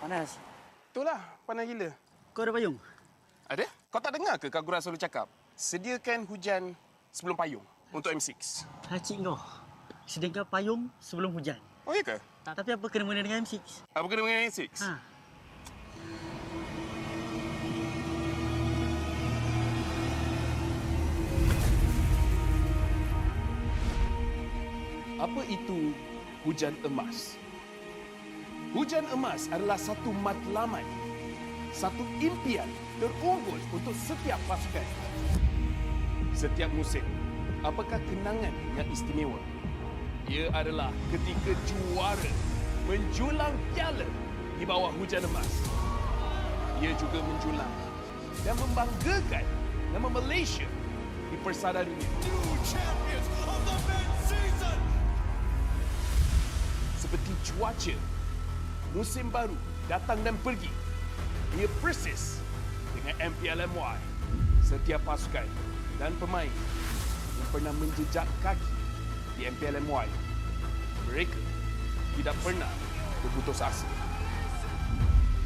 Panas. Itulah, panas gila. Kau ada payung? Ada? Kau tak dengar ke Kak Gura selalu cakap? Sediakan hujan sebelum payung untuk M6. Hacik kau. Sediakan payung sebelum hujan. Oh, iya ke? Tapi apa kena mengena dengan M6? Apa kena dengan M6? Ha. Apa itu hujan emas? Hujan emas adalah satu matlamat, satu impian terunggul untuk setiap pasukan. Setiap musim, apakah kenangan yang istimewa? Ia adalah ketika juara menjulang piala di bawah hujan emas. Ia juga menjulang dan membanggakan nama Malaysia di persada dunia. New champions of the mid-season. Seperti cuaca, musim baru datang dan pergi. Ia persis dengan MPL MY. Setiap pasukan dan pemain yang pernah menjejak kaki di MPL MY, mereka tidak pernah berputus asa.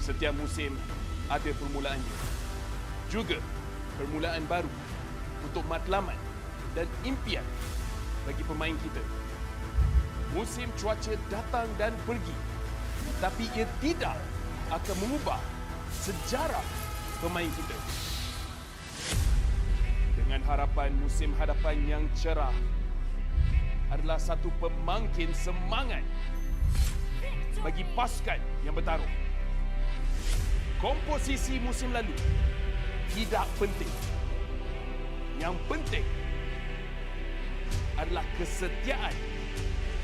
Setiap musim ada permulaannya. Juga permulaan baru untuk matlamat dan impian bagi pemain kita. Musim cuaca datang dan pergi, tapi ia tidak akan mengubah sejarah pemain kita. Dengan harapan musim hadapan yang cerah adalah satu pemangkin semangat bagi pasukan yang bertarung. Komposisi musim lalu tidak penting. Yang penting adalah kesetiaan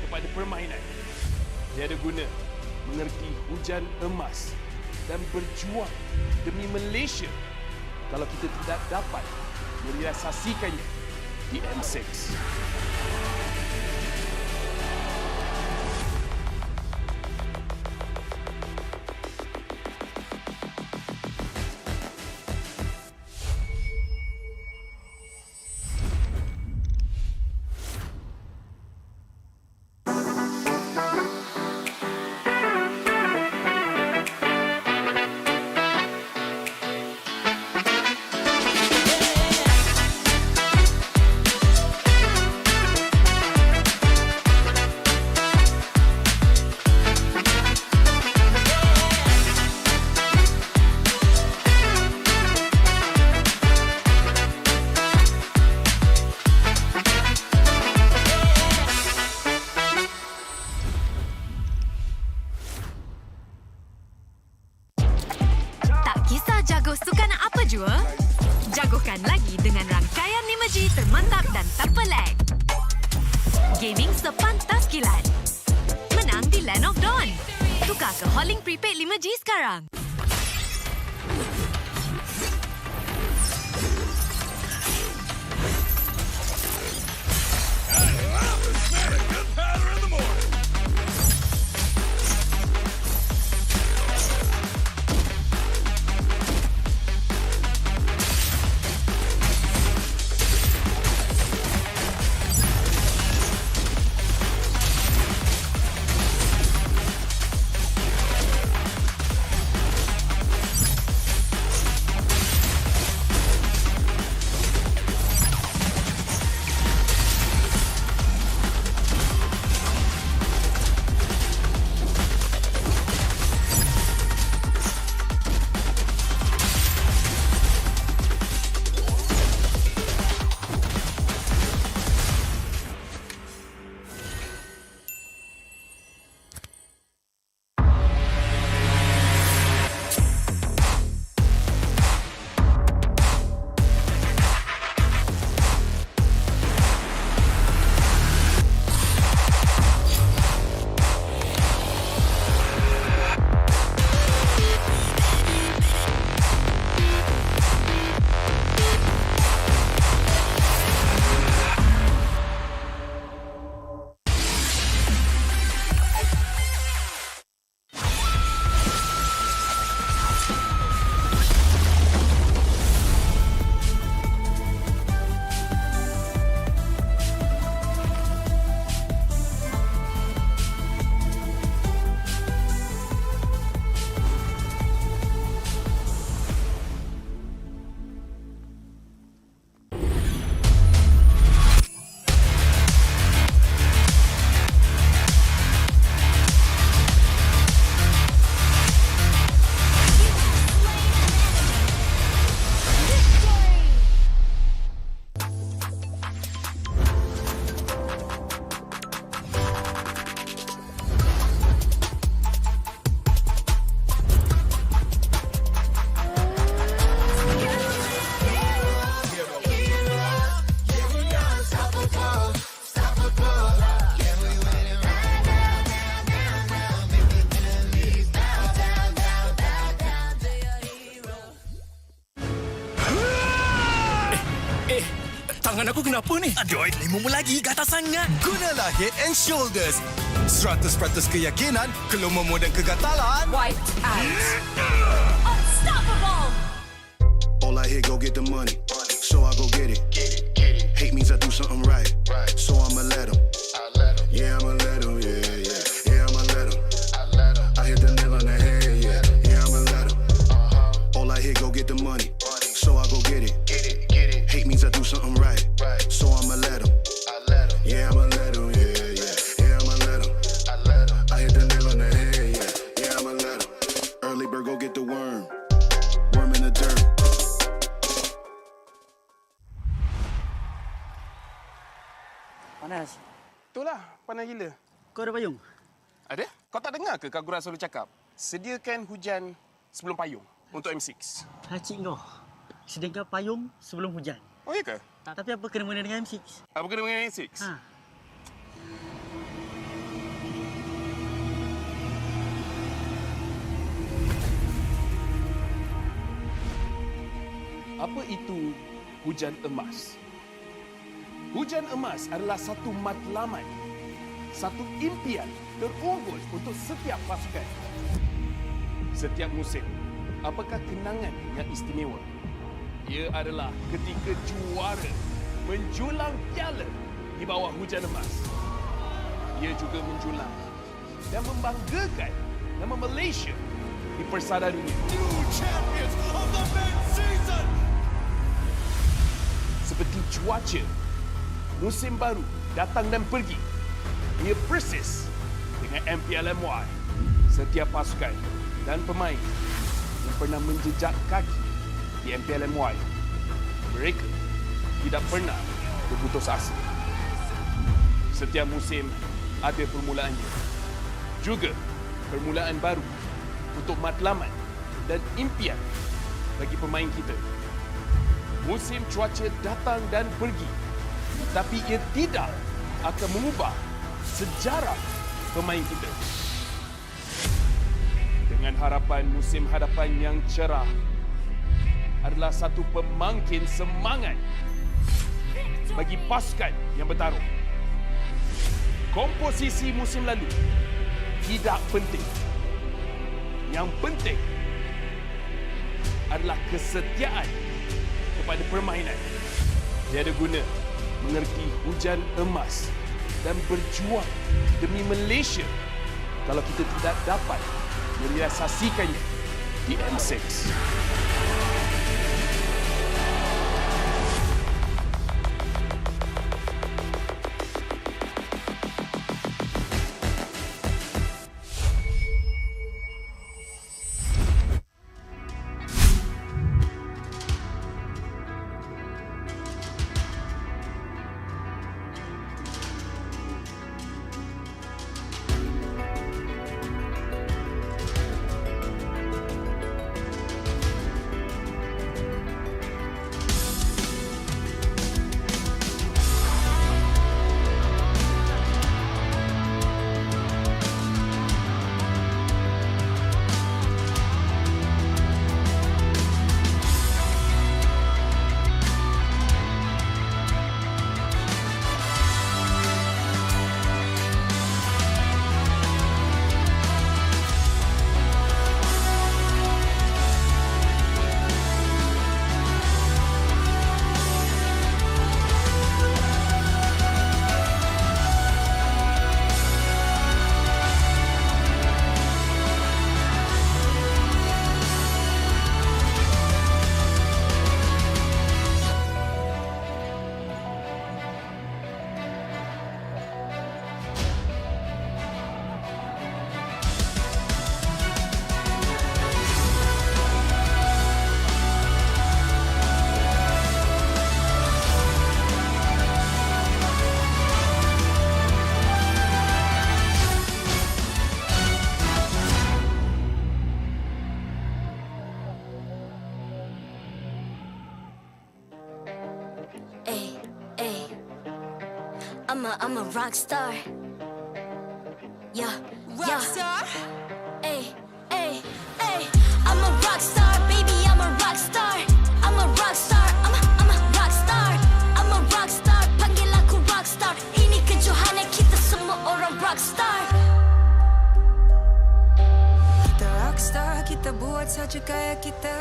kepada permainan. Tiada guna mengerti hujan emas dan berjuang demi Malaysia kalau kita tidak dapat merealisasikannya di M6. Jagokan lagi dengan rangkaian 5G termantap dan tanpa lag. Gaming sepantas kilat. Menang di Land of Dawn. Tukar ke Holling Prepaid 5G sekarang. aku kenapa ni? Aduh, 5 lagi, gatal sangat. Gunalah Head and Shoulders. 100% keyakinan, kelomomo dan kegatalan. Wiped out. Unstoppable. All I hear, go get the money. So I go get it. Hate means I do something right. So I'ma let him. Yeah, I'ma let him. Yeah, I'ma let him. I hit the nail on the head. Yeah, I'ma let him. All I hear, go get the money. So I go get it. Hate means I do something right. So I'ma let him. Yeah, I'ma let him. Yeah, I'ma let him. I hit the nail on the head. Yeah, I'ma let him. Early bird, go get the worm. Worm in the dirt. Panas. Itulah, panas gila. Kau ada payung? Ada? Kau tak dengar ke Kak Gura selalu cakap? Sediakan hujan sebelum payung untuk M6. Cik kau. Sediakan payung sebelum hujan. Oh, iya ke? Tapi apa kena-mena dengan M6? Apa kena dengan M6? Ha. Apa itu hujan emas? Hujan emas adalah satu matlamat, satu impian terunggul untuk setiap pasukan. Setiap musim, apakah kenangan yang istimewa? Ia adalah ketika juara menjulang piala di bawah hujan emas. Ia juga menjulang dan membanggakan nama Malaysia di persada dunia. New champions of the mid-season. Seperti cuaca, musim baru datang dan pergi. Ia persis dengan MPL MY. Setiap pasukan dan pemain yang pernah menjejak kaki di MPL MY, mereka tidak pernah berputus asa. Setiap musim ada permulaannya. Juga permulaan baru untuk matlamat dan impian bagi pemain kita. Musim cuaca datang dan pergi, tapi ia tidak akan mengubah sejarah pemain kita. Dengan harapan musim hadapan yang cerah adalah satu pemangkin semangat bagi pasukan yang bertarung. Komposisi musim lalu tidak penting. Yang penting adalah kesetiaan kepada permainan. Tiada guna mengerti hujan emas dan berjuang demi Malaysia kalau kita tidak dapat merealisasikannya di M6. I'm a rock star. Yeah, Rock star? Ay, ay, ay. I'm a rock star, baby. I'm a rock star. I'm a rock star. I'm a rock star. I'm a rock star. rockstar. Kita rockstar, kita buat saja gaya kita.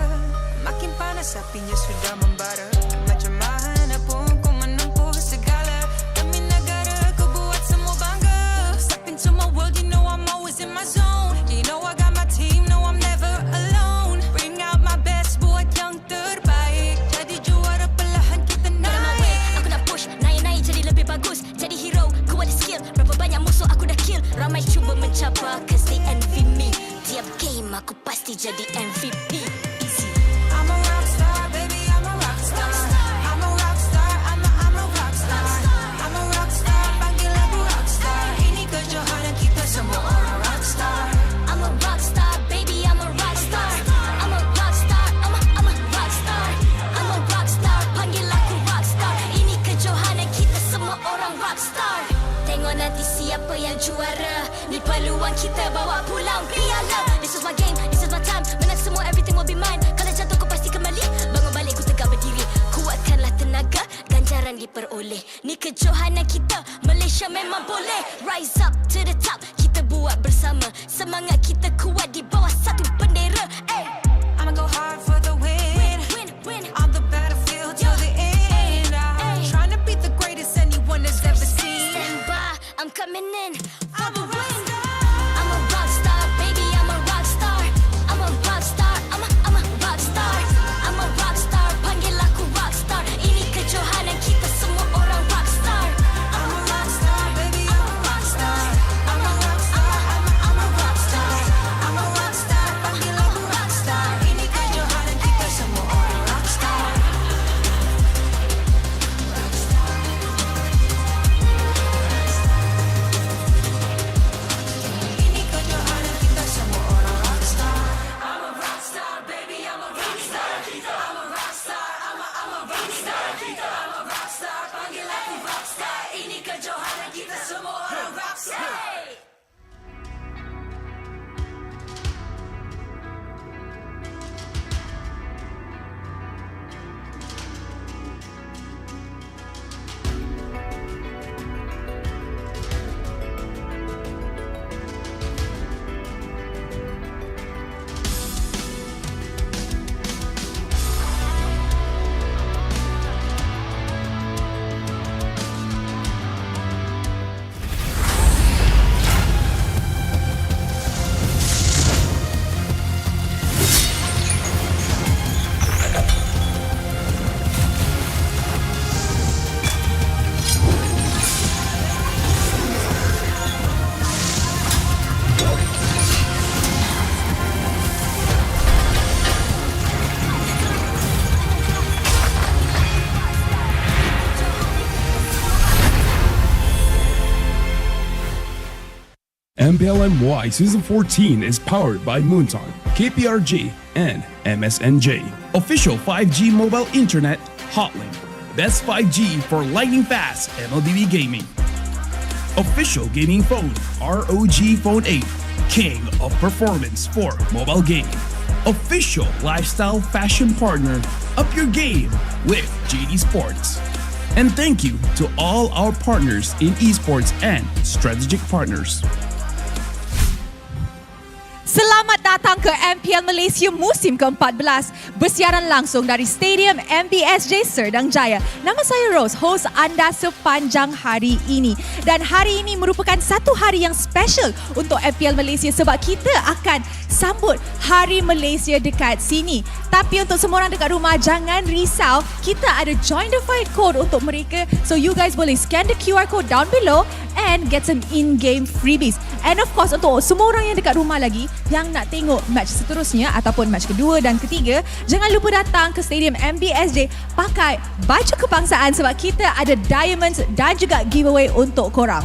Makin panas apinya sudah membara. Macam mana pun ku menempuh segala. Demi negara ku buat semua bangga. Step into my world, you know I'm always in my zone. You know I got my team, no I'm never alone. Bring out my best, buat yang terbaik. Jadi juara perlahan kita naik. Aku nak push, naik-naik jadi lebih bagus. Jadi hero, ku ada skill. Berapa banyak musuh aku dah kill. Ramai cuba mencapai, cause they envy me. Tiap game aku pasti jadi MVP. Easy. I'm a rockstar, baby, I'm a rockstar. I'm a rockstar, I'm a rockstar. I'm a rockstar, panggil aku rockstar. Ini kejohanan kita semua orang rockstar. I'm a rockstar, baby, I'm a rockstar. I'm a rockstar, I'm a rockstar. I'm a rockstar, panggil aku rockstar. Ini kejohanan kita semua orang rockstar. Tengok nanti siapa yang juara. Ni peluang kita bawa pulang piala. This is my game, this is my time. Menang semua, everything will be mine. Kalau jatuh kau pasti kembali. Bangun balik ku tegak berdiri. Kuatkanlah tenaga, ganjaran diperoleh. Ni kejohanan kita, Malaysia memang boleh. Rise up to the top, kita buat bersama. Semangat kita kuat di bawah satu bendera. Ay. I'ma go hard for the win. Win. On the battlefield till the end. I'm trying to beat the greatest anyone has ever seen. Stand by, I'm coming in for I'm the a win. rockstar. I'm a rockstar, baby, I'm a rockstar. I'm a rockstar, I'm a rockstar. I'm a rockstar, panggil aku rockstar. Ini kejohanan kita semua orang rockstar. I'm a rockstar, baby, I'm a rockstar. I'm a rockstar, I'm a rockstar. I'm a rockstar, panggil aku rockstar. Ini kejohanan kita semua orang rockstar. Ini kejohanan kita semua orang rockstar. I'm a rockstar, baby, I'm a rockstar. I'm a rockstar, I'm a rockstar. I'm a rockstar, panggil aku rockstar. Ini kejohanan kita semua orang rockstar. MPL MY Season 14 is powered by Moonton, KPRG, and MSNJ. Official 5G mobile internet hotlink. Best 5G for lightning fast MLBB gaming. Official gaming phone ROG Phone 8. King of performance for mobile gaming. Official lifestyle fashion partner. Up your game with JD Sports. And thank you to all our partners in esports and strategic partners. Selamat datang ke MPL Malaysia musim ke-14 bersiaran langsung dari Stadium MBSJ Serdang Jaya. Nama saya Rose, host anda sepanjang hari ini. Dan hari ini merupakan satu hari yang special untuk MPL Malaysia sebab kita akan sambut Hari Malaysia dekat sini. Tapi untuk semua orang dekat rumah, jangan risau. Kita ada Join the Fight code untuk mereka. So you guys boleh scan the QR code down below and get some in-game freebies. And of course, untuk semua orang yang dekat rumah lagi yang nak tengok match seterusnya ataupun match kedua dan ketiga, jangan lupa datang ke Stadium MBSJ pakai baju kebangsaan sebab kita ada diamonds dan juga giveaway untuk korang.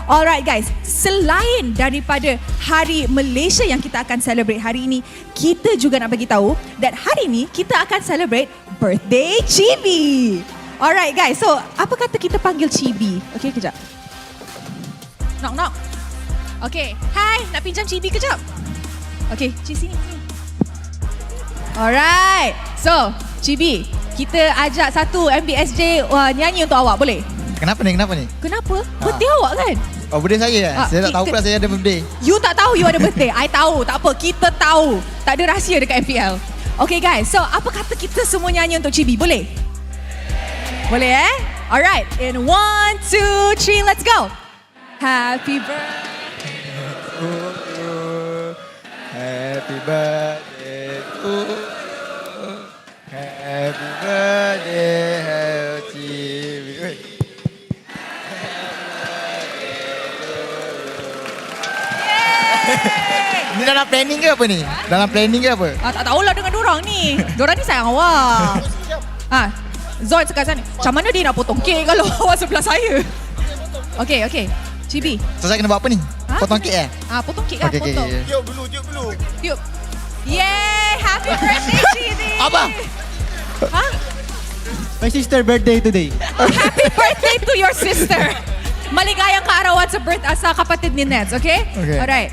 Alright guys, selain daripada Hari Malaysia yang kita akan celebrate hari ini, kita juga nak bagi tahu that hari ini kita akan celebrate birthday Chibi. Alright guys, so apa kata kita panggil Chibi? Okay, kejap. Knock knock. Okay, hai, nak pinjam Chibi kejap? Okay, Cibi sini. Alright, so Chibi, kita ajak satu MBSJ nyanyi untuk awak, boleh? Kenapa ni? Kenapa? Birthday awak kan? Oh, birthday saya. Saya tak tahu pula saya ada birthday. You tak tahu you ada birthday. I tahu. Tak apa. Kita tahu. Tak ada rahsia dekat MPL. Okay guys. So apa kata kita semua nyanyi untuk Chibi? Boleh? Boleh Alright. In 1, 2, 3. Let's go. Happy birthday. Happy birthday to you. Happy birthday, Chibi. Ni dalam planning ke apa ni? Dalam planning ke apa? Tak tahulah dengan dorang ni. Dorang ni sayang awak. Zon sekat sana. Macam mana dia nak potong kek kalau awak sebelah saya? Okay. Chibi. So saya kena buat apa ni? Potong kek Potong kek kan? Okay. Tiup dulu. Tiup. Yay! Happy birthday, Chibi! Apa? My sister birthday today. Happy birthday to your sister. Maligayang kaarawan sa kapatid ni Neds, okay? Alright.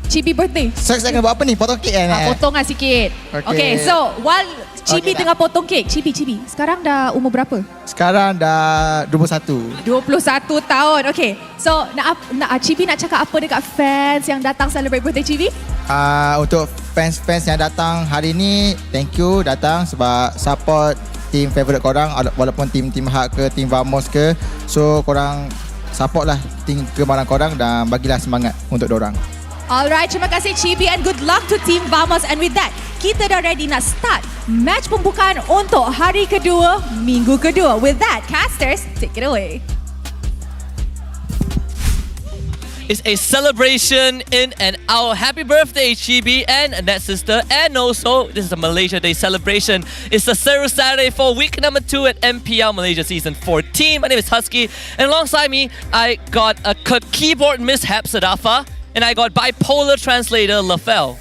Chibi birthday. So saya kena buat apa ni? Potong kek potong lah sikit. Okay, so while Chibi tengah potong kek, Chibi, sekarang dah umur berapa? Sekarang dah 21. 21 tahun. Okay, so Chibi nak cakap apa dekat fans yang datang celebrate birthday Chibi? Untuk fans-fans yang datang hari ni, thank you datang sebab support team favourite korang, walaupun team Hak ke team Vamos ke. So korang support lah team kegemaran korang dan bagilah semangat untuk dorang. Alright, terima kasih Chibi and good luck to Team Vamos. And with that, kita dah ready nak start match pembukaan untuk hari kedua, minggu kedua. With that, casters, take it away. It's a celebration in and out. Happy birthday, Chibi and Annette's sister. And also, this is a Malaysia Day celebration. It's the Saturday for week number 2 at MPL Malaysia Season 14. My name is Husky. And alongside me, I got a keyboard mishap, Sadafa. And I got bipolar translator, Lafel.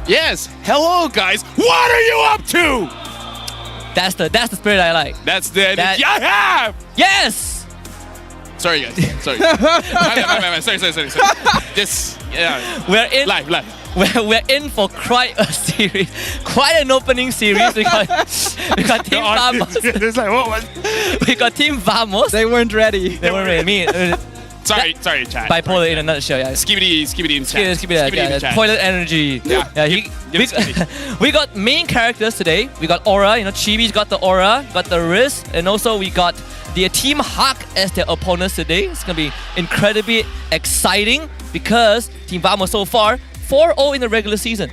Yes. Hello, guys. What are you up to? That's the spirit I like. That's the energy I have. Yes. Sorry, guys. Sorry. My. Sorry. Just We're in live. We're in for quite a series, quite an opening series. We got Team Vamos. It's like what? We got Team Vamos. They weren't ready. They weren't ready. Sorry, chat. Bipolar in a nutshell, yeah. Skibidi in chat. Skibidi in chat. Toilet energy. We got main characters today. We got Aura, Chibi's got the Aura, got the wrist, and also we got the Team Hak as their opponents today. It's going to be incredibly exciting because Team Vamos so far 4-0 in the regular season.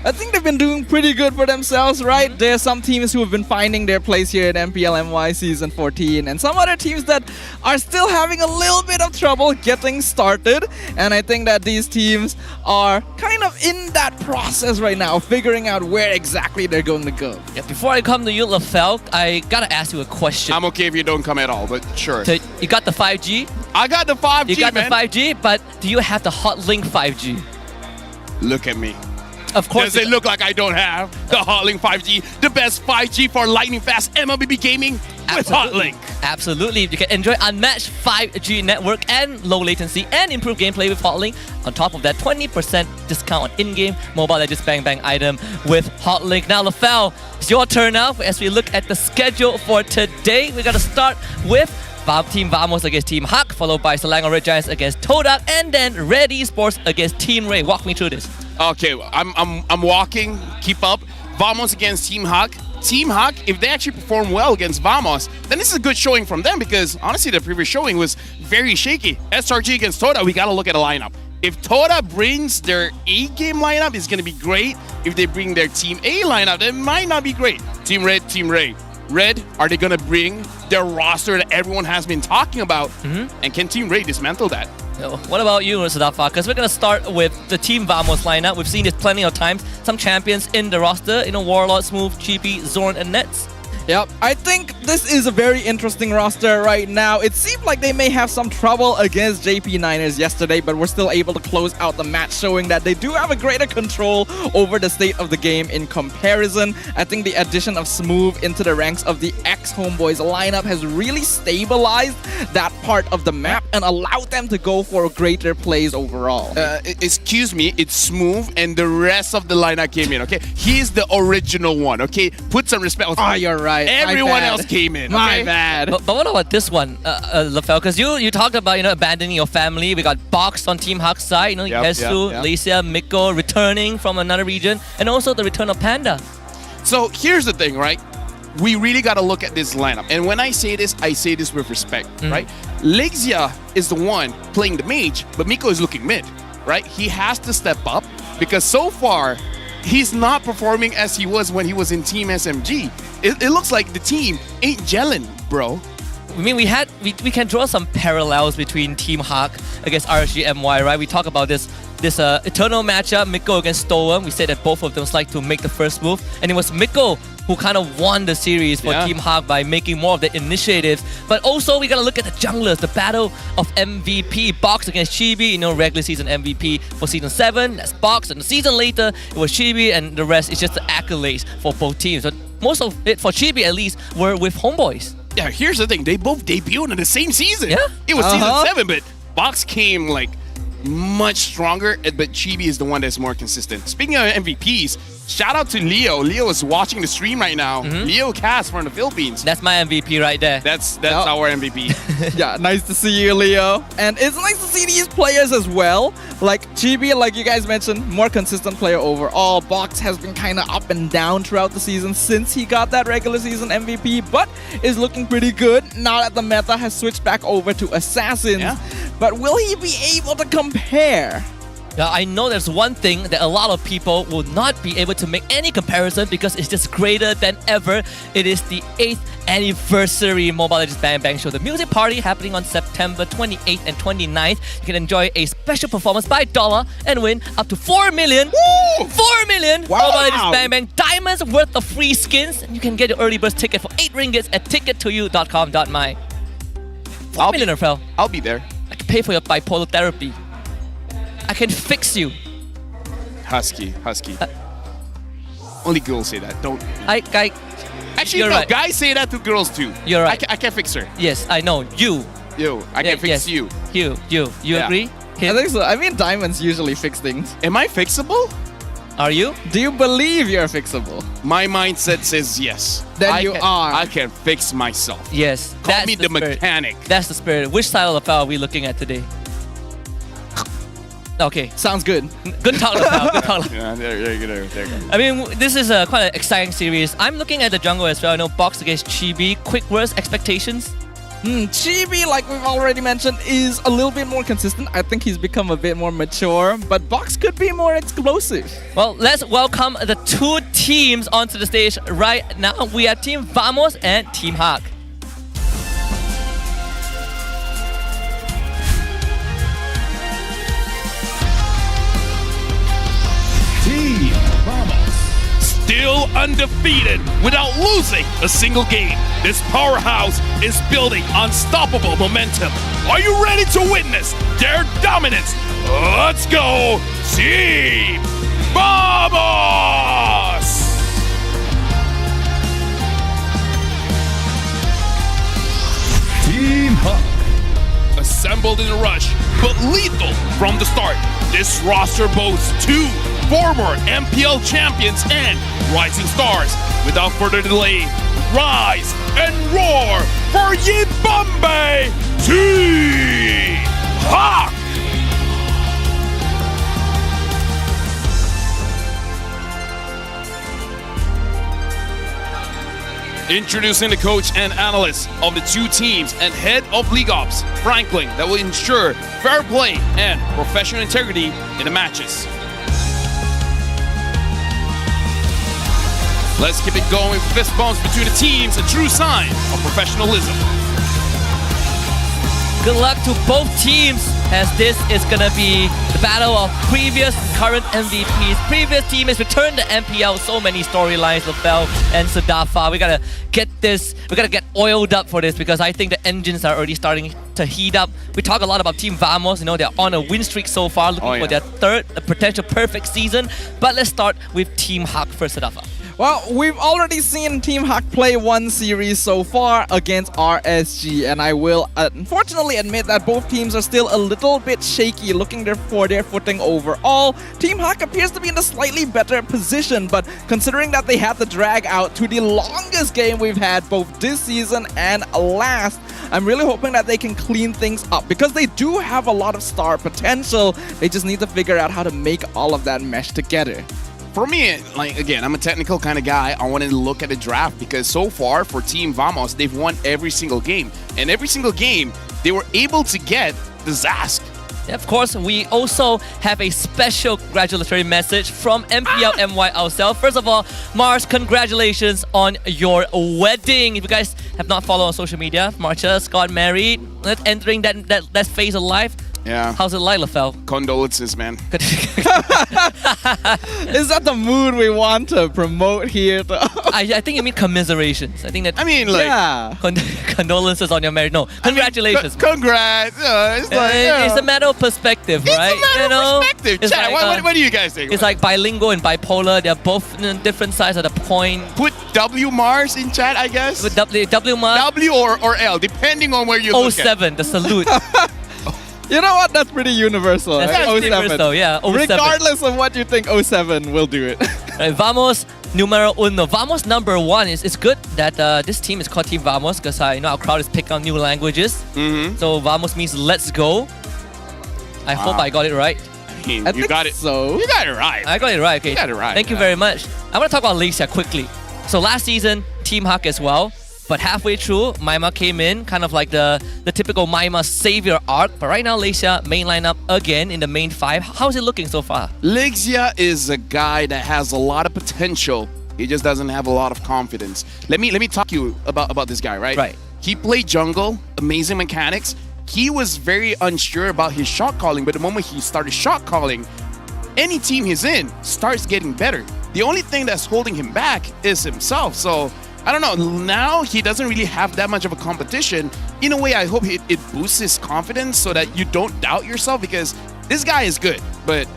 I think they've been doing pretty good for themselves, right? There are some teams who have been finding their place here at MPL MY Season 14 and some other teams that are still having a little bit of trouble getting started. And I think that these teams are kind of in that process right now, figuring out where exactly they're going to go. Yeah, before I come to you, Lafel, I gotta ask you a question. I'm okay if you don't come at all, but sure. So you got the 5G? I got the 5G, You got man. the 5G, but do you have the Hotlink 5G? Look at me. Of course. Does it look like I don't have the Hotlink 5G, the best 5G for lightning fast MLBB gaming with Hotlink? Absolutely. You can enjoy unmatched 5G network and low latency and improved gameplay with Hotlink. On top of that, 20% discount on in-game Mobile Legends Bang Bang item with Hotlink. Now, Lafel, it's your turn now as we look at the schedule for today. We're going to start with Team Vamos against Team Hak, followed by Selangor Red Giants against Todak, and then Red Esports against Team Ray. Walk me through this. Okay, I'm walking. Keep up. Vamos against Team Hak. Team Hak, if they actually perform well against Vamos, then this is a good showing from them because honestly, the previous showing was very shaky. SRG against Toda, we gotta look at a lineup. If Toda brings their A-game lineup, it's gonna be great. If they bring their Team A lineup, it might not be great. Team Red, Team Ray. Red, are they gonna bring their roster that everyone has been talking about? And can Team Ray dismantle that? What about you, Sadafa? Because we're going to start with the Team Vamos lineup. We've seen this plenty of times. Some champions in the roster, Warlord, Smooth, Chibi, Zorn, and Nets. Yep, I think this is a very interesting roster right now. It seemed like they may have some trouble against JP Niners yesterday, but we're still able to close out the match, showing that they do have a greater control over the state of the game in comparison. I think the addition of Smooth into the ranks of the ex-Homeboys lineup has really stabilized that part of the map and allowed them to go for greater plays overall. Excuse me, it's Smooth and the rest of the lineup came in, okay? He's the original one, okay? Put some respect. You're right. right. Everyone My bad. else came in. My okay? bad. But what about this one, Lafel? Because you talked about abandoning your family. We got Box on Team Huck's side. Yep, Hesu, yep. Lesia, Miko returning from another region, and also the return of Panda. So here's the thing, right? We really got to look at this lineup. And when I say this with respect, right? Lexia is the one playing the mage, but Miko is looking mid, right? He has to step up because so far, he's not performing as he was when he was in Team SMG. It looks like the team ain't gelling, bro. I mean, we can draw some parallels between Team Huck against RSGMY, right? We talk about this eternal matchup, Miko against Stolen. We said that both of them like to make the first move, and it was Miko who kind of won the series for Team Huck by making more of the initiatives. But also, we gotta look at the junglers, the battle of MVP. Box against Chibi, regular season MVP for season 7. That's Box, and the season later it was Chibi, and the rest is just the accolades for both teams. But most of it for Chibi, at least, were with Homeboys. Yeah, here's the thing. They both debuted in the same season. Yeah. It was season 7, but Box came like much stronger, but Chibi is the one that's more consistent. Speaking of MVPs, shout out to Leo. Leo is watching the stream right now. Leo Cass from the Philippines. That's my MVP right there. That's our MVP. Yeah, nice to see you, Leo. And it's nice to see these players as well. Like Chibi, like you guys mentioned, more consistent player overall. Box has been kind of up and down throughout the season since he got that regular season MVP, but is looking pretty good now that the meta has switched back over to Assassins. Yeah. But will he be able to compare? Now, I know there's one thing that a lot of people will not be able to make any comparison because it's just greater than ever. It is the 8th anniversary Mobile Legends Bang Bang Show. The music party happening on September 28th and 29th. You can enjoy a special performance by Dollar and win up to 4 million. Woo! 4 million Wow! Mobile Legends Bang Bang diamonds worth of free skins. And you can get your early bird ticket for 8 ringgits at tickettoyou.com.my. 4 million, Rafael. I'll be there. I can pay for your bipolar therapy. I can fix you. Husky. Only girls say that. Don't. Actually, You're no, right. Guys say that to girls too. You're right. I can't fix her. Yes, I know. You. I can fix you. You Yeah. agree? I think so. I mean, diamonds usually fix things. Am I fixable? Are you? Do you believe you're fixable? My mindset says yes. Then you are. I can fix myself. Yes. Call that's me the spirit. mechanic. That's the spirit. Which side of the file are we looking at today? Okay. Sounds good. Good talk, Lafel. Good talk. Yeah, there you go. I mean, this is quite an exciting series. I'm looking at the jungle as well. I know Box against Chibi. Quick words, expectations? Chibi, like we've already mentioned, is a little bit more consistent. I think he's become a bit more mature, but Box could be more explosive. Well, let's welcome the two teams onto the stage right now. We have Team Vamos and Team Huck. Team Vamos. Still undefeated without losing a single game. This powerhouse is building unstoppable momentum. Are you ready to witness their dominance? Let's go, Team Vamos! Team Huck. Assembled in a rush, but lethal from the start. This roster boasts 2 former MPL champions and rising stars. Without further delay, rise and roar for Yibambe Team Huck! Introducing the coach and analyst of the 2 teams and head of League Ops, Franklin, that will ensure fair play and professional integrity in the matches. Let's keep it going. Fist bumps between the teams, a true sign of professionalism. Good luck to both teams, as this is gonna be the battle of previous, current MVPs. Previous team has returned to MPL. So many storylines, Lafel and Sadafa. We gotta get this. We gotta get oiled up for this because I think the engines are already starting to heat up. We talk a lot about Team Vamos. They're on a win streak so far, looking for their 3rd potential perfect season. But let's start with Team Huck first, Sadafa. Well, we've already seen Team Hawk play one series so far against RSG, and I will unfortunately admit that both teams are still a little bit shaky looking for their footing overall. Team Hawk appears to be in a slightly better position, but considering that they had to drag out to the longest game we've had both this season and last, I'm really hoping that they can clean things up because they do have a lot of star potential. They just need to figure out how to make all of that mesh together. For me, like, again, I'm a technical kind of guy. I wanted to look at the draft because so far for Team Vamos, they've won every single game. And every single game, they were able to get the Zask. Yeah, of course, we also have a special congratulatory message from MPL MY ourselves. First of all, Mars, congratulations on your wedding. If you guys have not followed on social media, Mars just got married, entering that phase of life. Yeah. How's it like, Lafel? Condolences, man. Is that the mood we want to promote here? I think you mean commiserations. I think that. I mean, like, yeah. Condolences on your marriage. No, congratulations. Congrats. It's like, it's a matter of perspective, right? It's a matter of perspective. It's Chat, like, what do you guys think? It's like bilingual and bipolar. They're both different sides of the coin. Put W Mars in chat, I guess. With W Mars. W or L, depending on where you look at. 07, the salute. You know what? That's pretty universal. That's right? pretty universal, yeah. 07. Regardless of what you think, 07 will do it. Right, Vamos numero uno. Vamos number one. It's good that this team is called Team Vamos because our crowd is picking up new languages. So Vamos means let's go. I hope I got it right. You got it. So you got it right. I got it right. Okay. You got it right. Thank you very much. I want to talk about Malaysia quickly. So last season, Team Hawk as well. But halfway through, Maima came in, kind of like the typical Maima savior arc. But right now, Malaysia main lineup again in the main five. How's it looking so far? Lexia is a guy that has a lot of potential. He just doesn't have a lot of confidence. Let me talk to you about this guy, right? Right. He played jungle, amazing mechanics. He was very unsure about his shot calling, but the moment he started shot calling, any team he's in starts getting better. The only thing that's holding him back is himself. So I don't know, now he doesn't really have that much of a competition. In a way, I hope it boosts his confidence so that you don't doubt yourself because this guy is good, but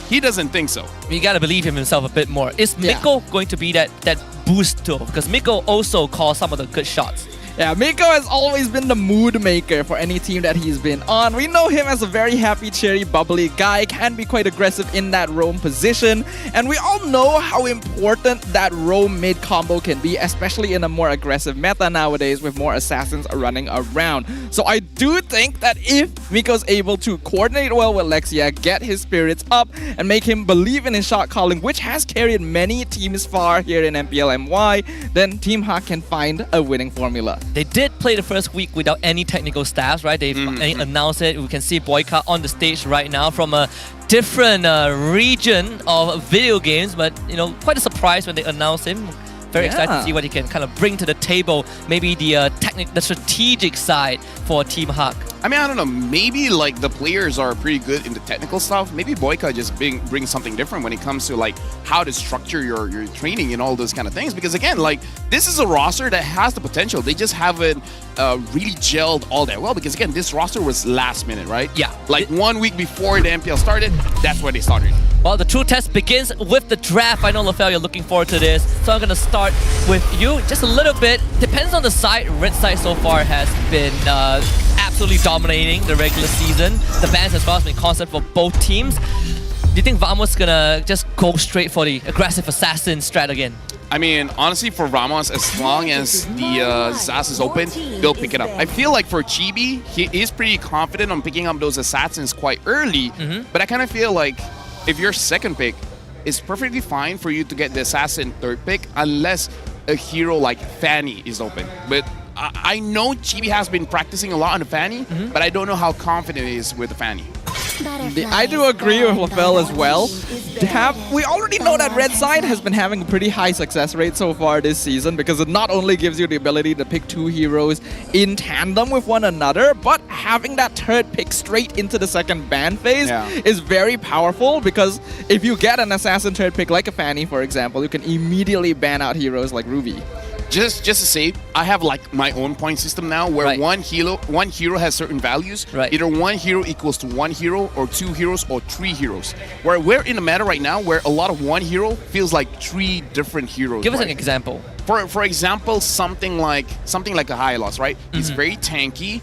he doesn't think so. You gotta believe in himself a bit more. Is Miko going to be that boost though? Because Miko also calls some of the good shots. Yeah, Miko has always been the mood maker for any team that he's been on. We know him as a very happy, cheery, bubbly guy, can be quite aggressive in that roam position. And we all know how important that roam mid combo can be, especially in a more aggressive meta nowadays with more assassins running around. So I do think that if Miko's able to coordinate well with Lexia, get his spirits up, and make him believe in his shot calling, which has carried many teams far here in MPL MY, then Team Hawk can find a winning formula. They did play the first week without any technical staffs, right? They've announced it. We can see Boyka on the stage right now from a different region of video games, but quite a surprise when they announced him. Very excited to see what he can kind of bring to the table. Maybe the strategic side for Team Hawk. I mean, I don't know. Maybe like the players are pretty good in the technical stuff. Maybe Boyka just brings something different when it comes to like how to structure your training and all those kind of things. Because again, like this is a roster that has the potential. They just haven't really gelled all that well. Because again, this roster was last minute, right? Yeah. Like 1 week before the MPL started, that's where they started. Well, the true test begins with the draft. I know, Lafel, you're looking forward to this. So I'm going to start with you just a little bit. Depends on the side. Red side so far has been absolutely dominating the regular season. The bans as well has been constant for both teams. Do you think Vamos going to just go straight for the aggressive assassin strat again? I mean, honestly, for Ramos, as long as the Zas is open, they'll pick it up. I feel like for Chibi, he is pretty confident on picking up those assassins quite early, but I kind of feel like if you're second pick, it's perfectly fine for you to get the assassin third pick unless a hero like Fanny is open. But I know Chibi has been practicing a lot on the Fanny, but I don't know how confident he is with the Fanny. I do agree with Lafel as well. We already know that Red Side has been having a pretty high success rate so far this season because it not only gives you the ability to pick two heroes in tandem with one another, but having that third pick straight into the second ban phase is very powerful because if you get an assassin third pick like a Fanny, for example, you can immediately ban out heroes like Ruby. Just to say, I have like my own point system now, where one hero has certain values. Either one hero equals to one hero, or two heroes, or three heroes. Where we're in a meta right now where a lot of one hero feels like three different heroes. Give us an example. For example, something like a Hylos, right? He's very tanky.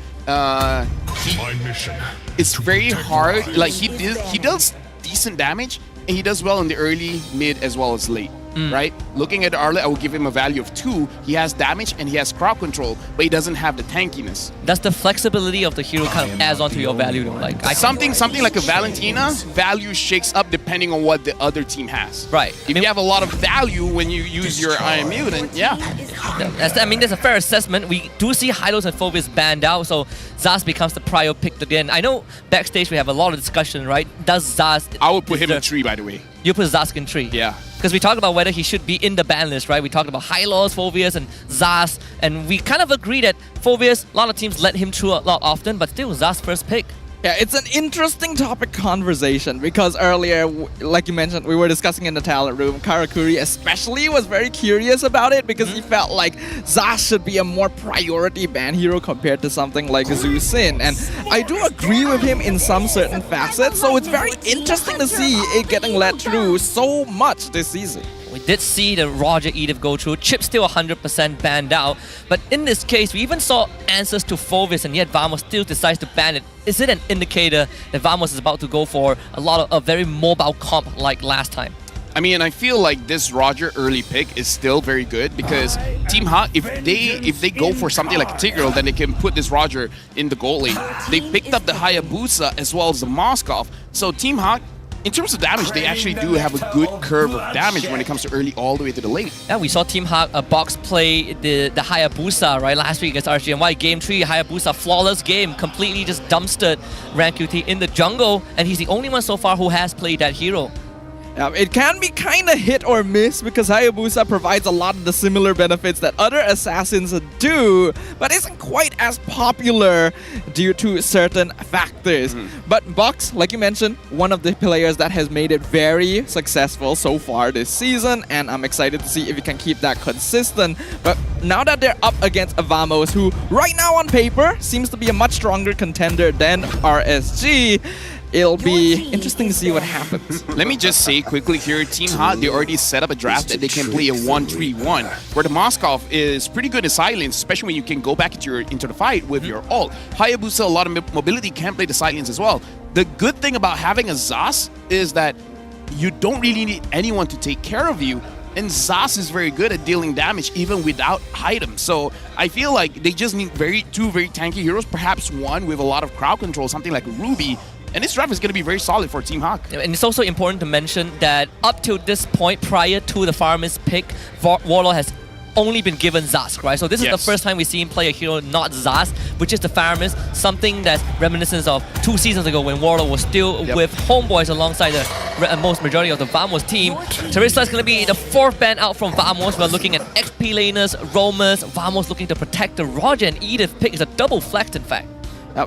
It's very hard. Like he does decent damage, and he does well in the early, mid, as well as late. Right? Looking at Arlet, I would give him a value of 2. He has damage and he has crowd control, but he doesn't have the tankiness. That's the flexibility of the hero kind of adds on to your value though. Like something like a Valentina, value shakes up depending on what the other team has. Right. If you have a lot of value when you use your Iron Mutant, yeah. That's a fair assessment. We do see Hylos and Phobius banned out, so Zas becomes the prior pick again. I know backstage we have a lot of discussion, right? Does Zas... I would put him in 3, by the way. You put Zas in 3? Yeah. Because we talked about whether he should be in the ban list, right? We talked about Hylos, Phobius, and Zas, and we kind of agree that Phobius, a lot of teams let him through a lot often, but still Zas first pick. Yeah, it's an interesting topic conversation because earlier, like you mentioned, we were discussing in the talent room. Karakuri especially was very curious about it because he felt like Zas should be a more priority ban hero compared to something like Zhu Xin. And I do agree with him in some certain facets, so it's very interesting to see it getting let through so much this season. We did see the Roger Edith go through. Chip still 100% banned out. But in this case, we even saw answers to Phobius, and yet Vamos still decides to ban it. Is it an indicator that Vamos is about to go for a lot of a very mobile comp like last time? I mean, I feel like this Roger early pick is still very good because Team Hawk, if they go for something like a Tigreal, then they can put this Roger in the goal lane. They picked up the Hayabusa as well as the Moskov. So Team Hawk, in terms of damage, they actually do have a good curve of damage when it comes to early all the way to the late. Yeah, we saw Team Hawk box play the Hayabusa, right, last week against RGNY. Game 3, Hayabusa, flawless game, completely just dumpstered Rank QT in the jungle, and he's the only one so far who has played that hero. It can be kind of hit or miss because Hayabusa provides a lot of the similar benefits that other assassins do, but isn't quite as popular due to certain factors. But Box, like you mentioned, one of the players that has made it very successful so far this season, and I'm excited to see if he can keep that consistent. But now that they're up against Vamos, who right now on paper seems to be a much stronger contender than RSG, it'll be interesting to see what happens. Let me just say quickly here, Team Hot, they already set up a draft that they can play a 1-3-1, where the Moskov is pretty good in silence, especially when you can go back into the fight with your ult. Hayabusa, a lot of mobility, can play the silence as well. The good thing about having a Zas is that you don't really need anyone to take care of you, and Zas is very good at dealing damage even without items. So I feel like they just need two very tanky heroes, perhaps one with a lot of crowd control, something like Ruby. And this draft is going to be very solid for Team Hawk. And it's also important to mention that up to this point, prior to the Farmers pick, Warlord has only been given Zas, right? So this is the first time we see him play a hero not Zas, which is the Farmers, something that's reminiscent of 2 seasons ago when Warlord was still with Homeboys alongside the most majority of the Vamos team. Teresa is going to be the 4th ban out from Vamos. We're looking at XP laners, roamers, Vamos looking to protect the Roger and Edith pick. Is a double flex, in fact.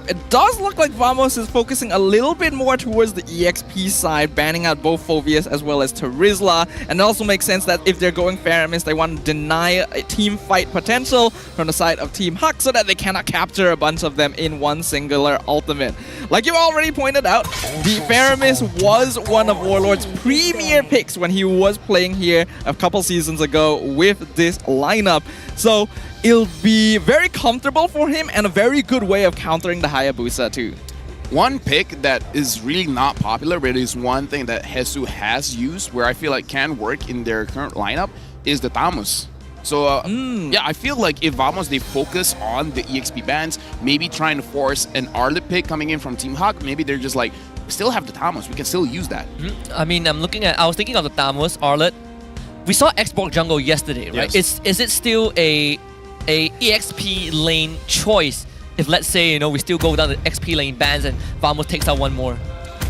It does look like Vamos is focusing a little bit more towards the EXP side, banning out both Phobius as well as Terizla, and it also makes sense that if they're going Faramis, they want to deny a team fight potential from the side of Team Huck so that they cannot capture a bunch of them in one singular ultimate. Like you already pointed out, the Faramis was one of Warlord's premier picks when he was playing here a couple seasons ago with this lineup. So it'll be very comfortable for him and a very good way of countering the Hayabusa too. One pick that is really not popular, but is one thing that Hesu has used where I feel like can work in their current lineup is the Tamus. So yeah, I feel like if Vamos, they focus on the EXP bans, maybe trying to force an Arlet pick coming in from Team Hawk, maybe they're just like, we still have the Tamus, we can still use that. I mean, I was thinking of the Tamus, Arlet. We saw Xbox Jungle yesterday, right? Yes. Is it still a EXP lane choice if, let's say, we still go down the XP lane bans and Vamos takes out one more?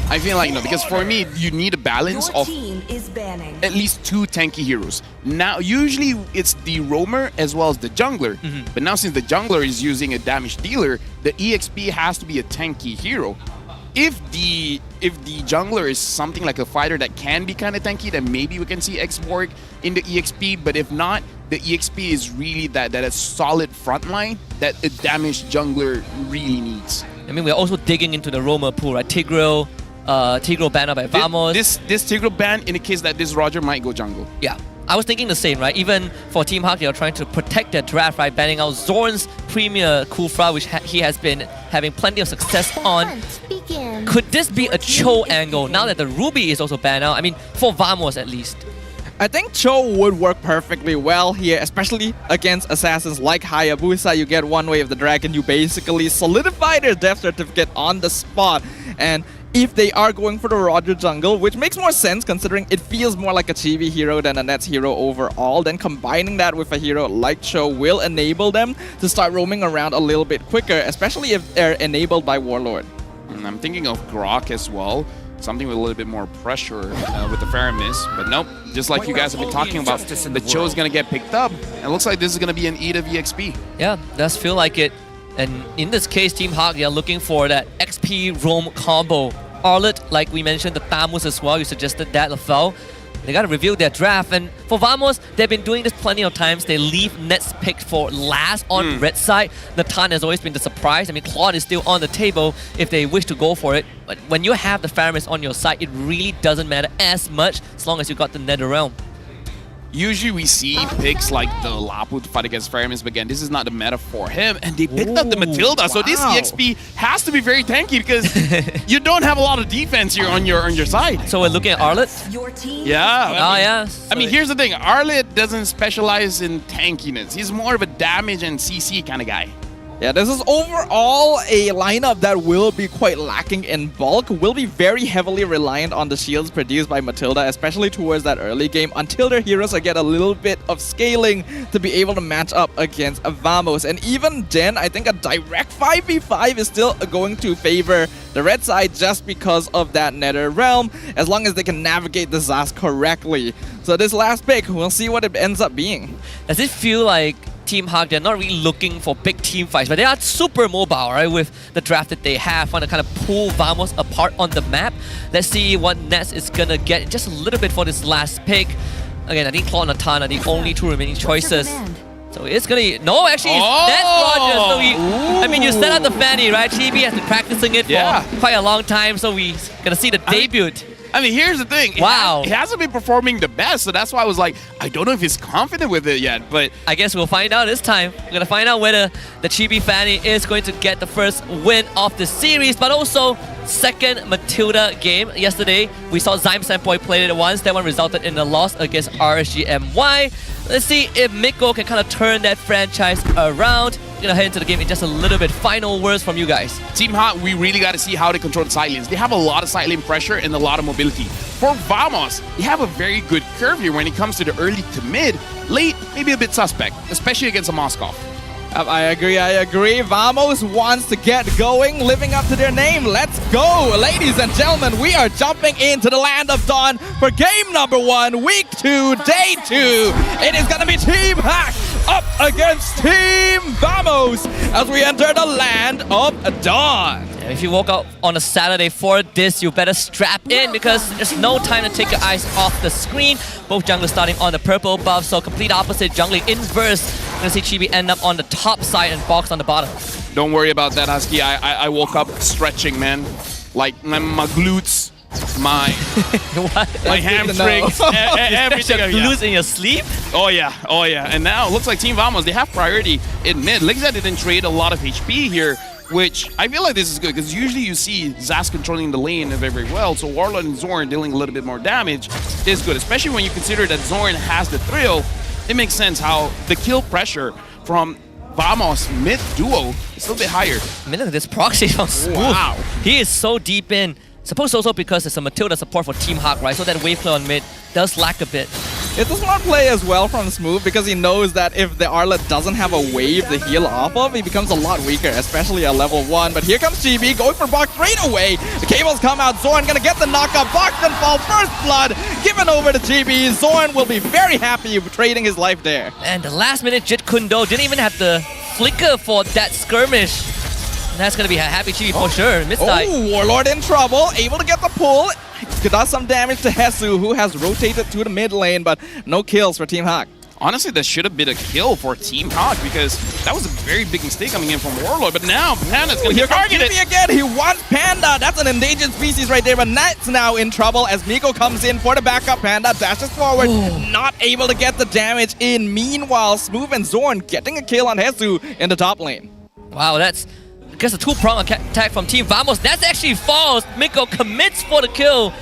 I feel like, because for me, you need a balance of at least 2 tanky heroes. Now, usually it's the roamer as well as the jungler, but now since the jungler is using a damage dealer, the EXP has to be a tanky hero. If the jungler is something like a fighter that can be kind of tanky, then maybe we can see Xborg in the EXP, but if not, the EXP is really that a solid front line that a damaged jungler really needs. I mean, we're also digging into the roamer pool, right? Tigreal banned by Vamos. This Tigreal ban indicates that this Roger might go jungle. Yeah, I was thinking the same, right? Even for Team Hawk, they are trying to protect their draft, right? Banning out Zorn's premier Kufra, which he has been having plenty of success on. Could this be a Cho angle now that the Ruby is also banned out? I mean, for Vamos at least. I think Cho would work perfectly well here, especially against assassins like Hayabusa. You get one way of the dragon, you basically solidify their death certificate on the spot. And if they are going for the Roger jungle, which makes more sense considering it feels more like a Chibi hero than a Nets hero overall, then combining that with a hero like Cho will enable them to start roaming around a little bit quicker, especially if they're enabled by Warlord. And I'm thinking of Grok as well. Something with a little bit more pressure with the Venomous, but nope. Just like you guys have been talking about, the Cho is going to get picked up. And it looks like this is going to be an E to EXP. Yeah, does feel like it. And in this case, Team Hawk, they are looking for that XP roam combo. Arlet, like we mentioned, the Thamus as well. You suggested that, Lafel. They got to reveal their draft. And for Vamos, they've been doing this plenty of times. They leave Nets picked for last on red side. Natan has always been the surprise. I mean, Claude is still on the table if they wish to go for it. But when you have the Faramis on your side, it really doesn't matter as much as long as you got the Nether Realm. Usually we see picks like the Lapu to fight against Faramis, but again, this is not the meta for him. And they picked up the Matilda, so this EXP has to be very tanky because you don't have a lot of defense here on your side. So we're looking at Arlet? Yeah. Yeah. I mean, here's the thing. Arlet doesn't specialize in tankiness. He's more of a damage and CC kind of guy. Yeah, this is overall a lineup that will be quite lacking in bulk, will be very heavily reliant on the shields produced by Matilda, especially towards that early game, until their heroes get a little bit of scaling to be able to match up against Vamos. And even then, I think a direct 5v5 is still going to favor the red side just because of that Nether Realm, as long as they can navigate the Zaz correctly. So this last pick, we'll see what it ends up being. Does it feel like Team Hawk, they're not really looking for big team fights, but they are super mobile, right? With the draft that they have, want to kind of pull Vamos apart on the map. Let's see what Nets is gonna get just a little bit for this last pick. Again, I think Claude and Natan are the only two remaining choices. So it's gonna... No, actually, it's Nets Roger. So I mean, you set up the Fanny, right? Chibi has been practicing it for quite a long time, so we're gonna see the debut. I mean, here's the thing. Wow. He hasn't been performing the best, so that's why I was like, I don't know if he's confident with it yet, but... I guess we'll find out this time. We're going to find out whether the Chibi Fanny is going to get the first win of the series, but also second Matilda game. Yesterday, we saw Zyme Sandboy play it once. That one resulted in a loss against RSGMY. Let's see if Miko can kind of turn that franchise around. We're gonna head into the game in just a little bit. Final words from you guys. Team Hawk, we really got to see how they control the side lanes. They have a lot of side lane pressure and a lot of mobility. For Vamos, they have a very good curve here when it comes to the early to mid. Late, maybe a bit suspect, especially against a Moskov. I agree. Vamos wants to get going, living up to their name. Let's go! Ladies and gentlemen, we are jumping into the Land of Dawn for game number 1, week 2, day 2. It is gonna be Team Hack up against Team Vamos as we enter the Land of Dawn. If you woke up on a Saturday for this, you better strap in because there's no time to take your eyes off the screen. Both junglers starting on the purple buff, so complete opposite jungling inverse. Gonna see Chibi end up on the top side and Box on the bottom. Don't worry about that, Husky. I woke up stretching, man. Like my glutes, my hamstrings, everything. Glutes in your sleep? Oh yeah. And now it looks like Team Vamos, they have priority in mid. Lixa didn't trade a lot of HP here, which I feel like this is good because usually you see Zaz controlling the lane very well, so Warlord and Zorn dealing a little bit more damage is good, especially when you consider that Zorn has the thrill. It makes sense how the kill pressure from Vamos mid duo is a little bit higher. I mean, look at this proxy on Smooth. Wow. He is so deep in. Suppose also because it's a Matilda support for Team Hawk, right? So that wave play on mid does lack a bit. It's a smart play as well from Smooth because he knows that if the Arlet doesn't have a wave to heal off of, he becomes a lot weaker, especially at level 1. But here comes GB going for Box straight away. The cables come out. Zorn gonna get the knockup. Box then fall. First blood given over to GB. Zorn will be very happy trading his life there. And the last minute Jit Kundo didn't even have the flicker for that skirmish. That's gonna be a happy Chibi for sure. Oh, Warlord in trouble. Able to get the pull. Does some damage to Hesu, who has rotated to the mid lane, but no kills for Team Hawk. Honestly, that should have been a kill for Team Hawk because that was a very big mistake coming in from Warlord. But now Panda's going to get targeted. Jimmy again. He wants Panda. That's an endangered species right there. But Nat's now in trouble as Miko comes in for the backup. Panda dashes forward, not able to get the damage in. Meanwhile, Smooth and Zorn getting a kill on Hesu in the top lane. Wow, that's I guess a two-prong attack from Team Vamos. That's actually false. Miko commits for the kill.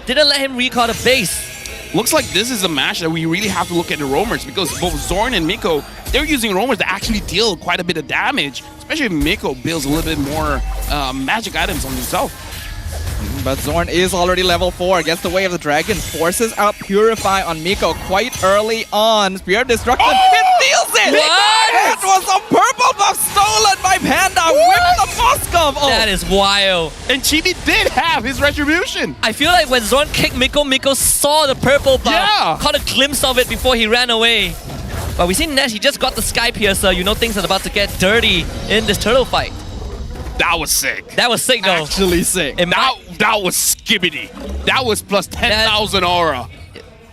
Didn't let him recall the base. Looks like this is a match that we really have to look at the roamers because both Zorn and Miko, they're using roamers that actually deal quite a bit of damage, especially if Miko builds a little bit more magic items on himself. But Zorn is already level 4. Gets the Way of the Dragon. Forces out Purify on Miko quite early on. Spear of Destruction. It steals it! That was a purple buff stolen by Panda with the Moskov. That is wild. And Chibi did have his retribution. I feel like when Zorn kicked Miko, Miko saw the purple buff. Caught a glimpse of it before he ran away. But we see Nash, he just got the Sky Piercer. You know things are about to get dirty in this turtle fight. That was sick. That was sick though. Actually sick. That was skibbity. That was plus 10,000 aura.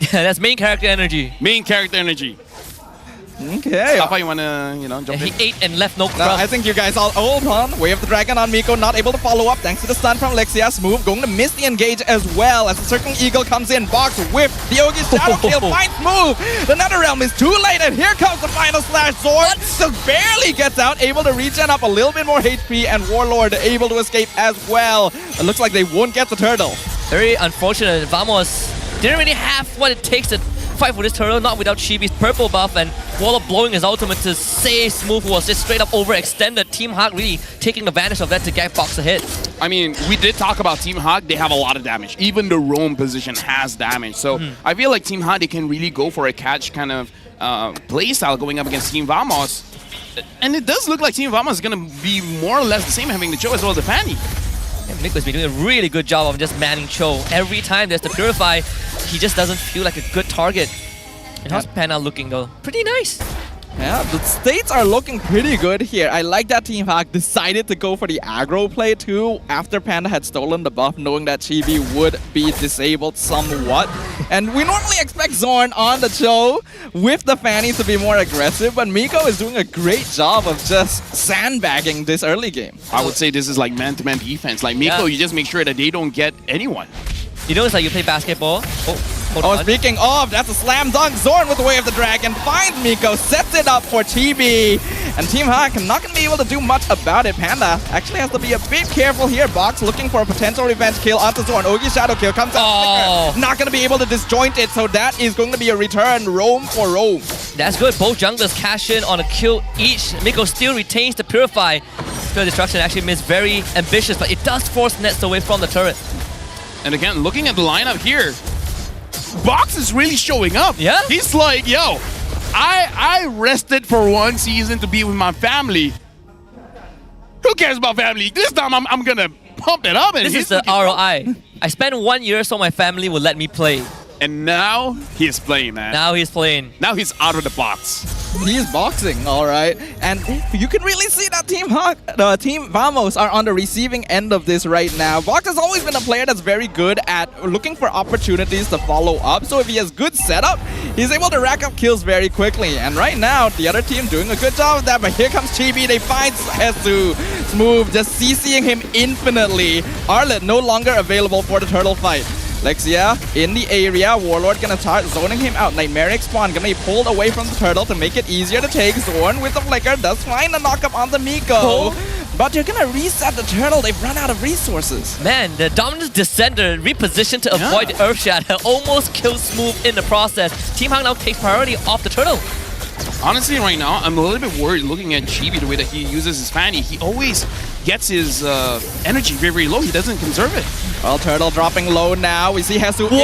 Yeah, that's main character energy. Main character energy. Okay. How you wanna, jump in? He ate and left no No, crumb. I think you guys all hold on. Way of the Dragon on Miko, not able to follow up thanks to the stun from Lexia. Smooth going to miss the engage as well as the Circling Eagle comes in. Box whip. The Yogi Shadow Kill finds Smooth. The Netherrealm is too late and here comes the final slash. Zorn just barely gets out, able to regen up a little bit more HP and Warlord able to escape as well. It looks like they won't get the turtle. Very unfortunate. Vamos didn't really have what it takes to fight for this turtle, not without Chibi's purple buff and Warlord blowing his ultimate to save Smooth, who was just straight up overextended. Team Hawk really taking advantage of that to get Box a hit. I mean, we did talk about Team Hawk. They have a lot of damage. Even the roam position has damage. So I feel like Team Hawk, they can really go for a catch kind of playstyle going up against Team Vamos. And it does look like Team Vamos is going to be more or less the same, having the Cho as well as the Fanny. Nicholas been doing a really good job of just manning Cho. Every time there's the Purify, he just doesn't feel like a good target. And how's Panda looking though? Pretty nice. Yeah, the states are looking pretty good here. I like that Team Hawk decided to go for the aggro play too after Panda had stolen the buff, knowing that Chibi would be disabled somewhat. And we normally expect Zorn on the show with the Fanny to be more aggressive, but Miko is doing a great job of just sandbagging this early game. I would say this is like man-to-man defense. Like Miko, you just make sure that they don't get anyone. You know, it's like you play basketball. Speaking of, that's a slam dunk. Zorn with the Way of the Dragon finds Miko, sets it up for Chibi. And Team Hawk not going to be able to do much about it. Panda actually has to be a bit careful here. Box looking for a potential revenge kill onto Zorn. Ogi Shadow Kill comes out. Not going to be able to disjoint it, so that is going to be a return roam for roam. That's good. Both junglers cash in on a kill each. Miko still retains the Purify. Spell Destruction actually is very ambitious, but it does force Nets away from the turret. And again, looking at the lineup here, Box is really showing up. Yeah? He's like, yo, I rested for one season to be with my family. Who cares about family? This time I'm gonna pump it up. And this is the ROI. I spent 1 year so my family would let me play. And now he's playing, man. Now he's playing. Now he's out of the box. He's boxing, all right. And you can really see that Team Vamos are on the receiving end of this right now. Box has always been a player that's very good at looking for opportunities to follow up. So if he has good setup, he's able to rack up kills very quickly. And right now, the other team doing a good job of that. But here comes Chibi. They find Hesu. Smooth just CCing him infinitely. Arlet no longer available for the turtle fight. Lexia in the area. Warlord gonna start zoning him out. Nightmaric Spawn gonna be pulled away from the turtle to make it easier to take. Zorn with the flicker does find a knockup on the Miko. But you're gonna reset the turtle. They've run out of resources. Man, the Dominant Descender repositioned to avoid the Earth Shatter. Almost kills Smooth in the process. Team Hawk now takes priority off the turtle. Honestly, right now, I'm a little bit worried looking at Chibi, the way that he uses his Fanny. He always gets his energy very, very low. He doesn't conserve it. Well, turtle dropping low now. We see Hesu. Whoa!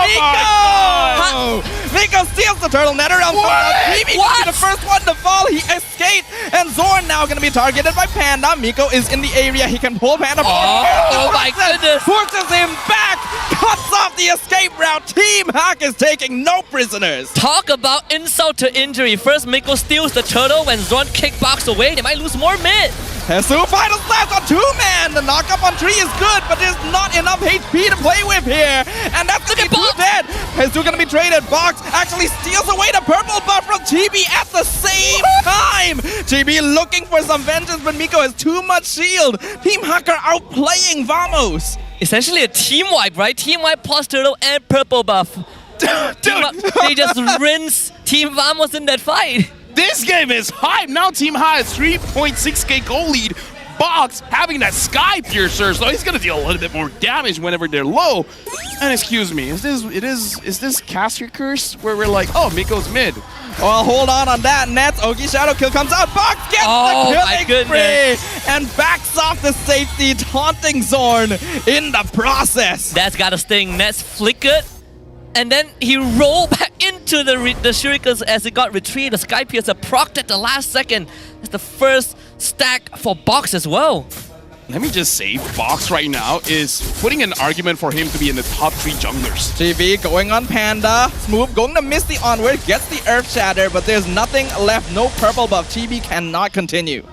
Miko! Miko steals the turtle. Netherrealm comes out. Chibi could be the first one to fall. He escaped. And Zorn now going to be targeted by Panda. Miko is in the area. He can pull Panda forward. Oh my goodness. Forces him back. Cuts off the escape route. Team Hawk is taking no prisoners. Talk about insult to injury. First, Miko steals the turtle when Zorn kickbox away. They might lose more mid. Hesu final slash on 2-man. The knockup on 3 is good, but there's not enough HP to play with here. And that's gonna be 2 dead. Hesu gonna be traded. Box actually steals away the purple buff from GB at the same time. GB looking for some vengeance, but Miko has too much shield. Team Hacker outplaying Vamos. Essentially a team wipe, right? Team wipe plus turtle and purple buff. They just rinse Team Vamos in that fight. This game is hype. Now Team High has 3.6k goal lead. Box having that Sky Piercer, so he's gonna deal a little bit more damage whenever they're low. And excuse me, is this caster curse where we're like, oh, Miko's mid? Well, hold on that. Nets, Ogi Shadow Kill comes out. Box gets the killing spree and backs off the safety, taunting Zorn in the process. That's got a sting. Nets flickered. And then he rolled back into the shurikens as it got retrieved. The Sky Piercer procced at the last second. That's the first stack for Box as well. Let me just say, Box right now is putting an argument for him to be in the top 3 junglers. GB going on Panda. Smooth going to miss the onward, gets the Earth Shatter, but there's nothing left. No purple buff. GB cannot continue.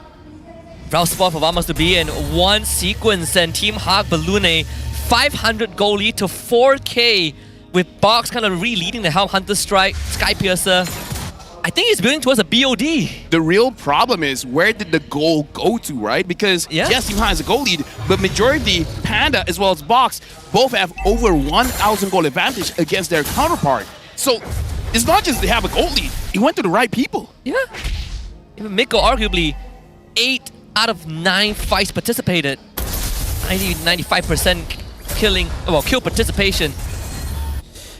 Rough spot for Vamos to be in one sequence, and Team Hawk balloon a 500 goal lead to 4k. With Box kind of re-leading the Helm Hunter Strike, Sky Piercer. I think he's building towards a BOD. The real problem is, where did the goal go to, right? Because yes, Team High has a goal lead, but majority, Panda as well as Box, both have over 1,000 goal advantage against their counterpart. So it's not just they have a goal lead, it went to the right people. Yeah. Even Miko arguably 8 out of 9 fights participated. 95% kill participation.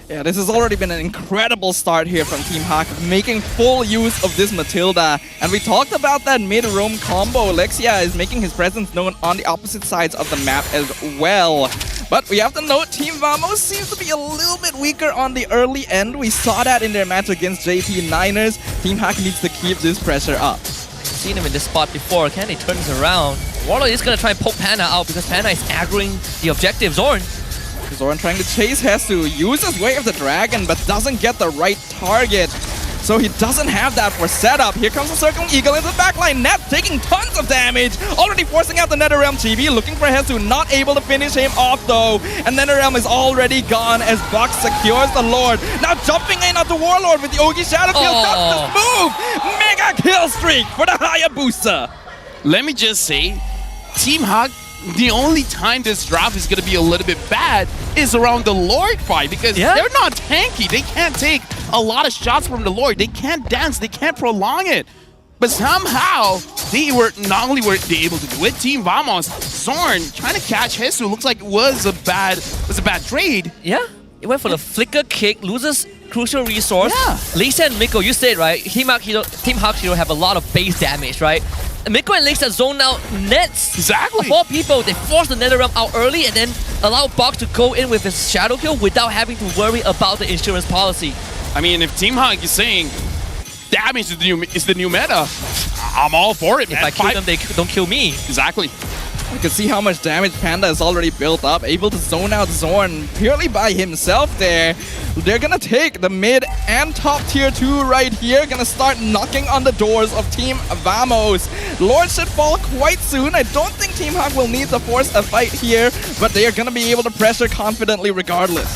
Yeah, this has already been an incredible start here from Team Hawk, making full use of this Matilda. And we talked about that mid-roam combo. Lexia is making his presence known on the opposite sides of the map as well. But we have to note, Team Vamos seems to be a little bit weaker on the early end. We saw that in their match against JP Niners. Team Hawk needs to keep this pressure up. Seen him in this spot before. Can he turn this around? Warlord is going to try and poke Panda out because Panda is aggroing the objective, Zorn. Zorn trying to chase Hesu, uses Way of the Dragon, but doesn't get the right target. So he doesn't have that for setup. Here comes the Circling Eagle into the backline. Net taking tons of damage. Already forcing out the Netherrealm. GB looking for Hesu, not able to finish him off though. And Netherrealm is already gone as Box secures the Lord. Now jumping in onto Warlord with the Ogi Shadow Kill. That's the move! Mega kill streak for the Hayabusa. Let me just say, Team Hawk, the only time this draft is going to be a little bit bad is around the Lord fight, because they're not tanky. They can't take a lot of shots from the Lord. They can't dance. They can't prolong it. But somehow, they not only were they able to do it, Team Vamos, Zorn trying to catch Hesu looks like it was a bad trade. Yeah, it went for the flicker kick, loses crucial resource. Yeah. Lisa and Miko, you said right, Team Hawk Hero have a lot of base damage, right? Miko and Lisa zone out Nets. Exactly. Of all people, they force the Netherrealm out early and then allow Box to go in with his Shadow Kill without having to worry about the insurance policy. I mean, if Team Hawk is saying damage is the new meta, I'm all for it, man. If I kill them, they don't kill me. Exactly. You can see how much damage Panda has already built up, able to zone out Zorn purely by himself there. They're gonna take the mid and top tier 2 right here, gonna start knocking on the doors of Team Vamos. Lord should fall quite soon. I don't think Team Hawk will need to force a fight here, but they are gonna be able to pressure confidently regardless.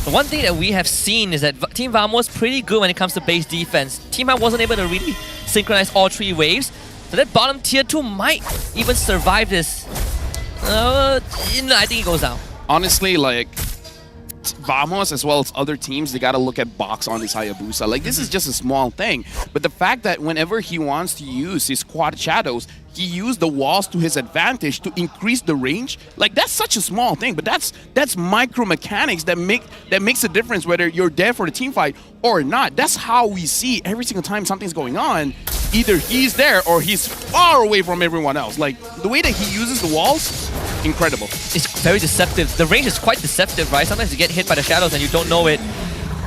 The one thing that we have seen is that Team Vamos is pretty good when it comes to base defense. Team Hawk wasn't able to really synchronize all 3 waves. So that bottom tier 2 might even survive this. I think it goes down. Honestly, like, Vamos as well as other teams, they gotta look at Box on this Hayabusa. Like, this is just a small thing. But the fact that whenever he wants to use his quad shadows, he used the walls to his advantage to increase the range. Like, that's such a small thing, but that's micro mechanics that makes a difference whether you're there for the team fight or not. That's how we see every single time something's going on. Either he's there or he's far away from everyone else. Like, the way that he uses the walls, incredible. It's very deceptive. The range is quite deceptive, right? Sometimes you get hit by the shadows and you don't know it.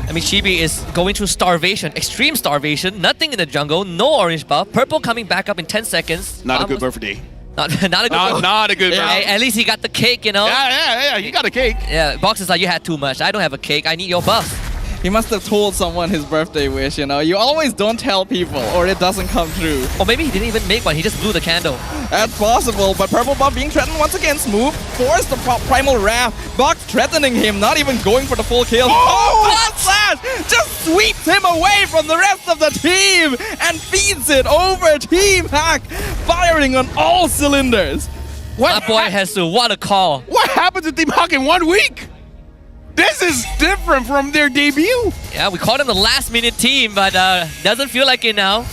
I mean, Chibi is going through starvation, extreme starvation, nothing in the jungle, no orange buff, purple coming back up in 10 seconds. Not a good birthday. Not a good birthday. Not a good birthday. At least he got the cake, you know? Yeah, he got a cake. Yeah, Box is like, you had too much. I don't have a cake, I need your buff. He must have told someone his birthday wish, you know. You always don't tell people or it doesn't come true. Or maybe he didn't even make one, he just blew the candle. That's possible, but Purple Buff being threatened once again. Smooth forced the Primal Wrath. Box threatening him, not even going for the full kill. Oh, Blood Slash just sweeps him away from the rest of the team and feeds it over Team Hack, firing on all cylinders. That boy has to, what a call. What happened to Team Hawk in 1 week? This is different from their debut. Yeah, we called him the last minute team, but doesn't feel like it now.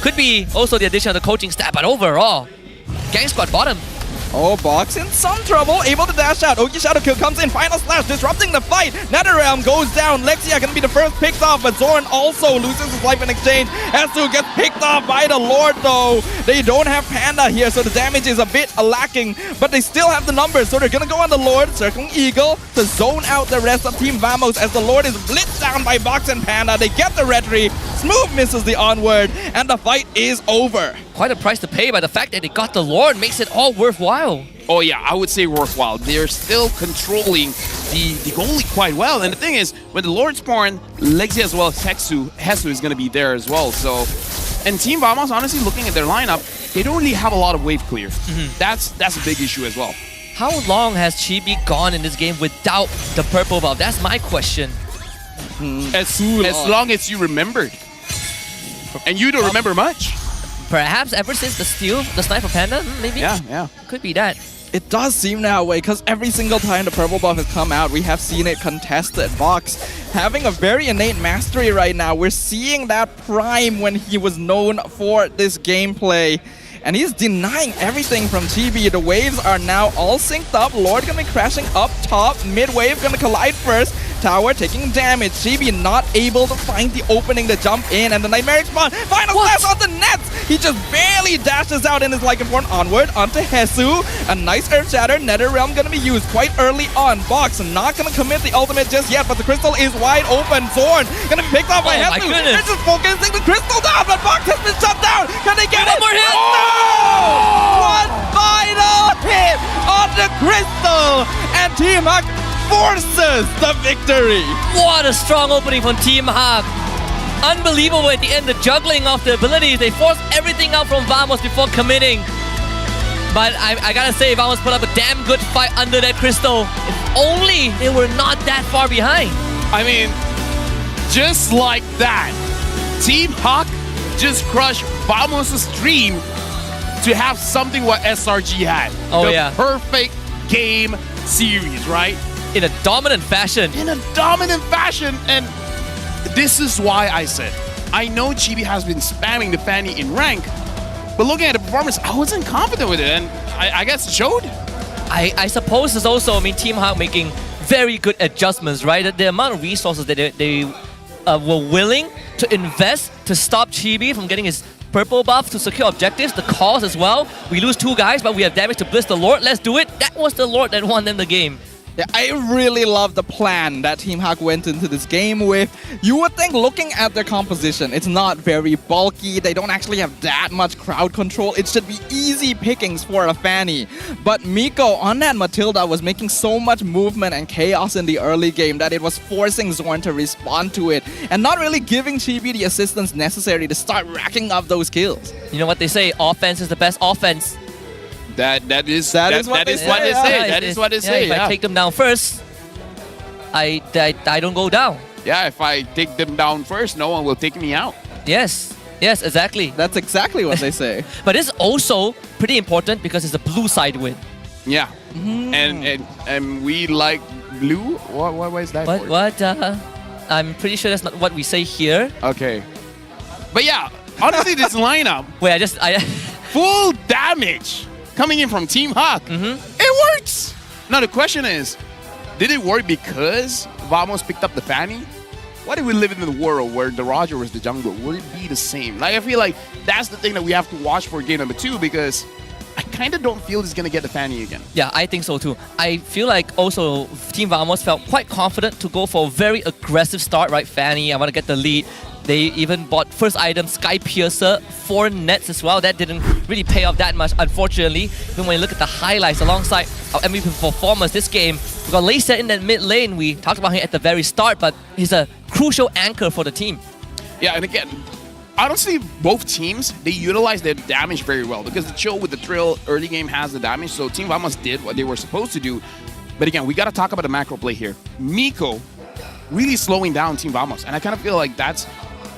Could be also the addition of the coaching staff, but overall, Gang Squad bottom. Oh, Box in some trouble, able to dash out. Oki Shadow Kill comes in, final slash, disrupting the fight. NetherRealm goes down. Lexia gonna be the first picked off, but Zorn also loses his life in exchange. Esu gets picked off by the Lord though. They don't have Panda here, so the damage is a bit lacking, but they still have the numbers, so they're gonna go on the Lord, circling Eagle to zone out the rest of Team Vamos as the Lord is blitzed down by Box and Panda. They get the retry, Smooth misses the onward, and the fight is over. Quite a price to pay, but the fact that they got the Lord makes it all worthwhile. Oh yeah, I would say worthwhile. They're still controlling the goalie quite well. And the thing is, when the Lord spawn, Lexi as well as Hesu is going to be there as well. So, and Team Vamos, honestly, looking at their lineup, they don't really have a lot of wave clear. That's a big issue as well. How long has Chibi gone in this game without the purple buff? That's my question. As long as you remembered. And you don't remember much. Perhaps ever since the steal, the sniper panda, maybe? Yeah. Could be that. It does seem that way, because every single time the purple buff has come out, we have seen it contested. Vox having a very innate mastery right now. We're seeing that prime when he was known for this gameplay. And he's denying everything from Chibi. The waves are now all synced up. Lord gonna be crashing up top. Mid-wave gonna collide first. Tower taking damage. Chibi not able to find the opening to jump in. And the Nightmaric Spawn. Final slash on the nets. He just barely dashes out in his Lycanthrope onward onto Hesu. A nice Earth Shatter. NetherRealm gonna be used quite early on. Box not gonna commit the ultimate just yet, but the crystal is wide open. Zorn gonna be picked off by Hesu. They're just focusing the crystal down, but Box has been shut down. Can they get it? One more hit! One final hit on the crystal, and Team Hack forces the victory. What a strong opening from Team Hack. Unbelievable at the end, the juggling of the abilities. They forced everything out from Vamos before committing. But I gotta say, Vamos put up a damn good fight under that crystal. If only they were not that far behind. I mean, just like that, Team Hawk just crushed Vamos' dream to have something what SRG had. Oh, the perfect game series, right? In a dominant fashion. And this is why I said, I know Chibi has been spamming the Fanny in rank, but looking at the performance, I wasn't confident with it, and I guess it showed. I suppose it's also, Team Hawk making very good adjustments, right? The amount of resources that they were willing to invest to stop Chibi from getting his purple buff to secure objectives, the calls as well. We lose 2 guys, but we have damage to Bliss the Lord. Let's do it. That was the Lord that won them the game. Yeah, I really love the plan that Team Hack went into this game with. You would think, looking at their composition, it's not very bulky. They don't actually have that much crowd control. It should be easy pickings for a Fanny. But Miko on that Matilda was making so much movement and chaos in the early game that it was forcing Zorn to respond to it and not really giving Chibi the assistance necessary to start racking up those kills. You know what they say, offense is the best offense. That is what they say. If I take them down first, I don't go down. Yeah, if I take them down first, no one will take me out. Yes, exactly. That's exactly what they say. But it's also pretty important because it's a blue side win. Yeah, and we like blue. What is that? What? I'm pretty sure that's not what we say here. Okay, but yeah, honestly, this lineup. Wait, I full damage coming in from Team Hawk. It works. Now the question is, did it work because Vamos picked up the Fanny? What if we live in a world where the Roger was the jungle? Would it be the same? Like, I feel like that's the thing that we have to watch for game number 2, because I kind of don't feel he's going to get the Fanny again. Yeah, I think so too. I feel like also Team Vamos felt quite confident to go for a very aggressive start, right? Fanny, I want to get the lead. They even bought first item, Sky Piercer, 4 nets as well. That didn't really pay off that much, unfortunately. Even when you look at the highlights alongside our MVP performance this game, We've got Malaysia in that mid lane. We talked about him at the very start, but he's a crucial anchor for the team. Yeah, and again, honestly, both teams, they utilize their damage very well because the Chill with the Trill early game has the damage, so Team Vamos did what they were supposed to do. But again, we got to talk about the macro play here. Miko really slowing down Team Vamos, and I kind of feel like that's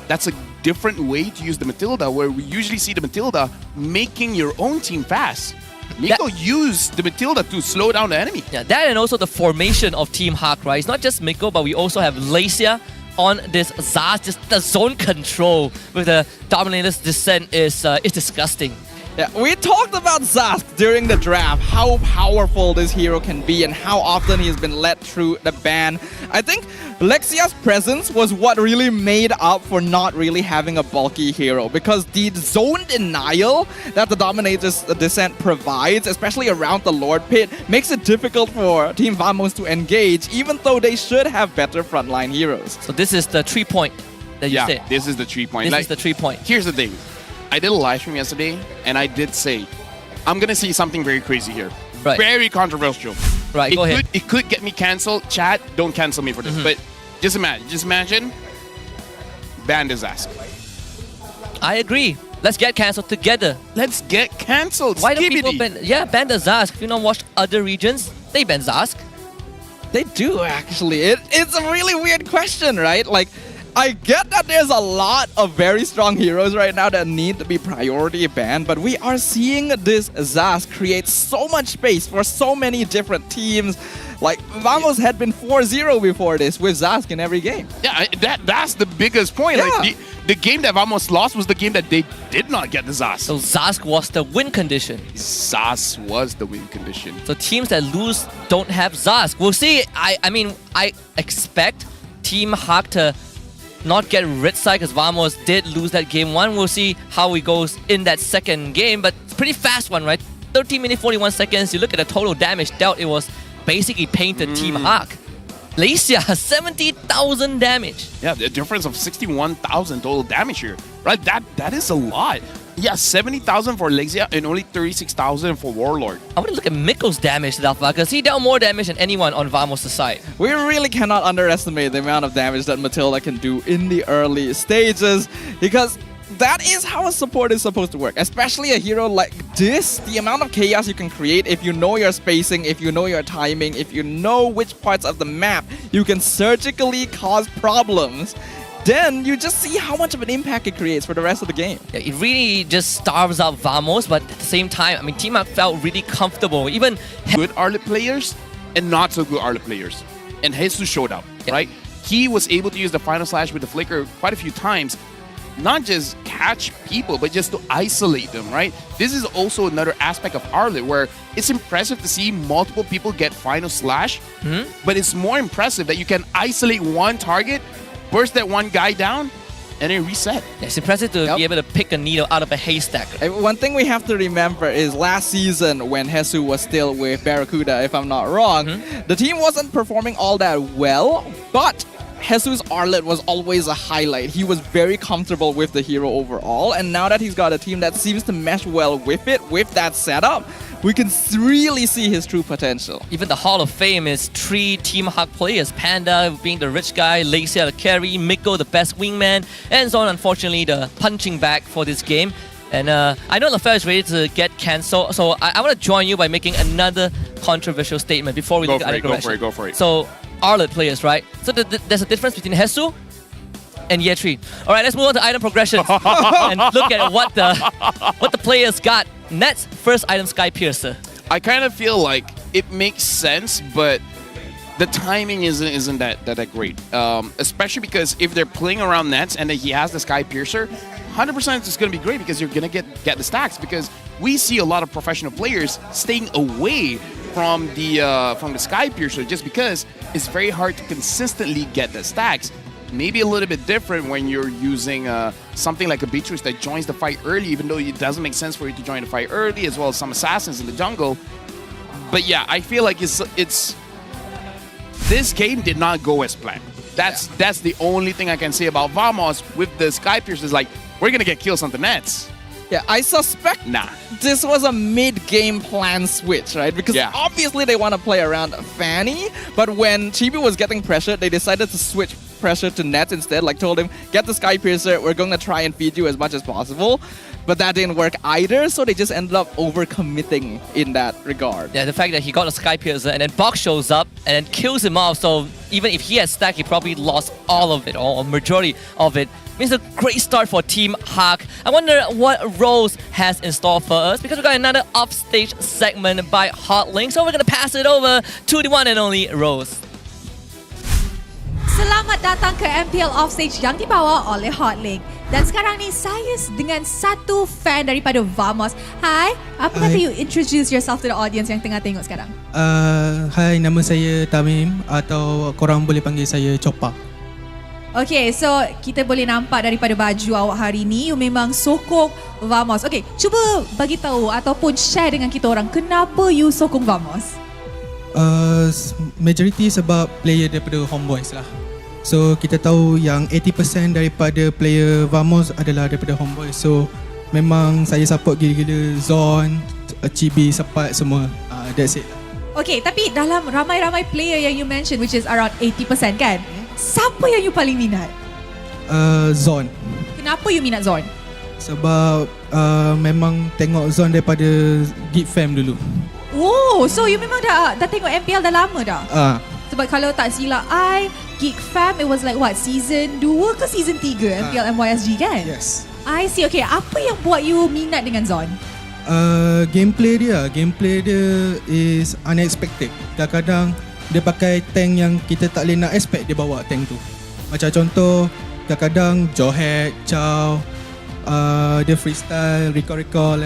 a different way to use the Matilda, where we usually see the Matilda making your own team fast. Miko used the Matilda to slow down the enemy. Yeah, that and also the formation of Team Hawk, right? It's not just Miko, but we also have Malaysia on this Zaz. Just the zone control with the Dominator's Descent is disgusting. Yeah, we talked about Zask during the draft, how powerful this hero can be and how often he's been led through the ban. I think Lexia's presence was what really made up for not really having a bulky hero, because the zone denial that the Dominator's Descent provides, especially around the Lord Pit, makes it difficult for Team Vamos to engage, even though they should have better frontline heroes. So this is the 3-point that you said. Yeah, this is the 3-point. This is the 3-point. Here's the thing. I did a live stream yesterday, and I did say, I'm going to say something very crazy here. Right. Very controversial. Right, go ahead. It could get me cancelled. Chat, don't cancel me for this. But just imagine, ban his ass. I agree. Let's get cancelled together. Let's get cancelled. Why don't people ban? Yeah, ban the Zask. If you don't watch other regions, they ban Zask. They do, actually. It's a really weird question, right? Like, I get that there's a lot of very strong heroes right now that need to be priority banned, but we are seeing this Zaz create so much space for so many different teams. Like, Vamos had been 4-0 before this with Zask in every game. Yeah, that's the biggest point. Yeah. Like, the game that Vamos lost was the game that they did not get the Zaz. So Zask was the win condition. Zaz was the win condition. So teams that lose don't have Zask. We'll see. I mean, I expect Team Hawk to not get red side because Vamos did lose that game 1. We'll see how it goes in that second game, but it's a pretty fast one, right? 13 minutes 41 seconds. You look at the total damage dealt, it was basically painted Team Hawk. Malaysia, 70,000 damage. Yeah, the difference of 61,000 total damage here, right? That is a lot. Yeah, 70,000 for Lexia and only 36,000 for Warlord. I want to look at Miko's damage, Dalfa, because he dealt more damage than anyone on Vamos' side. We really cannot underestimate the amount of damage that Matilda can do in the early stages, because that is how a support is supposed to work. Especially a hero like this, the amount of chaos you can create if you know your spacing, if you know your timing, if you know which parts of the map you can surgically cause problems. Then you just see how much of an impact it creates for the rest of the game. Yeah, it really just starves out Vamos, but at the same time, I mean, Team Hawk felt really comfortable. Even good Arlet players and not so good Arlet players. And Jesus showed up, right? He was able to use the Final Slash with the Flicker quite a few times. Not just catch people, but just to isolate them, right? This is also another aspect of Arlet where it's impressive to see multiple people get Final Slash, but it's more impressive that you can isolate one target, burst that one guy down, and then reset. Yeah, it's impressive to be able to pick a needle out of a haystack. One thing we have to remember is last season when Jesus was still with Barracuda, if I'm not wrong, the team wasn't performing all that well, but Jesus Arlet was always a highlight. He was very comfortable with the hero overall, and now that he's got a team that seems to mesh well with it, with that setup, we can really see his true potential. Even the Hall of Fame is 3 Team Hawk players. Panda being the rich guy, Lecia the carry, Miko the best wingman, and Zon unfortunately the punching bag for this game. And I know LaFell is ready to get cancelled, so I want to join you by making another controversial statement before we look at Go for it. So, Arlet players, right? So there's a difference between Hesu and Year 3. Alright, let's move on to item progression and look at what the players got. Nets first item, Sky Piercer. I kind of feel like it makes sense, but the timing isn't that great. Especially because if they're playing around Nets and then he has the Sky Piercer, 100% it's going to be great because you're going to get the stacks, because we see a lot of professional players staying away from the Sky Piercer just because it's very hard to consistently get the stacks. Maybe a little bit different when you're using something like a Beatrice that joins the fight early, even though it doesn't make sense for you to join the fight early, as well as some assassins in the jungle. But yeah, I feel like it's this game did not go as planned. That's the only thing I can say about Vamos with the Sky Piercers. Like, we're gonna get kills on the nets. Yeah, I suspect this was a mid-game plan switch, right? Because obviously they want to play around Fanny, but when Chibi was getting pressured, they decided to switch pressure to Nets instead. Like told him, get the Sky Piercer, we're going to try and feed you as much as possible. But that didn't work either, so they just ended up overcommitting in that regard. Yeah, the fact that he got a Sky Piercer and then Box shows up and then kills him off, so even if he had stack, he probably lost all of it, or a majority of it. It's a great start for Team Hawk. I wonder what Rose has in store for us, because we've got another offstage segment by Hotlink, so we're going to pass it over to the one and only Rose. Selamat datang ke MPL Offstage yang dibawa oleh Hotlink. Dan sekarang ni saya dengan satu fan daripada Vamos. Hi, apa kata you introduce yourself to the audience yang tengah tengok sekarang? Hai, nama saya Tamim atau korang boleh panggil saya Chopa. Okay, so kita boleh nampak daripada baju awak hari ni, you memang sokong Vamos. Okay, cuba bagi tahu ataupun share dengan kita orang kenapa you sokong Vamos? Majority sebab player daripada Homeboys lah. So kita tahu yang 80% daripada player Vamos adalah daripada Homeboys. So memang saya support gila-gila Zon, Chibi, Sepat semua. That's it. Okay, tapi dalam ramai-ramai player yang you mention, which is around 80% kan? Siapa yang you paling minat? Zon. Kenapa you minat Zon? Sebab memang tengok Zon daripada Geek Fam dulu. Oh, so you memang dah tengok MPL dah lama dah? Sebab kalau tak silap I, Geek Fam, it was like what, season 2 ke season 3 MPL MYSG kan? Yes. I see. Okay, apa yang buat you minat dengan Zon? Gameplay dia is unexpected. Kadang-kadang dia pakai tank yang kita tak boleh nak expect dia bawa tank tu. Macam contoh, kadang-kadang Johead, Chow, dia freestyle, recall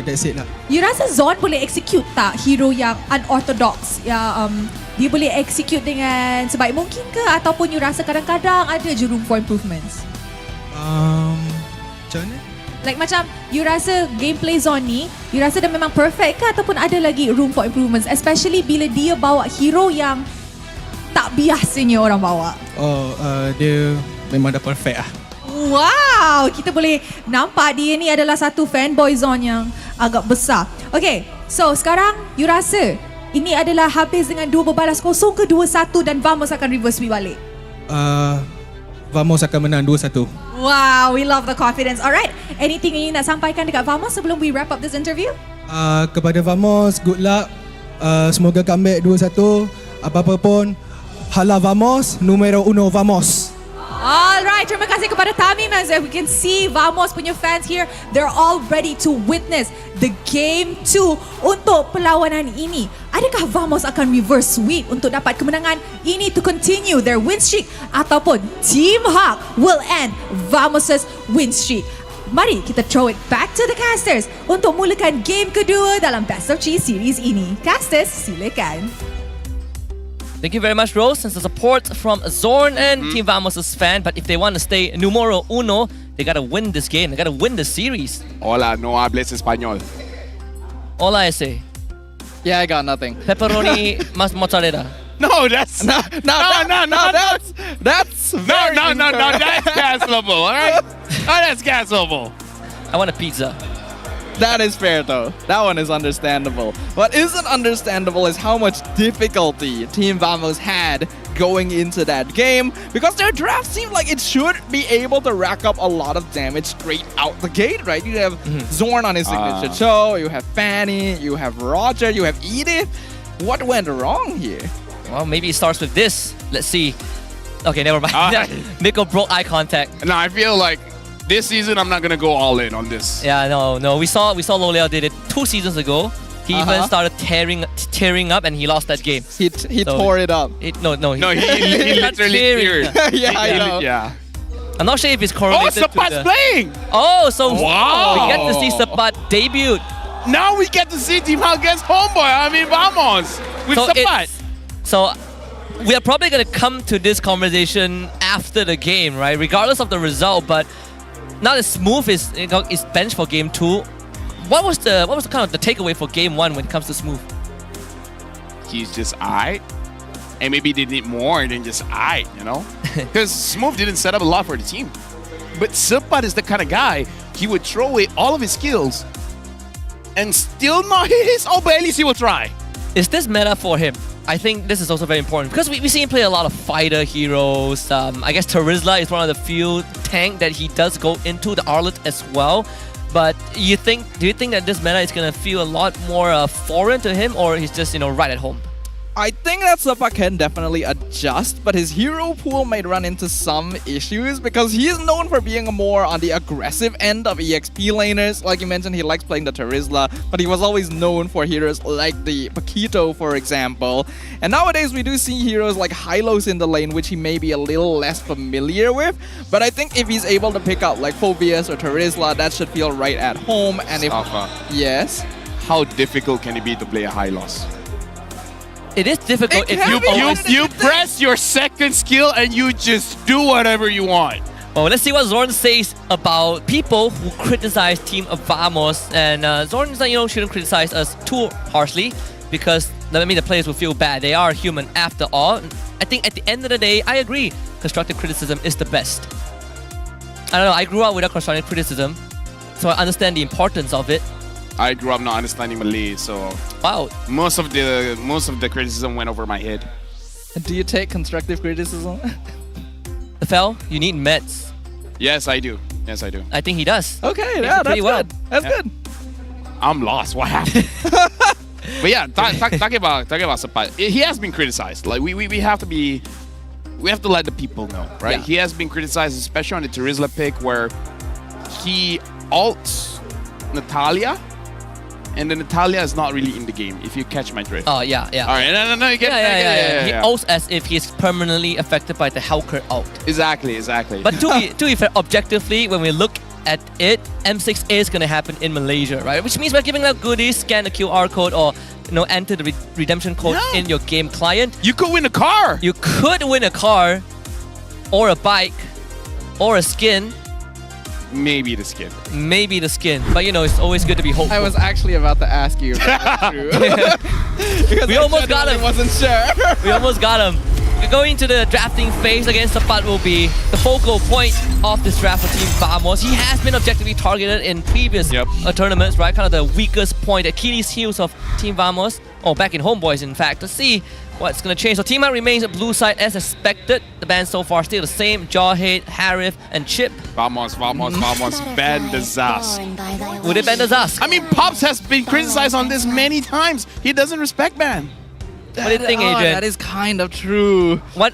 that's it lah. You rasa Zon boleh execute tak hero yang unorthodox, yang dia boleh execute dengan sebaik mungkin ke, ataupun you rasa kadang-kadang ada je room for improvements? Macam mana? Like macam you rasa gameplay Zon ni, you rasa dah memang perfect ke, ataupun ada lagi room for improvements, especially bila dia bawa hero yang tak biasanya orang bawa? Dia memang dah perfect lah. Wow, kita boleh nampak dia ni adalah satu fanboy Zon yang agak besar. Okay, so sekarang you rasa ini adalah habis dengan 2 berbalas kosong ke 2-1 dan Vamos akan reverse sweep balik? Vamos akan menang 2-1. Wow, we love the confidence. Alright, anything yang you nak sampaikan dekat Vamos sebelum we wrap up this interview? Kepada Vamos, good luck. Semoga comeback 2-1. Apa-apa pun, hala Vamos, numero 1 Vamos. Alright, terima kasih kepada Tamim. As we can see, Vamos punya fans here, they're all ready to witness the game 2 untuk perlawanan ini. Adakah Vamos akan reverse sweep untuk dapat kemenangan ini to continue their win streak, ataupun Team Hawk will end Vamos' win streak? Mari kita throw it back to the casters untuk mulakan game kedua dalam Best of 3 series ini. Casters, silakan. Thank you very much, Rose, since the support from Zorn and Team Vamos' fan. But if they want to stay numero 1, they gotta win this game. They gotta win the series. Hola, no hables español. Hola, ese. Yeah, I got nothing. Pepperoni mas mozzarella. No, that's No, that's very incorrect. that's cancelable, all right? That's cancelable. I want a pizza. That is fair though. That one is understandable. What isn't understandable is how much difficulty Team Vamos had going into that game, because their draft seemed like it should be able to rack up a lot of damage straight out the gate, right? You have Zorn on his signature show, you have Fanny, you have Roger, you have Edith. What went wrong here? Well, maybe it starts with this. Let's see. Okay, never mind. Nico broke eye contact. No, I feel like this season I'm not gonna go all in on this. Yeah, no. We saw Loleo did it 2 seasons ago. He even started tearing up, and he lost that game. He tore it up. No, he literally teared. Yeah, I know. Yeah. I'm not sure if it's correlated to Sapat's playing! Oh, so wow. We get to see Sapat debut. Now we get to see Team Hawk against Homeboy. I mean, Vamos with Sapat. So we are probably going to come to this conversation after the game, right? Regardless of the result, but now that Smooth is benched for game 2. What was the kind of the takeaway for game 1 when it comes to Smooth? He's just aight, and maybe they need more than just aight, you know? Because Smooth didn't set up a lot for the team. But Sapat is the kind of guy he would throw away all of his skills and still not hit his. Oh, but at least he will try. Is this meta for him? I think this is also very important because we see him play a lot of fighter heroes. I guess Terizla is one of the few tank that he does go into, the Arlet as well. But do you think that this meta is gonna feel a lot more foreign to him, or he's just right at home? I think that Sepa can definitely adjust, but his hero pool might run into some issues because he is known for being more on the aggressive end of EXP laners. Like you mentioned, he likes playing the Terizla, but he was always known for heroes like the Paquito, for example. And nowadays we do see heroes like Hylos in the lane, which he may be a little less familiar with. But I think if he's able to pick out like Phobius or Terizla, that should feel right at home. And if yes, how difficult can it be to play a Hylos? It is difficult if you press your second skill and you just do whatever you want. Well, let's see what Zorn says about people who criticize Team Vamos. And Zorn is like, shouldn't criticize us too harshly because the players will feel bad. They are human after all. I think at the end of the day, I agree. Constructive criticism is the best. I don't know. I grew up without constructive criticism, so I understand the importance of it. I grew up not understanding Malay, so wow, most of the criticism went over my head. Do you take constructive criticism? Fel, you need meds. Yes, I do. Yes, I do. I think he does. Okay, yeah, that's good. That's good. I'm lost. What happened? But yeah, talking about Sepa, he has been criticized. Like we have to let the people know, right? Yeah. He has been criticized, especially on the Terizla pick where he ults Natalia. And then Natalia is not really in the game, if you catch my drift. Oh, yeah. All right, no, you get it. He ults as if he's permanently affected by the Hellcurt ult. Exactly. But to be fair, objectively, when we look at it, M6 is going to happen in Malaysia, right? Which means we're giving out goodies, scan the QR code, or enter the redemption code in your game client. You could win a car. You could win a car, or a bike, or a skin. Maybe the skin. But it's always good to be hopeful. I was actually about to ask you if that's true. We almost got him. Wasn't sure. We almost got him. Going to the drafting phase again, Sepat will be the focal point of this draft for Team Vamos. He has been objectively targeted in previous tournaments, right? Kind of the weakest point, Achilles heels of Team Vamos. Oh, back in Homeboys, in fact. Let's see what's going to change. So Team Out remains a blue side as expected. The band so far still the same. Jawhead, Harif, and Chip. Vamos. Ban the Zas. Would it ban the Zas? I mean, Pops has been criticized on this many times. He doesn't respect ban. What do you think, Adrian? That is kind of true. One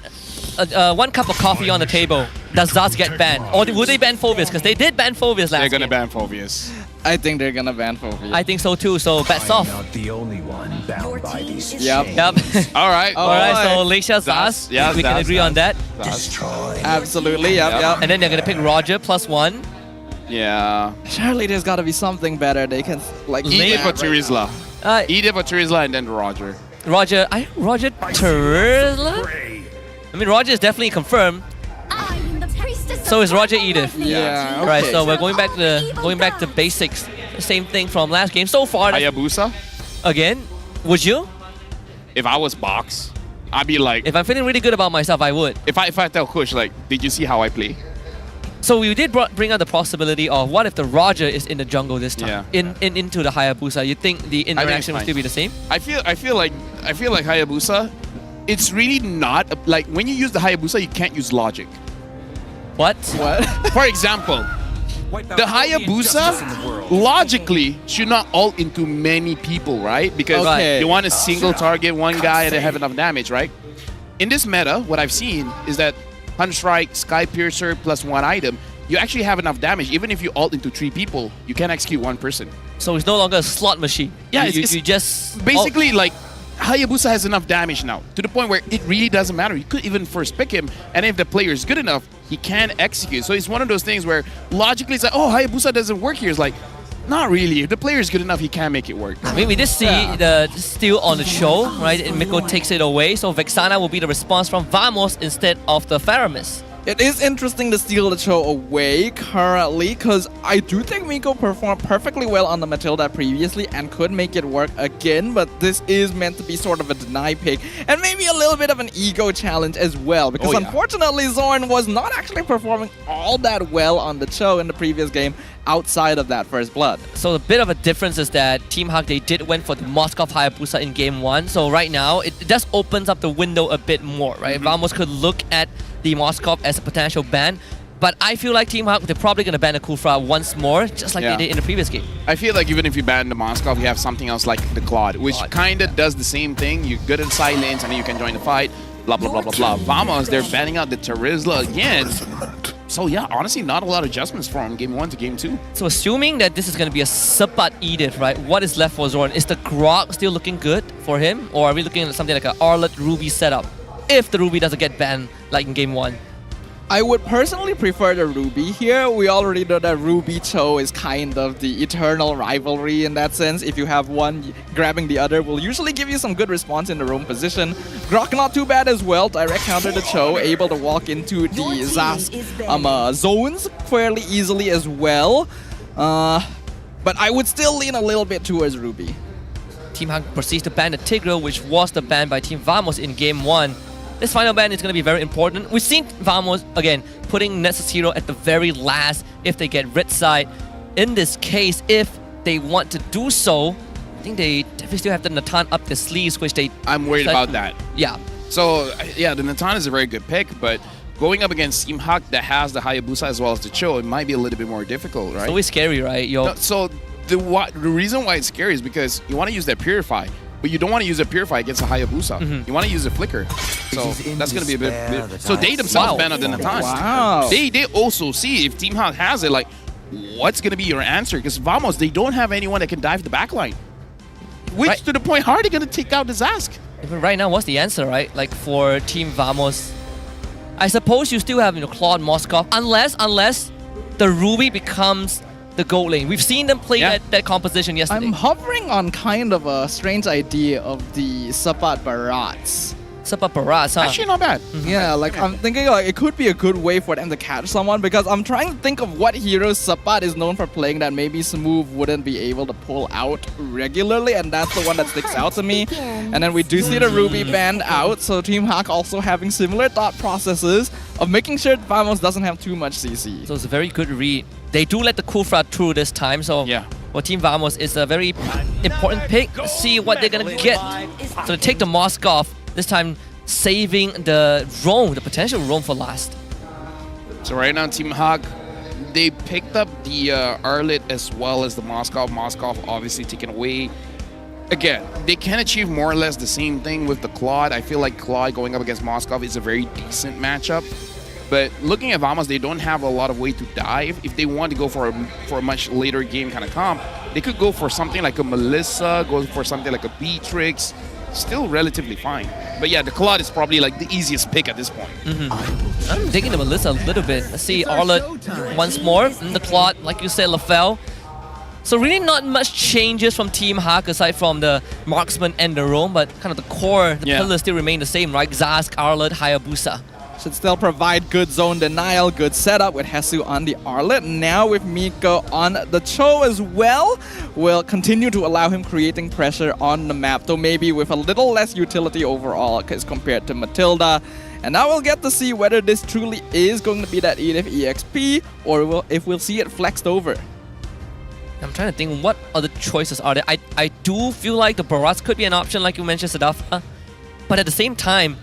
cup of coffee on the table. Does Zas get banned? Or would they ban Phobius? Because they did ban Phobius last game. They're going to ban Phobius. I think they're going to ban Phobius. I think so too. So bets off. Not the only one bound by these. Yep. All right. So Leisha Zas. We can agree on that. Absolutely. Yep. And then they're going to pick Roger +1. Yeah. Surely there's got to be something better. They can eat it for Terizla. Eat it for Terizla and then Roger. Roger Terizla? I mean, Roger is definitely confirmed. So is Roger Edith. Yeah. Okay. Right. So we're going back to basics. Same thing from last game. So far. Hayabusa. Again, would you? If I was Box, I'd be like. If I'm feeling really good about myself, I would. If I tell Kush did you see how I play? So we did bring out the possibility of what if the Roger is in the jungle this time, into the Hayabusa. You think the interaction will still be the same? I feel like Hayabusa. It's really not like when you use the Hayabusa, you can't use logic. What? For example, the Hayabusa logically should not ult into many people, right? Because you want a single target one guy and they have enough damage, right? In this meta, what I've seen is that Hunt Strike, Sky Piercer plus one item, you actually have enough damage. Even if you ult into 3 people, you can execute one person. So it's no longer a slot machine. Yeah, you just basically Hayabusa has enough damage now to the point where it really doesn't matter. You could even first pick him, and if the player is good enough, he can execute. So it's one of those things where logically it's like, oh, Hayabusa doesn't work here. It's like, not really. If the player is good enough, he can make it work. I mean, we did see the steal on the show, right? And Miko takes it away. So Vexana will be the response from Vamos instead of the Venomous. It is interesting to steal the show away currently, because I do think Miko performed perfectly well on the Matilda previously and could make it work again, but this is meant to be sort of a deny pick and maybe a little bit of an ego challenge as well, because unfortunately Zorn was not actually performing all that well on the show in the previous game outside of that first blood. So the bit of a difference is that Team Hawk, they did went for the Moskov Hayabusa in game 1. So right now, it just opens up the window a bit more, right? Vamos could look at the Moskov as a potential ban. But I feel like Team Hawk, they're probably going to ban the Kufra once more, just like they did in the previous game. I feel like even if you ban the Moskov, you have something else like the Claude, which kind of does the same thing. You're good in side lanes and then you can join the fight, blah, blah, blah, blah, blah. Vamos, they're banning out the Terizla again. So yeah, honestly, not a lot of adjustments from game 1 to game 2. So assuming that this is going to be a Sapat Edith, right? What is left for Zorn? Is the Grog still looking good for him? Or are we looking at something like an Arlet Ruby setup? If the Ruby doesn't get banned like in game 1. I would personally prefer the Ruby here. We already know that Ruby Cho is kind of the eternal rivalry in that sense. If you have one grabbing the other, will usually give you some good response in the roam position. Grok not too bad as well. Direct counter the Cho, able to walk into the Zask zones fairly easily as well. But I would still lean a little bit towards Ruby. Team Hawk proceeds to ban the Tigreal, which was the ban by Team Vamos in game 1. This final ban is going to be very important. We've seen Vamos, again, putting Nexus Hero at the very last if they get red side. In this case, if they want to do so, I think they definitely still have the Natan up their sleeves, which they... I'm worried about that. Yeah. So, yeah, the Natan is a very good pick, but going up against Team Hawk that has the Hayabusa as well as the Cho, it might be a little bit more difficult, right? It's always scary, right? No, so the reason why it's scary is because you want to use that Purify, but you don't want to use a Purify against a Hayabusa. You want to use a Flicker. So that's going to be a bit... So they themselves ban out the Natan. Wow. They also see if Team Hawk has it, like, what's going to be your answer? Because Vamos, they don't have anyone that can dive the backline. Which, to the point, how are they going to take out the Zask? Even right now, what's the answer, right? Like, for Team Vamos, I suppose you still have, Claude Moskov, unless the Ruby becomes the gold lane. We've seen them play that composition yesterday. I'm hovering on kind of a strange idea of the Sapat Barats. Sapat Barats, huh? Actually not bad. Yeah, like I'm thinking like it could be a good way for them to catch someone, because I'm trying to think of what heroes Sapat is known for playing that maybe Smooth wouldn't be able to pull out regularly, and that's the one that sticks out to me. And then we do see the Ruby banned out, so Team Hawk also having similar thought processes of making sure Vamos doesn't have too much CC. So it's a very good read. They do let the Kufra through this time, so for Team Vamos, it's a very important pick. See what they're gonna get. So they take the Moskov, this time saving the roam, the potential roam for last. So right now, Team Hawk, they picked up the Arlet as well as the Moskov. Moskov obviously taken away. Again, they can achieve more or less the same thing with the Claude. I feel like Claude going up against Moskov is a very decent matchup. But looking at Vamos, they don't have a lot of way to dive. If they want to go for a much later game kind of comp, they could go for something like a Melissa, go for something like a Beatrix. Still relatively fine. But yeah, the Claude is probably like the easiest pick at this point. I'm digging the Melissa a little bit. Let's see Arlet once more. And the Claude, like you said, Lafel. So really not much changes from Team Hawk aside from the marksman and the roam, but kind of the core, the pillars still remain the same, right? Zask, Arlet, Hayabusa. Should still provide good zone denial, good setup with Hesu on the Arlet. Now with Miko on the Cho as well, will continue to allow him creating pressure on the map, though maybe with a little less utility overall as compared to Matilda. And now we'll get to see whether this truly is going to be that Edith EXP, or if we'll see it flexed over. I'm trying to think what other choices are there. I do feel like the Barats could be an option, like you mentioned, Sadafa. But at the same time,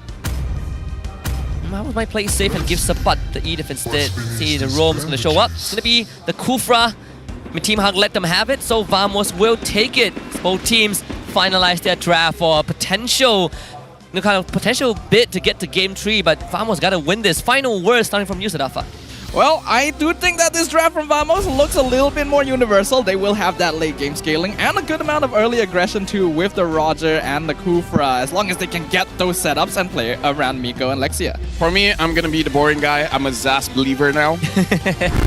I might play safe and give Sapat the Edith instead. See, the roam is going to show up. It's going to be the Kufra. Team Hawk let them have it, so Vamos will take it. Both teams finalize their draft for a potential bid to get to game 3, but Vamos got to win this. Final word starting from you, Sadafa. Well, I do think that this draft from Vamos looks a little bit more universal. They will have that late game scaling and a good amount of early aggression too with the Roger and the Kufra, as long as they can get those setups and play around Miko and Lexia. For me, I'm going to be the boring guy. I'm a Zas believer now.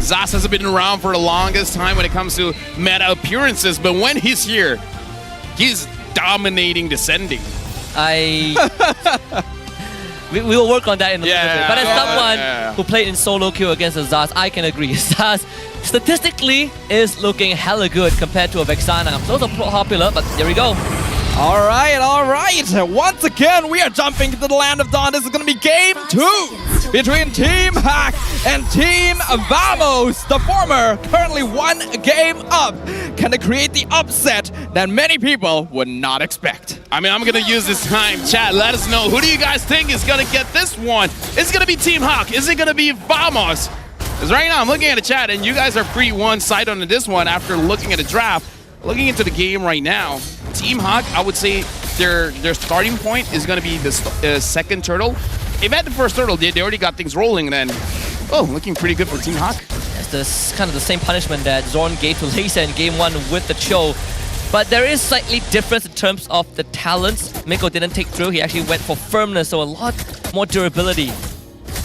Zas has been around for the longest time when it comes to meta appearances, but when he's here, he's dominating descending. We will work on that in a little bit. But as Yeah. someone Yeah. who played in solo queue against Azaz, I can agree. Azaz statistically is looking hella good compared to a Vexana. Those are popular, but there we go. All right. Once again, we are jumping into the land of dawn. This is going to be game 2 between Team Hack and Team Vamos. The former currently 1 game up. Can they create the upset that many people would not expect? I mean, I'm going to use this time. Chat, let us know. Who do you guys think is going to get this one? Is it going to be Team Hawk? Is it going to be Vamos? Because right now I'm looking at the chat and you guys are pretty one-sided on this one after looking at the draft. Looking into the game right now, Team Hawk, I would say their starting point is going to be the second turtle. If at the first turtle, they already got things rolling then. Oh, looking pretty good for Team Hawk. It's kind of the same punishment that Zorn gave to Lisa in game 1 with the Cho. But there is slightly difference in terms of the talents. Miko didn't take through, he actually went for firmness, so a lot more durability.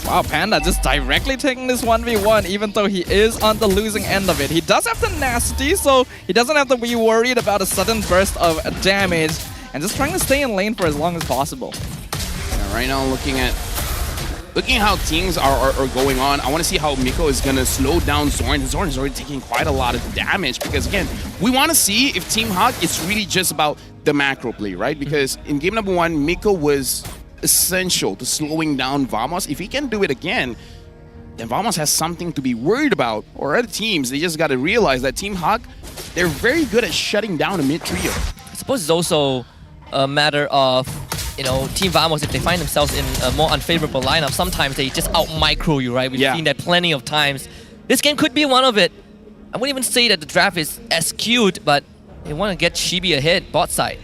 Wow, Panda just directly taking this 1v1 even though he is on the losing end of it. He does have tenacity, so he doesn't have to be worried about a sudden burst of damage and just trying to stay in lane for as long as possible. Yeah, right now looking at how teams are going on, I want to see how Miko is going to slow down Zorn. Zorn is already taking quite a lot of damage because, again, we want to see if Team Hawk is really just about the macro play, right? Because in game number 1, Miko was essential to slowing down Vamos. If he can do it again, then Vamos has something to be worried about. Or other teams, they just got to realize that Team Hawk, they're very good at shutting down a mid trio. I suppose it's also a matter of, you know, Team Vamos, if they find themselves in a more unfavorable lineup, sometimes they just out-micro you, right? We've seen that plenty of times. This game could be one of it. I wouldn't even say that the draft is as skewed, but they want to get Shibi ahead, bot side.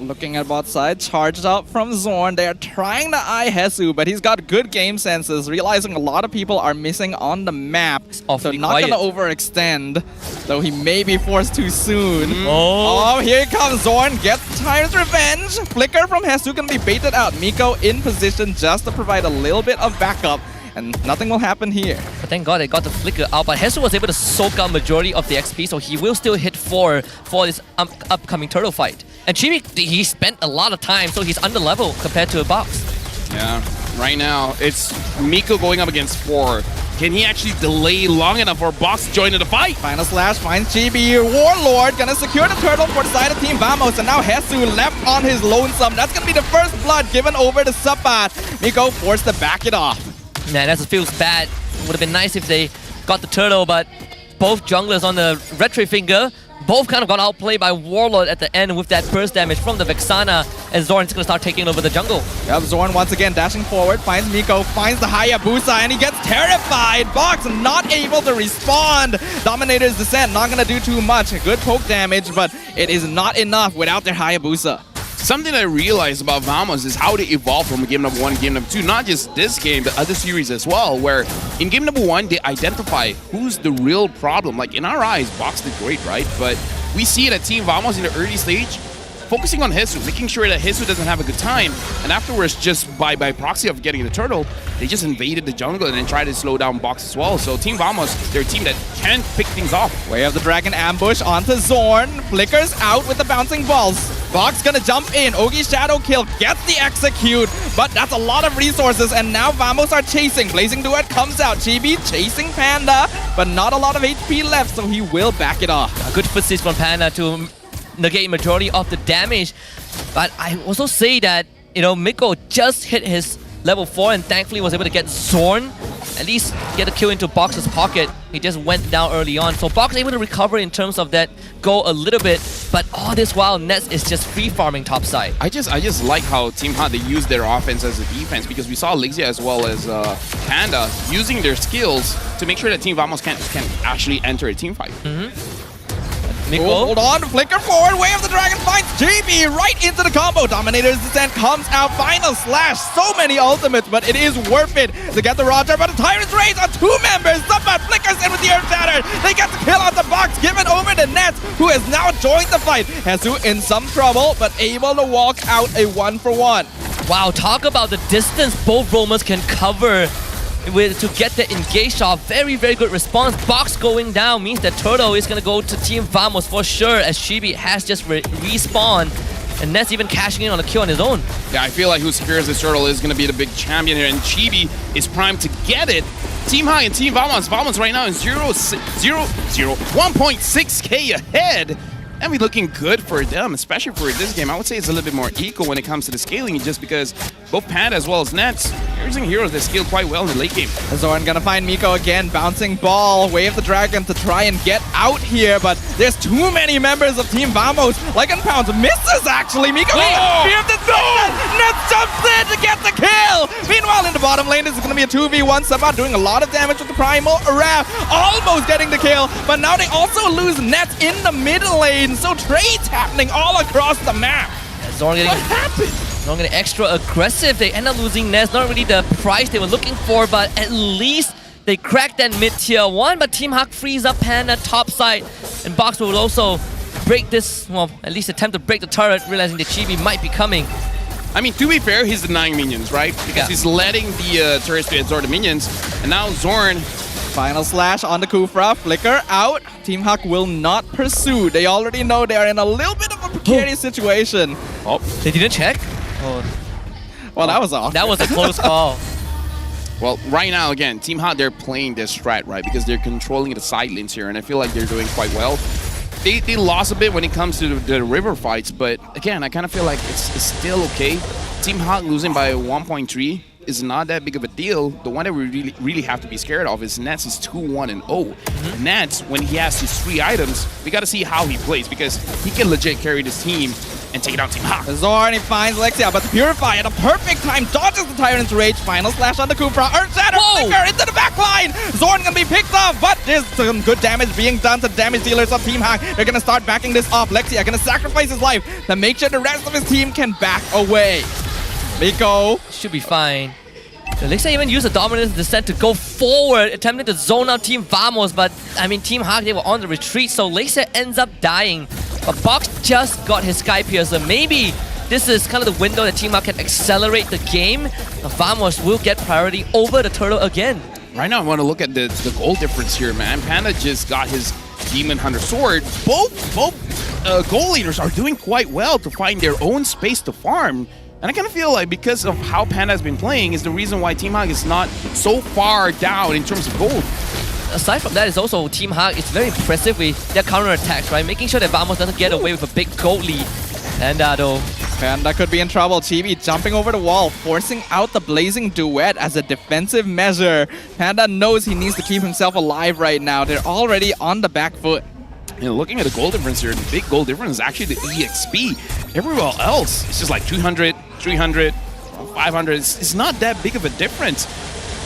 Looking at bot side, charged up from Zorn. They are trying to eye Hesu, but he's got good game senses, realizing a lot of people are missing on the map. So not going to overextend, though he may be forced too soon. Oh, here comes Zorn, gets Tire's revenge. Flicker from Hesu can be baited out. Miko in position just to provide a little bit of backup, and nothing will happen here. But thank God they got the flicker out, but Hesu was able to soak out majority of the XP, so he will still hit 4 for this upcoming turtle fight. And Chibi, he spent a lot of time, so he's under level compared to a box. Yeah, right now it's Miko going up against 4. Can he actually delay long enough for Box to join in the fight? Final slash finds Chibi. Warlord gonna secure the turtle for the side of Team Vamos, and now Hesu left on his lonesome. That's gonna be the first blood given over to Sabat. Miko forced to back it off. Yeah, that feels bad. Would have been nice if they got the turtle, but both junglers on the retro finger, both kind of got outplayed by Warlord at the end with that burst damage from the Vexana, and Zorn's gonna start taking over the jungle. Yep, Zorn once again dashing forward, finds Miko, finds the Hayabusa, and he gets terrified. Box not able to respond. Dominator's Descent not gonna do too much. Good poke damage, but it is not enough without their Hayabusa. Something I realized about Vamos is how they evolve from game number 1 to game number 2. Not just this game, but other series as well, where in game number 1, they identify who's the real problem. Like, in our eyes, Box did great, right? But we see that Team Vamos in the early stage focusing on Hesu, making sure that Hesu doesn't have a good time, and afterwards, just by proxy of getting the turtle, they just invaded the jungle and then tried to slow down Box as well. So Team Vamos, they're a team that can pick things off. Way of the Dragon ambush onto Zorn, flickers out with the bouncing balls. Box gonna jump in, Ogi Shadow Kill gets the execute, but that's a lot of resources, and now Vamos are chasing. Blazing Duet comes out, Chibi chasing Panda, but not a lot of HP left, so he will back it off. A good assist from Panda to negate majority of the damage, but I also say that, you know, Miko just hit his level 4 and thankfully was able to get Zorn, at least get a kill into Box's pocket. He just went down early on, so Box able to recover in terms of that goal a little bit, but all this while Nets is just free farming topside. I just like how Team Hot, they use their offense as a defense, because we saw Lixia as well as Panda using their skills to make sure that Team Vamos can actually enter a team fight. Miko. Hold on, flicker forward, Way of the Dragon finds JB right into the combo. Dominator's Descent comes out, final slash, so many ultimates, but it is worth it to get the Roger, but the Tyrant's Rage on 2 members. Sabat flickers in with the Earth Shatter. They get the kill on the Box, given over to Nets, who has now joined the fight. Hesu in some trouble, but able to walk out a 1-for-1. Wow, talk about the distance both roamers can cover to get the engage shot. Very, very good response. Box going down means that Turtle is going to go to Team Vamos for sure, as Shibi has just respawned. And Ness even cashing in on a kill on his own. Yeah, I feel like who secures this turtle is going to be the big champion here, and Chibi is primed to get it. Team Hag and Team Vamos. Vamos right now is 1.6k ahead. And we're looking good for them, especially for this game. I would say it's a little bit more equal when it comes to the scaling, just because both Panda as well as Nets are using heroes that scale quite well in the late game. Zorn gonna find Miko again, bouncing ball, wave the dragon to try and get out here, but there's too many members of Team Vamos. Like and Pounds misses actually. Miko fear the zone! Nets jumps in to get the kill! Meanwhile, in the bottom lane, this is gonna be a 2v1. Sabah doing a lot of damage with the Primal. Raph almost getting the kill, but now they also lose Nets in the mid lane. So trades happening all across the map. Zorn getting, what happened? Zorn getting extra aggressive. They end up losing Ness. Not really the price they were looking for, but at least they cracked that mid-tier 1. But Team Hag frees up Panda top side. And Box will also break this, well, at least attempt to break the turret, realizing that Chibi might be coming. I mean, to be fair, he's denying minions, right? Because he's letting the turrets to absorb the minions. And now Zorn... Final slash on the Kufra, flicker out. Team Hak will not pursue. They already know they are in a little bit of a precarious situation. Oh, they didn't check? Oh. Well, that was off. That was a close call. Well, right now, again, Team Hot, they're playing this strat, right? Because they're controlling the side lanes here, and I feel like they're doing quite well. They lost a bit when it comes to the river fights, but again, I kind of feel like it's still okay. Team Hot losing by 1.3 is not that big of a deal. The one that we really have to be scared of is Nats is 2-1-0. Nats, when he has his 3 items, we got to see how he plays, because he can legit carry this team and take it out Team Hawk. Zorn, he finds Lexia, but the Purify at a perfect time dodges the Tyrant's Rage. Final slash on the Kufra. Earth Shatter, flicker into the back line. Zorn gonna be picked up, but there's some good damage being done to damage dealers of Team Hawk. They're gonna start backing this off. Lexia gonna sacrifice his life to make sure the rest of his team can back away. Miko should be fine. Lexia even used the Dominance Descent to go forward, attempting to zone out Team Vamos, but I mean, Team Hawk, they were on the retreat, so Lexia ends up dying. But Box just got his Sky Piercer. Maybe this is kind of the window that Team Hawk can accelerate the game. Vamos will get priority over the Turtle again. Right now, I want to look at the goal difference here, man. Panda just got his Demon Hunter Sword. Both goal leaders are doing quite well to find their own space to farm. And I kind of feel like because of how Panda has been playing is the reason why Team Hawk is not so far down in terms of gold. Aside from that, is also Team Hawk is very impressive with their counter-attacks, right? Making sure that Vamos doesn't get away with a big gold lead. And though... Panda could be in trouble. Chibi jumping over the wall, forcing out the Blazing Duet as a defensive measure. Panda knows he needs to keep himself alive right now. They're already on the back foot. You know, looking at the goal difference here, the big goal difference is actually the EXP. Everywhere else, it's just like 200, 300, 500. It's not that big of a difference,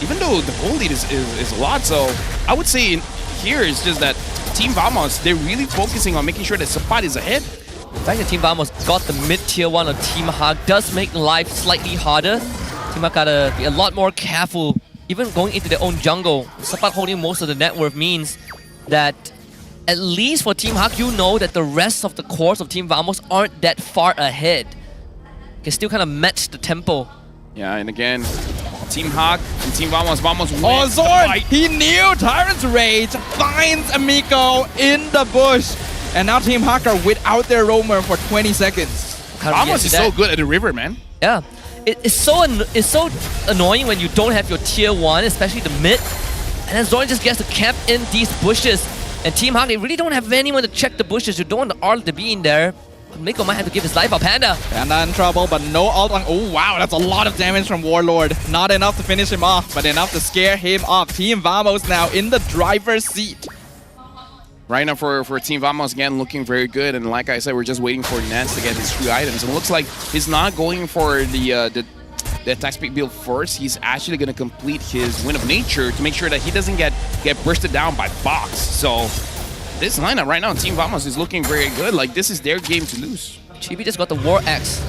even though the goal lead is a lot. So I would say here is just that Team Vamos, they're really focusing on making sure that Sapat is ahead. The fact that Team Vamos got the mid-tier 1 on Team Hawk does make life slightly harder. Team Hawk gotta be a lot more careful, even going into their own jungle. Sapat holding most of the net worth means that at least for Team Hawk, you know that the rest of the cores of Team Vamos aren't that far ahead. Can still kind of match the tempo. Yeah, and again, Team Hawk and Team Vamos wins. Oh, Zorn! He knew Tyrant's Rage, finds Amiko in the bush. And now Team Hawk are without their roamer for 20 seconds. Vamos is so good at the river, man. Yeah. It's so annoying when you don't have your tier 1, especially the mid. And then Zorn just gets to camp in these bushes. And Team Hawk, they really don't have anyone to check the bushes. You don't want the Arl to be in there. Miko might have to give his life up. Panda in trouble, but no ult on. Oh, wow, that's a lot of damage from Warlord. Not enough to finish him off, but enough to scare him off. Team Vamos now in the driver's seat. Right now for Team Vamos, again, looking very good. And like I said, we're just waiting for Nance to get his 3 items. And it looks like he's not going for the attack speed build first. He's actually going to complete his Wind of Nature to make sure that he doesn't get bursted down by Box. So this lineup right now, Team Vamos is looking very good. Like, this is their game to lose. Chibi just got the War Axe.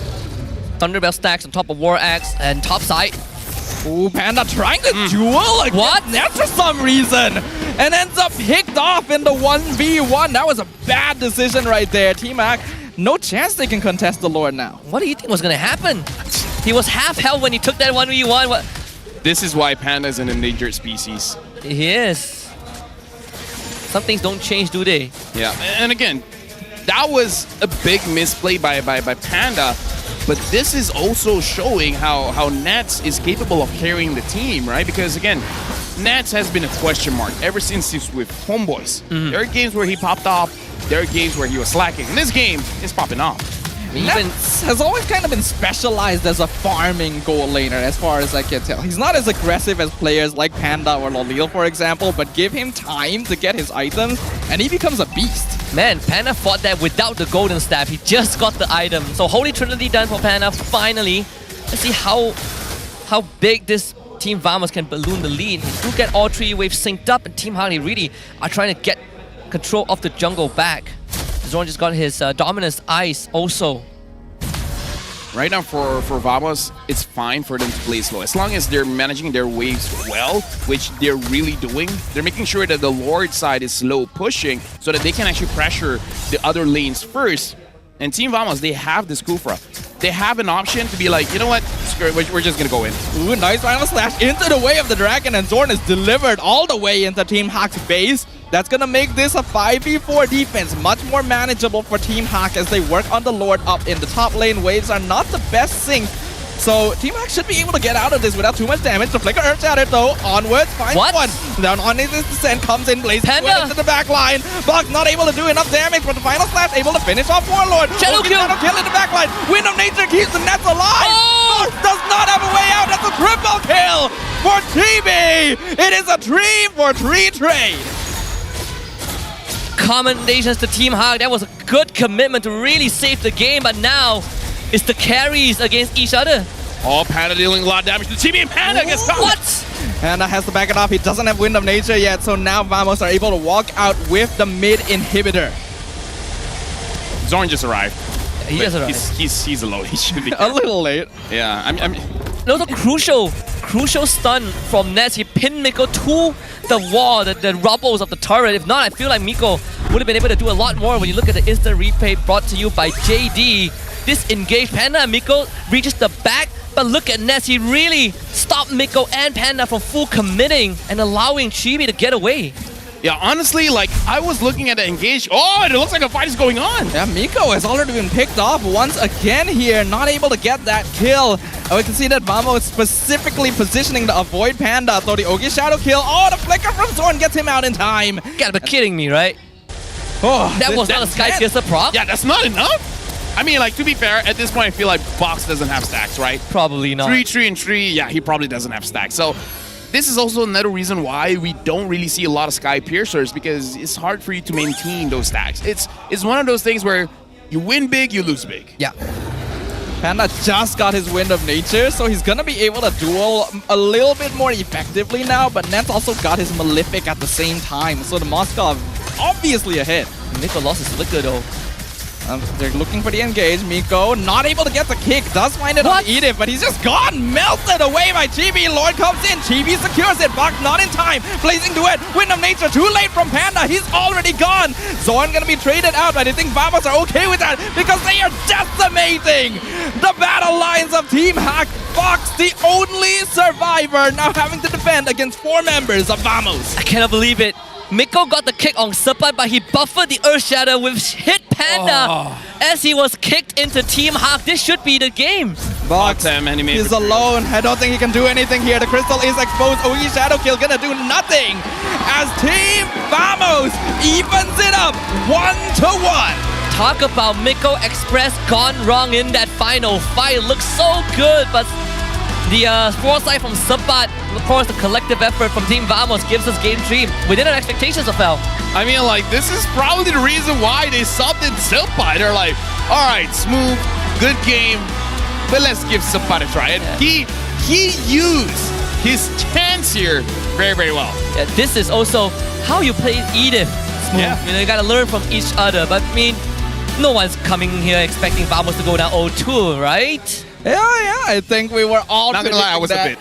Thunderbell stacks on top of War Axe and top side. Ooh, Panda trying to duel against Nets for some reason. And ends up picked off in the 1v1. That was a bad decision right there. Team Hawk, no chance they can contest the Lord now. What do you think was going to happen? He was half health when he took that 1v1. What? This is why Panda is an endangered species. He is. Some things don't change, do they? Yeah, and again, that was a big misplay by Panda. But this is also showing how Nats is capable of carrying the team, right? Because again, Nats has been a question mark ever since he's with Homeboys. There are games where he popped off. There are games where he was slacking. In this game, it's popping off. Nats has always kind of been specialized as a farming goal laner, as far as I can tell. He's not as aggressive as players like Panda or Lolil, for example, but give him time to get his items, and he becomes a beast. Man, Panda fought that without the golden staff. He just got the item. So Holy Trinity done for Panda, finally. Let's see how big this Team Vamos can balloon the lead. They do get all three waves synced up, and Team Harley really are trying to get control of the jungle back. Zorn just got his Dominus Ice also. Right now for Vamos, it's fine for them to play slow. As long as they're managing their waves well, which they're really doing, they're making sure that the Lord side is slow pushing so that they can actually pressure the other lanes first. And Team Vamos, they have this Kufra. They have an option to be like, you know what, screw it, we're just gonna go in. Ooh, nice final slash into the way of the dragon, and Zorn is delivered all the way into Team Hak's base. That's gonna make this a 5v4 defense, much more manageable for Team Hak as they work on the Lord up in the top lane. Waves are not the best sync, so Team Hak should be able to get out of this without too much damage. The Flicker Earth Shatter though, onwards, finds one. Down on his descent, comes in, blazing into the back line. Box not able to do enough damage, but the final slash able to finish off Warlord. Shadow kill in the back line. Wind of Nature keeps the Nets alive. Box does not have a way out. That's a triple kill for TB. It is a 3-for-3 trade. Commendations to Team Hak. That was a good commitment to really save the game, but now it's the carries against each other. Oh, Panda dealing a lot of damage to TB, and Panda gets caught. What? Panda has to back it off. He doesn't have Wind of Nature yet, so now Vamos are able to walk out with the mid inhibitor. Zorn just arrived. He just arrived. He's alone. He should be a little late. Yeah, I'm That was a crucial stun from Nets. He pinned Miko to the wall, the rubbles of the turret. If not, I feel like Miko would have been able to do a lot more. When you look at the instant replay brought to you by JD, disengage Panda and Miko reaches the back, but look at Nets. He really stopped Miko and Panda from full committing and allowing Chibi to get away. Yeah, honestly, like, I was looking at the engage. Oh, it looks like a fight is going on. Yeah, Miko has already been picked off once again here, not able to get that kill. And we can see that Vamo is specifically positioning to avoid Panda. So the Ogi Shadow kill. Oh, the flicker from Zorn gets him out in time. You gotta be kidding me, right? Oh, that was not a Sky Piercer proc? Yeah, that's not enough. I mean, like, to be fair, at this point, I feel like Box doesn't have stacks, right? Probably not. 3, and 3, yeah, he probably doesn't have stacks. So this is also another reason why we don't really see a lot of Sky Piercers, because it's hard for you to maintain those stacks. It's one of those things where you win big, you lose big. Yeah. Panda just got his Wind of Nature, so he's gonna be able to duel a little bit more effectively now, but Nets also got his Malefic at the same time, so the Moskov obviously ahead. Miko lost his Flicker though. They're looking for the engage. Miko not able to get the kick. Does find it on Edith, but he's just gone. Melted away by Chibi. Lord comes in. Chibi secures it. Buck not in time. Blazing Duet. Wind of Nature. Too late from Panda. He's already gone. Zorn gonna be traded out, but I think Vamos are okay with that because they are decimating the battle lines of Team Hak. Fox, the only survivor, now having to defend against 4 members of Vamos. I cannot believe it. Miko got the kick on Sepai, but he buffered the Earth Shadow with hit Panda as he was kicked into Team Hak. This should be the game. Box is alone. I don't think he can do anything here. The crystal is exposed. Ogi Shadow Kill gonna do nothing as Team Vamos evens it up 1-1. Talk about Miko Express gone wrong in that final fight. Looks so good, but the foresight from Sepai, of course, the collective effort from Team Vamos gives us game 3 within our expectations of L. I mean, like, this is probably the reason why they subbed in Sepai. They're like, all right, smooth, good game, but let's give Sepai a try. And he used his chance here very, very well. Yeah, this is also how you play Edith. Smooth. Yeah. You know, you gotta learn from each other. But I mean, no one's coming here expecting Vamos to go down 0-2, right? Yeah, I think we were all not gonna lie, I was a bit.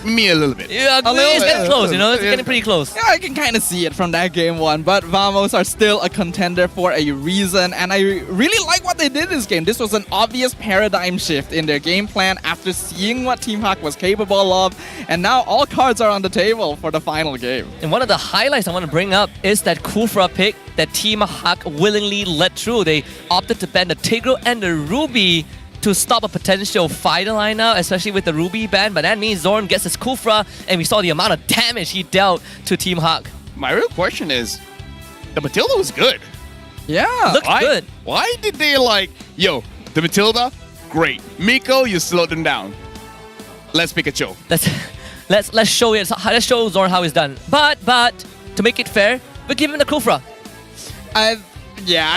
Me a little bit. Yeah, it's getting close, you know, it's getting pretty close. Yeah, I can kind of see it from that game one, but Vamos are still a contender for a reason, and I really like what they did this game. This was an obvious paradigm shift in their game plan after seeing what Team Hawk was capable of, and now all cards are on the table for the final game. And one of the highlights I want to bring up is that Kufra pick that Team Hawk willingly let through. They opted to ban the Tigro and the Ruby to stop a potential fighter lineup, especially with the Ruby ban, but that means Zorn gets his Kufra, and we saw the amount of damage he dealt to Team Hawk. My real question is, the Matilda was good. Yeah. Looked good. Why did they like, yo, the Matilda, great. Miko, you slowed them down. Let's pick a show. Let's show it. Let's show Zorn how it's done. But to make it fair, we give him the Kufra. I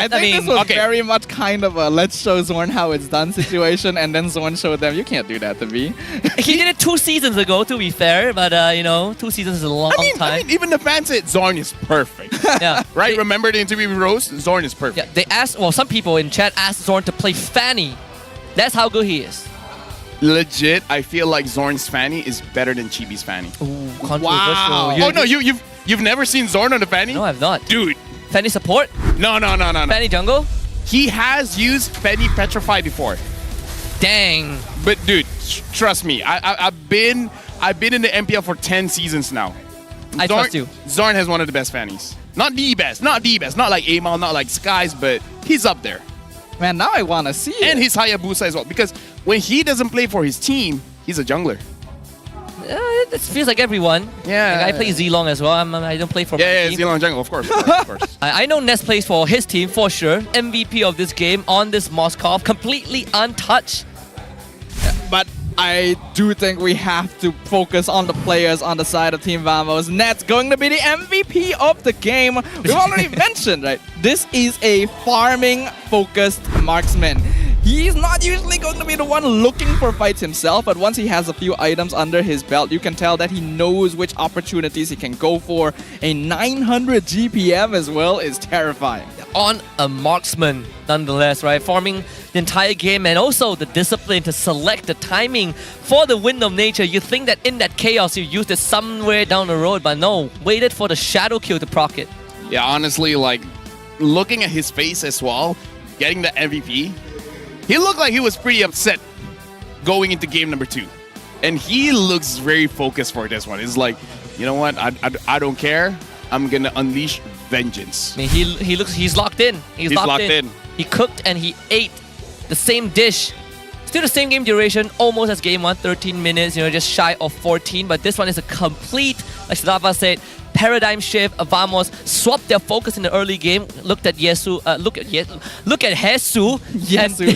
think this was very much kind of a let's show Zorn how it's done situation, and then Zorn showed them you can't do that to me. He did it 2 seasons ago, to be fair, but you know, 2 seasons is a long time. I mean, even the fans said Zorn is perfect. Yeah. Right? Remember the interview with Rose? Zorn is perfect. Yeah, they asked, well, some people in chat asked Zorn to play Fanny. That's how good he is. Legit, I feel like Zorn's Fanny is better than Chibi's Fanny. Ooh, controversial. Wow. Oh no, you've never seen Zorn on the Fanny? No, I've not. Dude. Fanny support? No. Fanny jungle? He has used Fanny Petrify before. Dang. But dude, trust me, I've been in the MPL for 10 seasons now. I trust you. Zorn has one of the best Fannies. Not the best, not like Amal, not like Skies, but he's up there. Man, now I want to see And it. his Hayabusa as well, because when he doesn't play for his team, he's a jungler. It feels like everyone. Yeah. Like I play Zilong as well. I don't play for my team. Zilong jungle, of course. Of course. I know Ness plays for his team for sure. MVP of this game on this Moskov, completely untouched. But I do think we have to focus on the players on the side of Team Vamos. Net's going to be the MVP of the game. We've already mentioned, right? This is a farming-focused marksman. He's not usually going to be the one looking for fights himself, but once he has a few items under his belt, you can tell that he knows which opportunities he can go for. A 900 GPM as well is terrifying. On a marksman, nonetheless, right? Farming the entire game and also the discipline to select the timing for the Wind of Nature. You think that in that chaos you used it somewhere down the road, but no, waited for the shadow kill to proc it. Yeah, honestly, like, looking at his face as well, getting the MVP, he looked like he was pretty upset going into game number 2. And he looks very focused for this one. It's like, you know what, I don't care. I'm going to unleash vengeance. I mean, he's locked in. He's locked in. He cooked and he ate the same dish. Still the same game duration, almost as game 1, 13 minutes, you know, just shy of 14. But this one is a complete, like Siddhartha said, paradigm shift. Vamos swapped their focus in the early game. Looked at Yesu. Look at Hesu. Yesu.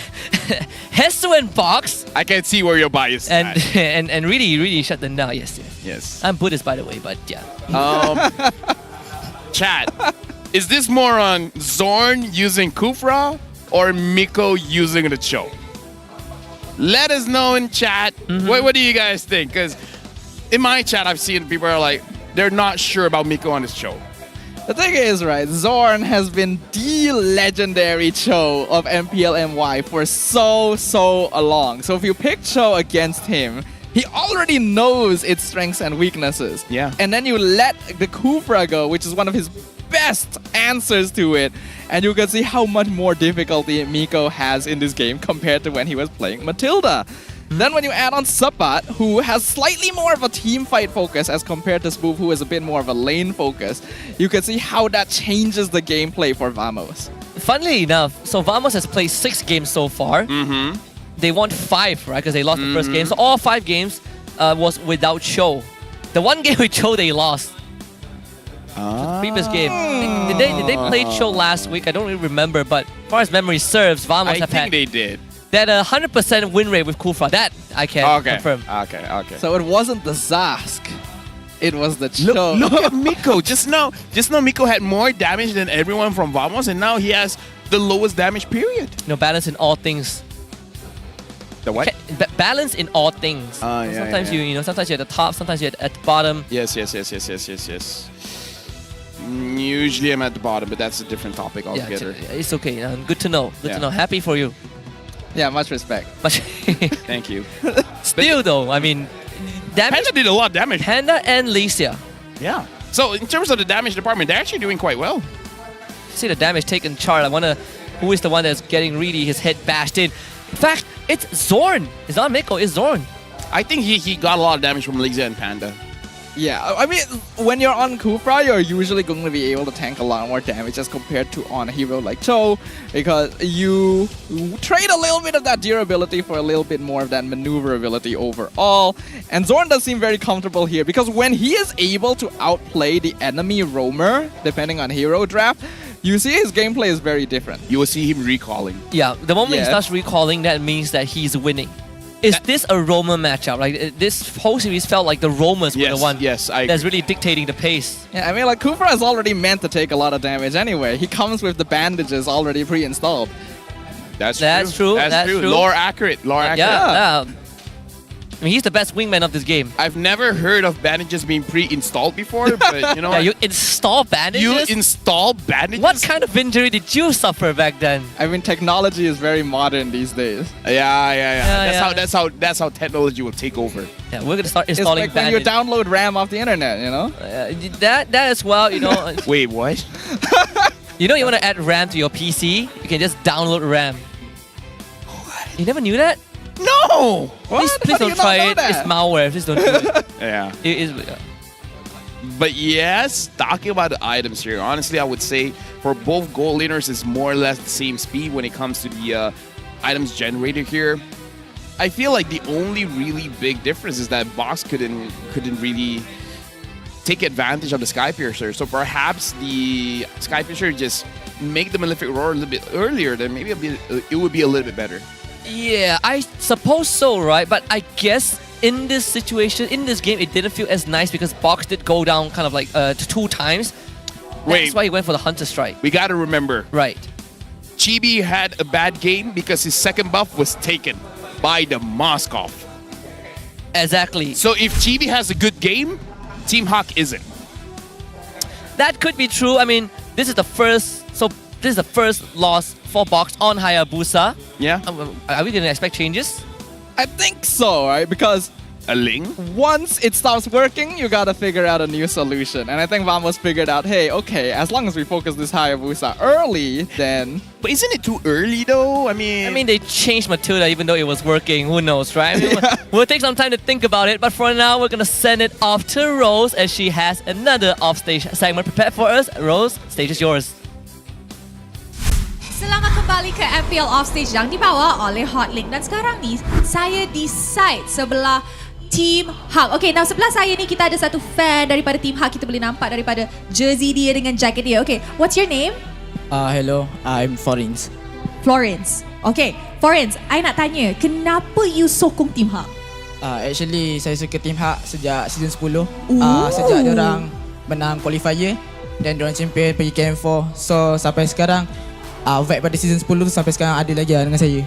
Hesu and Box. I can see where your bias is at. and really shut them down. Yes. I'm Buddhist, by the way, but yeah. Chat, is this more on Zorn using Kufra or Miko using the Cho? Let us know in chat. What do you guys think? Because in my chat, I've seen people are like, they're not sure about Miko on his Cho. The thing is, right, Zorn has been the legendary Cho of MPL MY for so long. So if you pick Cho against him, he already knows its strengths and weaknesses. Yeah. And then you let the Kufra go, which is one of his best answers to it. And you can see how much more difficulty Miko has in this game compared to when he was playing Matilda. Then when you add on Sapat, who has slightly more of a team fight focus as compared to Spoof, who is a bit more of a lane focus, you can see how that changes the gameplay for Vamos. Funnily enough, so Vamos has played 6 games so far. They won 5, right? Because they lost the first game. So all 5 games was without Cho. The one game with Cho they lost. The previous game. Did they play Cho last week? I don't really remember, but as far as memory serves, Vamos have had... I think they did. That 100% win rate with Kufra. That I can confirm. Okay. So it wasn't the Zask. It was the Cho. Look at Miko. Just now Miko had more damage than everyone from Vamos, and now he has the lowest damage period. You know, balance in all things. The what? Balance in all things. Sometimes you know, sometimes you're at the top, sometimes you're at the bottom. Yes. Usually I'm at the bottom, but that's a different topic altogether. Yeah, it's okay. Good to know. Good to know. Happy for you. Yeah, much respect. But Thank you. Still though, I mean, Panda did a lot of damage. Panda and Licia. Yeah. So in terms of the damage department, they're actually doing quite well. See the damage taken chart. I wonder who is the one that's getting greedy, his head bashed in. In fact, it's Zorn. It's not Miko, it's Zorn. I think he got a lot of damage from Licia and Panda. Yeah, I mean, when you're on Kufra, you're usually going to be able to tank a lot more damage as compared to on a hero like Cho, because you trade a little bit of that durability for a little bit more of that maneuverability overall. And Zorn does seem very comfortable here, because when he is able to outplay the enemy roamer, depending on hero draft, you see his gameplay is very different. You will see him recalling. Yeah, the moment he starts recalling, that means that he's winning. Is this a roamer matchup? Like this whole series felt like the roamers were the one that's really dictating the pace. Yeah, I mean, like Kufra is already meant to take a lot of damage anyway. He comes with the bandages already pre-installed. That's true. That's true. Lore accurate. Yeah. I mean, he's the best wingman of this game. I've never heard of bandages being pre-installed before, but you know. Yeah, you install bandages? You install bandages? What kind of injury did you suffer back then? I mean, technology is very modern these days. Yeah. That's how technology will take over. Yeah, we're gonna start installing it's like when you download RAM off the internet, you know? That as well, you know. Wait, what? You know, you want to add RAM to your PC? You can just download RAM. What? You never knew that? No! Please don't try it. It's malware. Please don't do it. Yeah. It is. But yes, talking about the items here, honestly, I would say for both gold laners, it's more or less the same speed when it comes to the items generated here. I feel like the only really big difference is that Box couldn't really take advantage of the Sky Piercer. So perhaps the Sky Piercer just make the Malefic Roar a little bit earlier, then maybe it would be a little bit better. Yeah, I suppose so, right? But I guess in this situation, in this game, it didn't feel as nice because Box did go down kind of like 2 times. That's why he went for the Hunter Strike. We gotta remember. Right. Chibi had a bad game because his second buff was taken by the Moskov. Exactly. So if Chibi has a good game, Team Hawk isn't. That could be true. I mean, this is the first loss for Box on Hayabusa. Yeah. Are we gonna expect changes? I think so, right? Because a Ling? Once it stops working, you gotta figure out a new solution. And I think Vamos figured out, hey, okay, as long as we focus this Hayabusa early, then... But isn't it too early though? I mean, they changed Matilda even though it was working. Who knows, right? I mean, we'll take some time to think about it. But for now, we're gonna send it off to Rose as she has another offstage segment prepared for us. Rose, stage is yours. Selamat kembali ke MPL Offstage yang dibawa oleh Hotlink. Dan sekarang ni, saya di side sebelah Team Hawk. Okay, now sebelah saya ni kita ada satu fan daripada Team Hawk. Kita boleh nampak daripada jersey dia dengan jacket dia. Okay, what's your name? Hello, I'm Florence. Florence. Okay, Florence, I nak tanya, kenapa you sokong Team Hawk? Actually, saya suka Team Hawk sejak season 10. Sejak diorang menang qualifier dan diorang champion pergi KM4. So, sampai sekarang, vibe pada season 10 tu sampai sekarang ada lagi dengan saya.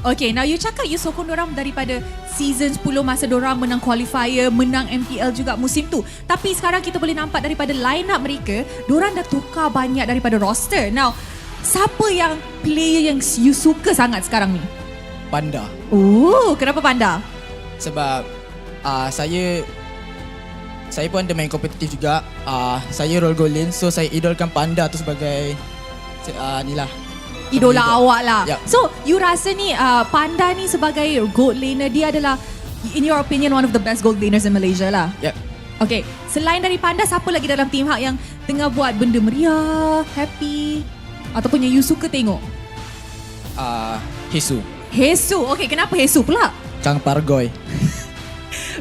Okay, now you cakap you sokong dorang daripada season 10 masa dorang menang qualifier, menang MPL juga musim tu. Tapi sekarang kita boleh nampak daripada line up mereka, dorang dah tukar banyak daripada roster. Now, siapa yang player yang you suka sangat sekarang ni? Panda. Kenapa Panda? Sebab saya pun ada main kompetitif juga. Saya role gold lane, so saya idolkan Panda tu sebagai idola awak lah. Yep. So, you rasa ni Panda ni sebagai gold laner, dia adalah, in your opinion, one of the best gold laners in Malaysia lah? Yep. Okay, selain dari Panda, siapa lagi dalam Team Hawk yang tengah buat benda meriah, happy, ataupun yang you suka tengok? Hesu. Okay, kenapa Hesu pula? Kang Pargoy.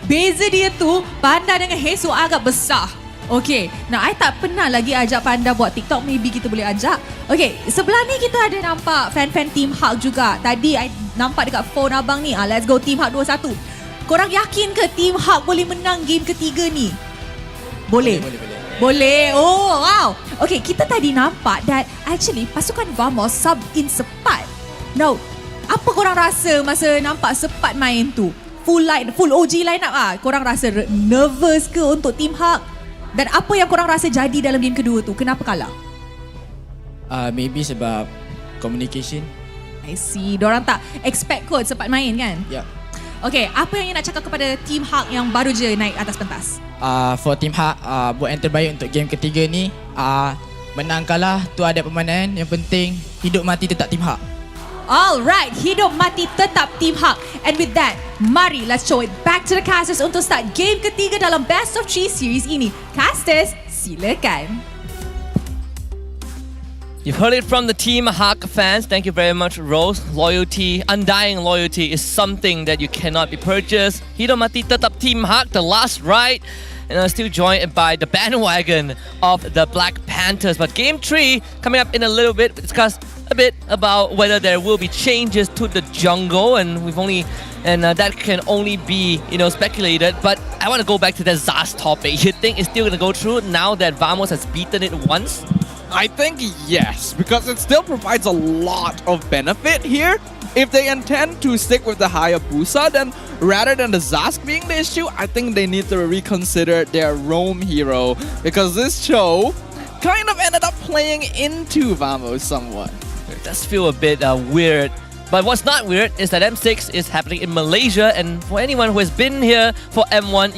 Beza dia tu, Panda dengan Hesu agak besar. Okay, now I tak pernah lagi ajak Panda buat TikTok, maybe kita boleh ajak. Okay, sebelah ni kita ada nampak fan-fan Team Hawk juga. Tadi I nampak dekat phone abang ni, let's go Team Hawk 2-1. Korang yakin ke Team Hawk boleh menang game ketiga ni? Boleh. Oh, wow. Okay, kita tadi nampak that actually pasukan Vamos sub in Sepat. Now, apa korang rasa masa nampak Sepat main tu? Full OG line up korang rasa nervous ke untuk Team Hawk? Dan apa yang korang rasa jadi dalam game kedua tu? Kenapa kalah? Maybe sebab communication. I see. Diorang tak expect kot Sepat main kan? Yeah. Okay, apa yang nak cakap kepada Team Hak yang baru je naik atas pentas? For Team Hak, buat yang terbaik untuk game ketiga ni. Menang kalah tu ada permainan. Yang penting hidup mati tetap Team Hak. Alright, hidup mati tetap Team Hak. And with that, mari let's show it back to the casters untuk start game ketiga dalam Best of 3 series ini. Casters, silakan. You've heard it from the Team Hak fans. Thank you very much, Rose. Loyalty, undying loyalty is something that you cannot be purchased. Hidup mati tetap Team Hak, the last ride. And I'm still joined by the bandwagon of the Black Panthers. But Game 3, coming up in a little bit, we'll discuss a bit about whether there will be changes to the jungle. And that can only be, speculated. But I want to go back to the Zas topic. You think it's still going to go through now that Vamos has beaten it once? I think yes, because it still provides a lot of benefit here. If they intend to stick with the Hayabusa, then rather than the Zask being the issue, I think they need to reconsider their roam hero, because this show kind of ended up playing into Vamos somewhat. It does feel a bit weird. But what's not weird is that M6 is happening in Malaysia, and for anyone who has been here for M1,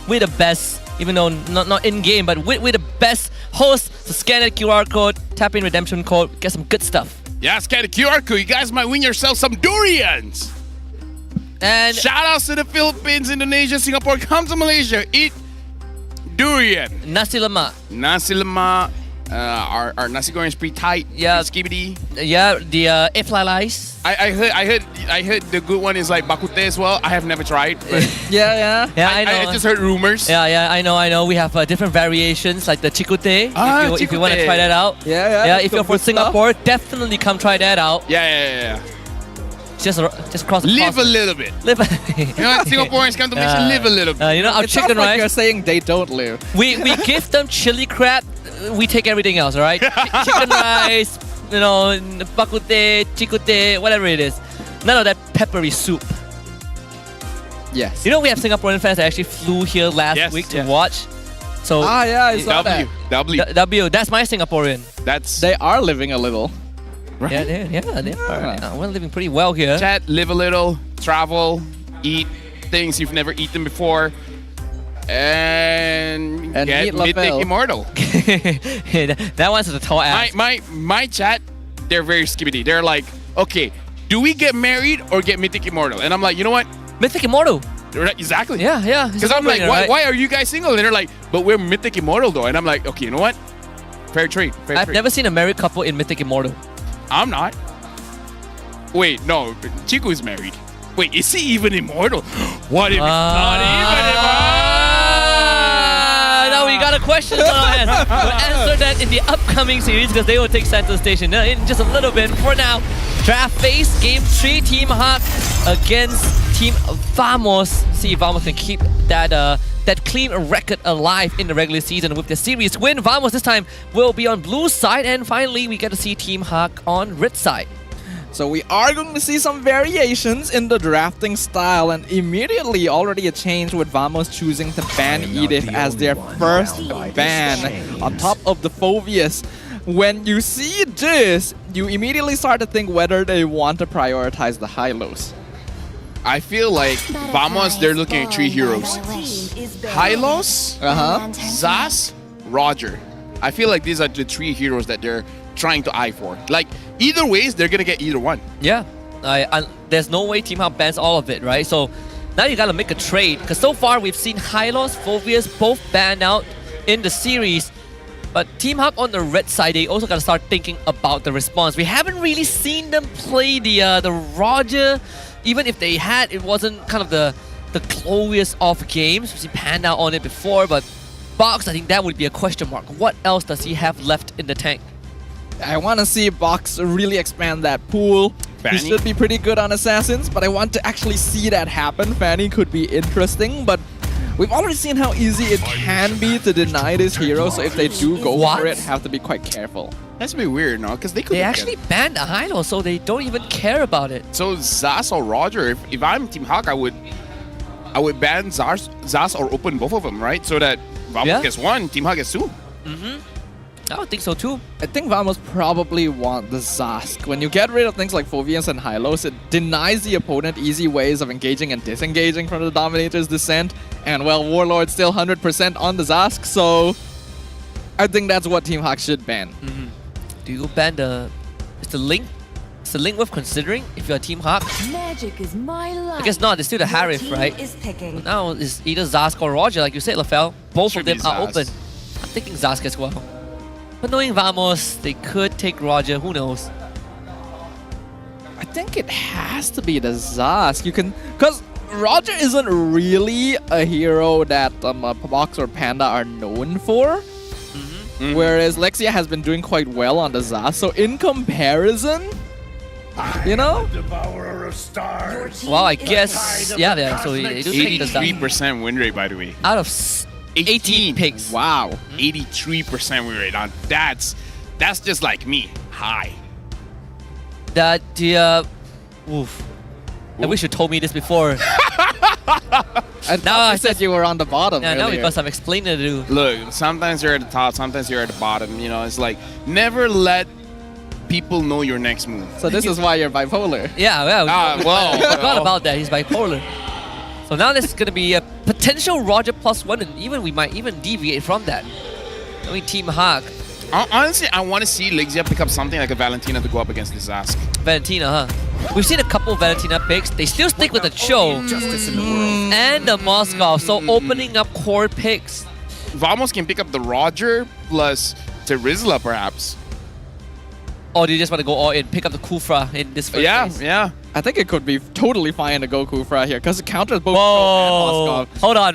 we're the best. Even though not in-game, but we're the best hosts. So scan that QR code, tap in redemption code, get some good stuff. Yeah, scan the QR code. You guys might win yourself some durians. And shout outs to the Philippines, Indonesia, Singapore. Come to Malaysia, eat durian. Nasi lemak. Nasi lemak. Our nasi goreng is pretty tight. Yeah, skibidi. Yeah, the iflalais. I heard the good one is like bakute as well. I have never tried. But yeah. I know. I just heard rumors. Yeah, I know. We have different variations like the chikute. If you want to try that out. Yeah. If you're from Singapore, definitely come try that out. Yeah. Just cross the Live a little bit. Live. Singaporeans come to Malaysia, live a little bit. Our it chicken sounds like rice. you're saying they don't live. We give them chili crab. We take everything else, all right? Chicken rice, bakute, chikute, whatever it is. None of that peppery soup. Yes. We have Singaporean fans that actually flew here last week to watch. So I saw that. W. That's my Singaporean. They are living a little. Right? Yeah, they are. We're living pretty well here. Chat, live a little, travel, eat things you've never eaten before. And get Mythic Immortal. That one's a tall ass. My chat, they're very skibidi. They're like, okay, do we get married or get Mythic Immortal? And I'm like, you know what? Mythic Immortal. Exactly. Yeah. Because I'm like, why are you guys single? And they're like, but we're Mythic Immortal though. And I'm like, okay, you know what? Fair trade. I've never seen a married couple in Mythic Immortal. I'm not. Wait, no. Chico is married. Wait, is he even immortal? What if it's not even immortal? Now we got a question on our hands. We'll answer that in the upcoming series because they will take center station in just a little bit. For now, draft phase, game 3, Team Hak against Team Vamos. See if Vamos can keep that clean record alive in the regular season with the series win. Vamos this time will be on blue side, and finally we get to see Team Hak on red side. So we are going to see some variations in the drafting style, and immediately already a change with Vamos choosing to ban Edith as their first ban on top of the Phobius. When you see this, you immediately start to think whether they want to prioritize the high-lows. I feel like Vamos, they're looking at 3 heroes. Hylos, Zas, Roger. I feel like these are the 3 heroes that they're trying to eye for. Like, either ways, they're gonna get either one. Yeah, there's no way Team Hak bans all of it, right? So now you gotta make a trade, because so far we've seen Hylos, Phobius both banned out in the series. But Team Hak on the red side, they also gotta start thinking about the response. We haven't really seen them play the Roger. Even if they had, it wasn't kind of the closest of games. We've seen Panda on it before, but Box, I think that would be a question mark. What else does he have left in the tank? I want to see Box really expand that pool. Fanny. He should be pretty good on Assassins, but I want to actually see that happen. Fanny could be interesting, but we've already seen how easy it can be to deny this hero, so if they do go for it, have to be quite careful. That's a bit weird, no? Because they actually banned a Hylo, so they don't even care about it. So Zas or Roger, if I'm Team Hak, I would ban Zas or open both of them, right? So that Vamos gets 1, Team Hak gets 2. I would think so too. I think Vamos probably want the Zask. When you get rid of things like Phovians and Hylos, it denies the opponent easy ways of engaging and disengaging from the Dominator's descent. And well, Warlord's still 100% on the Zask, so I think that's what Team Hawk should ban. Do you ban the... Is the Link? Is the Link worth considering if you're a Team Hawk? Magic is my life. I guess not, it's still the Harif, right? Is ticking. Now it's either Zask or Roger, like you said, Lafel. Both Should of them be are Zask. open. I'm thinking Zask as well. But knowing Vamos, they could take Roger, who knows? I think it has to be the Zask. You can... Because Roger isn't really a hero that Box or Panda are known for. Whereas Lexia has been doing quite well on the Zask. So in comparison, you know? Devourer of stars. Well, I guess... Yeah, so they do take the Zask. 83% win rate, by the way. Out of 18 picks. Wow. 83% win rate. Now that's just like me. High. That oof. I wish you told me this before. Now I said you were on the bottom. Yeah, now earlier. because I'm explaining it to you. Look, sometimes you're at the top, sometimes you're at the bottom. You know, it's like never let people know your next move. So this is why you're bipolar. Yeah, well, I forgot about that. He's bipolar. So now this is going to be a potential Roger +1, and even we might even deviate from that. I mean, Team Hawk. Honestly, I want to see Lexia pick up something like a Valentina to go up against this Zask. Valentina, huh? We've seen a couple of Valentina picks. They still stick with the Cho and the Moskov, so opening up core picks. Vamos can pick up the Roger plus Terizla, perhaps. Or do you just want to go all in, pick up the Kufra in this first phase? Yeah. I think it could be totally fine to go Kufra here because it counters both Cho Whoa! and Moskov. Hold on,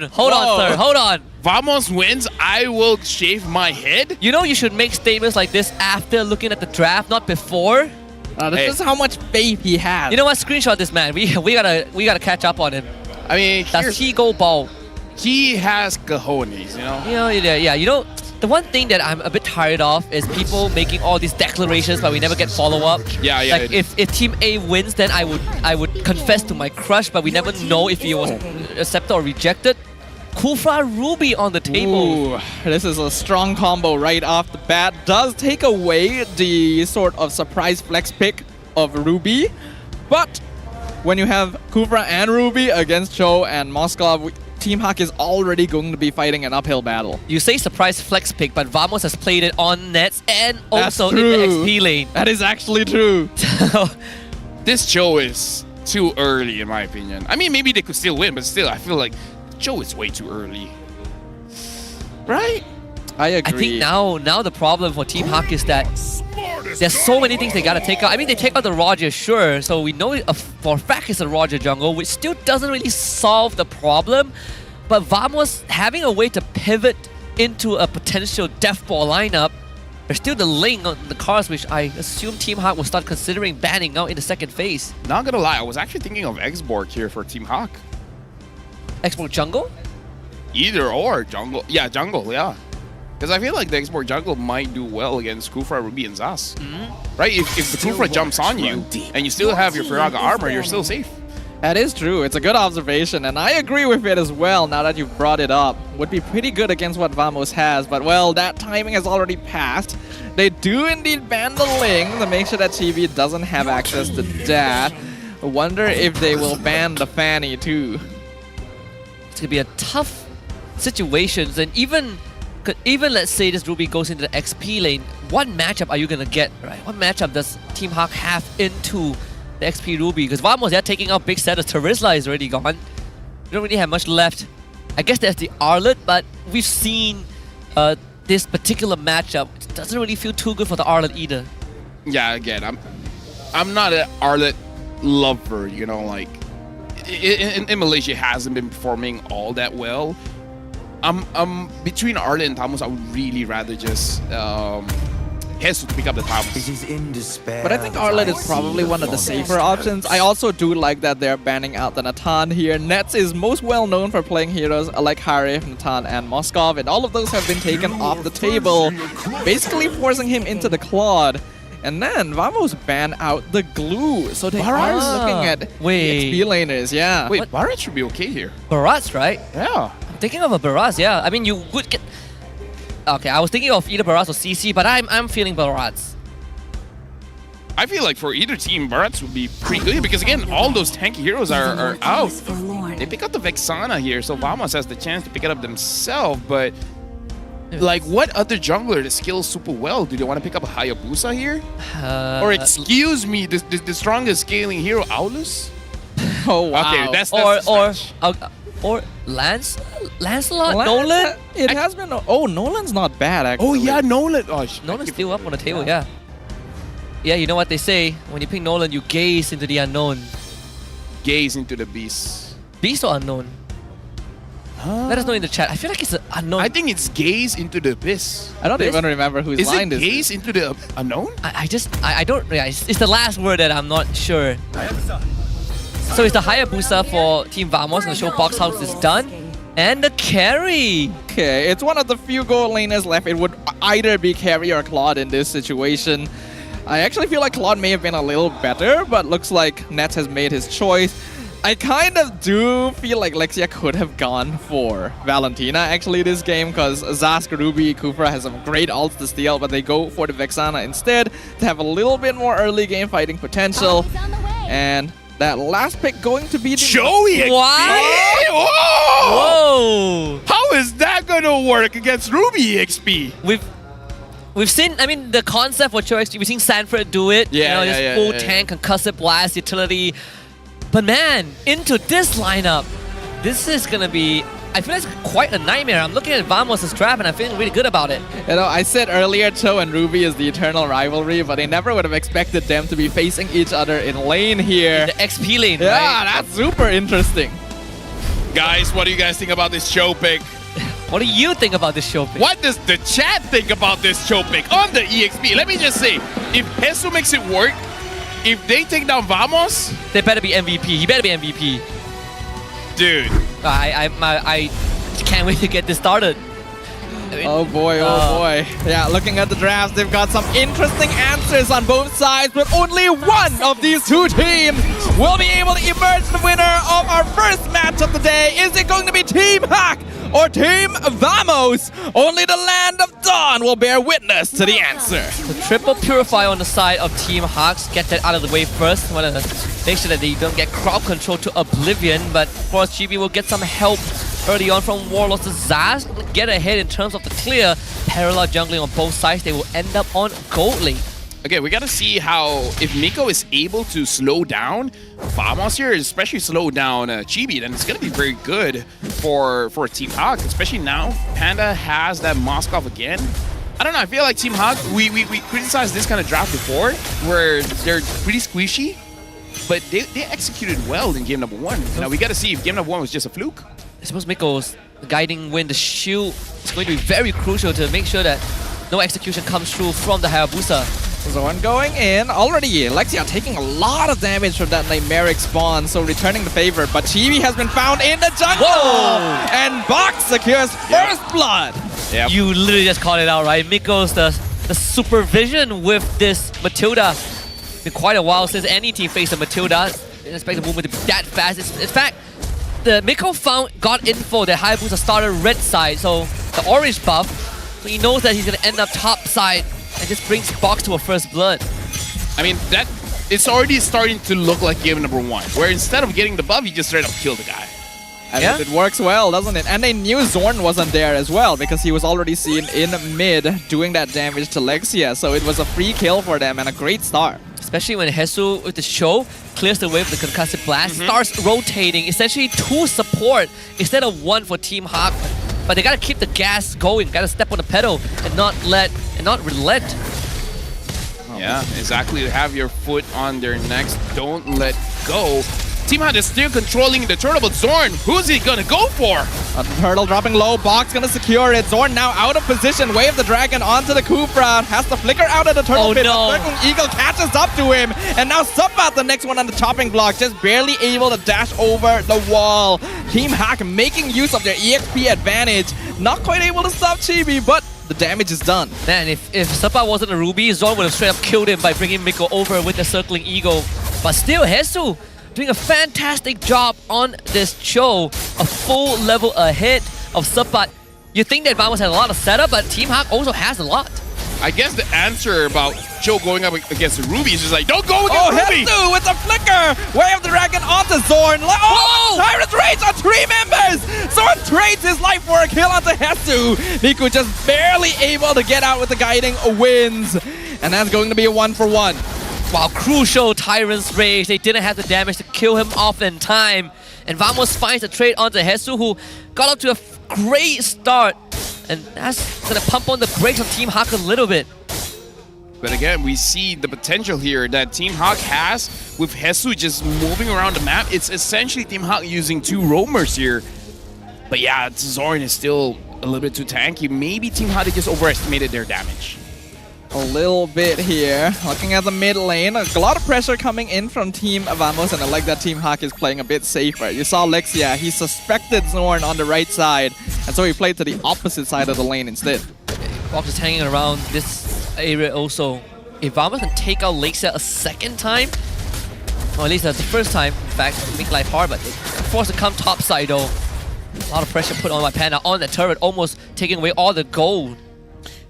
sir, hold on. Vamos wins, I will shave my head. You know you should make statements like this after looking at the draft, not before. This is how much faith he has. You know what? Screenshot this man. We gotta catch up on him. I mean, does he go bald? He has cojones, you know. Yeah. You know, the one thing that I'm a bit tired of is people making all these declarations, but we never get follow up. Yeah. Like if Team A wins, then I would confess to my crush, but we never know if he was accepted or rejected. Kufra Ruby on the table. Ooh, this is a strong combo right off the bat. Does take away the sort of surprise flex pick of Ruby. But when you have Kufra and Ruby against Cho and Moskov, Team Hawk is already going to be fighting an uphill battle. You say surprise flex pick, but Vamos has played it on nets and also in the XP lane. That is actually true. This Cho is too early, in my opinion. I mean, maybe they could still win, but still, I feel like Cho is way too early. Right? I agree. I think now the problem for Team Hawk is that there's so many things they gotta take out. I mean, they take out the Roger, sure, so we know for a fact it's a Roger jungle, which still doesn't really solve the problem. But Vamos having a way to pivot into a potential death ball lineup, there's still the Ling on the cards, which I assume Team Hawk will start considering banning out in the second phase. Not gonna lie, I was actually thinking of X-Borg here for Team Hawk. X-Borg jungle? Either or jungle. Yeah, jungle, yeah. Because I feel like the X-Borg jungle might do well against Kufra, Ruby, and Zas. Right? If the Kufra jumps on you and you still have your Firaga armor, you're still safe. That is true. It's a good observation, and I agree with it as well now that you've brought it up. Would be pretty good against what Vamos has, but well, that timing has already passed. They do indeed ban the Ling to make sure that TV doesn't have access to that. I wonder if they will ban the Fanny too. It's gonna be a tough situation, and even let's say this Ruby goes into the XP lane, what matchup are you gonna get, right? What matchup does Team Hawk have into the XP Ruby? Because Vamos, they're taking out big set of Terizla is already gone. We don't really have much left. I guess there's the Arlet, but we've seen this particular matchup. It doesn't really feel too good for the Arlet either. Yeah, again, I'm not an Arlet lover, you know, like in Malaysia it hasn't been performing all that well. Between Arlet and Tamus, I would really rather just Hesu to pick up the Tamus. But I think Arlet is probably one of the safer options. I also do like that they're banning out the Natan here. Nets is most well known for playing heroes like Harif, Natan, and Moskov, and all of those have been taken off the table, basically forcing him into the Claude. And then Vamos ban out the glue, so they are looking at XP laners, yeah. Wait, Barat should be okay here. Barat's right? Yeah. I'm thinking of a Barat, yeah. I mean, you would get... Okay, I was thinking of either Barats or CC, but I'm feeling Barats. I feel like for either team, Barats would be pretty good because again, all those tanky heroes are out. They pick up the Vexana here, so Vamos has the chance to pick it up themselves, but like what other jungler that skills super well? Do they want to pick up a Hayabusa here? Or excuse me, the strongest scaling hero, Aulus? Oh wow. Okay, that's or Lancelot? Lan- Nolan? It has been. Oh, Nolan's not bad actually. Oh yeah, Nolan. Oh, Nolan's still up on the table, yeah. Yeah, you know what they say? When you pick Nolan, you gaze into the unknown. Gaze into the beast. Beast or unknown? Let us know in the chat. I feel like it's an unknown. I think it's gaze into the abyss. I don't even remember whose Is line it this is. gaze into the unknown? I don't. Yeah, it's the last word that I'm not sure. So it's the Hayabusa for Team Vamos, and the show box house is done. And the carry! Okay, it's one of the few gold laners left. It would either be Carry or Claude in this situation. I actually feel like Claude may have been a little better, but looks like Nets has made his choice. I kind of do feel like Lexia could have gone for Valentina actually this game, because Zask, Ruby, Kufra has some great ults to steal, but they go for the Vexana instead to have a little bit more early game fighting potential. And that last pick going to be the Joey! What? Whoa! Whoa! How is that gonna work against Ruby EXP? We've seen, I mean, the concept for Cho XP, we've seen Sanford do it. Yeah, just full tank, concussive blast, utility. But man, into this lineup, this is gonna be, I feel like it's quite a nightmare. I'm looking at Vamos' trap and I'm feeling really good about it. You know, I said earlier Cho and Ruby is the eternal rivalry, but I never would have expected them to be facing each other in lane here. In the XP lane, yeah, right? That's super interesting. Guys, what do you guys think about this show pick? What do you think about this show pick? What does the chat think about this show pick on the EXP? Let me just say, if Hesu makes it work, if they take down Vamos, they better be MVP. He better be MVP. Dude. I can't wait to get this started. Oh boy, oh boy. Yeah, looking at the drafts, they've got some interesting answers on both sides, but only one of these two teams will be able to emerge the winner of our first match of the day. Is it going to be Team Hack or Team Vamos? Only the Land of Dawn will bear witness to the answer. The triple purify on the side of Team Hawks. Get that out of the way first. Want to make sure that they don't get crowd control to oblivion, but of course GB will get some help early on from Warlords. Zaz get ahead in terms of the clear. Parallel jungling on both sides. They will end up on gold lane. Okay, we gotta see how, if Miko is able to slow down Vamos here, especially slow down Chibi, then it's gonna be very good for Team Hawk, especially now Panda has that Moskov again. I don't know, I feel like Team Hawk, we criticized this kind of draft before, where they're pretty squishy, but they executed well in game number 1. Now we gotta see if game number 1 was just a fluke. I suppose Miko's guiding wind, the shield is going to be very crucial to make sure that no execution comes through from the Hayabusa. Zorn going in. Already, Lexia taking a lot of damage from that Nightmaric spawn, so returning the favor. But Chibi has been found in the jungle! Whoa! And Box secures first blood! Yep. You literally just called it out, right? Miko's the supervision with this Matilda. It's been quite a while since any team faced a Matilda. Didn't expect the movement to be that fast. In fact, the Miko got info that Hayabusa started red side, so the orange buff. So he knows that he's going to end up top side and just brings Box to a first blood. I mean, it's already starting to look like game number 1, where instead of getting the buff, you just straight up kill the guy. And it works well, doesn't it? And they knew Zorn wasn't there as well, because he was already seen in mid doing that damage to Lexia, so it was a free kill for them and a great start. Especially when Hesu with the show clears the way for the concussive blast, starts rotating, essentially 2 support instead of 1 for Team Hawk. But they gotta keep the gas going, gotta step on the pedal and not relent. Yeah, exactly. Have your foot on their necks. Don't let go. Team Hawk is still controlling the turtle, but Zorn, who's he gonna go for? A turtle dropping low, Box gonna secure it. Zorn now out of position, wave the dragon onto the Kufra, has to flicker out of the turtle pit. No. The Circling Eagle catches up to him, and now Subbat, the next one on the chopping block, just barely able to dash over the wall. Team Hack making use of their EXP advantage, not quite able to stop Chibi, but the damage is done. Man, if Subbat wasn't a Ruby, Zorn would have straight up killed him by bringing Miko over with the Circling Eagle. But still, Hesu doing a fantastic job on this show. A full level ahead of Subbat. You think that Vamos has a lot of setup, but Team Hawk also has a lot. I guess the answer about Joe going up against Ruby is just like, don't go against Ruby! Hesu with a flicker! Way of the Dragon onto Zorn. Tyrant Rage on 3 members! Zorn trades his life for a kill onto Hesu. Miku just barely able to get out with the guiding wins. And that's going to be a 1-for-1. Wow, crucial Tyrant's Rage. They didn't have the damage to kill him off in time. And Vamos finds a trade onto Hesu, who got up to a great start. And that's gonna pump on the brakes on Team Hawk a little bit. But again, we see the potential here that Team Hawk has with Hesu just moving around the map. It's essentially Team Hawk using 2 roamers here. But yeah, Zorn is still a little bit too tanky. Maybe Team Hawk just overestimated their damage. A little bit here. Looking at the mid lane, a lot of pressure coming in from Team Vamos, and I like that Team Hawk is playing a bit safer. You saw Lexia, he suspected Zorn on the right side, and so he played to the opposite side of the lane instead. Box is hanging around this area also. If Vamos can take out Lexia a second time, or at least that's the first time, in fact, make life hard, but they're forced to come top side though. A lot of pressure put on my Panda on the turret, almost taking away all the gold.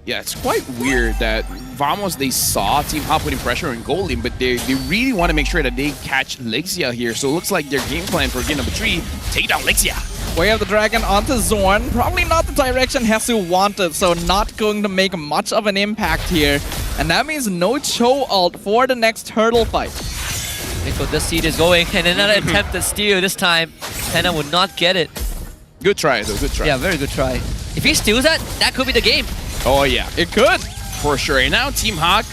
Yeah, it's quite weird that Vamos, they saw Team Hawk putting pressure on gold lane, but they really want to make sure that they catch Lexia here. So it looks like their game plan for game number 3, take down Lexia. Way of the Dragon onto Zorn. Probably not the direction Hesu wanted, so not going to make much of an impact here. And that means no Cho ult for the next turtle fight. Nico, the seed is going, and another attempt at steal this time. Panda would not get it. Good try though, good try. Yeah, very good try. If he steals that, that could be the game. Oh yeah, it could. For sure. And now Team Hawk,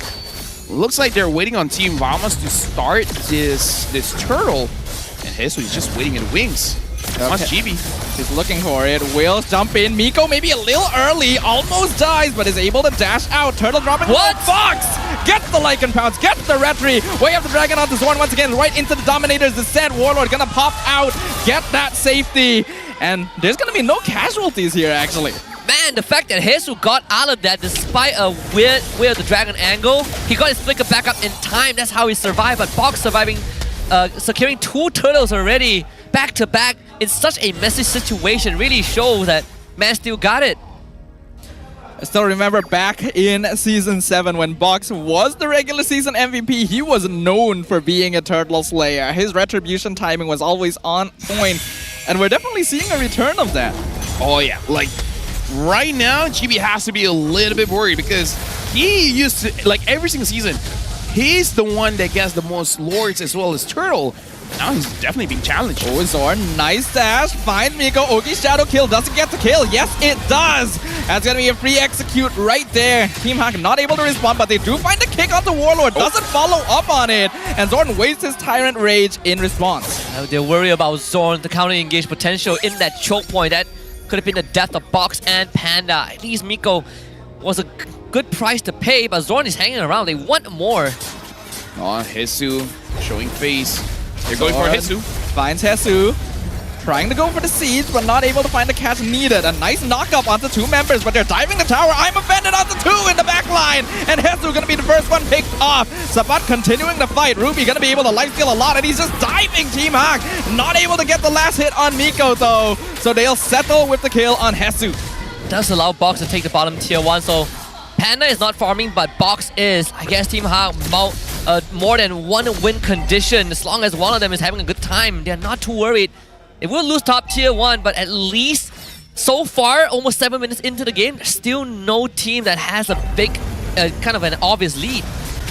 looks like they're waiting on Team Vamos to start this turtle. And Hesu is just waiting in the wings. Wants GB. He's looking for it. Will jump in. Miko maybe a little early. Almost dies, but is able to dash out. Turtle dropping. What? Fox! Gets the Lycan Pounce. Gets the Retry. Way of the Dragon onto Zorn once again. Right into the Dominator's Descent. Warlord gonna pop out. Get that safety. And there's gonna be no casualties here, actually. Man, the fact that Hesu got out of that despite a weird the dragon angle, he got his flicker back up in time. That's how he survived. But Box surviving, securing 2 turtles already back to back in such a messy situation really shows that man still got it. I still remember back in Season 7 when Box was the regular season MVP, he was known for being a turtle slayer. His retribution timing was always on point, and we're definitely seeing a return of that. Oh yeah, like right now, GB has to be a little bit worried because he used to, like every single season, he's the one that gets the most lords as well as turtle. Now he's definitely being challenged. Oh, Zorn, nice dash. Finds Miko. Ogi's shadow kill. Doesn't get the kill. Yes, it does. That's going to be a free execute right there. Team Hawk not able to respond, but they do find the kick onto Warlord. Doesn't follow up on it. And Zorn wastes his Tyrant Rage in response. Now they worry about Zorn, the counter-engage potential in that choke point. That could have been the death of Box and Panda. At least Miko was a good price to pay, but Zorn is hanging around. They want more. Oh, Hesu showing face. They're going for Hesu. Finds Hesu. Trying to go for the siege, but not able to find the catch needed. A nice knock-up onto 2 members, but they're diving the tower. I'm offended onto 2 in the back line. And Hesu gonna be the first one picked off. Sabat continuing the fight. Ruby gonna be able to lifesteal a lot, and he's just diving Team Hawk. Not able to get the last hit on Miko, though. So they'll settle with the kill on Hesu. Does allow Box to take the bottom tier 1, so Panda is not farming, but Box is. I guess Team Hawk more than 1 win condition. As long as one of them is having a good time, they're not too worried. They will lose top tier 1, but at least so far, almost 7 minutes into the game, there's still no team that has a big, kind of an obvious lead.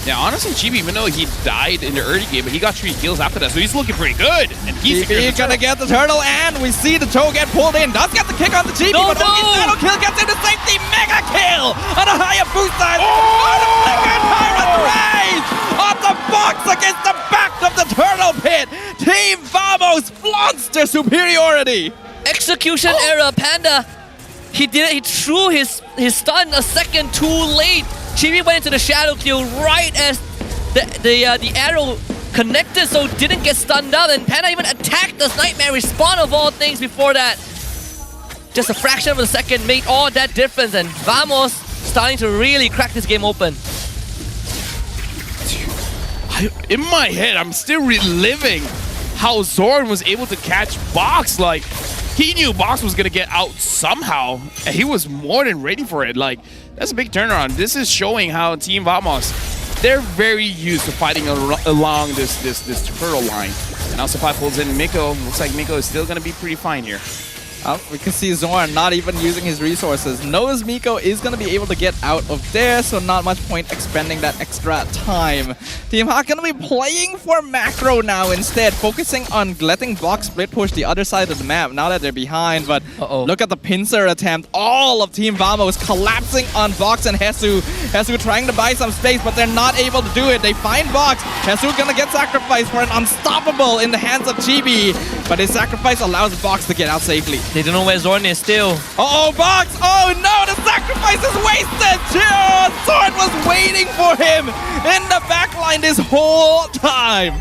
Yeah, honestly, GB, even though he died in the early game, but he got 3 kills after that, so he's looking pretty good. And he's gonna get the turtle, and we see the Cho get pulled in. Does get the kick on the GB, but Ogi's shadow kill gets into safety. Mega kill on a Hayabusa. Oh, the flicker Tyrant Rage on the Box against the back of the turtle pit. Team Vamos flaunts their superiority. Execution error, Panda. He did it. He threw his stun a second too late. Chibi went into the shadow kill right as the arrow connected, so didn't get stunned out, and Panda even attacked the Nightmare Respawn of all things before that. Just a fraction of a second made all that difference, and Vamos starting to really crack this game open. In my head, I'm still reliving how Zorn was able to catch Box. Like, he knew Box was gonna get out somehow, and he was more than ready for it. Like, that's a big turnaround. This is showing how Team Vamos, they're very used to fighting along this turtle line. And now Sapai pulls in Miko. Looks like Miko is still gonna be pretty fine here. We can see Zorn not even using his resources. Knows Miko is going to be able to get out of there, so not much point expending that extra time. Team Hawk going to be playing for macro now instead, focusing on letting Box split push the other side of the map now that they're behind. But look at the pincer attempt. All of Team Vamos collapsing on Box and Hesu. Hesu trying to buy some space, but they're not able to do it. They find Box. Hesu going to get sacrificed for an unstoppable in the hands of Chibi. But his sacrifice allows Box to get out safely. They don't know where Zorn is still. Uh-oh, Box! Oh no, the sacrifice is wasted! Zorn was waiting for him in the backline this whole time.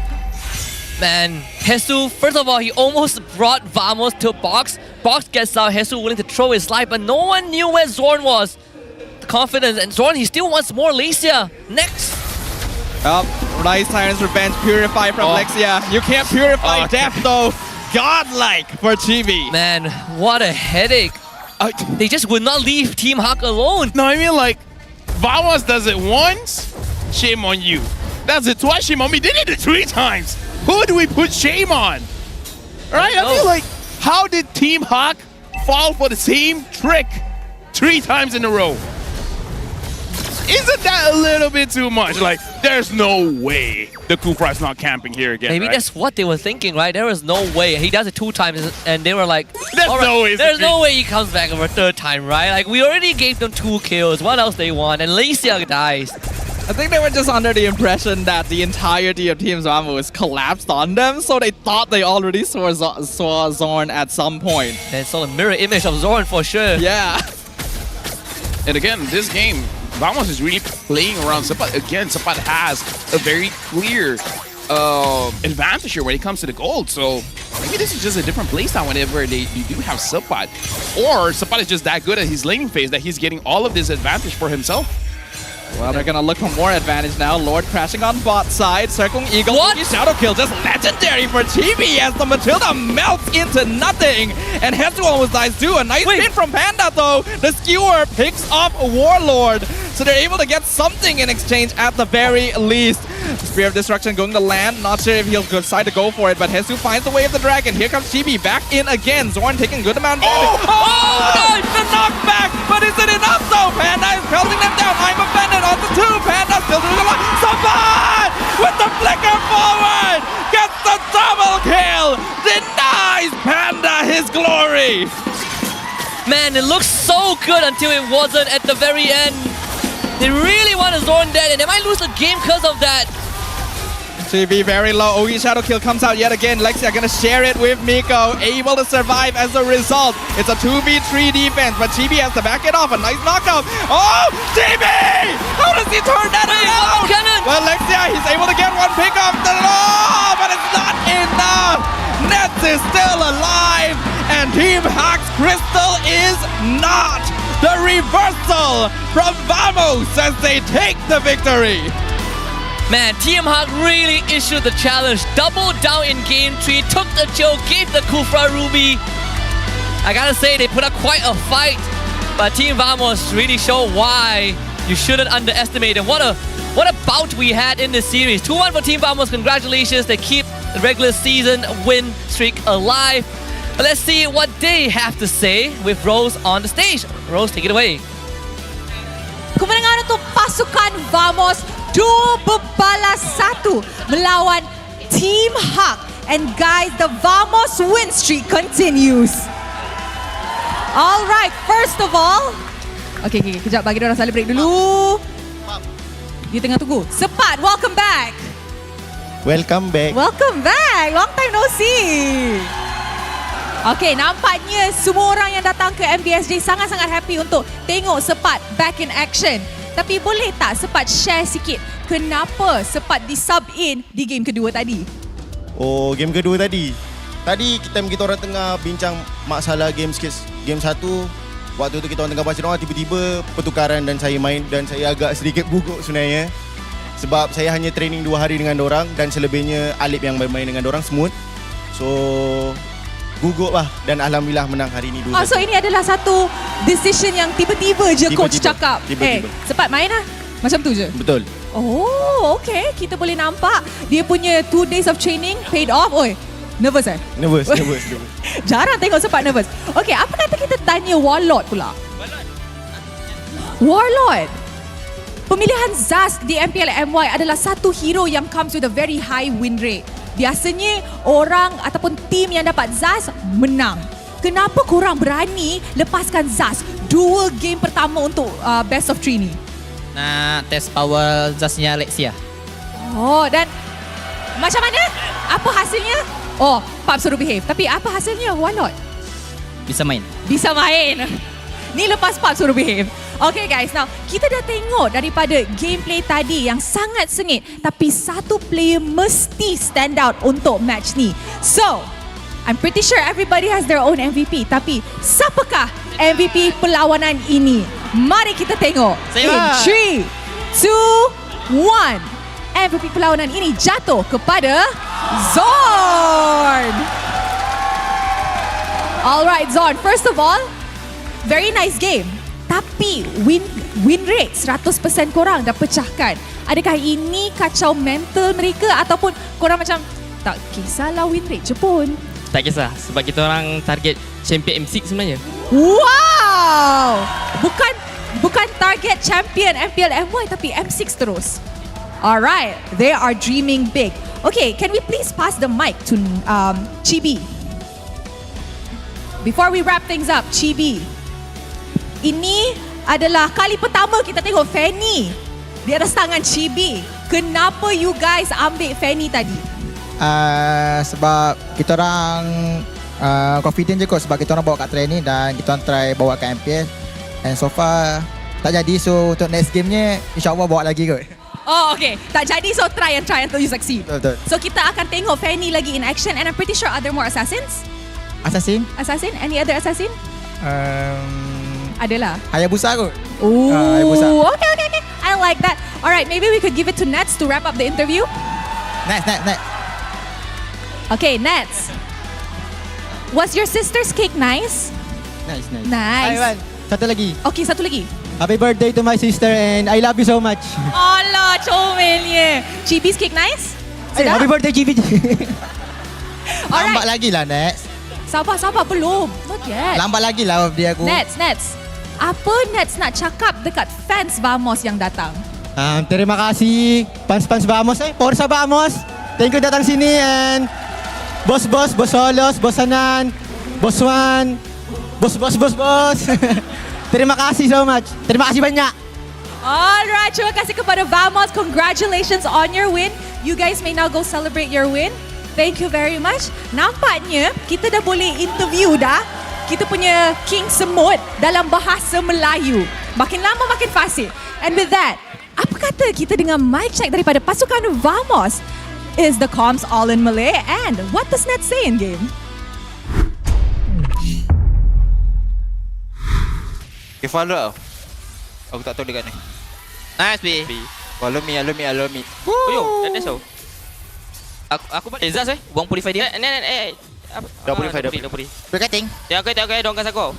Man, Hesu, first of all, he almost brought Vamos to Box. Box gets out, Hesu willing to throw his life, but no one knew where Zorn was. The confidence, and Zorn, he still wants more Lexia. Next. Nice Tyrant's Revenge, purify from Lexia. You can't purify death though. Godlike for Chibi. Man, what a headache. They just would not leave Team Hawk alone. No, I mean, like, Vamos does it once, shame on you. Does it twice, shame on me. They did it 3 times. Who do we put shame on? Right? I mean, like, how did Team Hawk fall for the same trick 3 times in a row? Isn't that a little bit too much? Like, there's no way the Kupra's not camping here again. Maybe that's what they were thinking, right? There was no way. He does it 2 times, and they were like, there's no way he comes back over a 3rd time, right? Like, we already gave them 2 kills. What else they want? And Lexia dies. I think they were just under the impression that the entirety of Team Vamos collapsed on them, so they thought they already saw Zorn at some point. And saw a mirror image of Zorn for sure. Yeah. And again, this game, Vamos is really playing around Sapat. Again, Sapat has a very clear advantage here when it comes to the gold. So maybe this is just a different playstyle whenever they do have Sapat. Or Sapat is just that good at his laning phase that he's getting all of this advantage for himself. Well, they're gonna look for more advantage now. Lord crashing on bot side, circling Eagle. What? Shadow kill, just legendary for Chibi as the Matilda melts into nothing. And Hesu almost dies too. A nice pin from Panda though. The skewer picks up Warlord. So they're able to get something in exchange at the very least. Spear of Destruction going to land. Not sure if he'll decide to go for it, but Hesu finds the way of the dragon. Here comes Chibi back in again. Zorn taking good amount of damage. Oh, the knockback! But is it enough though? Panda is pelting them down. I'm offended on the 2. Panda still doing a lot. Saban with the flicker forward! Gets the double kill! Denies Panda his glory! Man, it looks so good until it wasn't at the very end. They really want to Zorn dead, and they might lose the game because of that. Chibi very low. Ogi Shadow Kill comes out yet again. Lexia gonna share it with Miko. Able to survive as a result. It's a 2v3 defense, but Chibi has to back it off. A nice knockout. Oh, Chibi! How does he turn that around? Well, Lexia, he's able to get one pick off. Oh, but it's not enough. Nets is still alive, and Team Hawk's Crystal is not. The reversal from Vamos as they take the victory. Man, Team Hawk really issued the challenge. Doubled down in game 3, took the joke, gave the Kufra Ruby. I gotta say, they put up quite a fight. But Team Vamos really showed why you shouldn't underestimate them. What a bout we had in this series. 2-1 for Team Vamos, congratulations. They keep the regular season win streak alive. But let's see what they have to say with Rose on the stage. Rose, take it away. Kemenangan untuk pasukan Vamos 2-1 melawan Team Hawk. And guys, the Vamos win streak continues. Alright, first of all, okay, kejap bagi diorang celebrate dulu. Dia tengah tunggu. Sepat, welcome back. Welcome back. Welcome back. Long time no see. Okay, nampaknya semua orang yang datang ke MBSJ sangat-sangat happy untuk tengok Sepat back in action. Tapi boleh tak Sepat share sikit kenapa Sepat di-sub in di game kedua tadi? Oh, game kedua tadi. Tadi kita orang tengah bincang masalah game 1. Waktu tu kita orang tengah baca doang, tiba-tiba pertukaran dan saya main dan saya agak sedikit buguk sebenarnya. Sebab saya hanya training 2 hari dengan dorang dan selebihnya Alip yang bermain dengan dorang smooth. So gugup lah. Dan Alhamdulillah menang hari ni 2-1. Oh, so ini adalah satu decision yang tiba-tiba je coach cakap. Tiba-tiba. Sempat main lah. Macam tu je? Betul. Oh, okay. Kita boleh nampak dia punya 2 days of training paid off. Oi, nervous Nervous. Jarang tengok sempat nervous. Okay, apa kata kita tanya Warlord pula? Warlord. Pemilihan Zaz di MPL MY adalah satu hero yang comes with a very high win rate. Biasanya orang ataupun tim yang dapat Zaz menang. Kenapa korang berani lepaskan Zaz 2 game pertama untuk best of 3 ni? Nak test power Zaznya Alexia. Oh, dan macam mana? Apa hasilnya? Oh, Pap suruh behave. Tapi apa hasilnya, Warlord? Bisa main. Bisa main. Ni lepas Pap suruh behave. Okay guys, now kita dah tengok daripada gameplay tadi yang sangat sengit, tapi satu player mesti stand out untuk match ni. So, I'm pretty sure everybody has their own MVP, tapi siapakah MVP perlawanan ini? Mari kita tengok. In 3, 2, 1. MVP perlawanan ini jatuh kepada Zorn. Alright Zorn, first of all, very nice game. Tapi win rate 100% korang dah pecahkan. Adakah ini kacau mental mereka ataupun korang macam tak kisahlah win rate je pun? Tak kisah sebab kita orang target champion M6 sebenarnya. Wow! Bukan target champion MPL MY tapi M6 terus. Alright, they are dreaming big. Okay, can we please pass the mic to Chibi? Before we wrap things up, Chibi. Ini adalah kali pertama kita tengok Fanny di atas tangan Chibi. Kenapa you guys ambil Fanny tadi? Sebab kita orang confident je kot sebab kita orang bawa kat training dan kita orang try bawa kat MPL. And so far tak jadi, so untuk next gamenya insyaAllah bawa lagi kot. Oh okay, tak jadi so try until you succeed. Betul. So kita akan tengok Fanny lagi in action and I'm pretty sure are there more assassins? Assassin? Any other assassin? Adalah Hayabusa kot. Ooh, Hayabusa. Okay. I like that. Alright, maybe we could give it to Nets to wrap up the interview. Nets. Okay, Nets. Was your sister's cake nice? Nice. Nice. Satu lagi. Okay, satu lagi. Happy birthday to my sister and I love you so much. Alah, comelnya. Chibi's cake nice? Happy birthday Chibi. Alright. Lambat lagi lah Nets. Sabar, belum. Not yet. Lambat lagi lah birthday aku. Nets. Apa Nets nak cakap dekat fans Vamos yang datang? Terima kasih fans Vamos. Forza Vamos. Thank you datang sini and bos Solos, bos Sanan, bos Wan, bos. Terima kasih so much. Terima kasih banyak. Alright, terima kasih kepada Vamos. Congratulations on your win. You guys may now go celebrate your win. Thank you very much. Nampaknya kita dah boleh interview dah kita punya King Semut dalam bahasa Melayu. Makin lama makin fasih. And with that, apa kata kita dengan mic check daripada pasukan Vamos? Is the comms all in Malay? And what does Net say in game? Okay, follow. Aku tak tahu dekat ni. Nice, B. Follow me. Oh, yo, that's so. Aku balik. Zaz, buang purify dia. Dah purify. Berkating. Ya, okay, dong kasih aku.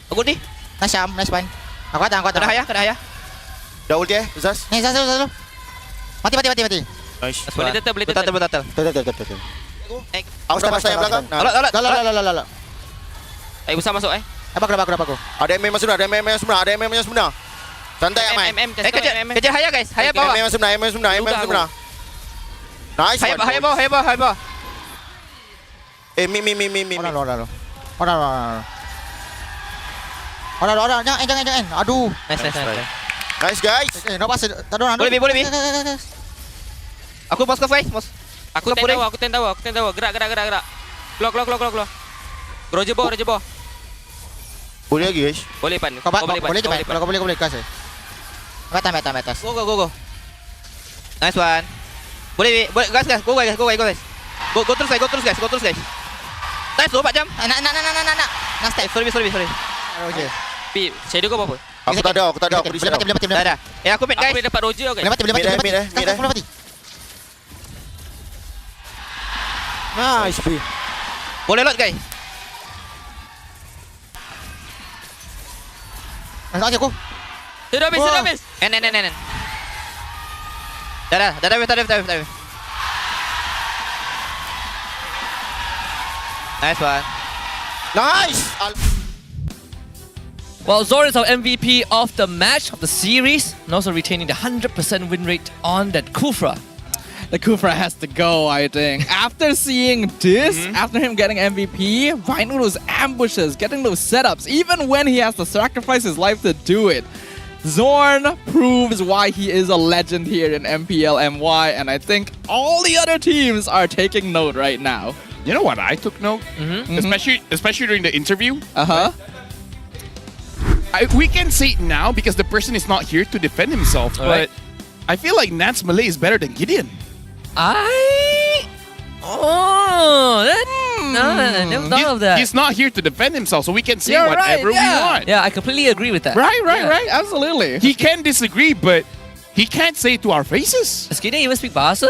Aku ni. Nice one. Aku datang. Kena hayah. Dah ulti Zaz? Ni Zaz. Mati. Nice. Boleh tetap. Betul. Aku dah pasal yang belakang. Alah. Ayo besar masuk Apa aku? Ada MM yang sebenar. Santai main. Kejar hayah guys. Hayah bawah. MM yang sebenar. Nice. Hayah bawah. Mi. Orang. Jangan. Aduh. Nice guys. Nak pasal. Tak ada orang. Boleh. Aku bos guys. Aku ten tahu. Gerak. Keluar. Roger bawah. Boleh lagi guys. Boleh pan. Kalau kau boleh kasih. Atas. Go. Nice one. Boleh guys. Go guys. Go terus guys. Nice 4 jam. Nak step. Sorry. Roger. Pi, shadow kau apa? Aku tak ada. Aku di sana. Tak ada. Aku mate guys. Aku boleh dapat Roger guys. Boleh mati. Nice B. Boleh lot guys. Sakit aku. Sudah habis. N. Dah habis. Nice one. Nice. Well, Zorn is our MVP of the match, of the series, and also retaining the 100% win rate on that Kufra. The Kufra has to go, I think. After seeing this, after him getting MVP, finding those ambushes, getting those setups, even when he has to sacrifice his life to do it, Zorn proves why he is a legend here in MPL MY, and I think all the other teams are taking note right now. You know what I took note? Especially during the interview. We can say it now because the person is not here to defend himself, but I feel like Nats Malay is better than Gideon. Never thought of that. He's not here to defend himself, so we can say whatever we want. Yeah, I completely agree with that. Right. Absolutely. He can disagree, but he can't say it to our faces. Does Gideon even speak Bahasa?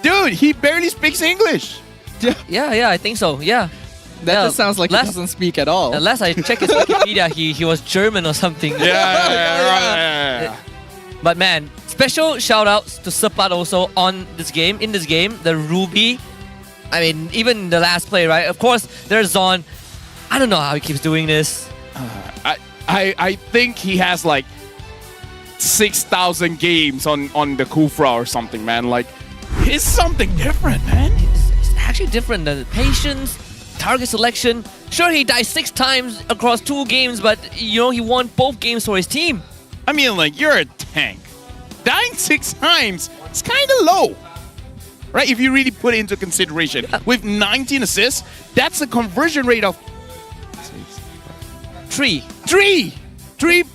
Dude, he barely speaks English. Yeah, I think so. Yeah. That just sounds like he doesn't speak at all. Last I checked his Wikipedia, he was German or something. Yeah. But man, special shout outs to Sepat also on this game. In this game, the Ruby. I mean, even the last play, right? Of course, there's Zon. I don't know how he keeps doing this. I think he has like 6,000 games on the Kufra or something, man. Like, it's something different, man. It's actually different. The patience, target selection. Sure, he died 6 times across 2 games, but you know, he won both games for his team. I mean, like, you're a tank. Dying 6 times, it's kind of low. Right? If you really put it into consideration. With 19 assists, that's a conversion rate of 3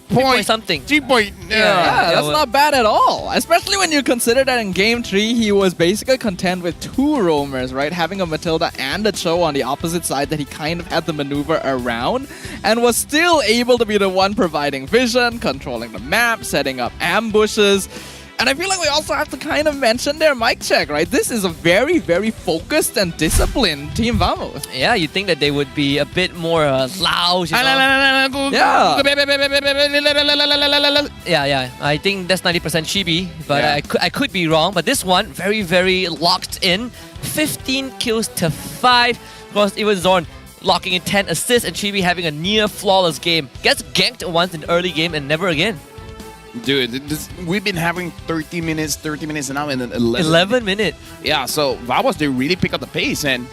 point something. 3 point. Yeah, that's not bad at all. Especially when you consider that in game 3, he was basically content with 2 roamers, right? Having a Matilda and a Cho on the opposite side that he kind of had to maneuver around, and was still able to be the one providing vision, controlling the map, setting up ambushes. And I feel like we also have to kind of mention their mic check, right? This is a very, very focused and disciplined Team Vamos. Yeah, you'd think that they would be a bit more loud. You know? Yeah. I think that's 90% Chibi, but I could be wrong. But this one, very, very locked in. 15 kills to 5. Of course, it was Zorn locking in 10 assists and Chibi having a near flawless game. Gets ganked once in the early game and never again. Dude, we've been having 30 minutes now and then 11 minutes. Yeah, so Vamos, they really pick up the pace, and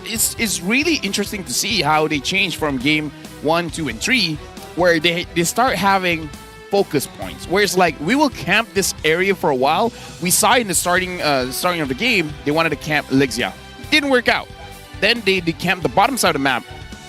it's really interesting to see how they change from game 1, 2, and 3, where they start having focus points. Where it's like, we will camp this area for a while. We saw in the starting of the game, they wanted to camp Lexia. Didn't work out. Then they camped the bottom side of the map,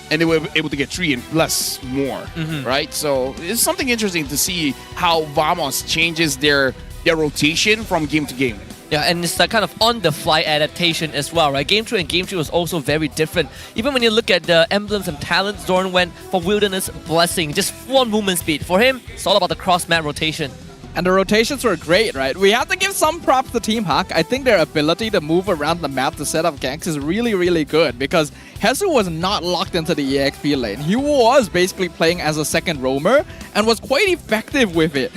and they were able to get 3 and plus more, right? So it's something interesting to see how Vamos changes their rotation from game to game. Yeah, and it's that kind of on-the-fly adaptation as well, right? Game 2 and Game 3 was also very different. Even when you look at the emblems and talents, Zorn went for Wilderness Blessing, just full movement speed. For him, it's all about the cross-map rotation. And the rotations were great, right? We have to give some props to Team Hak. I think their ability to move around the map to set up ganks is really, really good, because Hesu was not locked into the EXP lane. He was basically playing as a second roamer and was quite effective with it.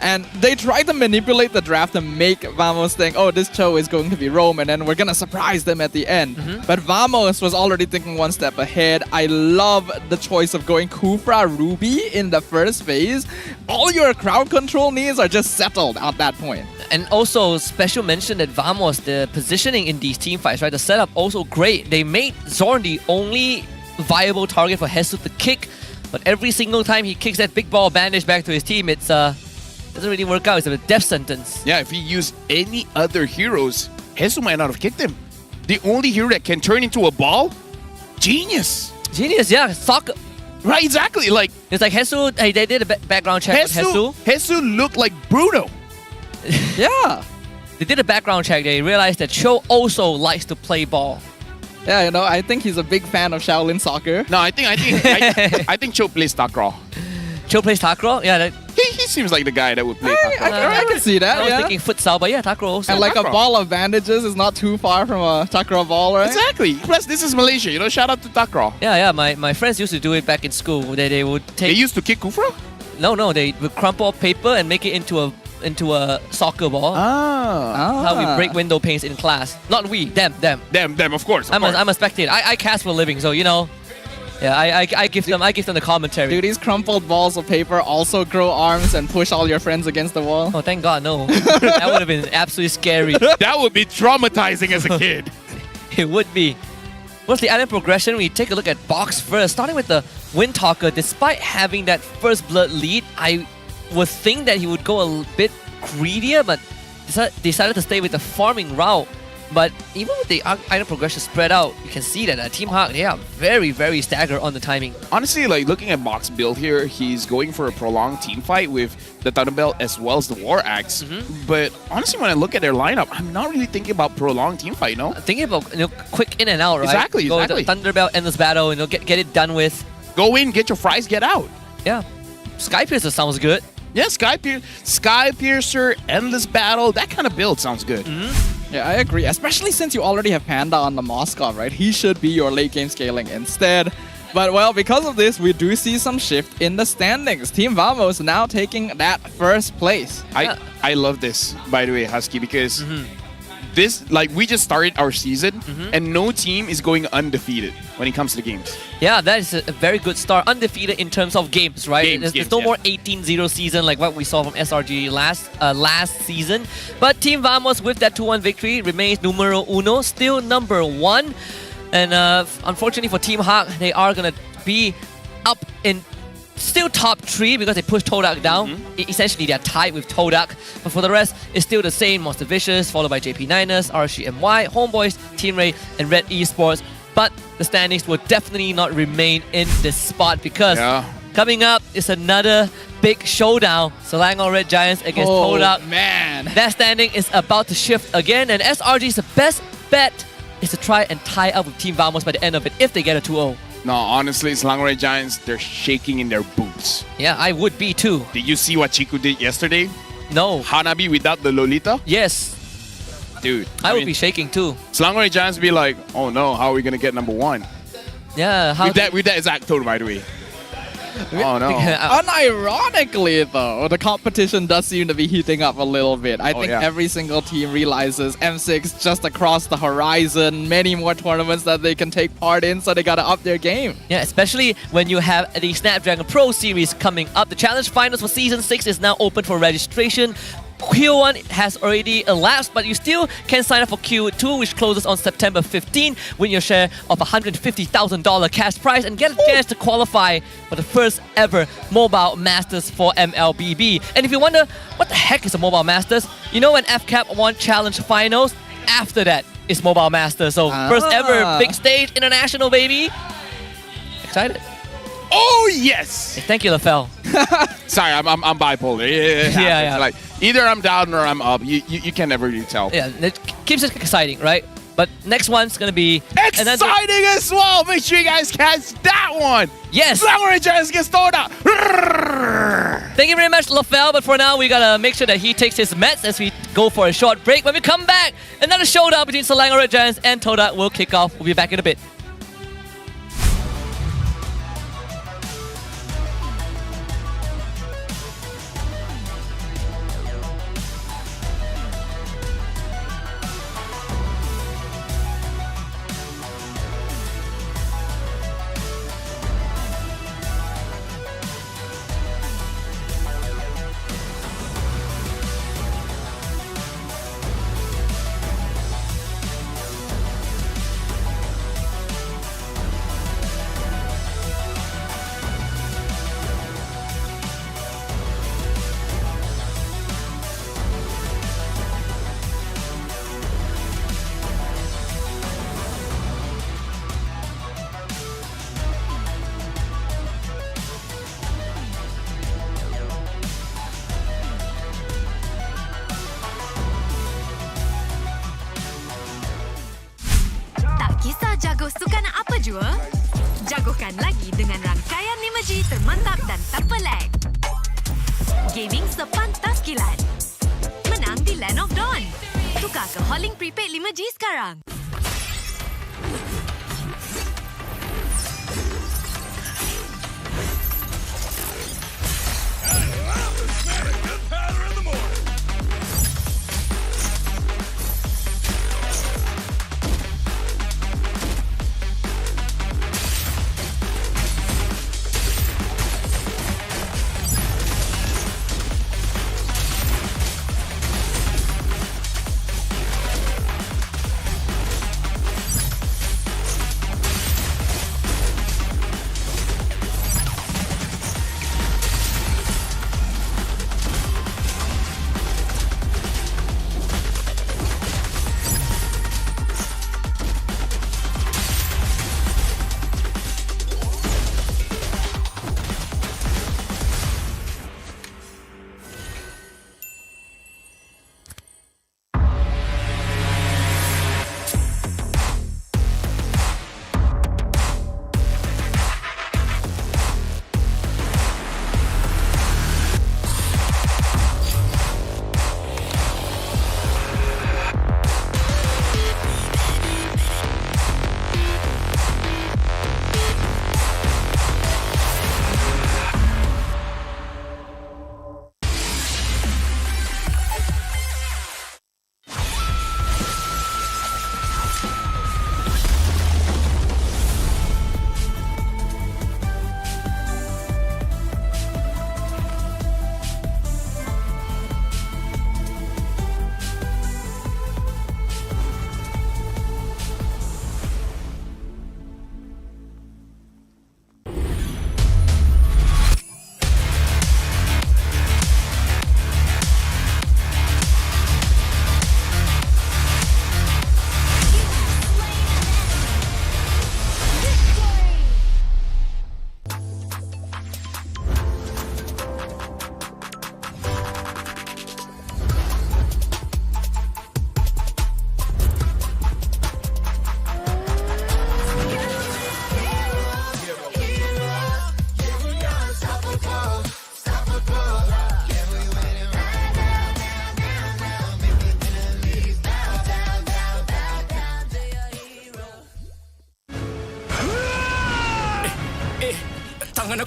And they tried to manipulate the draft to make Vamos think, oh, this Cho is going to be roam, and then we're going to surprise them at the end. But Vamos was already thinking one step ahead. I love the choice of going Kufra Ruby in the first phase. All your crowd control needs are just settled at that point. And also, special mention that Vamos, the positioning in these team fights, right? The setup also great. They made Zorn the only viable target for Hesu to kick, but every single time he kicks that big ball bandage back to his team, it's doesn't really work out. It's a death sentence. Yeah, if he used any other heroes, Hesu might not have kicked him. The only hero that can turn into a ball? Genius, yeah. Soccer. Right, exactly. Like, it's like Hesu, they did a background check with Hesu. Hesu looked like Bruno. Yeah. They did a background check. They realized that Cho also likes to play ball. Yeah, you know, I think he's a big fan of Shaolin soccer. No, I think Cho plays takraw. Cho plays takraw? Yeah, he seems like the guy that would play takraw. I can see that. I was thinking futsal, but yeah, takraw also. And like a ball of bandages is not too far from a takraw ball, right? Exactly. Plus, this is Malaysia. You know, shout out to takraw. Yeah. My friends used to do it back in school. They would take. They used to kick Kufra? No, they will crumple paper and make it into a soccer ball. How we break window panes in class. Not we, them. Them, of course. I'm a spectator. I cast for a living, so you know. Yeah, I give them the commentary. Do these crumpled balls of paper also grow arms and push all your friends against the wall? Oh, thank God, no. That would have been absolutely scary. That would be traumatizing as a kid. It would be. What's the item progression? We take a look at box first. Starting with the Windtalker, despite having that first blood lead, I would think that he would go a bit greedier, but decided to stay with the farming route. But even with the item progression spread out, you can see that Team Hawk, they are very, very staggered on the timing. Honestly, like looking at Box build here, he's going for a prolonged team fight with the Thunderbelt as well as the War Axe. But honestly, when I look at their lineup, I'm not really thinking about prolonged team fight, no? Thinking about quick in and out, right? Exactly. Go with the Thunderbelt, endless battle, get it done with. Go in, get your fries, get out. Yeah. Sky Piercer sounds good. Yeah, Sky Piercer, endless battle, that kind of build sounds good. Yeah, I agree. Especially since you already have Panda on the Moskov, right? He should be your late game scaling instead. But well, because of this, we do see some shift in the standings. Team Vamos now taking that first place. I love this, by the way, Husky, because this, like, we just started our season and no team is going undefeated when it comes to the games. Yeah, that is a very good start. Undefeated in terms of games, right? There's no more 18-0 season like what we saw from SRG last season. But Team Vamos with that 2-1 victory remains numero uno, still number 1. And unfortunately for Team Hawk, they are going to be up in still top 3 because they pushed Todak down. Essentially, they're tied with Todak. But for the rest, it's still the same. Monster Vicious, followed by JP9ers, RSGMY, Homeboys, Team Ray, and Red Esports. But the standings will definitely not remain in this spot because coming up is another big showdown. Selangor Red Giants against Todak. Man. That standing is about to shift again. And SRG's best bet is to try and tie up with Team Vamos by the end of it if they get a 2-0. No, honestly, Selangor Red Giants, they're shaking in their boots. Yeah, I would be too. Did you see what Chiku did yesterday? No. Hanabi without the Lolita? Yes. Dude. I would be shaking too. Selangor Red Giants would be like, oh no, how are we going to get number 1? Yeah. With that exact tone, by the way. Oh no. Unironically though, the competition does seem to be heating up a little bit. I think every single team realizes M6 just across the horizon, many more tournaments that they can take part in, so they gotta up their game. Yeah, especially when you have the Snapdragon Pro Series coming up. The Challenge Finals for Season 6 is now open for registration. Q1 has already elapsed, but you still can sign up for Q2, which closes on September 15. Win your share of $150,000 cash prize and get a chance to qualify for the first ever Mobile Masters for MLBB. And if you wonder, what the heck is a Mobile Masters? You know when FCAP won Challenge Finals? After that is Mobile Masters. So first ever big stage, international, baby. Excited? Oh yes! Hey, thank you, LaFell. Sorry, I'm bipolar. Yeah. Like either I'm down or I'm up. You can never really tell. Yeah, it keeps it exciting, right? But next one's gonna be exciting as well. Make sure you guys catch that one. Yes. Selangor Giants gets Todak. Thank you very much, LaFell. But for now, we gotta make sure that he takes his meds as we go for a short break. When we come back, another showdown between Selangor Giants and Todak will kick off. We'll be back in a bit. Jago suka nak apa jua? Jagokan lagi dengan rangkaian 5G termantap dan tak pelik. Gaming sepantas kilat. Menang di Land of Dawn. Tukar ke Holling Prepaid 5G sekarang.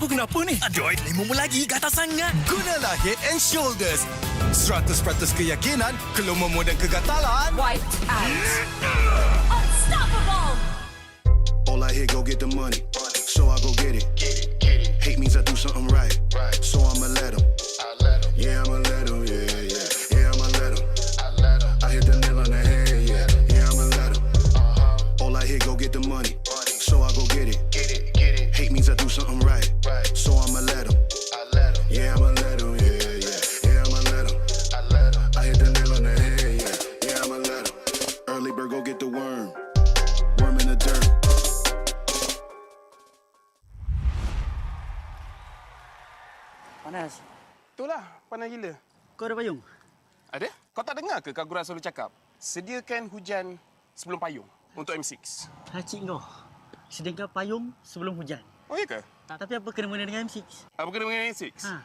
Aku kenapa ni? Aduh, lima lagi gatal sangat. Gunalah Head and Shoulders. 100% keyakinan, kelumamu dan kegatalan. Wiped out. Unstoppable. All I hear, go get the money. So I go get it. Hate means I do something right. So I'ma let 'em. Yeah, I'ma let 'em. Yeah, I'ma let 'em. I hit the nail on the head. Yeah, I'ma let 'em. All I hear, go get the money. So I go get it. Hate means I do something right. So I'ma let 'em. Yeah, I'ma let 'em. Yeah, I'ma let 'em. I hit the nail on the head. Yeah, I'ma let 'em. Early bird, go get the worm. Worm in the dirt. Panas. Itulah, panas gila. Kau ada payung? Ada? Kau tak dengar ke Kagura selalu cakap? Sediakan hujan sebelum payung untuk M6. Hacik kau. Sediakan payung sebelum hujan. Oh, iya ke? Tapi apa kena mengena dengan M6? Apa kena dengan M6? Ha.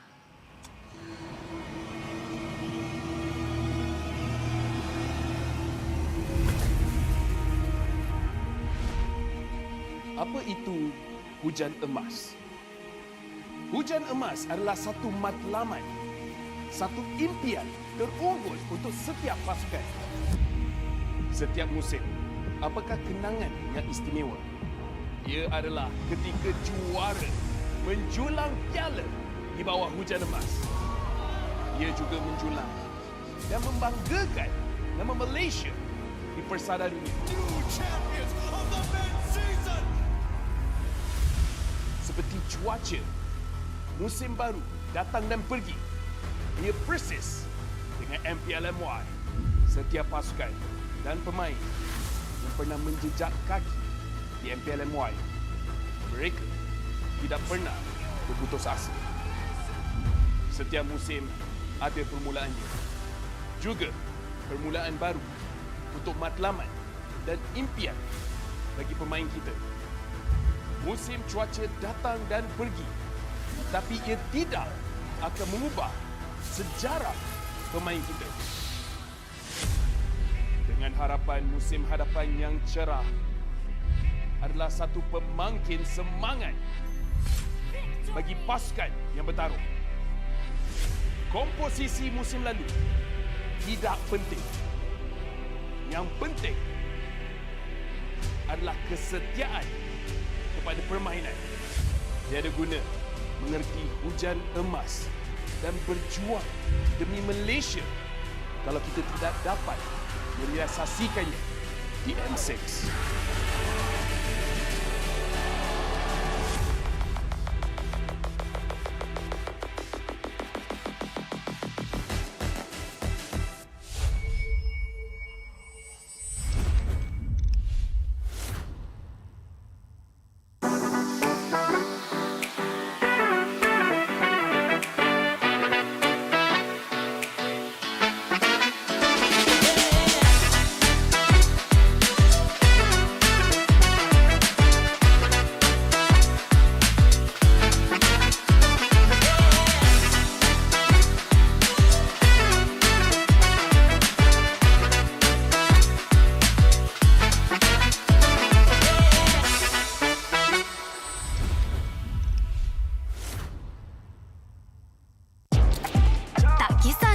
Apa itu hujan emas? Hujan emas adalah satu matlamat, satu impian terunggul untuk setiap pasukan. Setiap musim, apakah kenangan yang istimewa? Ia adalah ketika juara menjulang piala di bawah hujan emas. Ia juga menjulang dan membanggakan nama Malaysia di persada dunia. Seperti cuaca, musim baru datang dan pergi. Ia persis dengan MPL MY. Setiap pasukan dan pemain yang pernah menjejak kaki di MPL MY, mereka tidak pernah berputus asa. Setiap musim ada permulaannya. Juga permulaan baru untuk matlamat dan impian bagi pemain kita. Musim cuaca datang dan pergi, tapi ia tidak akan mengubah sejarah pemain kita. Dengan harapan musim hadapan yang cerah adalah satu pemangkin semangat bagi pasukan yang bertarung. Komposisi musim lalu tidak penting. Yang penting adalah kesetiaan kepada permainan. Tiada guna mengerti hujan emas dan berjuang demi Malaysia kalau kita tidak dapat merealisasikannya di M6.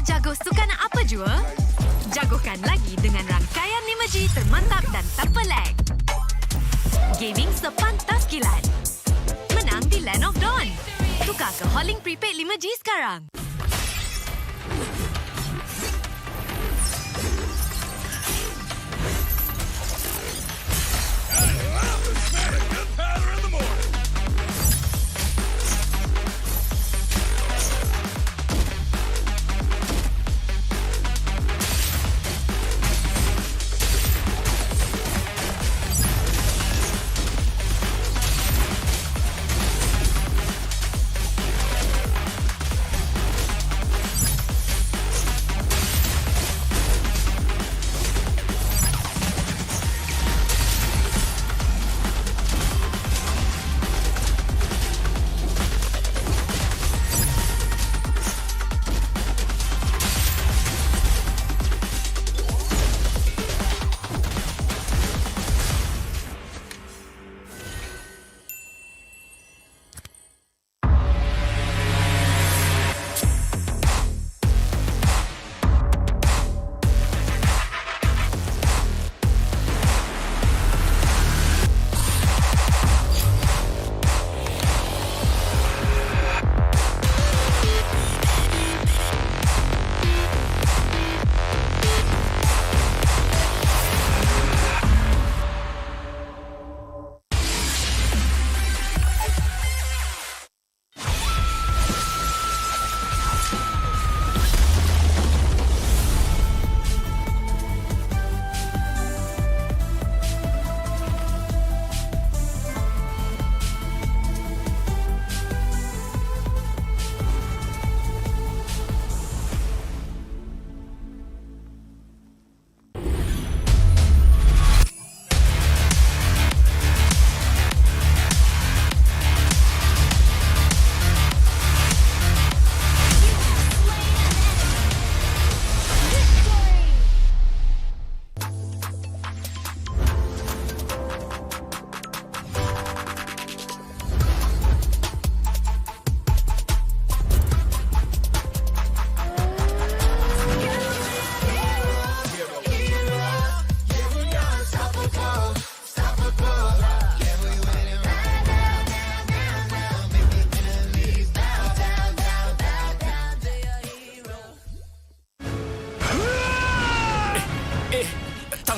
Jago sukan apa jua? Jagokan lagi dengan rangkaian 5G termantap dan tak pelik. Gaming sepantas kilat. Menang di Land of Dawn. Tukar ke Holling Prepaid 5G sekarang.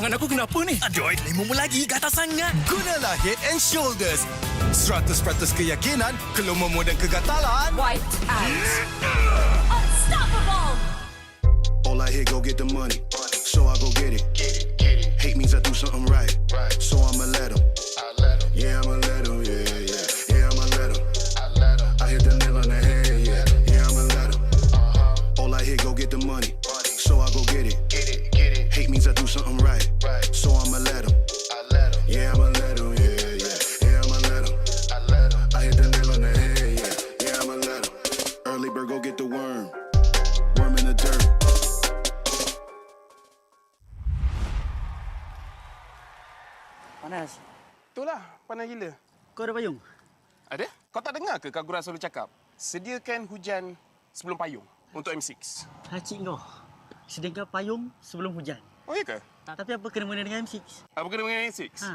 Tangan aku kenapa ni? Aduh, lima lagi gatal sangat. Gunalah Head and Shoulders. 100% keyakinan, kelumamu dan kegatalan. Wiped out. Unstoppable. All I hear, go get the money. So I go get it. Hate means I do something right. So I'ma let him. Yeah, I'ma let him. Yeah, yeah. Yeah, I'ma let him. I hit the nail on the head. Yeah, yeah, I'ma let him. All I hear, go get the money. So I go get it. Hate means I do something right. So I'ma let him. Yeah, I'ma let him. Yeah, yeah. Yeah, I'ma let him. I hit the nail on the head. Yeah, yeah, I'ma let him. Early bird, go get the worm. Worm in the dirt. Panas. Itulah, panas gila. Kau ada payung? Ada? Kau tak dengar ke Kak Gura selalu cakap? Sediakan hujan sebelum payung untuk M6. Cik kau. Sediakan payung sebelum hujan. Oh, iya ke? Tapi apa kena-mena dengan M6? Apa kena dengan M6? Ha.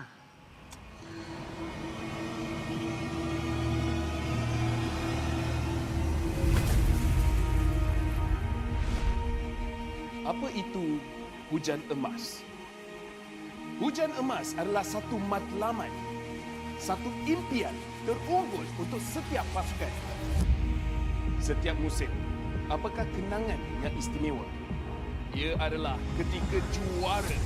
Apa itu hujan emas? Hujan emas adalah satu matlamat, satu impian terunggul untuk setiap pasukan. Setiap musim, apakah kenangan yang istimewa? Ia adalah ketika juara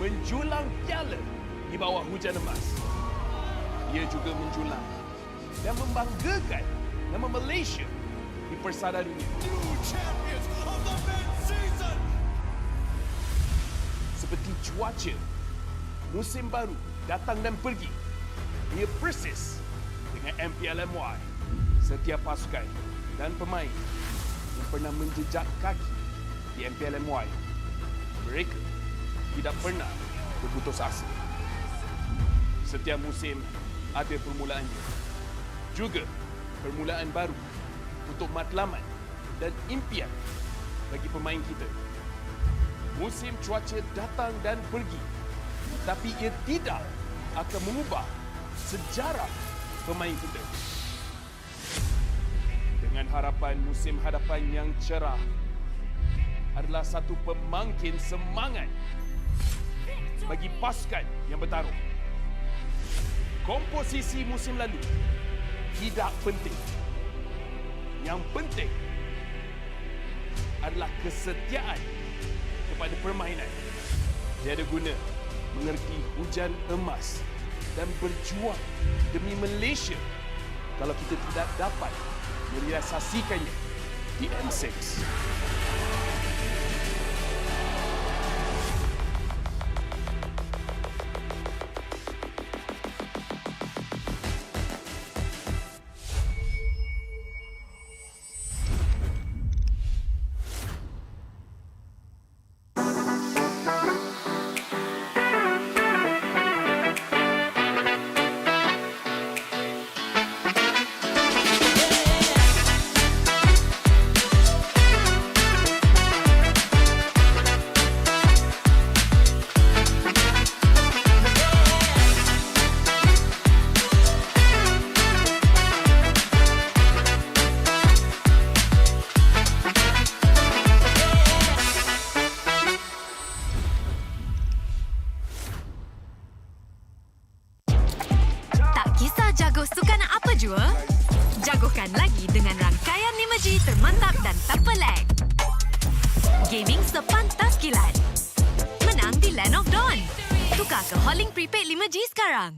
menjulang piala di bawah hujan emas. Ia juga menjulang dan membanggakan nama Malaysia di persada dunia. Seperti cuaca, musim baru datang dan pergi. Ia persis dengan MPL MY. Setiap pasukan dan pemain yang pernah menjejak kaki di MPL MY, mereka tidak pernah berputus asa. Setiap musim ada permulaannya. Juga permulaan baru untuk matlamat dan impian bagi pemain kita. Musim cuaca datang dan pergi, tapi ia tidak akan mengubah sejarah pemain kita. Dengan harapan musim hadapan yang cerah adalah satu pemangkin semangat bagi pasukan yang bertarung. Komposisi musim lalu tidak penting. Yang penting adalah kesetiaan kepada permainan. Tiada guna mengerti hujan emas dan berjuang demi Malaysia kalau kita tidak dapat merealisasikannya di M6. Jagokan lagi dengan rangkaian 5G termantap dan tak pelik. Gaming sepantas kilat. Menang di Land of Dawn. Tukar ke Holling Prepaid 5G sekarang.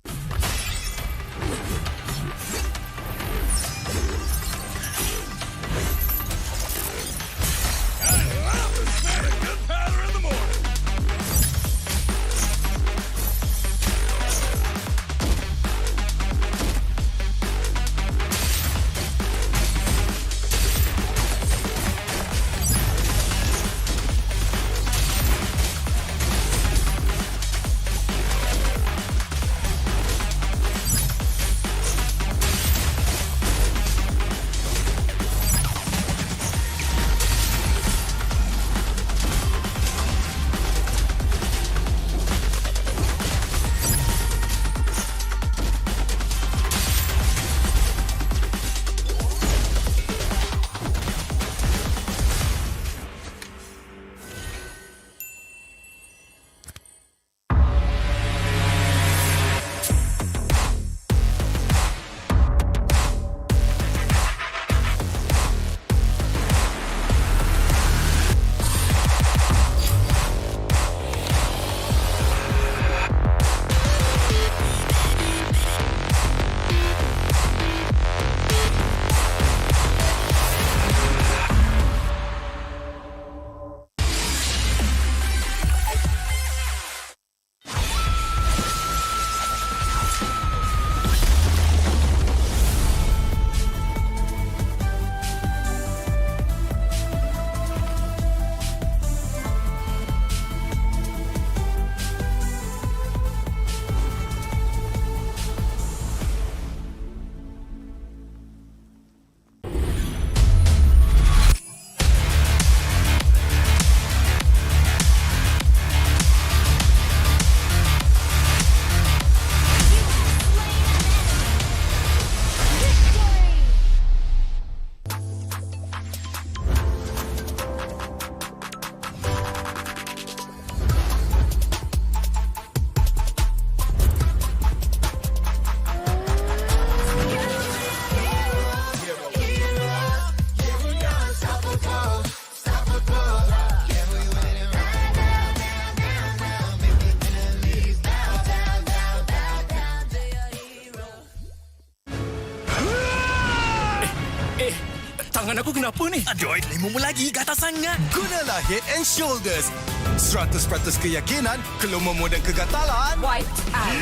kenapa ni? Aduh, lima lagi kata sangat. Gunalah Head and Shoulders. 100% keyakinan, kelumamu dan kegatalan. Wiped out.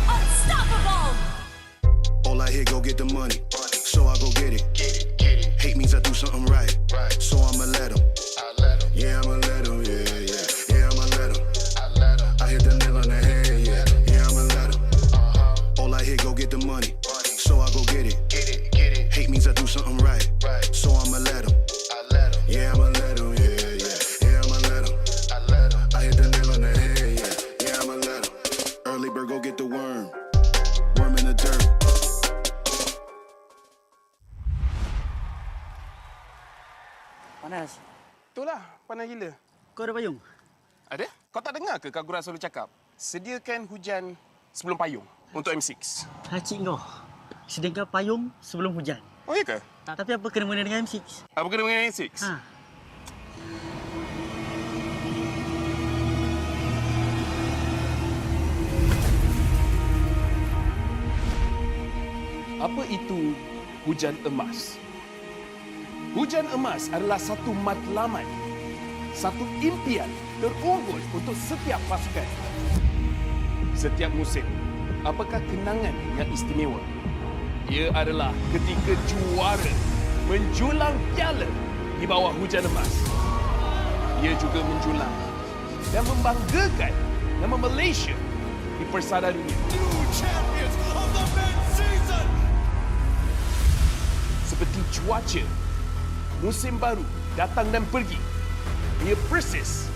Unstoppable. All I hear, go get the money. So I go get it. Hate means I do something right. So I'ma let 'em. Yeah, I'ma let 'em. Yeah, I'ma let 'em. I hit the nail on the head. Yeah, I'ma let 'em. All I hear, go get the money. So I go get it. Hate means I do something right. So I'ma let 'em. Yeah, I'ma let 'em. Yeah, I'ma let 'em. I hit the nail on the head. Yeah, I'ma let 'em. Early bird, go get the worm. Worm in the dirt. Panas. Itulah, panas gila. Kau ada payung? Ada? Kau tak dengar ke Kagura selalu cakap? Sediakan hujan sebelum payung untuk M6. Hacik kau. Sediakan payung sebelum hujan. Oh, iya ke? Tapi apa kena mengena dengan M6? Apa kena dengan M6? Ha. Apa itu hujan emas? Hujan emas adalah satu matlamat, satu impian terunggul untuk setiap pasukan. Setiap musim, apakah kenangan yang istimewa? Ia adalah ketika juara menjulang piala di bawah hujan emas. Ia juga menjulang dan membanggakan nama Malaysia di persada dunia. Seperti cuaca, musim baru datang dan pergi. Ia persis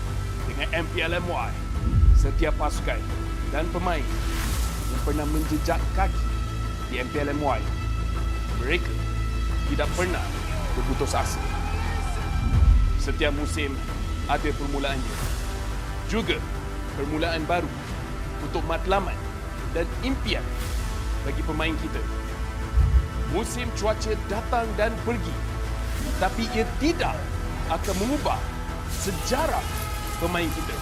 dengan MPL MY. Setiap pasukan dan pemain yang pernah menjejak kaki di MPL MY, mereka tidak pernah berputus asa. Setiap musim ada permulaannya. Juga permulaan baru untuk matlamat dan impian bagi pemain kita. Musim cuaca datang dan pergi, tapi ia tidak akan mengubah sejarah pemain kita.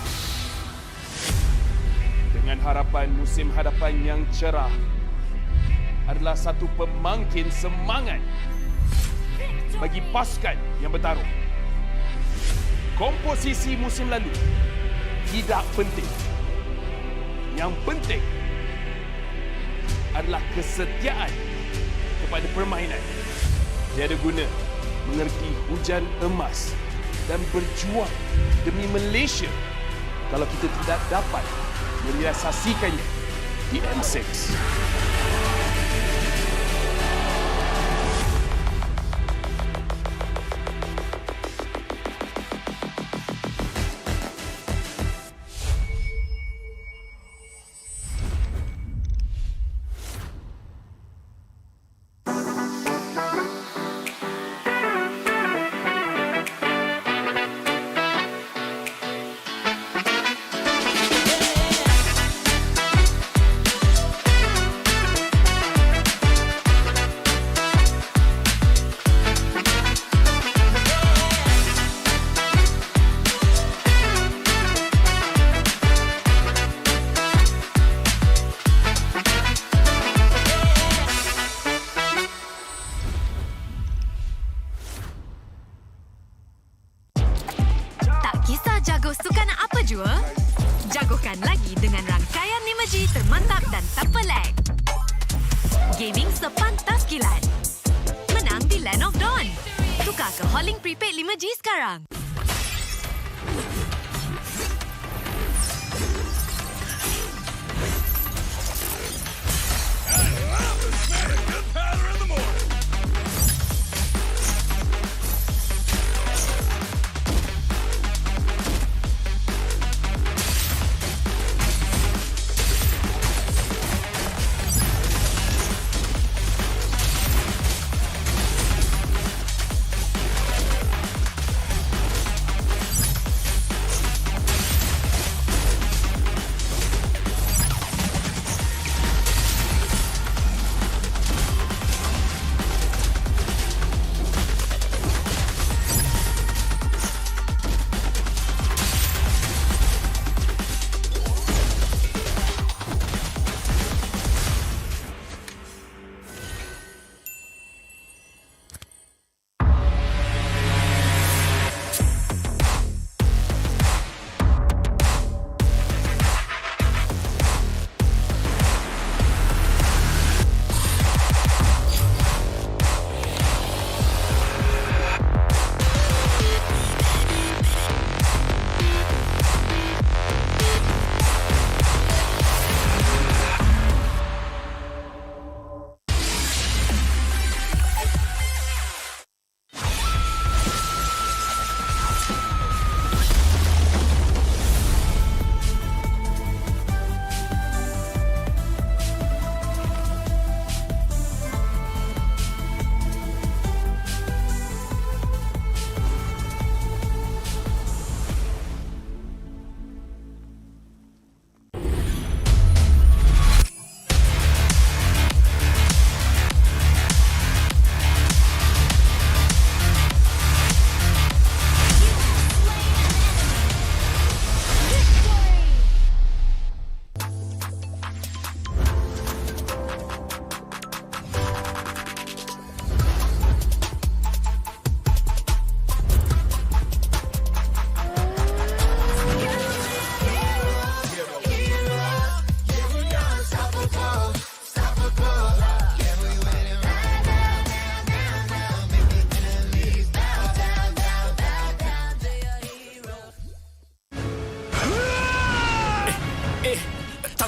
Dengan harapan musim hadapan yang cerah adalah satu pemangkin semangat bagi pasukan yang bertarung. Komposisi musim lalu tidak penting. Yang penting adalah kesetiaan kepada permainan. Tiada guna mengerti hujan emas dan berjuang demi Malaysia kalau kita tidak dapat merealisasikannya di M6. Jagokan lagi dengan rangkaian 5G termantap dan tak pelik. Gaming sepantas kilat. Menang di Land of Dawn. Tukar ke Holling Prepaid 5G sekarang.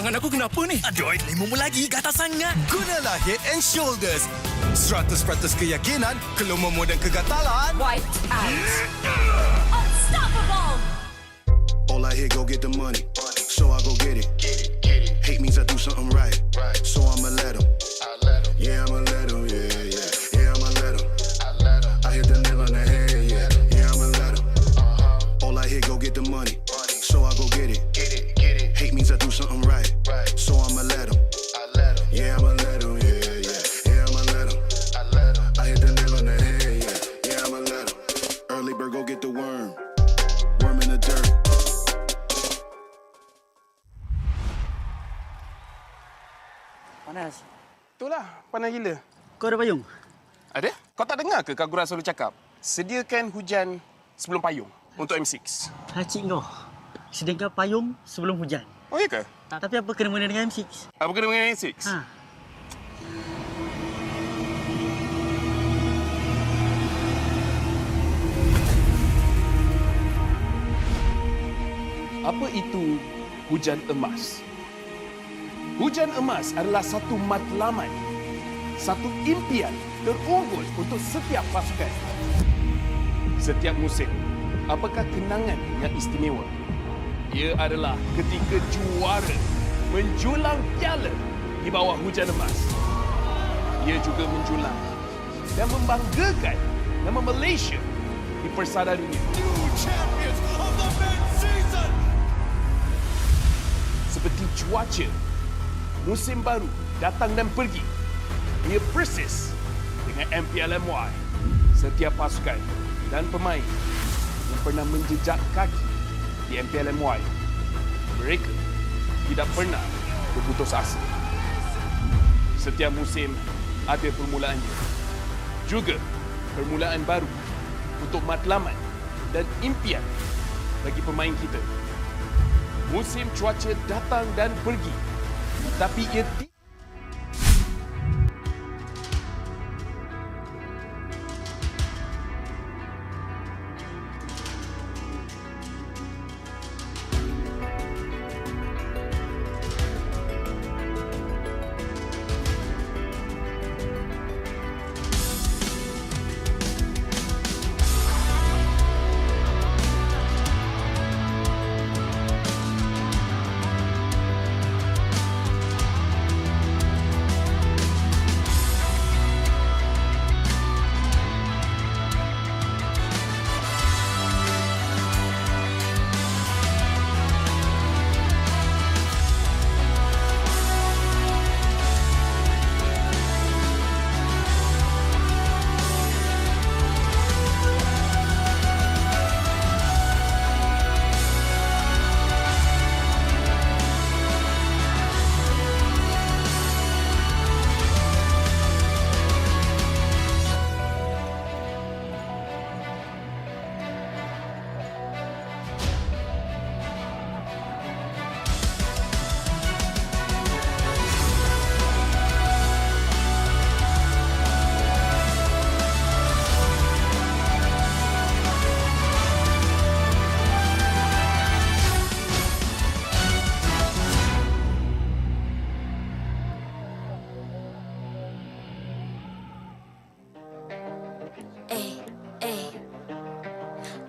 Tangan aku kenapa ni? Aduh, 5 lagi gatal sangat. Gunalah Head and Shoulders. 100% keyakinan, kelumamu dan kegatalan. Wiped out. Unstoppable. All I hear, go get the money. So I go get it. Hate means I do something right. So I'ma let 'em. Yeah, I'ma let 'em. Yeah, yeah. Yeah, I'ma let 'em. I hit the nail on the head. Yeah, yeah, I'ma let 'em. All I hear, go get the money. So I go get it. Hate means I do something right. So I'ma let 'em. Yeah, I'ma let 'em. Yeah, yeah. Yeah, I'ma let 'em. I hit the nail on the head. Yeah, yeah, I'ma let 'em. Early bird, go get the worm. Worm in the dirt. Panas. Itulah, panas gila. Kau ada payung? Ada? Kau tak dengar ke Kagura selalu cakap? Sediakan hujan sebelum payung untuk M6. Hacik kau. Sediakan payung sebelum hujan. Oh, iya ke? Tapi apa kena-mena dengan M6? Apa kena dengan M6? Ha. Apa itu hujan emas? Hujan emas adalah satu matlamat, satu impian terunggul untuk setiap pasukan. Setiap musim, apakah kenangan yang istimewa? Ia adalah ketika juara menjulang piala di bawah hujan emas. Ia juga menjulang dan membanggakan nama Malaysia di persada dunia. Seperti cuaca, musim baru datang dan pergi. Ia persis dengan MPL MY. Setiap pasukan dan pemain yang pernah menjejak kaki di MPL MY, mereka tidak pernah berputus asa. Setiap musim ada permulaannya. Juga permulaan baru untuk matlamat dan impian bagi pemain kita. Musim cuaca datang dan pergi, tapi ia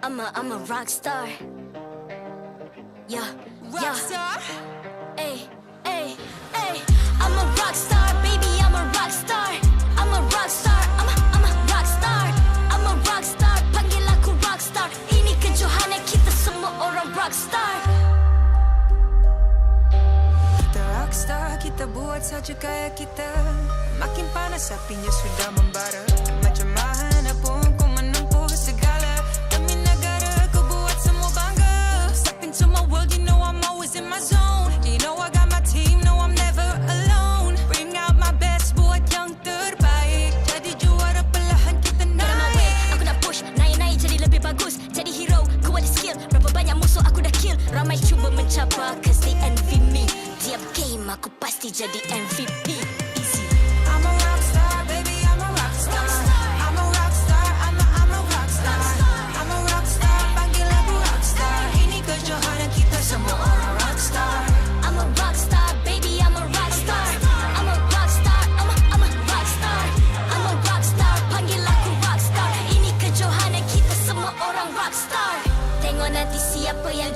I'm a rock star. Yeah, rock star. Ay, ay, ay. I'm a rock star, baby. I'm a rock star. I'm a rock star. I'm a rock star. I'm a rock star. Panggil aku rock star. Ini kejohanan kita semua orang rock star. Kita rock star, kita buat saja gaya kita. Makin panas apinya sudah membara. Macam mana pun ku menempuh segala. Demi negara ku buat semua bangga. Step into my world, you know I'm always in my zone. You know I got my team, no I'm never alone. Bring out my best, buat yang terbaik. Jadi juara perlahan kita naik. Aku nak push, naik-naik jadi lebih bagus. Jadi hero, ku ada skill. Berapa banyak musuh aku dah kill. Ramai cuba mencapai, cause they envy me. Tiap game aku pasti jadi MVP. I'm a rock star, baby, I'm a rock star. I'm a rock star, I'm a rock star. I'm a rock star, panggil aku rock star. Ini kejohanan kita semua orang rock star. I'm a rock star, baby.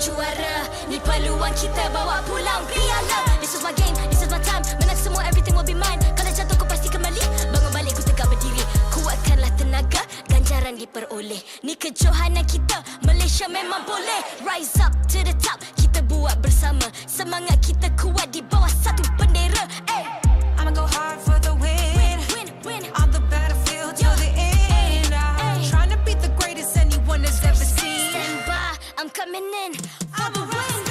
juara. Ni peluang kita bawa pulang piala. This is my game, this is my time. Menang semua, everything will be mine. Kalau jatuh kau pasti kembali. Bangun balik ku tegak berdiri. Kuatkanlah tenaga, ganjaran diperoleh. Ni kejohanan kita, Malaysia memang boleh. Rise up to the top, kita buat bersama. Semangat kita kuat di bawah satu bendera. I'ma go hard for the win. On the battlefield till the end. I'm trying to beat the greatest anyone has ever seen. Stand by, I'm coming in for the win.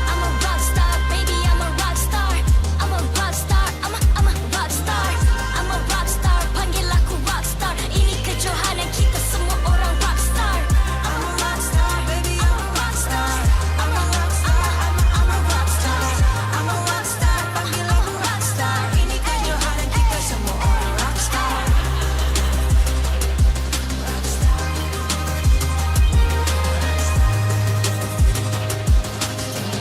I'm a rock star, baby, I'm a rock star. I'm a rock star, I'm a rock star. I'm a rock star, panggil aku rock star. Ini kejohanan kita semua orang rock star. I'm a rock star, baby, I'm a rock star. I'm a rock star, I'm a rock star. I'm a rock star, panggil aku rock star. Ini kejohanan kita semua orang rock star.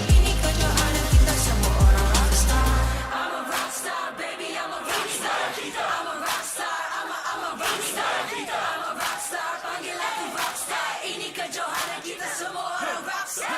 Ini kejohanan kita semua orang rock star. I'm a rock star, baby, I'm a rock star. I'm a rock star, I'm a rock star. I'm a rock star, panggil aku rock star. Ini kejohanan kita semua orang rock star.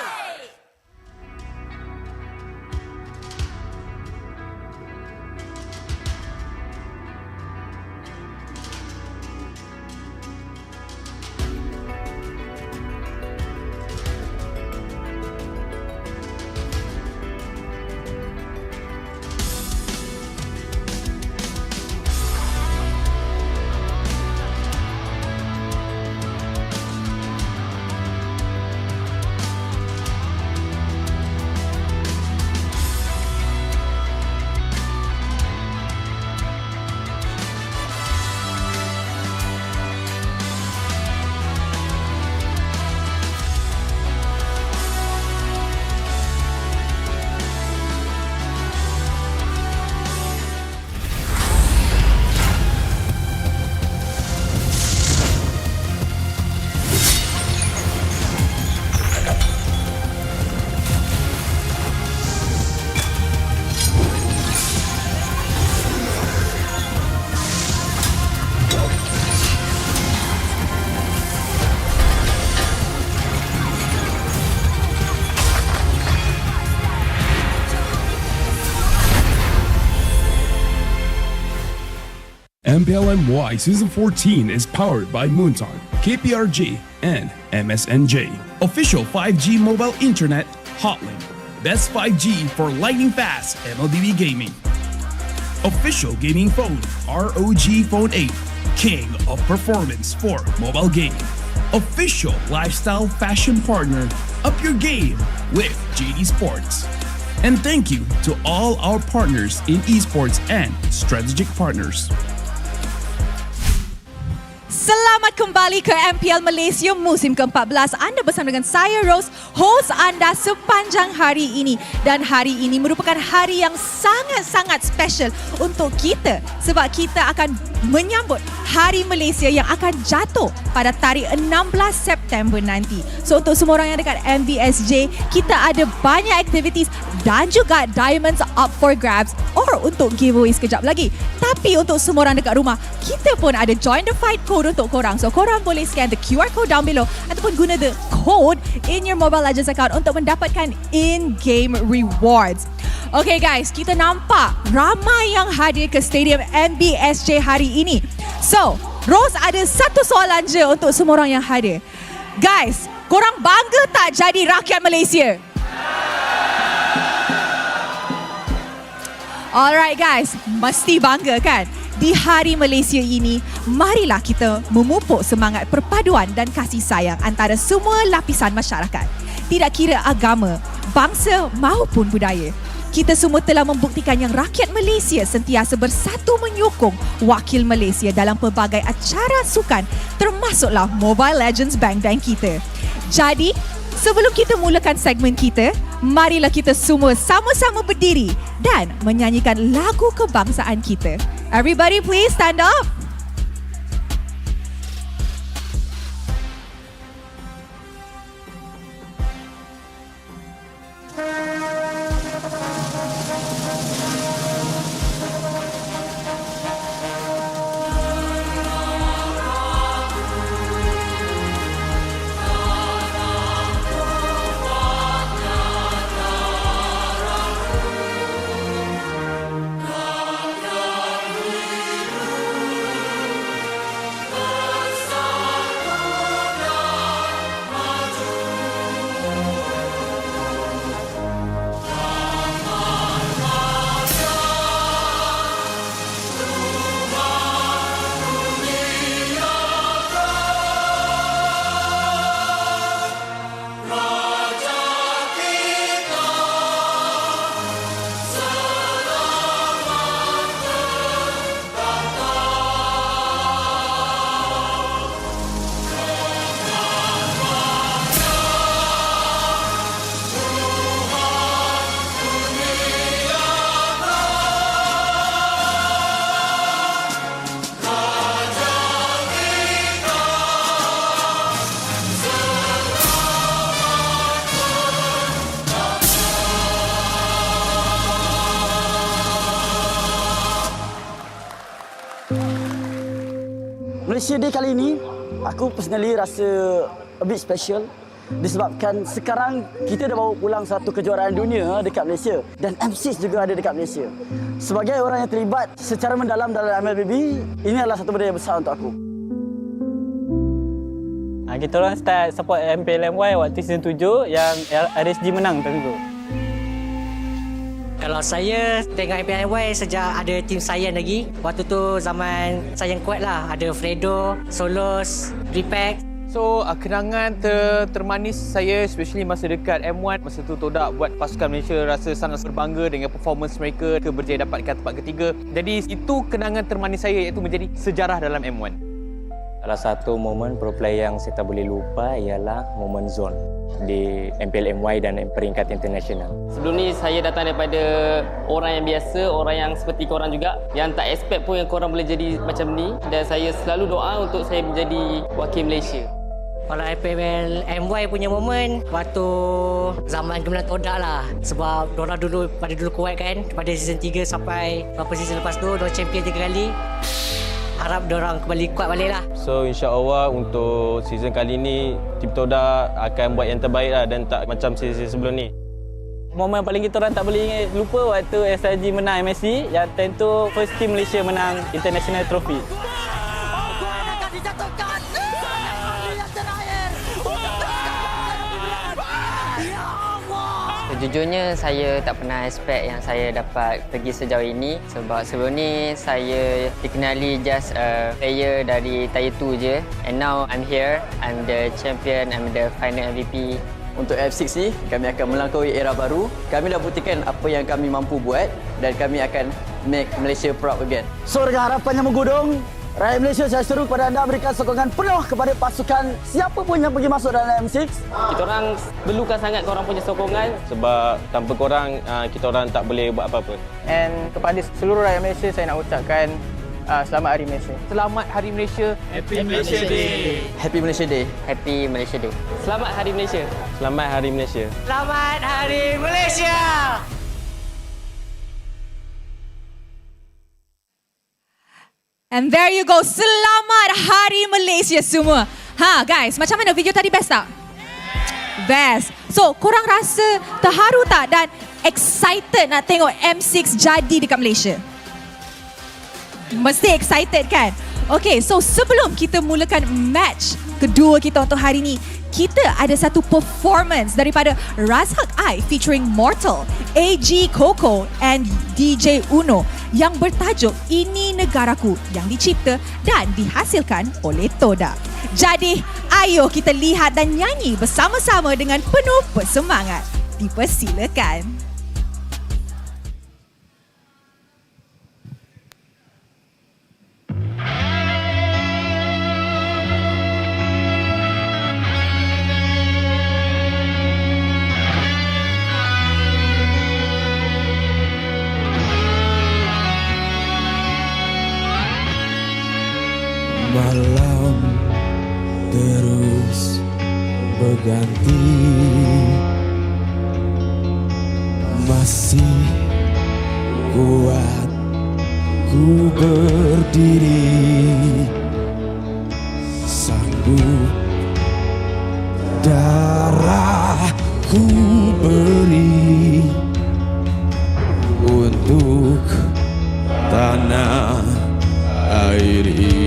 MPL MY Season 14 is powered by Moonton, KPRG, and MSNJ. Official 5G mobile internet hotlink. Best 5G for lightning fast MLBB gaming. Official gaming phone ROG Phone 8, king of performance for mobile gaming. Official lifestyle fashion partner, up your game with JD Sports. And thank you to all our partners in esports and strategic partners. Selamat kembali ke MPL Malaysia musim ke-14. Anda bersama dengan saya Rose, host anda sepanjang hari ini. Dan hari ini merupakan hari yang sangat-sangat special untuk kita sebab kita akan menyambut Hari Malaysia yang akan jatuh pada tarikh 16 September nanti. So untuk semua orang yang dekat MBSJ, kita ada banyak aktivitis dan juga diamonds up for grabs or untuk giveaway sekejap lagi. Tapi untuk semua orang dekat rumah, kita pun ada join the fight code untuk korang. So korang boleh scan the QR code down below ataupun guna the code in your Mobile Legends account untuk mendapatkan in-game rewards. Okay guys, kita nampak ramai yang hadir ke stadium MBSJ hari ini. So, Rose ada satu soalan je untuk semua orang yang hadir. Guys, korang bangga tak jadi rakyat Malaysia? Alright guys, mesti bangga kan? Di Hari Malaysia ini, marilah kita memupuk semangat perpaduan dan kasih sayang antara semua lapisan masyarakat. Tidak kira agama, bangsa maupun budaya. Kita semua telah membuktikan yang rakyat Malaysia sentiasa bersatu menyokong wakil Malaysia dalam pelbagai acara sukan termasuklah Mobile Legends Bang Bang kita. Jadi, sebelum kita mulakan segmen kita, marilah kita semua sama-sama berdiri dan menyanyikan lagu kebangsaan kita. Everybody please stand up. Malaysia Day kali ini, aku personally rasa a bit special disebabkan sekarang kita dah bawa pulang satu kejuaraan dunia dekat Malaysia dan M6 juga ada dekat Malaysia. Sebagai orang yang terlibat secara mendalam dalam MLBB, ini adalah satu benda yang besar untuk aku. Kita orang start support MPL waktu season 7 yang RSG menang tentu. Kalau saya tengok MPL sejak ada tim Saiyan lagi. Waktu tu zaman Saiyan kuat lah. Ada Fredo, Solos, Repack. So, kenangan termanis saya especially masa dekat M1. Masa tu Todak buat pasukan Malaysia rasa sangat berbangga dengan performance mereka berjaya dapatkan tempat ketiga. Jadi itu kenangan termanis saya iaitu menjadi sejarah dalam M1. Salah satu momen pro player yang saya tak boleh lupa ialah momen zone di MPL MY dan peringkat internasional. Sebelum ni saya datang daripada orang yang biasa, orang yang seperti korang juga, yang tak expect pun yang korang boleh jadi macam ni, dan saya selalu doa untuk saya menjadi wakil Malaysia. Kalau MPL MY punya momen waktu zaman gemilang Todak lah. Sebab diorang dulu kuat kan, pada season 3 sampai beberapa season lepas tu diorang champion 3 kali. Harap diorang kembali kuat balik lah. So insya-Allah untuk season kali ni tim Todak akan buat yang terbaik lah dan tak macam season sebelum ni. Momen paling kita orang tak boleh lupa waktu SRG menang MSC, yang tentu first team Malaysia menang international trophy. Sejujurnya saya tak pernah expect yang saya dapat pergi sejauh ini, sebab sebelum ni saya dikenali just a player dari tier 2 je, and now I'm here, I'm the champion, I'm the final MVP. Untuk F6 ni, kami akan melangkaui era baru. Kami dah buktikan apa yang kami mampu buat dan kami akan make Malaysia proud again. So dengan harapan yang menggudung, rakyat Malaysia saya seru kepada anda berikan sokongan penuh kepada pasukan siapa pun yang pergi masuk dalam M6. Kita orang perlukan sangat korang punya sokongan, sebab tanpa korang kita orang tak boleh buat apa-apa. And kepada seluruh rakyat Malaysia saya nak ucapkan selamat Hari Malaysia. Selamat Hari Malaysia. Happy Malaysia Day. Happy Malaysia Day. Happy Malaysia Day. Selamat Hari Malaysia. Selamat Hari Malaysia. Selamat Hari Malaysia. And there you go. Selamat Hari Malaysia semua. Guys, macam mana video tadi, best tak? Best. So, korang rasa terharu tak dan excited nak tengok M6 jadi dekat Malaysia? Mesti excited kan? Okay, so sebelum kita mulakan match kedua kita untuk hari ni, kita ada satu performance daripada Razak I featuring Mortal, AG Coco and DJ Uno yang bertajuk Ini Negaraku, yang dicipta dan dihasilkan oleh Todak. Jadi, ayo kita lihat dan nyanyi bersama-sama dengan penuh bersemangat. Dipersilakan. Malam terus berganti, masih kuat ku berdiri, sanggup darah ku beri untuk tanah air ini.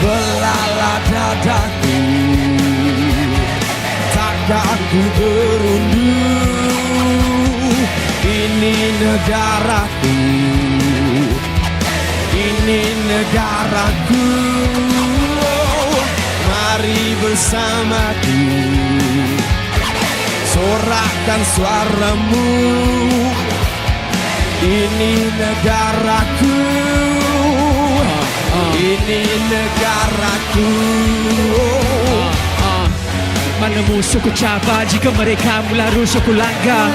Belalak dadaku, takkan ku berundur. Ini negaraku, ini negaraku. Mari bersamaku, sorakkan suaramu. Ini negaraku, ini negaraku. Mana musuh ku cabar jika mereka mula rusuh ku langgar.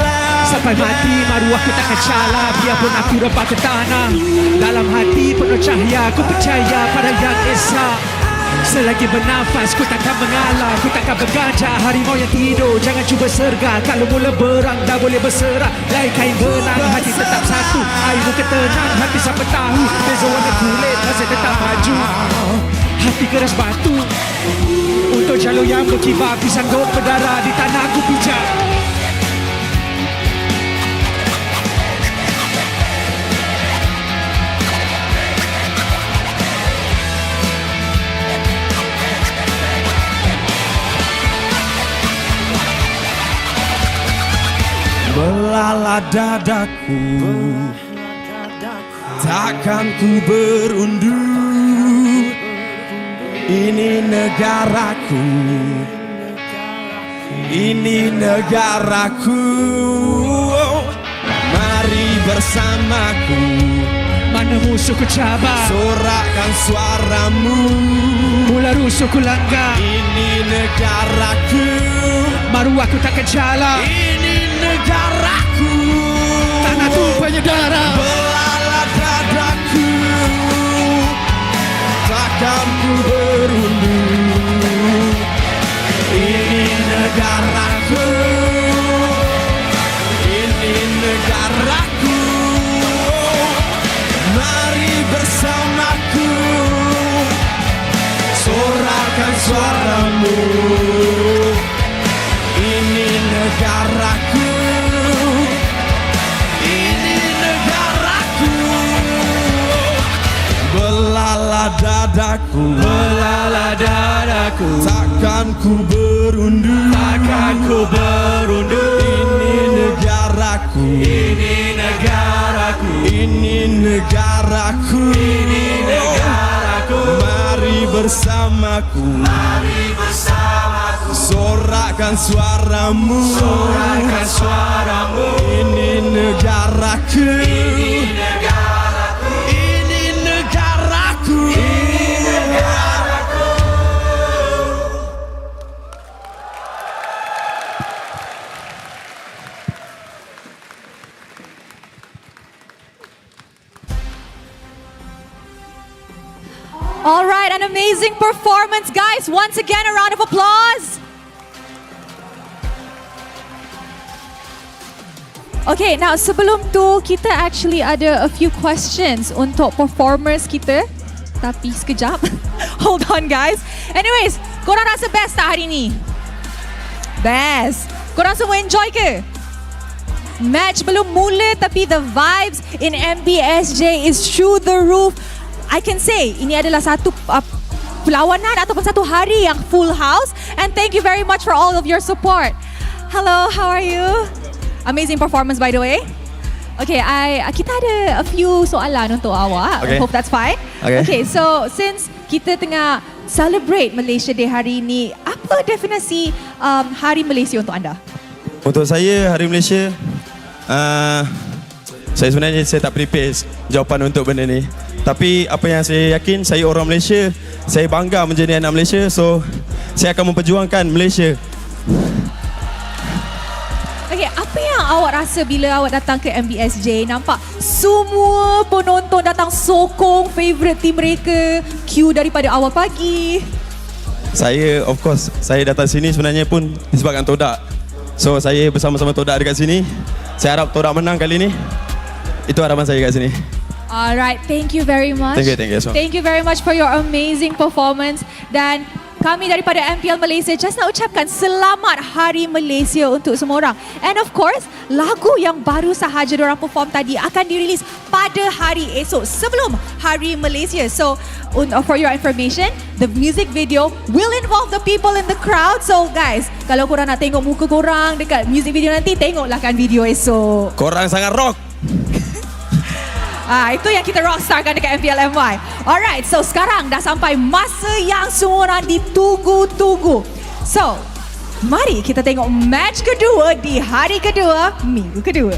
Sampai mati maruah ku takkan calar, biarpun aku rebah ke tanah. Dalam hati penuh cahaya, ku percaya pada yang esa. Selagi bernafas ku takkan mengalah, ku takkan bergajah. Harimau yang tidur jangan cuba sergah. Kalau mula berang dah boleh berserah. Lain kain benang, hati tetap satu. Air muka tenang, hati siapa tahu. Beza warna kulit, masih tetap maju. Hati keras batu. Untuk jalur yang berkibar, pisang gaut berdarah di tanah aku pijak. Melala dadaku, takkan ku berundur. Ini negaraku, ini negaraku. Mari bersamaku, mana musuh ku cabar, sorakkan suaramu. Mula rusuh ku langgar, ini negaraku. Maruah ku takkan calar, ini negaraku. Tanah tumpahnya darah, belala dadaku. Takkan ku berundur. Ini negaraku, ini negaraku. Mari bersamaku, sorakan suaramu. Ini negaraku, ini negaraku. Belala dadaku, belala dadaku. Takkan ku berundur, takkan ku berundur. Ini negaraku, ini negaraku. Ini negaraku, ini negaraku. Mari bersamaku, mari bersamaku. Sorakkan suaramu, sorakkan suaramu. Ini negaraku, ini negaraku. Ini negaraku, ini negaraku. All right, an amazing performance, guys. Once again, a round of applause. Okay, now sebelum tu kita actually ada a few questions untuk performers kita. Tapi sekejap. Hold on, guys. Anyways, korang rasa best tak hari ni? Best. Korang semua enjoy ke? Match belum mula tapi the vibes in MPSJ is through the roof. I can say ini adalah satu perlawanan ataupun satu hari yang full house, and thank you very much for all of your support. Hello, how are you? Amazing performance by the way. Okay, kita ada a few soalan untuk awak. Okay. I hope that's fine. Okay, so since kita tengah celebrate Malaysia Day hari ini, apa definisi Hari Malaysia untuk anda? Untuk saya, Hari Malaysia, saya sebenarnya tak prepare jawapan untuk benda ni. Tapi apa yang saya yakin, saya orang Malaysia, saya bangga menjadi anak Malaysia, so saya akan memperjuangkan Malaysia. Okay, apa yang awak rasa bila awak datang ke MPSJ? Nampak semua penonton datang sokong favourite team mereka, queue daripada awal pagi. Saya, of course, saya datang sini sebenarnya pun disebabkan Todak. So saya bersama-sama Todak dekat sini. Saya harap Todak menang kali ni. Itu harapan saya kat sini. Alright, thank you very much. Thank you so much. Thank you very much for your amazing performance. Dan kami daripada MPL Malaysia just nak ucapkan selamat Hari Malaysia untuk semua orang. And of course, lagu yang baru sahaja diorang perform tadi akan dirilis pada hari esok sebelum Hari Malaysia. So, for your information, the music video will involve the people in the crowd. So guys, kalau korang nak tengok muka korang dekat music video nanti, tengoklah kan video esok. Korang sangat rock. Itu yang kita rockstarkan dekat MPL MY. Alright, so sekarang dah sampai masa yang semua orang ditunggu-tunggu. So, mari kita tengok match kedua di hari kedua, minggu kedua.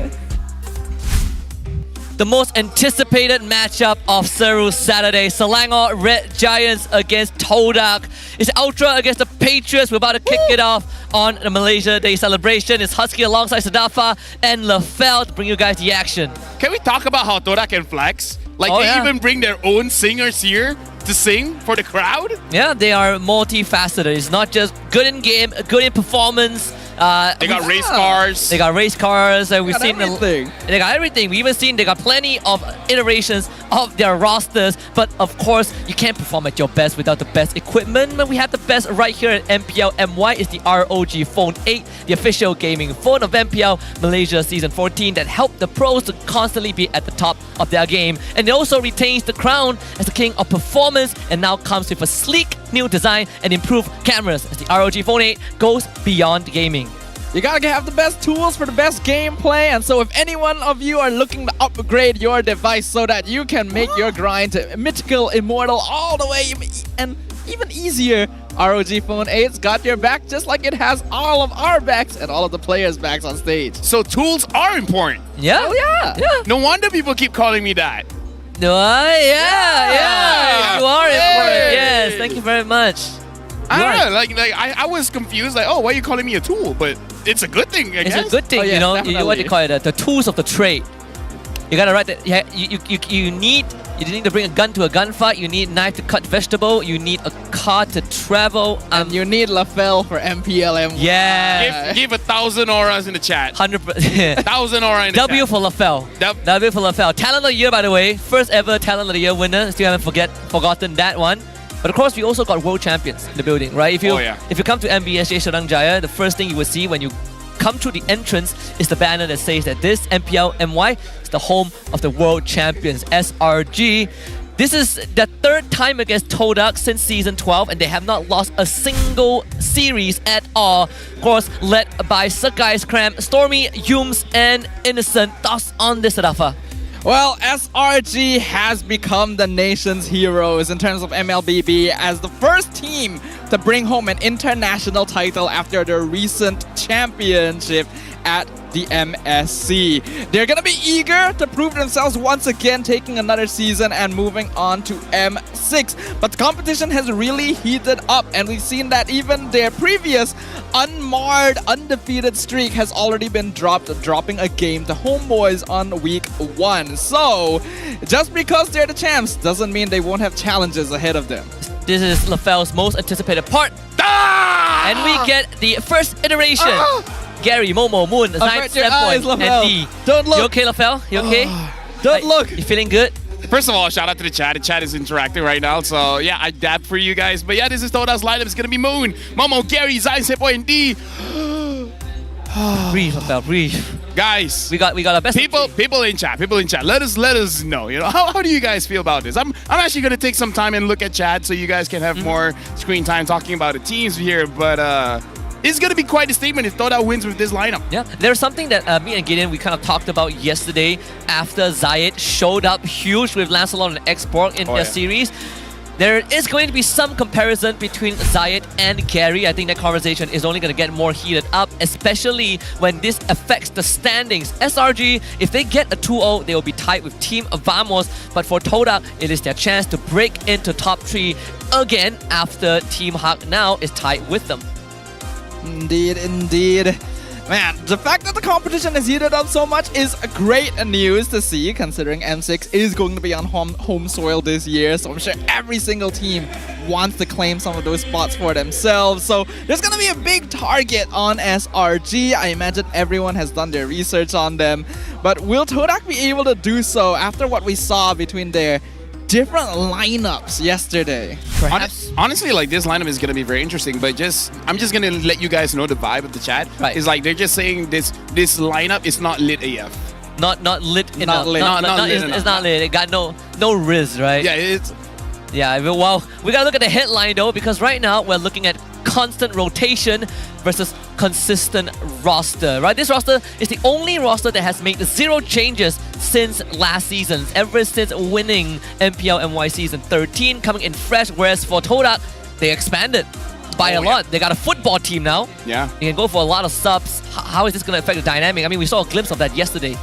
the most anticipated matchup of Seru Saturday. Selangor Red Giants against Todak. It's Ultra against the Patriots. We're about to kick it off on the Malaysia Day celebration. It's Husky alongside Sadafa and Lafel to bring you guys the action. Can we talk about how Todak can flex? Like, they even bring their own singers here to sing for the crowd? Yeah, they are multifaceted. It's not just good in game, good in performance. They got race cars. They got race cars. And we've seen everything. They got everything. We even seen they got plenty of iterations of their rosters. But of course, you can't perform at your best without the best equipment. But we have the best right here at MPL MY. It's the ROG Phone 8, the official gaming phone of MPL Malaysia Season 14 that helped the pros to constantly be at the top of their game. And it also retains the crown as the king of performance and now comes with a sleek new design and improved cameras as the ROG Phone 8 goes beyond gaming. You gotta have the best tools for the best gameplay, and so if any one of you are looking to upgrade your device so that you can make your grind to mythical, immortal all the way and even easier, ROG Phone 8's got your back just like it has all of our backs and all of the players' backs on stage. So tools are important. Yeah. Oh yeah. No wonder people keep calling me that. No, yeah. You are important. Yes, thank you very much. I don't know, like I was confused, like, oh, why are you calling me a tool? But it's a good thing, I guess. It's a good thing, you know, what you call it, the tools of the trade. You gotta write that. Yeah, you need to bring a gun to a gunfight. You need a knife to cut vegetable. You need a car to travel. And you need Lafel for MPLM. Yeah. Give 1,000 auras in the chat. 100%. 1,000 aura in the W chat. for Lafel. W for Lafel. Talent of the year, by the way. First ever Talent of the Year winner. Still haven't forgotten that one. But of course, we also got world champions in the building, right? If you come to MBSJ Serang Jaya, the first thing you will see when you come through the entrance is the banner that says that this MPL MY is the home of the world champions, SRG. This is the third time against Todak since Season 12, and they have not lost a single series at all. Of course, led by Sakai's Cram, Stormy, Yums, and Innocent. Thoughts on this, Rafa? Well, SRG has become the nation's heroes in terms of MLBB as the first team to bring home an international title after their recent championship at the MSC. They're gonna be eager to prove themselves once again, taking another season and moving on to M6. But the competition has really heated up, and we've seen that even their previous unmarred, undefeated streak has already been dropping a game to Homeboys on week 1. So, just because they're the champs doesn't mean they won't have challenges ahead of them. This is Lafel's most anticipated part. And we get the first iteration. Gary, Momo, Moon, Zain, Sempoint, and D. Don't look. You okay, Lafel? You okay? Don't look. You feeling good? First of all, shout out to the chat. The chat is interacting right now. So, yeah, I dab for you guys. But, yeah, this is Todak's lineup. It's going to be Moon, Momo, Gary, Zain, Sempoint, and D. Breathe, Lafel, breathe. Guys, we got our best people in chat. Let us know. You know, how do you guys feel about this? I'm actually gonna take some time and look at chat so you guys can have more screen time talking about the teams here. But it's gonna be quite a statement if Todak wins with this lineup. Yeah, there's something that me and Gideon we kind of talked about yesterday after Zayed showed up huge with Lancelot and X-Borg in their series. There is going to be some comparison between Zayed and Gary. I think that conversation is only going to get more heated up, especially when this affects the standings. SRG, if they get a 2-0, they will be tied with Team Vamos. But for Todak, it is their chance to break into top 3 again after Team Hak now is tied with them. Indeed. Man, the fact that the competition has heated up so much is great news to see, considering M6 is going to be on home soil this year. So I'm sure every single team wants to claim some of those spots for themselves. So there's going to be a big target on SRG. I imagine everyone has done their research on them. But will Todak be able to do so after what we saw between their different lineups yesterday? Honestly, like, this lineup is going to be very interesting, but I'm just going to let you guys know the vibe of the chat. Right. It's like they're just saying this lineup is not lit AF. Not lit enough. Not lit enough. It's not lit. It got no riz, right? Yeah, well, we got to look at the headline though, because right now we're looking at constant rotation versus consistent roster, right? This roster is the only roster that has made 0 changes since last season, ever since winning MPL MY Season 13, coming in fresh, whereas for Todak, they expanded by a lot. They got a football team now. Yeah. You can go for a lot of subs. How is this going to affect the dynamic? I mean, we saw a glimpse of that yesterday.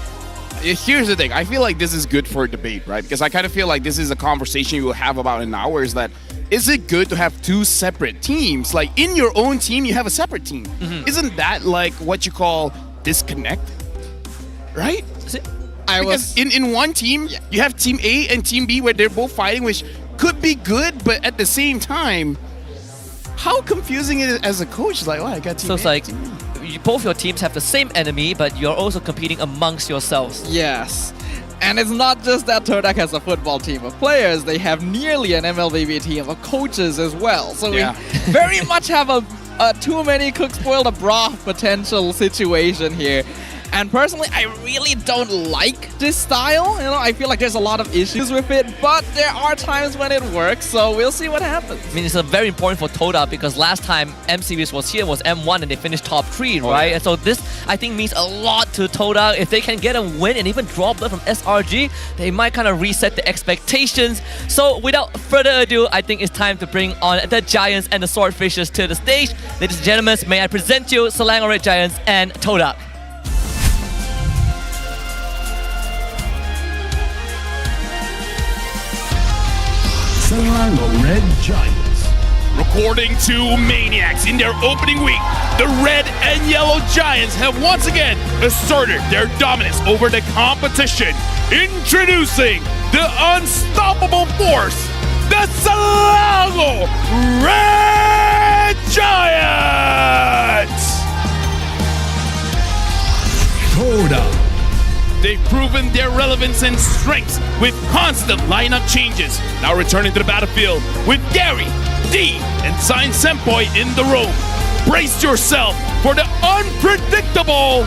Here's the thing. I feel like this is good for debate, right? Because I kind of feel like this is a conversation you will have about in hours. That is it good to have two separate teams? Like in your own team, you have a separate team. Isn't that like what you call disconnect? Right? Because in one team, you have Team A and Team B where they're both fighting, which could be good, but at the same time, how confusing it is as a coach. Like, oh, I got Team So A, it's like Team B. both your teams have the same enemy, but you're also competing amongst yourselves. Yes. And it's not just that Todak has a football team of players, they have nearly an MLBB team of coaches as well. So we very much have a too many cooks spoil the broth potential situation here. And personally, I really don't like this style. You know, I feel like there's a lot of issues with it, but there are times when it works, so we'll see what happens. I mean, it's very important for Todak because last time M Series was here was M1 and they finished top 3, right? And so this, I think, means a lot to Todak. If they can get a win and even draw blood from SRG, they might kind of reset the expectations. So without further ado, I think it's time to bring on the Giants and the Swordfishers to the stage. Ladies and gentlemen, may I present you Selangor Red Giants and Todak. Selangor Red Giants. Recording two maniacs in their opening week, the Red and Yellow Giants have once again asserted their dominance over the competition. Introducing the unstoppable force, the Selangor Red Giants! Todak. They've proven their relevance and strengths with constant lineup changes. Now returning to the battlefield with Gary, D, and Sign Senpai in the room. Brace yourself for the unpredictable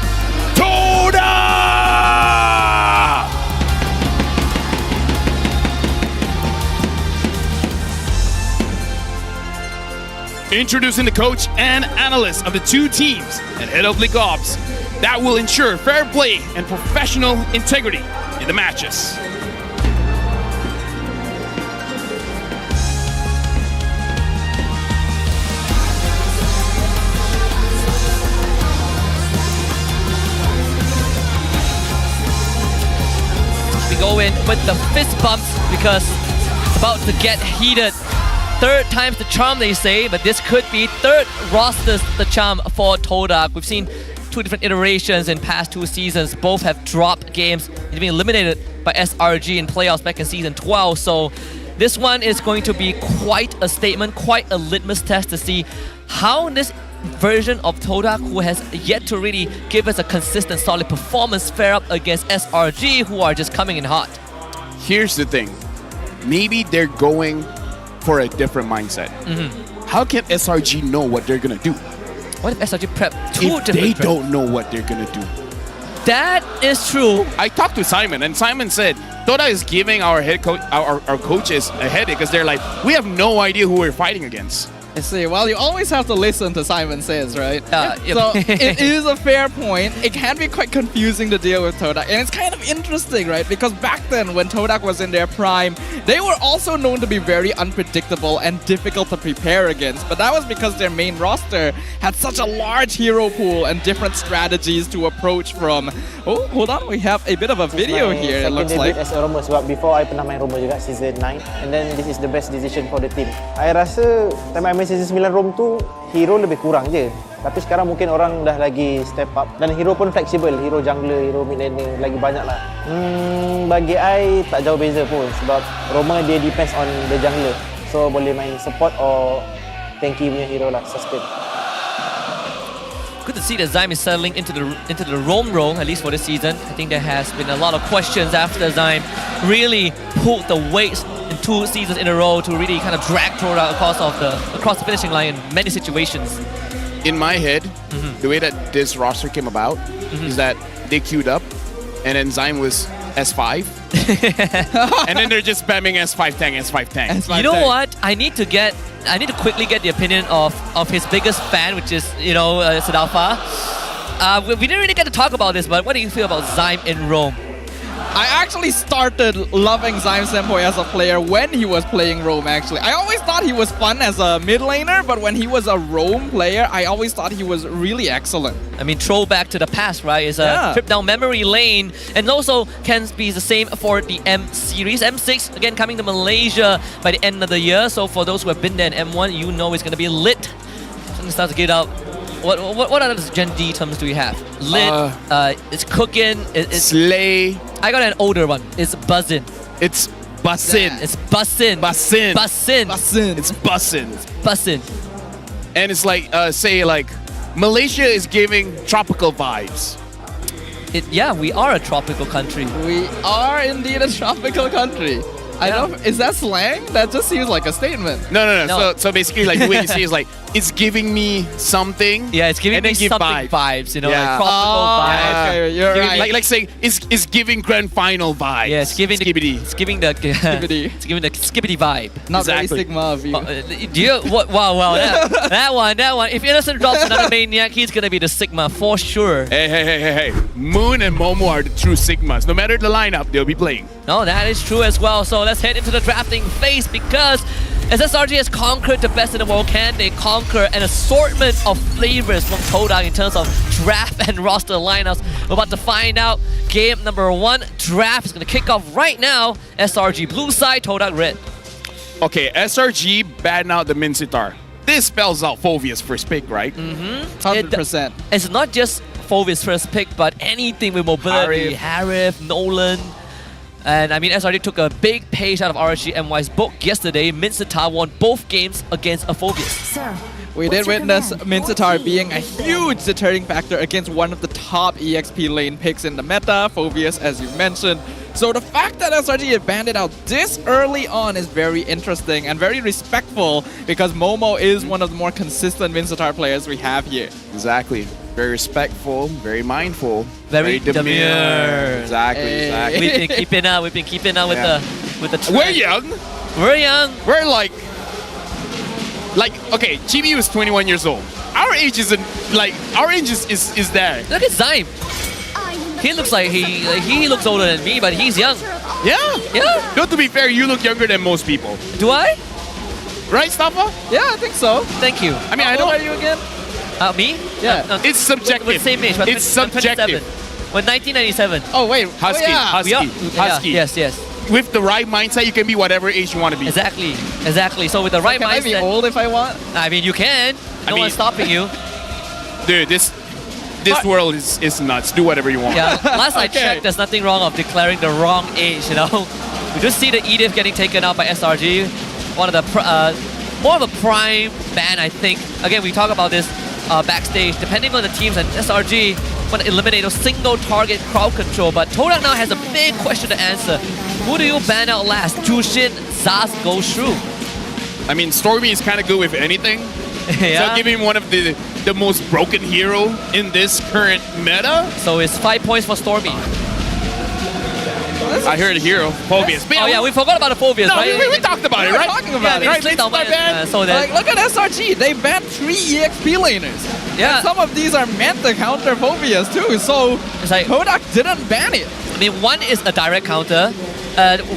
Todak! Introducing the coach and analyst of the two teams and head of League Ops that will ensure fair play and professional integrity in the matches. We go in with the fist bumps because it's about to get heated. Third time's the charm, they say, but this could be third roster's the charm for Todak. We've seen two different iterations in past 2 seasons. Both have dropped games. They've been eliminated by SRG in playoffs back in season 12. So this one is going to be quite a statement, quite a litmus test to see how this version of Todak, who has yet to really give us a consistent, solid performance, fare up against SRG, who are just coming in hot. Here's the thing. Maybe they're going for a different mindset. How can SRG know what they're gonna do? What if SRG prep if they don't know what they're gonna do? That is true. I talked to Simon, and Simon said Todak is giving our head coach, our coaches a headache because they're like, we have no idea who we're fighting against. I see. Well, you always have to listen to Simon Says, right? Yep. So it is a fair point. It can be quite confusing to deal with Todak. And it's kind of interesting, right? Because back then, when Todak was in their prime, they were also known to be very unpredictable and difficult to prepare against. But that was because their main roster had such a large hero pool and different strategies to approach from. Oh, hold on. We have a bit of a video here, it looks like. As a Roma, sebab before I pernah main Roma juga season 9, and then this is the best decision for the team. I rasa time I main season 9 Rom tu hero lebih kurang je. Tapi sekarang mungkin orang dah lagi step up dan hero pun flexible, hero jungler, hero mid laner lagi banyak lah. Bagi I tak jauh beza pun sebab Roma dia depends on the jungler. So boleh main support or tanky punya hero lah, sustain. Good to see that Zyme is settling into the Rome role, at least for this season. I think there has been a lot of questions after Zyme really pulled the weight in 2 seasons in a row to really kind of drag Todak across the finishing line in many situations. In my head, the way that this roster came about is that they queued up, and then Zyme was S5, and then they're just spamming S5 tank, S5 tank. You know what? I need to quickly get the opinion of his biggest fan, which is, Sadalfa. We didn't really get to talk about this, but what do you feel about Zyme in Rome? I actually started loving Zyme Senpai as a player when he was playing roam, actually. I always thought he was fun as a mid laner, but when he was a roam player, I always thought he was really excellent. I mean, throwback to the past, right? It's a trip down memory lane. And also can be the same for the M series. M6, again, coming to Malaysia by the end of the year. So for those who have been there in M1, you know it's going to be lit. Something starts to get out. What other Gen D terms do we have? Lit, it's cooking, it's slay. I got an older one. It's buzzing. It's bussin'. It's bussin'. Bussin'. Bussin'. Bussin'. It's bussin'. Bussin'. And it's like, say like, Malaysia is giving tropical vibes. Yeah, we are a tropical country. We are indeed a tropical country. I don't. Is that slang? That just seems like a statement. No. So basically, like the way you say is like, it's giving me something. Yeah, it's giving me something vibes. You know, like tropical vibes. Okay, you're right. Like saying, it's giving grand final vibes. Yeah, it's giving skibbity. It's giving the it's giving the skibbity vibe. Not very Sigma of you. Do you? Wow. That one. If Innocent drops another maniac, he's gonna be the Sigma for sure. Hey. Moon and Momo are the true Sigmas. No matter the lineup, they'll be playing. No, that is true as well. So let's head into the drafting phase because as SRG has conquered the best in the world, can they conquer an assortment of flavors from Todak in terms of draft and roster lineups? We're about to find out. Game number 1, draft is going to kick off right now. SRG blue side, Todak red. Okay, SRG batting out the Minsitar. This spells out Phovea's first pick, right? 100%. It's not just Phovea's first pick, but anything with mobility. Harif, Nolan. And I mean, SRG took a big page out of RSG MY's book yesterday. Minsitar won both games against a Phovea's. We did witness Minsitar being a huge deterring factor against one of the top EXP lane picks in the meta, Phovea's, as you mentioned. So the fact that SRG had banned it out this early on is very interesting and very respectful because Momo is one of the more consistent Minsitar players we have here. Exactly. Very respectful, very mindful, very demure. Exactly. We've been keeping up with the trend. We're young. We're like okay, Chibi was 21 years old. Our age isn't like our age is there. Look at Zyme. He looks like he looks older than me, but he's young. Yeah. No, to be fair, you look younger than most people. Do I? Right, Staffa? Yeah, I think so. Thank you. I mean, I How don't. old are you again? Me? Yeah. It's subjective. We're the same age. It's subjective. We're 1997. Oh wait, Husky. Yes. With the right mindset, you can be whatever age you want to be. Exactly. So with the right Can mindset, I be old if I want? I mean, you can. No one's stopping you. Dude, this world is nuts. Do whatever you want. Yeah. Last I checked, there's nothing wrong of declaring the wrong age. You know, we just see the Edith getting taken out by SRG. One of the more of a prime ban, I think. Again, we talk about this backstage. Depending on the teams, and SRG want to eliminate a single target crowd control. But Todak now has a big question to answer. Who do you ban out last? Jushin, Zaz, Go Shrew. I mean, Stormy is kind of good with anything. Yeah. So give him one of the most broken hero in this current meta. So it's 5 points for Stormy. I heard a hero, Phovea's. Oh yeah, we forgot about the Phovea's, right? We talked about it, right? We were talking about it. Right, let's so like, look at SRG. They banned 3 EXP laners. Yeah. And some of these are meant to counter Phovea's too. So it's like Todak didn't ban it. I mean, one is a direct counter.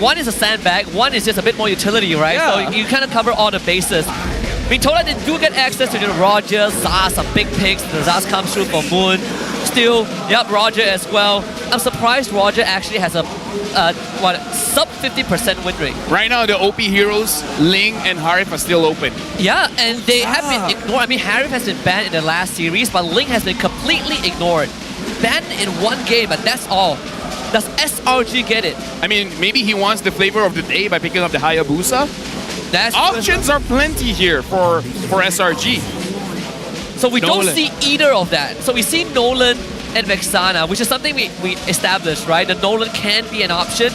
One is a sandbag. One is just a bit more utility, right? Yeah. So you kind of cover all the bases. I mean, Todak they do get access to the Roger, Zaz, some big picks. The Zaz comes through for Moon. Still, Roger as well. I'm surprised Roger actually has a sub 50% win rate. Right now, the OP heroes, Ling and Harif are still open. Yeah, and they have been ignored. I mean, Harif has been banned in the last series, but Ling has been completely ignored. Banned in one game, but that's all. Does SRG get it? I mean, maybe he wants the flavor of the day by picking up the Hayabusa. That's options are plenty here for SRG. So we don't see either of that. So we see Nolan and Vexana, which is something we established, right? The Nolan can be an option.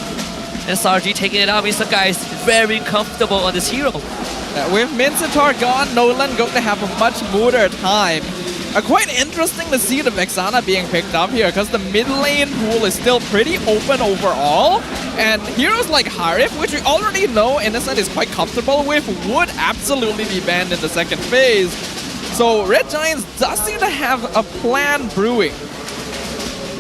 SRG taking it out means the guy is very comfortable on this hero. With Minsitar gone, Nolan going to have a much smoother time. Quite interesting to see the Vexana being picked up here because the mid lane pool is still pretty open overall. And heroes like Harif, which we already know Innocent is quite comfortable with, would absolutely be banned in the second phase. So Red Giants does seem to have a plan brewing.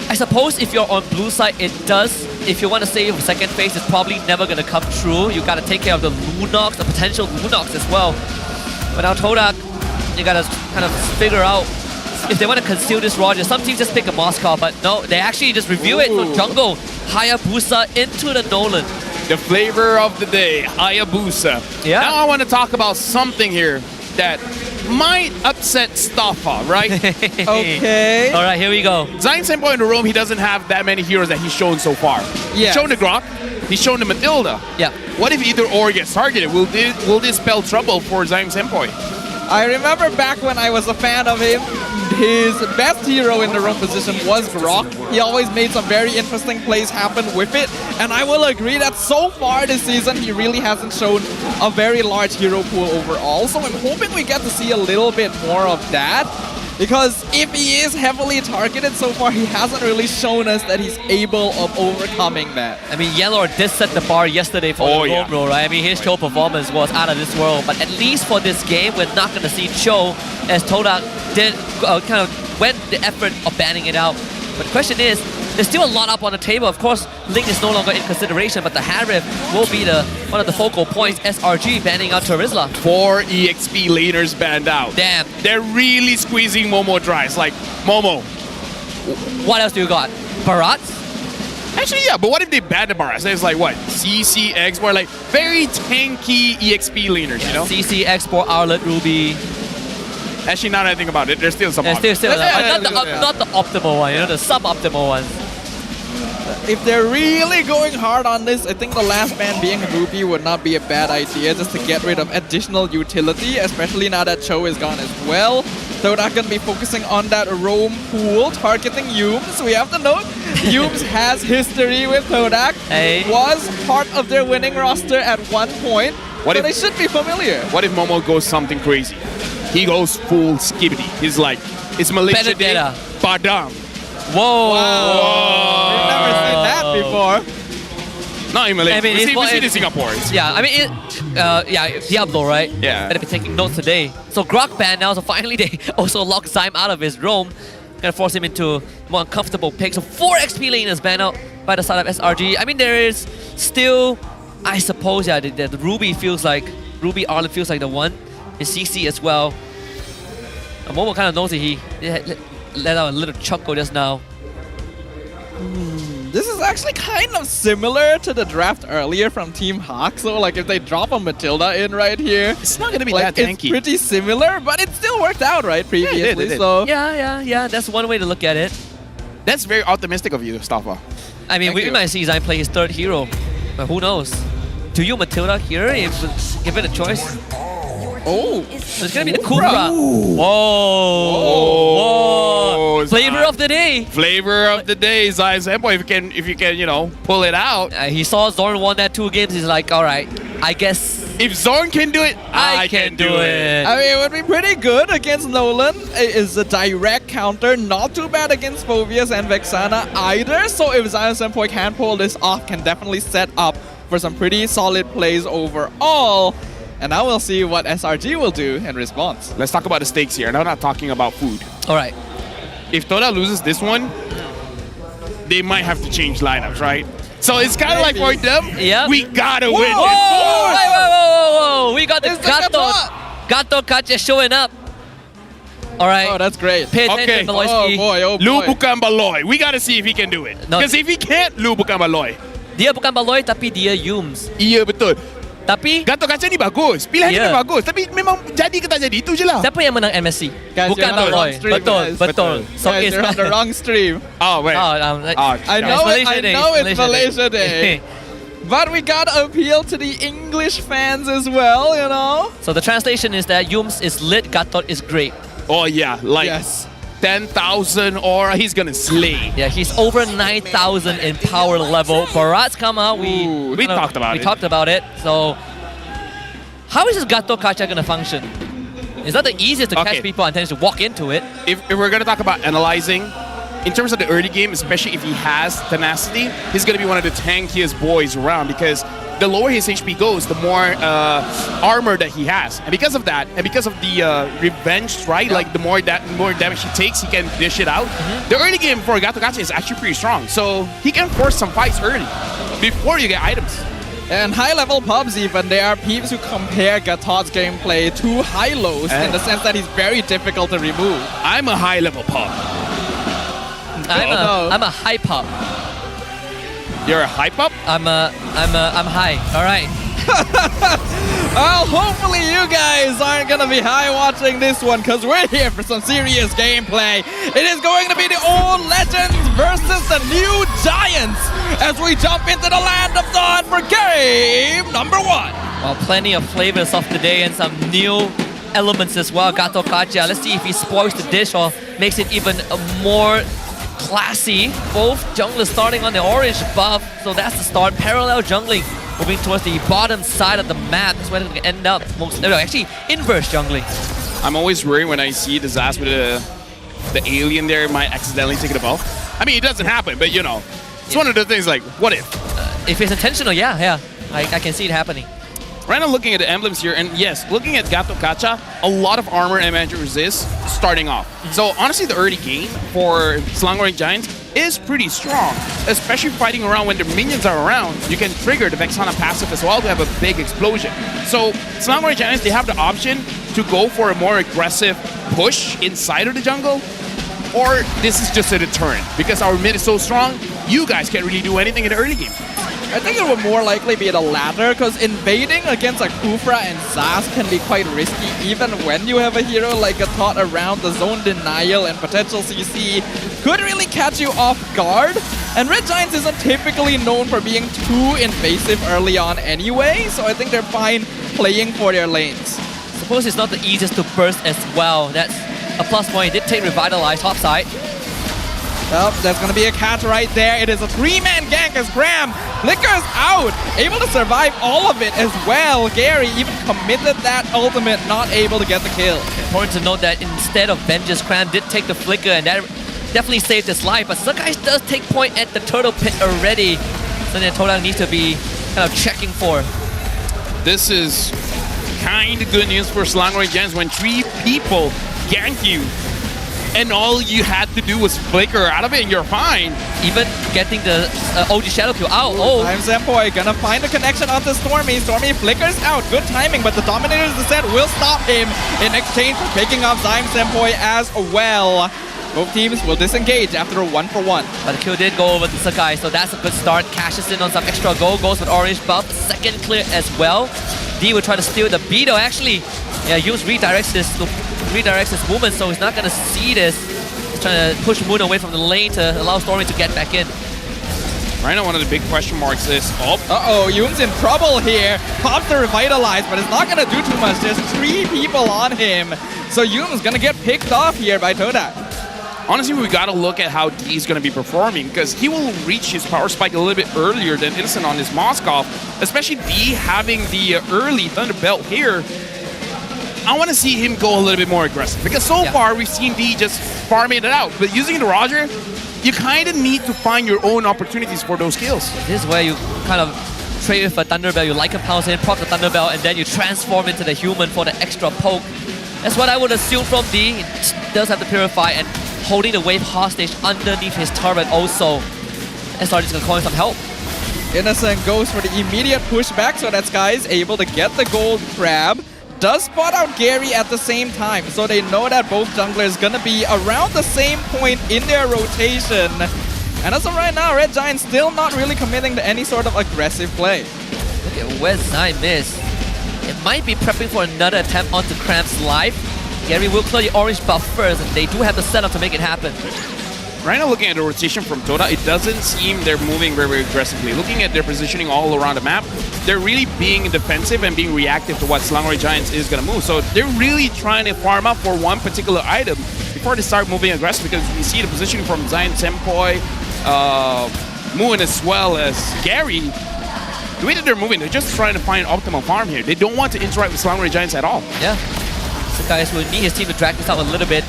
I suppose if you're on blue side, it does. If you want to save second phase, it's probably never going to come true. You got to take care of the Lunox, the potential Lunox as well. But now Todak, you got to kind of figure out if they want to conceal this Roger. Some teams just pick a Moscow, but no, they actually just review it. So jungle, Hayabusa into the Nolan. The flavor of the day, Hayabusa. Yeah. Now I want to talk about something here that might upset Staffa, right? Okay. All right, here we go. Zion Senpai in the room, he doesn't have that many heroes that he's shown so far. Yes. He's shown the Grok, he's shown the Matilda. Yeah. What if either or gets targeted? Will this spell trouble for Zion Senpai? I remember back when I was a fan of him, his best hero in the roam position was Grok. He always made some very interesting plays happen with it, and I will agree that so far this season he really hasn't shown a very large hero pool overall, so I'm hoping we get to see a little bit more of that, because if he is heavily targeted so far, he hasn't really shown us that he's able of overcoming that. I mean, Yellow did set the bar yesterday for the roam role, right? I mean, his Cho performance was out of this world, but at least for this game, we're not going to see Cho, as Todak did kind of went the effort of banning it out. But the question is, there's still a lot up on the table. Of course, Link is no longer in consideration, but the Harif will be one of the focal points. SRG banning out Terizla. 4 EXP laners banned out. Damn. They're really squeezing Momo dry. It's like, Momo. What else do you got? Barat? Actually, yeah, but what if they ban the Barat? So it's like, what? CC, Export, like very tanky EXP laners, you know? CC, Export, Arlet, Ruby. Actually, now that I think about it, there's still some. Not the optimal one, you know, the suboptimal ones. If they're really going hard on this, I think the last ban being Ruby would not be a bad idea, just to get rid of additional utility, especially now that Cho is gone as well. Todak gonna be focusing on that roam pool, targeting Yums. We have to note, Yums has history with Todak. Hey. Was part of their winning roster at one point, so they should be familiar. What if Momo goes something crazy? He goes full skibbity. He's like, it's Malaysia Day, Padang. Whoa! Wow. We've never seen that before. Not in Malaysia. I mean, we see it in Singapore. Yeah, I mean, yeah, Diablo, right? Yeah. Better be taking notes today. So Grok banned now, so finally they also locked Zyme out of his roam. Gonna force him into more uncomfortable pick. So 4 XP laners banned out by the side of SRG. I mean, there is still, I suppose, yeah, the Ruby feels like, Arlen feels like the one. His CC as well. Momo kind of knows that he let out a little chuckle just now. This is actually kind of similar to the draft earlier from Team Hawk. So like if they drop a Matilda in right here, it's not going to be like, that tanky. It's pretty similar, but it still worked out, right, previously. Yeah, it did. So yeah, that's one way to look at it. That's very optimistic of you, Staffa. I mean, we might see Zyme play his 3rd hero, but who knows? Do you Matilda here if given a choice? Oh, it's gonna be the Kubra. Whoa! Flavor of the day. Flavor of the day, Zion Senpai. If you can, you know, pull it out. He saw Zorn won that 2 games. He's like, all right, I guess if Zorn can do it, I can do it. I mean, it would be pretty good against Nolan. It is a direct counter. Not too bad against Phobius and Vexana either. So if Zion Senpai can pull this off, can definitely set up for some pretty solid plays overall. And now we'll see what SRG will do in response. Let's talk about the stakes here. And I'm not talking about food. All right. If Toda loses this one, they might have to change lineups, right? So it's kind of like for them, we gotta win. Whoa! We got the Gato Kacha showing up. All right. Oh, that's great. Pay attention, Baloyski. Oh boy. Lu bukan Baloy. We gotta see if he can do it. Because if he can't, Lu bukan Baloy. Dia bukan Baloy, tapi dia Yums. Iya, betul. Tapi Gatot Kaca ni bagus. Pilihan dia bagus. Tapi memang jadi ke tak jadi, itu je lah. Siapa yang menang MSC? Guys, bukan Baloy. Betul. So guys, you're on the wrong stream. Oh, wait. I know it's Malaysia Day. But we gotta appeal to the English fans as well, you know? So the translation is that Yums is lit, Gatot is great. Oh yeah, like 10,000 aura, he's gonna slay. Yeah, he's over 9,000 in power level. Barat's come out, we talked about it. So how is this Gato Kacha gonna function? It's not the easiest to catch people and tends to walk into it. If we're gonna talk about analyzing, in terms of the early game, especially if he has tenacity, he's gonna be one of the tankiest boys around because the lower his HP goes, the more armor that he has. And because of that, and because of the revenge strike, like the more damage he takes, he can dish it out. The early game for Gato Kacha is actually pretty strong. So he can force some fights early before you get items. And high-level pubs even, there are peeps who compare Gatot's gameplay to Hylos in the sense that he's very difficult to remove. I'm a high-level pub. I'm a high pop. You're a high pop? I'm high. All right. Well, hopefully you guys aren't gonna be high watching this one, because we're here for some serious gameplay. It is going to be the old legends versus the new giants as we jump into the land of Dawn for game number 1. Well, plenty of flavors of today and some new elements as well. Gato Kacha. Let's see if he spoils the dish or makes it even more classy. Both junglers starting on the orange buff, so that's the start. Parallel jungling, moving towards the bottom side of the map. That's where they're going to end up. Actually, inverse jungling. I'm always worried when I see the Zaz with the alien there might accidentally take the buff. I mean, it doesn't happen, but you know, it's one of the things like, what if? If it's intentional, yeah. I can see it happening. Right now looking at the emblems here, and yes, looking at Gato Kacha, a lot of armor and magic resist starting off. So honestly, the early game for Slangoring Giants is pretty strong, especially fighting around when the minions are around. You can trigger the Vexana passive as well to have a big explosion. So Slangoring Giants, they have the option to go for a more aggressive push inside of the jungle, or this is just a deterrent. Because our mid is so strong, you guys can't really do anything in the early game. I think it would more likely be the latter, because invading against a Kufra and Zaz can be quite risky even when you have a hero like Gatot around. The zone denial and potential CC could really catch you off guard. And Red Giants isn't typically known for being too invasive early on anyway, so I think they're fine playing for their lanes. Suppose it's not the easiest to burst as well. That's a plus point. He did take Revitalize top side. Well, there's going to be a catch right there. It is a 3-man gank as Graham flickers out, able to survive all of it as well. Gary even committed that ultimate, not able to get the kill. Important to note that instead of Vengeance, Cram did take the flicker, and that definitely saved his life. But Sakai does take point at the turtle pit already. So then Todak needs to be kind of checking for. This is kind of good news for Slangoring Giants when 3 people gank you. And all you had to do was flicker out of it and you're fine. Even getting the OG Shadow Kill out. Oh, I'm Senpoi gonna find a connection onto Stormy. Stormy flickers out. Good timing, but the Dominator's Descent will stop him in exchange for picking up Zyme Senpoi as well. Both teams will disengage after a 1-for-1. But the kill did go over to Sakai, so that's a good start. Cashes in on some extra gold, goes with orange buff. Second clear as well. D will try to steal the B though. Actually, yeah, Use redirects his movement, so he's not gonna see this. He's trying to push Moon away from the lane to allow Stormy to get back in. Right now, one of the big question marks is, Yoon's in trouble here. Pops the Revitalize, but it's not gonna do too much. There's 3 people on him. So Yoon's gonna get picked off here by Todak. Honestly, we gotta look at how D is gonna be performing, because he will reach his power spike a little bit earlier than Innocent on his Moskov, especially D having the early Thunder Belt here. I want to see him go a little bit more aggressive, because so far we've seen D just farming it out. But using the Roger, you kind of need to find your own opportunities for those kills. This is where you kind of trade with a Thunder Belt, you like a pounce in, prop the Thunder Belt, and then you transform into the human for the extra poke. That's what I would assume from D. He does have to Purify and holding the wave hostage underneath his turret also. SRG's gonna call in some help. Innocent goes for the immediate pushback, so that Sky is able to get the gold crab. Does spot out Gary at the same time, so they know that both junglers gonna be around the same point in their rotation. And as of right now, Red Giant still not really committing to any sort of aggressive play. Look at where Zyme is. It might be prepping for another attempt onto Cramp's life. Gary will clear the orange buff first, and they do have the setup to make it happen. Right now, looking at the rotation from Toda, it doesn't seem they're moving very, very aggressively. Looking at their positioning all around the map, they're really being defensive and being reactive to what Slangoring Giants is going to move. So they're really trying to farm up for one particular item before they start moving aggressive, because you see the positioning from Zion Senpoi, Moon, as well as Gary. The way that they're moving, they're just trying to find optimal farm here. They don't want to interact with Slangoring Giants at all. Yeah. So guys will need his team to drag this out a little bit.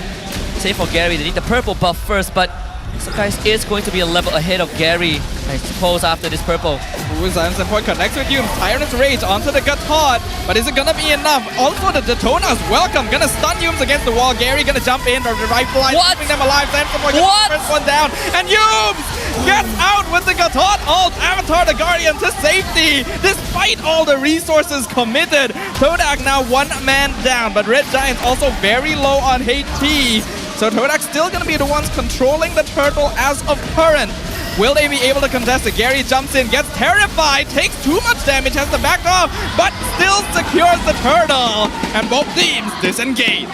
Same for Gary, they need the purple buff first, but So guys, is going to be a level ahead of Gary, I suppose, after this purple. Zion Senpoi connects with Humes. Tyrant's Rage onto the Gatot. But is it gonna be enough? Also, the Daytona's welcome. Gonna stun Humes against the wall. Gary gonna jump in or the rifle line, keeping them alive. Zion Senpoi gets the first one down. And Humes gets out with the Gatot ult. Avatar the Guardian to safety. Despite all the resources committed, Todak now one man down. But Red Giant's also very low on HP. So Todak's still gonna be the ones controlling the turtle as of current. Will they be able to contest it? Gary jumps in, gets terrified, takes too much damage, has to back off, but still secures the turtle. And both teams disengage.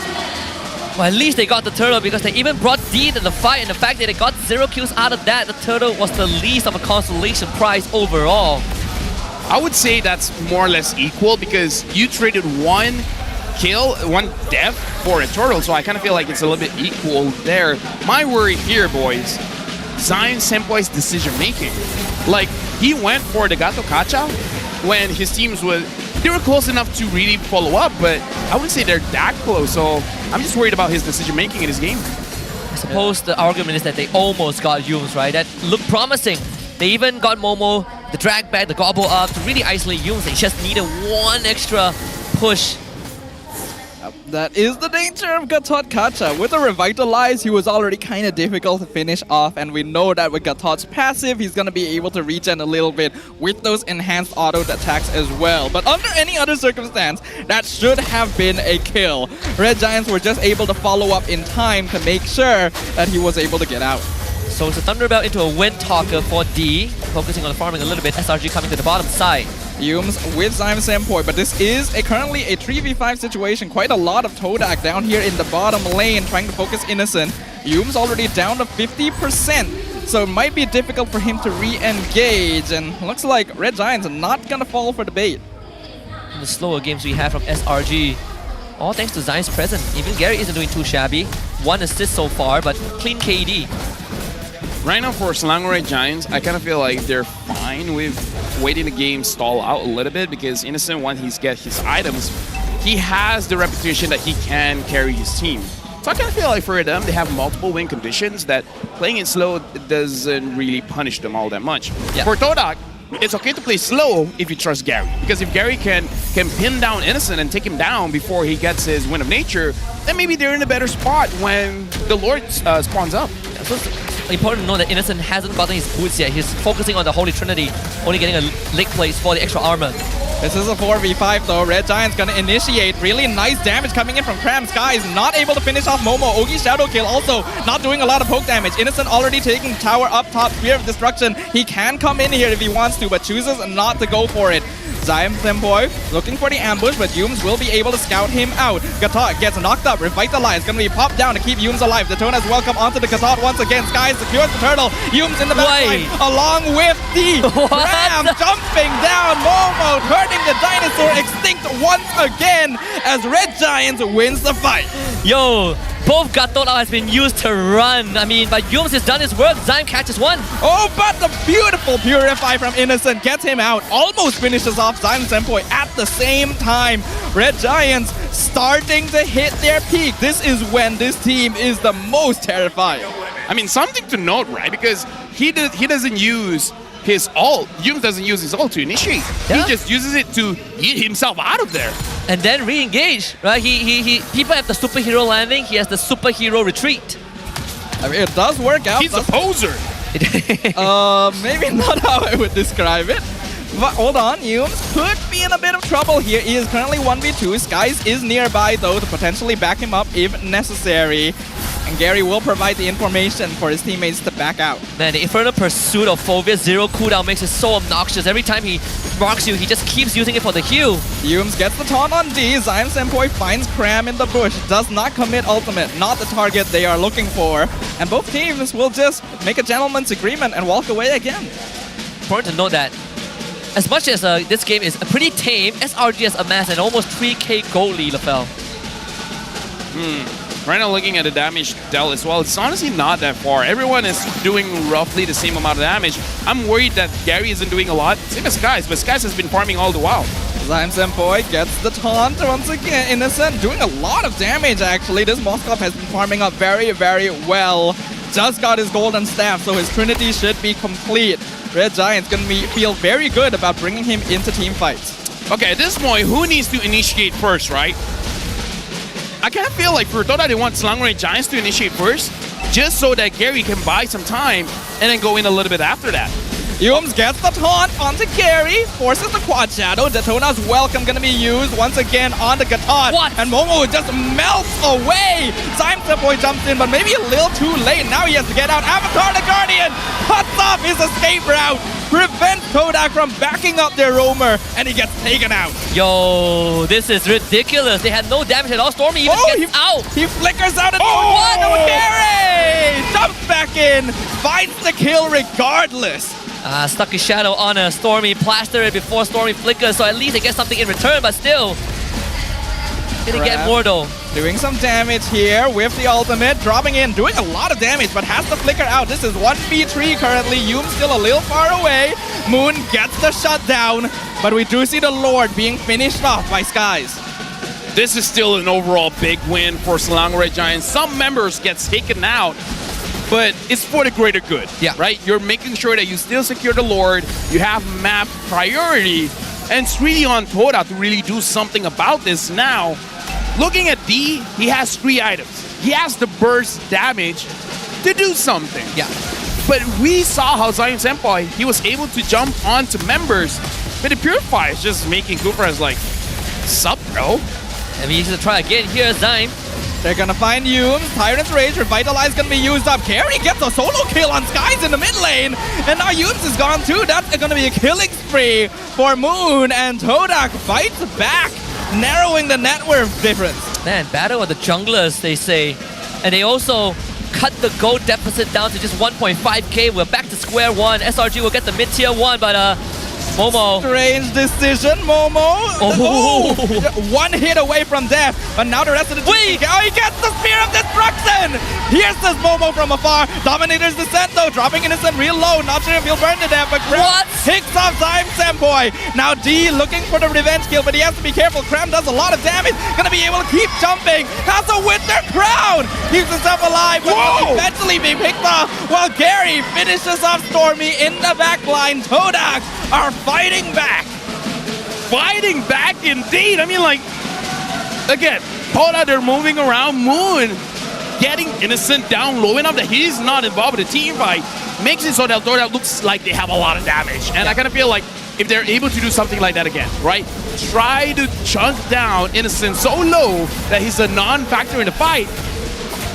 Well, at least they got the turtle because they even brought D to the fight, and the fact that they got 0 kills out of that, the turtle was the least of a consolation prize overall. I would say that's more or less equal because you traded one kill, one death for a turtle, so I kind of feel like it's a little bit equal there. My worry here, boys, Zion Senpoi's decision making. Like, he went for the Gato Kacha when his teams were close enough to really follow up, but I wouldn't say they're that close, so I'm just worried about his decision making in this game. I suppose the argument is that they almost got Yumes, right? That looked promising. They even got Momo, the drag back, the gobble up to really isolate Yumes. They just needed one extra push. That is the danger of Gatot Kacha. With the Revitalize, he was already kind of difficult to finish off, and we know that with Gatot's passive, he's going to be able to regen a little bit with those enhanced auto attacks as well. But under any other circumstance, that should have been a kill. Red Giants were just able to follow up in time to make sure that he was able to get out. So it's a Thunderbolt into a Wind Talker for D, focusing on the farming a little bit. SRG coming to the bottom side. Yumes with Zion Senpoi, but this is currently a 3v5 situation. Quite a lot of Todak down here in the bottom lane trying to focus Innocent. Yumes already down to 50%, so it might be difficult for him to re-engage, and looks like Red Giants are not gonna fall for the bait. In the slower games we have from SRG, all thanks to Zion's presence. Even Gary isn't doing too shabby. 1 assist so far, but clean KD. Right now for Selangor Giants, I kind of feel like they're fine with waiting the game stall out a little bit because Innocent, once he gets his items, he has the reputation that he can carry his team. So I kind of feel like for them, they have multiple win conditions that playing it slow doesn't really punish them all that much. Yeah. For Todak, it's okay to play slow if you trust Gary. Because if Gary can pin down Innocent and take him down before he gets his Wind of Nature, then maybe they're in a better spot when the Lord spawns up. Yeah, so it's important to know that Innocent hasn't gotten his boots yet. He's focusing on the Holy Trinity, only getting a leg place for the extra armor. This is a 4v5 though. Red Giant's gonna initiate. Really nice damage coming in from Cram. Sky is not able to finish off Momo. Ogi Shadow Kill also not doing a lot of poke damage. Innocent already taking tower up top. Spear of Destruction. He can come in here if he wants to, but chooses not to go for it. Zion Senpoi looking for the ambush, but Yumes will be able to scout him out. Gatot gets knocked up. Revitalize gonna be popped down to keep Yumes alive. Daytona's welcome onto the Gatot once again. Sky secures the turtle. Yumes in the backline along with the Ram jumping down. Momo turning the dinosaur extinct once again as Red Giants wins the fight. Yo, both Gatot has been used to run. I mean, but Yumes has done his work. Zion catches one. Oh, but the beautiful Purify from Innocent gets him out. Almost finishes off Zion Senpoi at the same time. Red Giants starting to hit their peak. This is when this team is the most terrifying. I mean, something to note, right? Because he doesn't use his ult. Yumes doesn't use his ult to initiate. Yeah. He just uses it to get himself out of there. And then re-engage, right? People have the superhero landing, he has the superhero retreat. I mean, it does work out. He's a poser. Maybe not how I would describe it. But hold on, Yumes could be in a bit of trouble here. He is currently 1v2. Skies is nearby though to potentially back him up if necessary. And Gary will provide the information for his teammates to back out. Man, the Infernal Pursuit of Phobia 0 cooldown makes it so obnoxious. Every time he marks you, he just keeps using it for the heal. Yumes gets the taunt on D. Zion Senpoi finds Cram in the bush. Does not commit ultimate. Not the target they are looking for. And both teams will just make a gentleman's agreement and walk away again. Important to note that as much as this game is pretty tame, SRG has amassed an almost 3k gold lead, LaFell. Right now, looking at the damage dealt as well, it's honestly not that far. Everyone is doing roughly the same amount of damage. I'm worried that Gary isn't doing a lot. Same as Skies, but Skies has been farming all the while. Zion Senpoi gets the taunt once again. Innocent doing a lot of damage actually. This Moskov has been farming up very, very well. just got his golden staff, so his trinity should be complete. Red Giant's gonna feel very good about bringing him into team fights. Okay, at this point, who needs to initiate first, right? I kind of feel like for Todak, they want Selangor Red Giants to initiate first, just so that Gary can buy some time and then go in a little bit after that. Yums gets the taunt onto Gary, forces the quad shadow. Daytona's welcome gonna be used once again on the Gatot. What? And Momo just melts away. Boy jumps in, but maybe a little too late. Now he has to get out. Avatar the Guardian cuts off his escape route, prevents Todak from backing up their roamer, and he gets taken out. Yo, this is ridiculous. They had no damage at all. Stormy even gets out. He flickers out at one. Gary jumps back in, finds the kill regardless. Stuck his shadow on a Stormy, plaster it before Stormy flickers, so at least they get something in return, but still. Didn't get more though. Doing some damage here with the ultimate, dropping in, doing a lot of damage, but has to flicker out. This is 1v3 currently. Yum still a little far away. Moon gets the shutdown, but we do see the Lord being finished off by Skies. This is still an overall big win for Selangor Red Giants. Some members get taken out, but it's for the greater good, right? You're making sure that you still secure the Lord, you have map priority, and it's really on Todak to really do something about this now. Looking at D, he has 3 items. He has the burst damage to do something. Yeah. But we saw how Zion Senpai, he was able to jump onto members, but the Purify is just making Cooper as like, sup, bro? And he needs to try again. Here's Zion. They're gonna find Yums. Tyrant's Rage, Revitalize gonna be used up. Gary gets a solo kill on Skies in the mid lane. And now Yums is gone too. That's gonna be a killing spree for Moon. And Todak fights back, narrowing the net worth difference. Man, battle of the junglers, they say. And they also cut the gold deficit down to just 1.5k. We're back to square one. SRG will get the mid-tier 1, but Momo. Strange decision, Momo. Oh. One hit away from death, but now the rest of the team. Oh, he gets the Spear of Destruction. Here's this Momo from afar. Dominator's Descent though, dropping Innocent real low. Not sure if he'll burn to death, but Kram picks off Zion Senpai. Now D looking for the revenge kill, but he has to be careful. Kram does a lot of damage. Gonna be able to keep jumping. Has a Winter Crown. Keeps himself alive, but will eventually be picked off. While Gary finishes off Stormy in the back line. Todak are fighting back. Fighting back indeed. I mean, like, again, Todak, they're moving around. Moon getting Innocent down low enough that he's not involved with the team fight makes it so that Todak looks like they have a lot of damage. And I kind of feel like if they're able to do something like that again, right? Try to chunk down Innocent so low that he's a non-factor in the fight.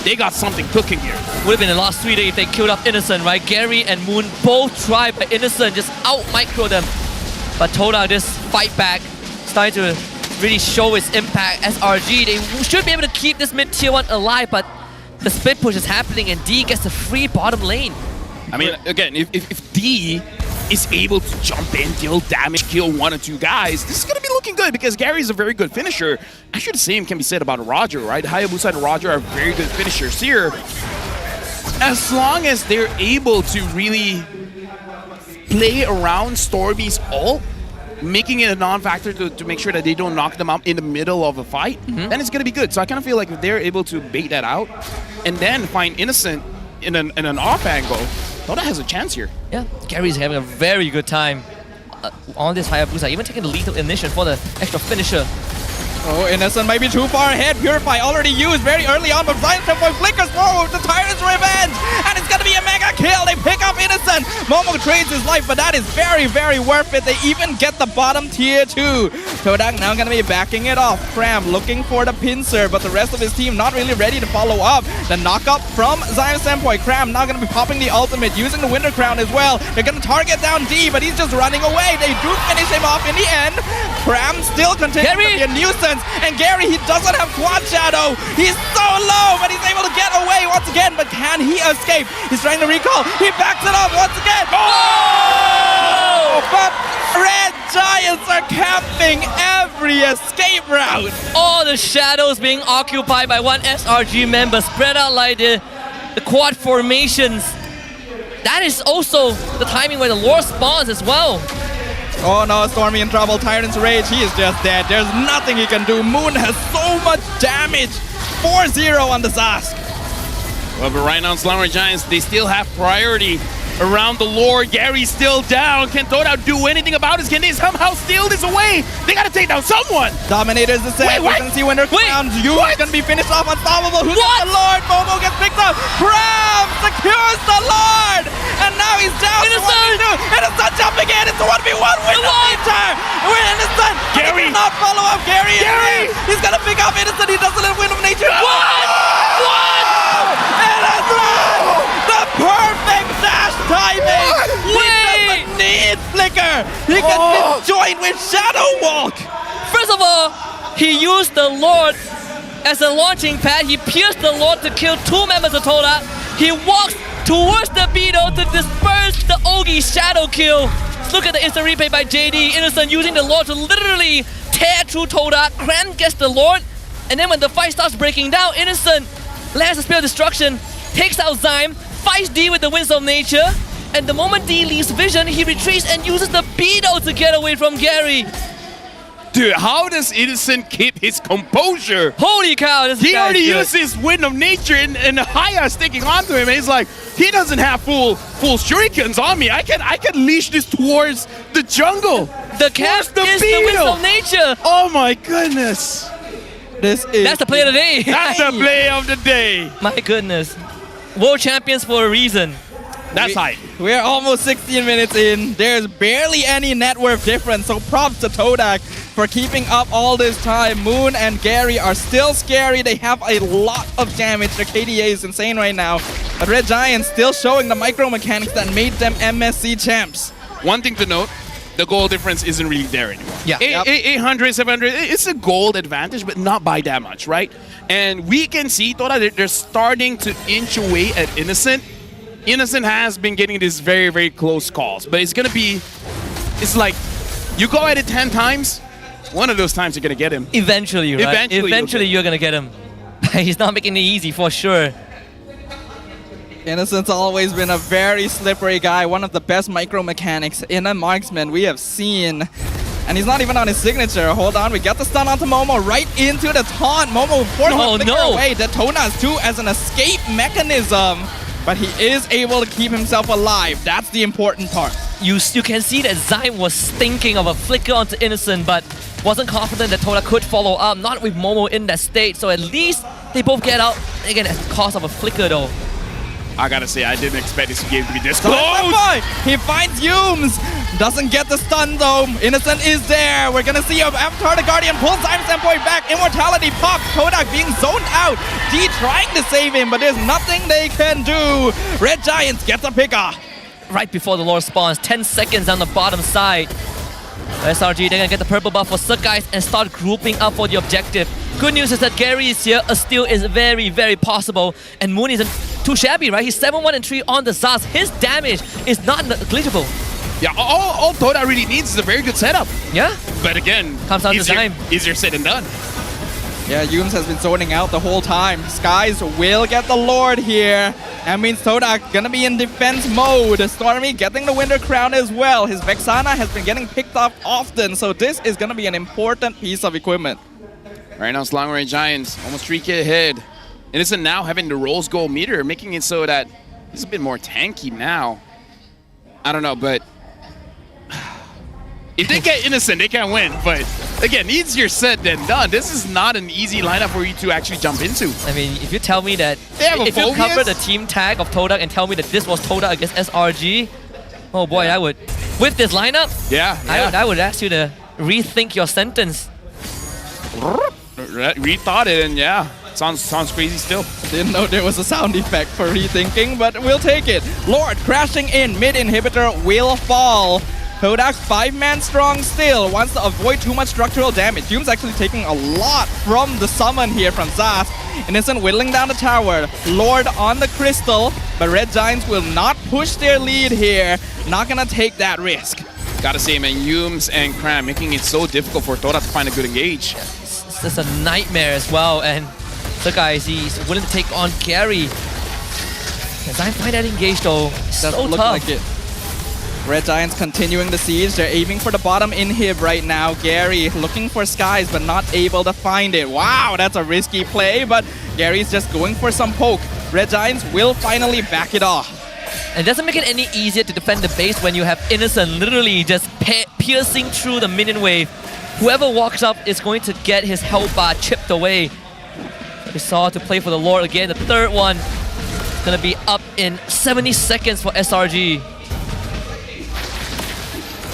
They got something cooking here. Would have been the last 3 days if they killed off Innocent, right? Gary and Moon both tried, but Innocent just out-micro them. But Todak just fight back, starting to really show its impact. SRG, they should be able to keep this mid-tier 1 alive, but the split push is happening and D gets the free bottom lane. I mean, again, if D is able to jump in, deal damage, kill 1 or 2 guys, this is going to be looking good because Gary is a very good finisher. Actually, the same can be said about Roger, right? Hayabusa and Roger are very good finishers here. As long as they're able to really play around Stormy's ult, making it a non-factor to make sure that they don't knock them out in the middle of a fight, then it's going to be good. So I kind of feel like if they're able to bait that out and then find Innocent in an off angle, Todak has a chance here. Yeah, Gary's having a very good time on this Hayabusa, even taking the lethal initiation for the extra finisher. Oh, Innocent might be too far ahead. Purify already used very early on, but Zion Senpai flickers forward with the Tyrant's Revenge, and it's gonna be a mega kill. They pick up Innocent. Momo trades his life, but that is very, very worth it. They even get the bottom tier 2. Todak now gonna be backing it off. Kram looking for the pincer, but the rest of his team not really ready to follow up. The knockup from Zion Senpai. Kram now gonna be popping the ultimate, using the Winter Crown as well. They're gonna target down D, but he's just running away. They do finish him off in the end. Kram still continues to be a nuisance. And Gary, he doesn't have Quad Shadow. He's so low, but he's able to get away once again. But can he escape? He's trying to recall. He backs it up once again. Oh! But Red Giants are camping every escape route. All the shadows being occupied by one SRG member, spread out like the quad formations. That is also the timing where the lore spawns as well. Oh no, Stormy in trouble. Tyrant's Rage, he is just dead. There's nothing he can do. Moon has so much damage. 4-0 on the Zask. Well, but right now, Slammer Giants, they still have priority around the Lord. Gary's still down. Can Todak do anything about this? Can they somehow steal this away? They gotta take down someone. Dominators the set. We can see when they're crowned. Yu's gonna be finished off unstoppable. Who gets the Lord? Momo gets picked up. Cram secures the Lord. And now he's down. Innocent jumping in. It's a 1v1 win the meter. We're Innocent. Gary. He cannot follow up. Gary. He's gonna pick up Innocent. He does a little win of nature. What? Innocent! The perfect dash timing! He doesn't need Flicker! He can be joined with Shadow Walk! First of all, he used the Lord as a launching pad. He pierced the Lord to kill 2 members of Todak. He walks towards the Beetle to disperse the Ogi Shadow kill. Look at the instant replay by JD. Innocent using the Lord to literally tear through Todak. Cran gets the Lord, and then when the fight starts breaking down, Innocent lands a Spear of Destruction, takes out Zyme, fights D with the Winds of Nature, and the moment D leaves vision, he retreats and uses the Beetle to get away from Gary. Dude, how does Innocent keep his composure? Holy cow, this He guy already is good. used his Wind of Nature and Haya sticking onto him. And he's like, he doesn't have full shurikens on me. I can leash this towards the jungle. The camp the is the Beetle. Winds of Nature. Oh my goodness. That's the play of the day. That's the play of the day. My goodness. World champions for a reason. That's hype. We're almost 16 minutes in. There's barely any net worth difference, so props to Todak for keeping up all this time. Moon and Gary are still scary. They have a lot of damage. Their KDA is insane right now. But Red Giants still showing the micro mechanics that made them MSC champs. One thing to note, the goal difference isn't really there anymore. Yeah. 800, 700, it's a gold advantage, but not by that much, right? And we can see, Todak, they're starting to inch away at Innocent. Innocent has been getting these very, very close calls, but it's like, you go at it 10 times, one of those times you're going to get him. Eventually, right? Eventually you're going to get him. He's not making it easy for sure. Innocent's always been a very slippery guy, one of the best micro mechanics in a marksman we have seen. And he's not even on his signature. Hold on, we get the stun onto Momo right into the taunt. Momo forced to flicker away. Detonas too as an escape mechanism. But he is able to keep himself alive. That's the important part. You can see that Zyme was thinking of a flicker onto Innocent, but wasn't confident that Todak could follow up. Not with Momo in that state. So at least they both get out. Again, at the cost of a flicker though. I gotta say, I didn't expect this game to be this close. He finds Yumes. Doesn't get the stun though. Innocent is there. We're gonna see Avatar the Guardian pull Zyme's endpoint back. Immortality pops. Todak being zoned out. D trying to save him, but there's nothing they can do. Red Giants gets a picker. Right before the Lord spawns, 10 seconds on the bottom side. SRG, they're gonna get the purple buff for Surgeist and start grouping up for the objective. Good news is that Gary is here. A steal is very, very possible. And Moon isn't too shabby, right? He's 7-1 and 3 on the Zaz. His damage is not negligible. Yeah, all Todak really needs is a very good setup. Yeah. But again, comes down to time. Easier said than done. Yeah, Yumes has been zoning out the whole time. Skies will get the Lord here. That means Todak gonna be in defense mode. Stormy getting the Winter Crown as well. His Vexana has been getting picked off often, so this is gonna be an important piece of equipment. Right now, Slangway Giants almost 3K ahead. Innocent now having the Rose Gold meter, making it so that he's a bit more tanky now. I don't know, but if they get Innocent, they can win. But again, easier said than done. This is not an easy lineup for you to actually jump into. I mean, if you tell me that, if you cover the team tag of Todak and tell me that this was Todak against SRG, oh boy, I would. With this lineup, I would ask you to rethink your sentence. Rethought it, and yeah, sounds crazy still. Didn't know there was a sound effect for rethinking, but we'll take it. Lord crashing in, mid inhibitor will fall. Todak 5-man strong still, wants to avoid too much structural damage. Yume's actually taking a lot from the summon here from Zaz. Innocent whittling down the tower. Lord on the crystal, but Red Giants will not push their lead here. Not gonna take that risk. Gotta say, man, Yumes and Cram making it so difficult for Todak to find a good engage. It's just a nightmare as well, and the guys, he's willing to take on Gary. As I find that engage though, so Doesn't look tough. like it. Red Giants continuing the siege. They're aiming for the bottom inhib right now. Gary looking for Skies but not able to find it. Wow, that's a risky play, but Gary's just going for some poke. Red Giants will finally back it off. And it doesn't make it any easier to defend the base when you have Innocent literally just piercing through the minion wave. Whoever walks up is going to get his health bar chipped away. We saw to play for the Lord again. The third one is going to be up in 70 seconds for SRG.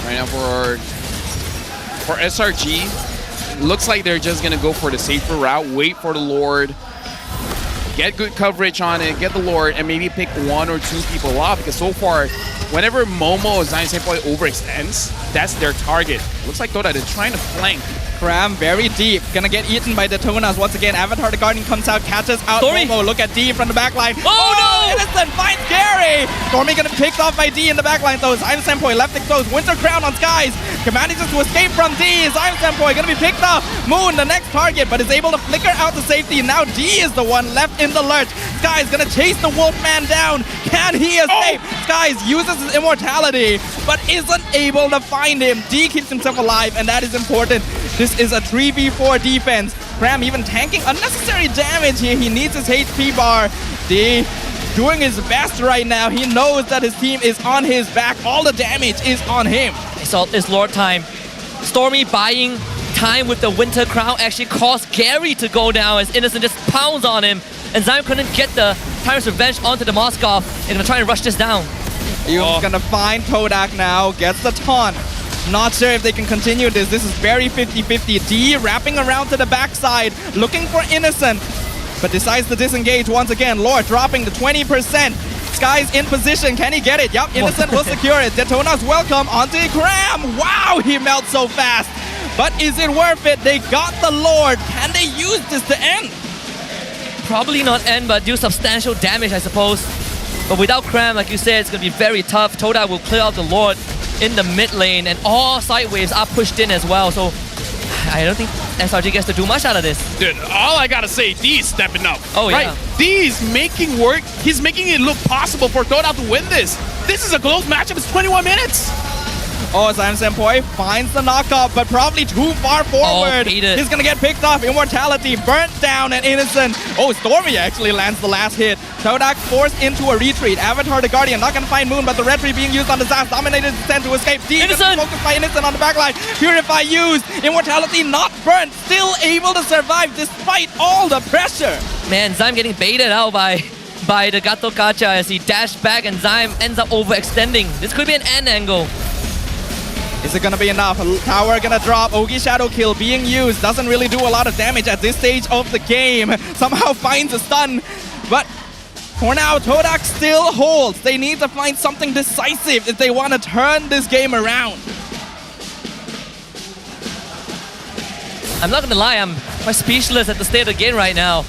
Right now for SRG, looks like they're just going to go for the safer route, wait for the Lord, get good coverage on it, get the Lord, and maybe pick 1 or 2 people off, because so far, whenever Momo or Zion Senpai overextends, that's their target. Looks like Todak is trying to flank. Cram very deep, gonna get eaten by Detonas once again. Avatar the Guardian comes out, catches out Stormy. Momo. Look at D from the backline. Oh no! Innocent finds Gary. Stormy gonna be picked off by D in the backline though. Zion Senpai left exposed. Winter Crown on Skies. Manages to escape from D. Zion Senpai gonna be picked off. Moon the next target, but is able to flicker out the safety. Now D is the one left in the lurch. Skies gonna chase the Wolfman down. Can he escape? Skies uses his immortality, but isn't able to find him. D keeps himself alive, and that is important. This is a 3v4 defense. Cram even tanking unnecessary damage here. He needs his HP bar. D doing his best right now. He knows that his team is on his back. All the damage is on him. It's Lord time. Stormy buying time with the Winter Crown actually caused Gary to go down as Innocent just pounds on him. And Zion couldn't get the Tyrant's Revenge onto the Moskov. He's gonna try and rush this down. He's gonna find Todak now. Gets the taunt. Not sure if they can continue this. This is very 50-50. D wrapping around to the backside, looking for Innocent, but decides to disengage once again. Lord dropping the 20%. Sky's in position. Can he get it? Yep, Innocent will secure it. Detona's welcome onto Cram. Wow, he melts so fast. But is it worth it? They got the Lord. Can they use this to end? Probably not end, but do substantial damage, I suppose. But without Cram, like you said, it's going to be very tough. Todak will clear out the Lord in the mid lane, and all side waves are pushed in as well. So I don't think SRG gets to do much out of this. Dude, all I gotta say, D is stepping up. Oh, yeah. Right? D is making work. He's making it look possible for Todak to win this. This is a close matchup. It's 21 minutes. Oh, Zion Senpai finds the knockout, but probably too far forward. He's gonna get picked off. Immortality burnt down and Innocent. Oh, Stormy actually lands the last hit. Todak forced into a retreat. Avatar the Guardian not gonna find Moon, but the red tree being used on the Zaz. Dominated descent to escape. D focused by Innocent on the backline. Purify used. Immortality not burnt. Still able to survive despite all the pressure. Man, Zyme getting baited out by the Gato Kacha as he dashed back and Zyme ends up overextending. This could be an end angle. Is it gonna be enough? Tower gonna drop. Ogi Shadow Kill being used. Doesn't really do a lot of damage at this stage of the game. Somehow finds a stun. But for now, Todak still holds. They need to find something decisive if they want to turn this game around. I'm not gonna lie, I'm quite speechless at the state of the game right now.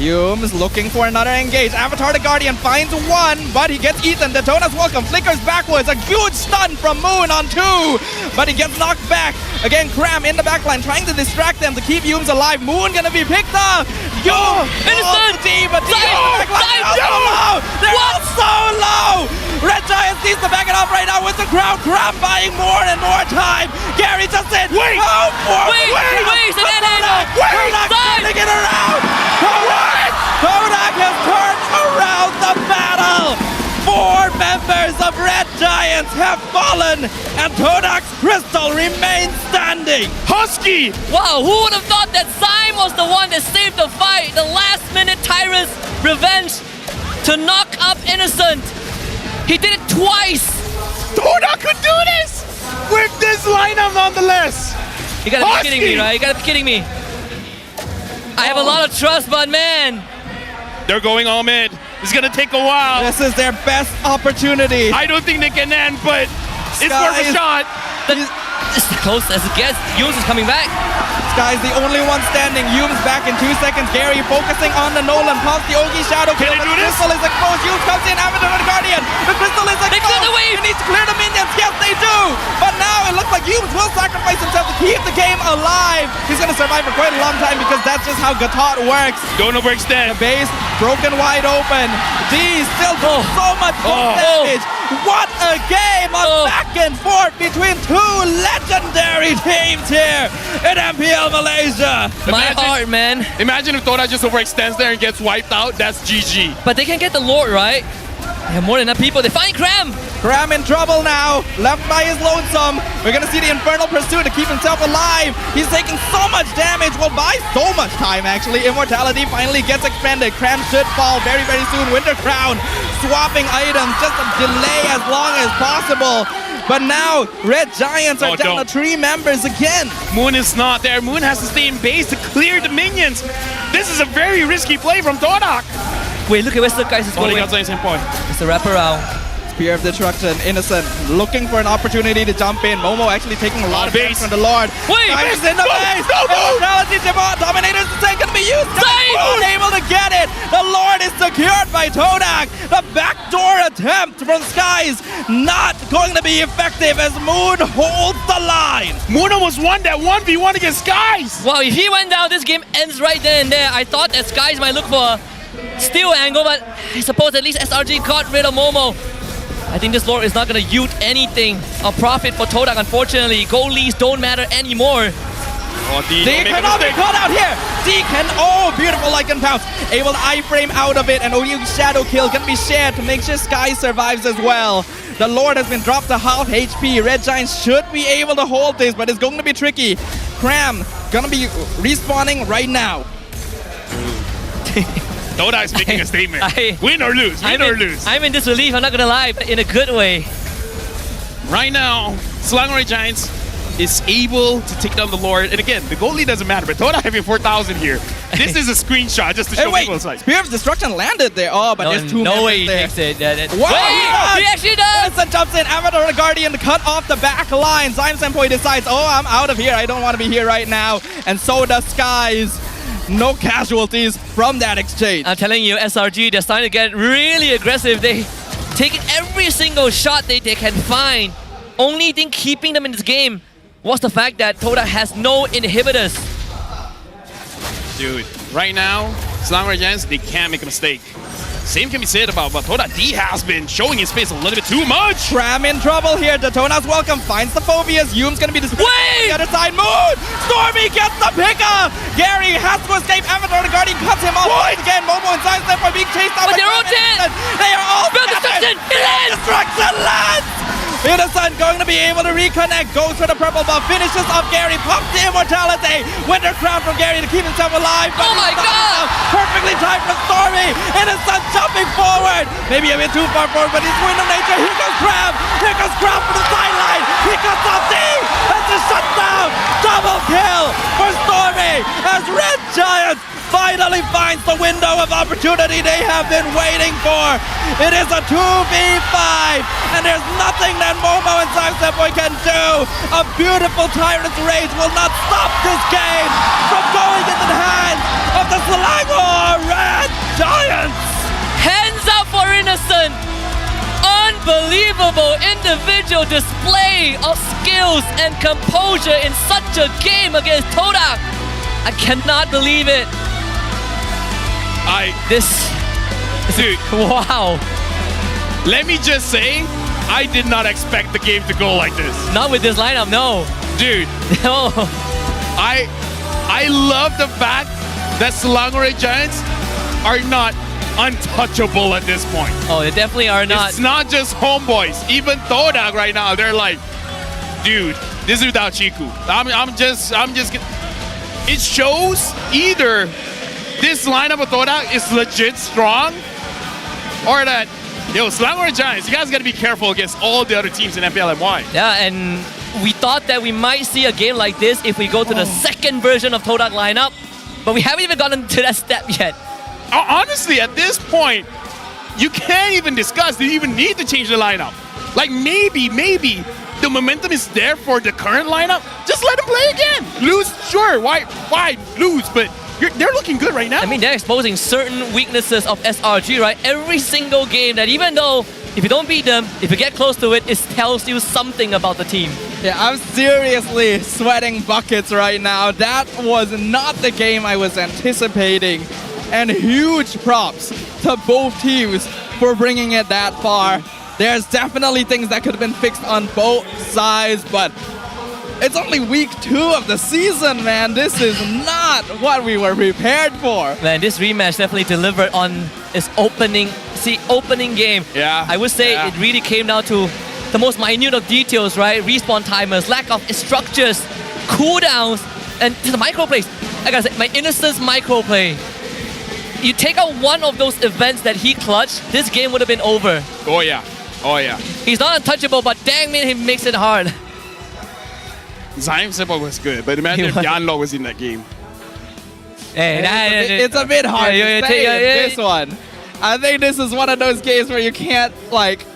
Humes looking for another engage. Avatar the Guardian finds one, but he gets eaten. Detona's welcome. Flickers backwards. A huge stun from Moon on 2, but he gets knocked back. Again, Cram in the backline trying to distract them to keep Humes alive. Moon gonna be picked up. Yo! Innocent! D, but D in the backline. They're all so low! They're all so low! Red Giants needs to back it up right now with the crowd. Cram buying more and more time. Gary just said, Wait! Oh, Wait! It's an end angle! Todak turning it around! Todak has turned around the battle! 4 members of Red Giants have fallen, and Todak's crystal remains standing. Husky! Wow, who would have thought that Zyme was the one that saved the fight? The last minute Tyrant's Revenge to knock up Innocent. He did it twice. Todak could do this with this lineup nonetheless. You gotta be kidding me, right? You gotta be kidding me. I have a lot of trust, but man. They're going all mid. It's gonna take a while. This is their best opportunity. I don't think they can end, but it's worth a shot. This is close as it gets. Humes is coming back. Sky's the only one standing. Humes back in 2 seconds. Gary focusing on the Nolan. Pops the Ogi Shadow. Can they do this? The crystal is exposed. Humes comes in. Avatar the Guardian. The crystal is exposed. They clear the wave. He needs to clear the minions. Yes, they do. But now it looks like Humes will sacrifice himself to keep the game alive. He's going to survive for quite a long time because that's just how Gatot works. Don't overextend. The base broken wide open. D still doing so much damage. What a game of back and forth between two legendary teams here in MPL Malaysia. My heart, man. Imagine if Todak just overextends there and gets wiped out. That's GG. But they can get the Lord, right? They have more than enough people. They find Cram. Cram in trouble now, left by his lonesome. We're gonna see the Infernal Pursuit to keep himself alive. He's taking so much damage, will buy so much time actually. Immortality finally gets expended. Cram should fall very, very soon. Winter Crown, swapping items, just a delay as long as possible. But now, Red Giants are down to 3 members again. Moon is not there. Moon has to stay in base to clear the minions. This is a very risky play from Todak. Wait, look at where the guys is going. It's a wraparound. Spear of Destruction, Innocent, looking for an opportunity to jump in. Momo actually taking a lot of damage from the Lord. Wait! Is in the base! Immortality, Dominator's Descent gonna be used! Moon able to get it! The Lord is secured by Todak! The backdoor attempt from Skies not going to be effective as Moon holds the line! Moon almost won that 1v1 against Skies! Wow, if he went down, this game ends right then and there. I thought that Skies might look for a steal angle, but I suppose at least SRG got rid of Momo. I think this Lord is not going to yield anything of profit for Todak, unfortunately. Goalies don't matter anymore. D cannot be caught out here! D can, oh, beautiful Lycan Pounce. Able to iframe out of it, and only Shadow Kill can be shared to make sure Sky survives as well. The Lord has been dropped to half HP. Red Giants should be able to hold this, but it's going to be tricky. Cram gonna be respawning right now. Todak's making a statement. Win or lose, win or lose. I'm in disbelief, I'm not gonna lie, but in a good way. Right now, Selangor Giants is able to take down the Lord. And again, the goalie doesn't matter, but Todak having 4,000 here. This is a screenshot just to show people it's like. Spear of Destruction landed there. Oh, but there's 2 no way he there. takes it. Wow, he actually does! Innocent jumps in, Avatar the Guardian to cut off the back line. Zyme Senpoi decides, oh, I'm out of here. I don't want to be here right now. And so does Skies. No casualties from that exchange. I'm telling you, SRG, they're starting to get really aggressive. They take every single shot they can find. Only thing keeping them in this game was the fact that Todak has no inhibitors. Dude, right now, Selangor Giants, they can't make a mistake. Same can be said about Todak. D has been showing his face a little bit too much. Cram in trouble here. Daytona's welcome. Finds the phobias. Yume's gonna be displayed on the other side. Moon! Stormy gets the pickup! Gary has to escape. Avatar the Guardian cuts him off. Again, Momo and Zyme Senpoi being chased out by they're all dead! They are all Build destruction! Destruction lands! Innocent going to be able to reconnect. Goes for the purple buff. Finishes off Gary. Pops the immortality. Winter Crown from Gary to keep himself alive. Oh my god! Perfectly timed from Stormy. Innocent jumping forward. Maybe a bit too far forward, but he's Wind of Nature. Here goes Crab. Here goes Crab from the sideline. He cuts off D. That's a shutdown. Double kill for Stormy as Red Giants finally finds the window of opportunity they have been waiting for. It is a 2v5, and there's nothing that Momo and Zyme Senpoi can do. A beautiful Tyrant's Rage will not stop this game from going into the hands of the Selangor Red Giants. Hands up for Innocent! Unbelievable individual display of skills and composure in such a game against Todak. I cannot believe it. Dude, wow. Let me just say, I did not expect the game to go like this. Not with this lineup, no. Dude, no. I love the fact that Selangor Giants are not untouchable at this point. Oh, they definitely are not. It's not just homeboys. Even Todak right now, they're like, dude, this is without Chiku. I'm just. It shows either this lineup of Todak is legit strong, or that, Selangor Giants, you guys got to be careful against all the other teams in MPL MY. Yeah, and we thought that we might see a game like this if we go to the second version of Todak lineup, but we haven't even gotten to that step yet. Honestly, at this point, you can't even discuss, do you even need to change the lineup? Like maybe the momentum is there for the current lineup. Just let them play again. Lose, sure, why lose, but they're looking good right now. I mean, they're exposing certain weaknesses of SRG, right? Every single game that even though if you don't beat them, if you get close to it, it tells you something about the team. Yeah, I'm seriously sweating buckets right now. That was not the game I was anticipating. And huge props to both teams for bringing it that far. There's definitely things that could have been fixed on both sides, but it's only week 2 of the season, man. This is not what we were prepared for. Man, this rematch definitely delivered on its opening game. Yeah. I would say it really came down to the most minute of details, right? Respawn timers, lack of structures, cooldowns, and the microplays. Like I said, my Innocence microplay. You take out one of those events that he clutched, this game would have been over. Oh yeah. Oh yeah. He's not untouchable, but dang man, he makes it hard. Zaim Simple was good, but imagine if Yanlo was in that game. Hey, it's a bit hard to say in this one. I think this is one of those games where you can't like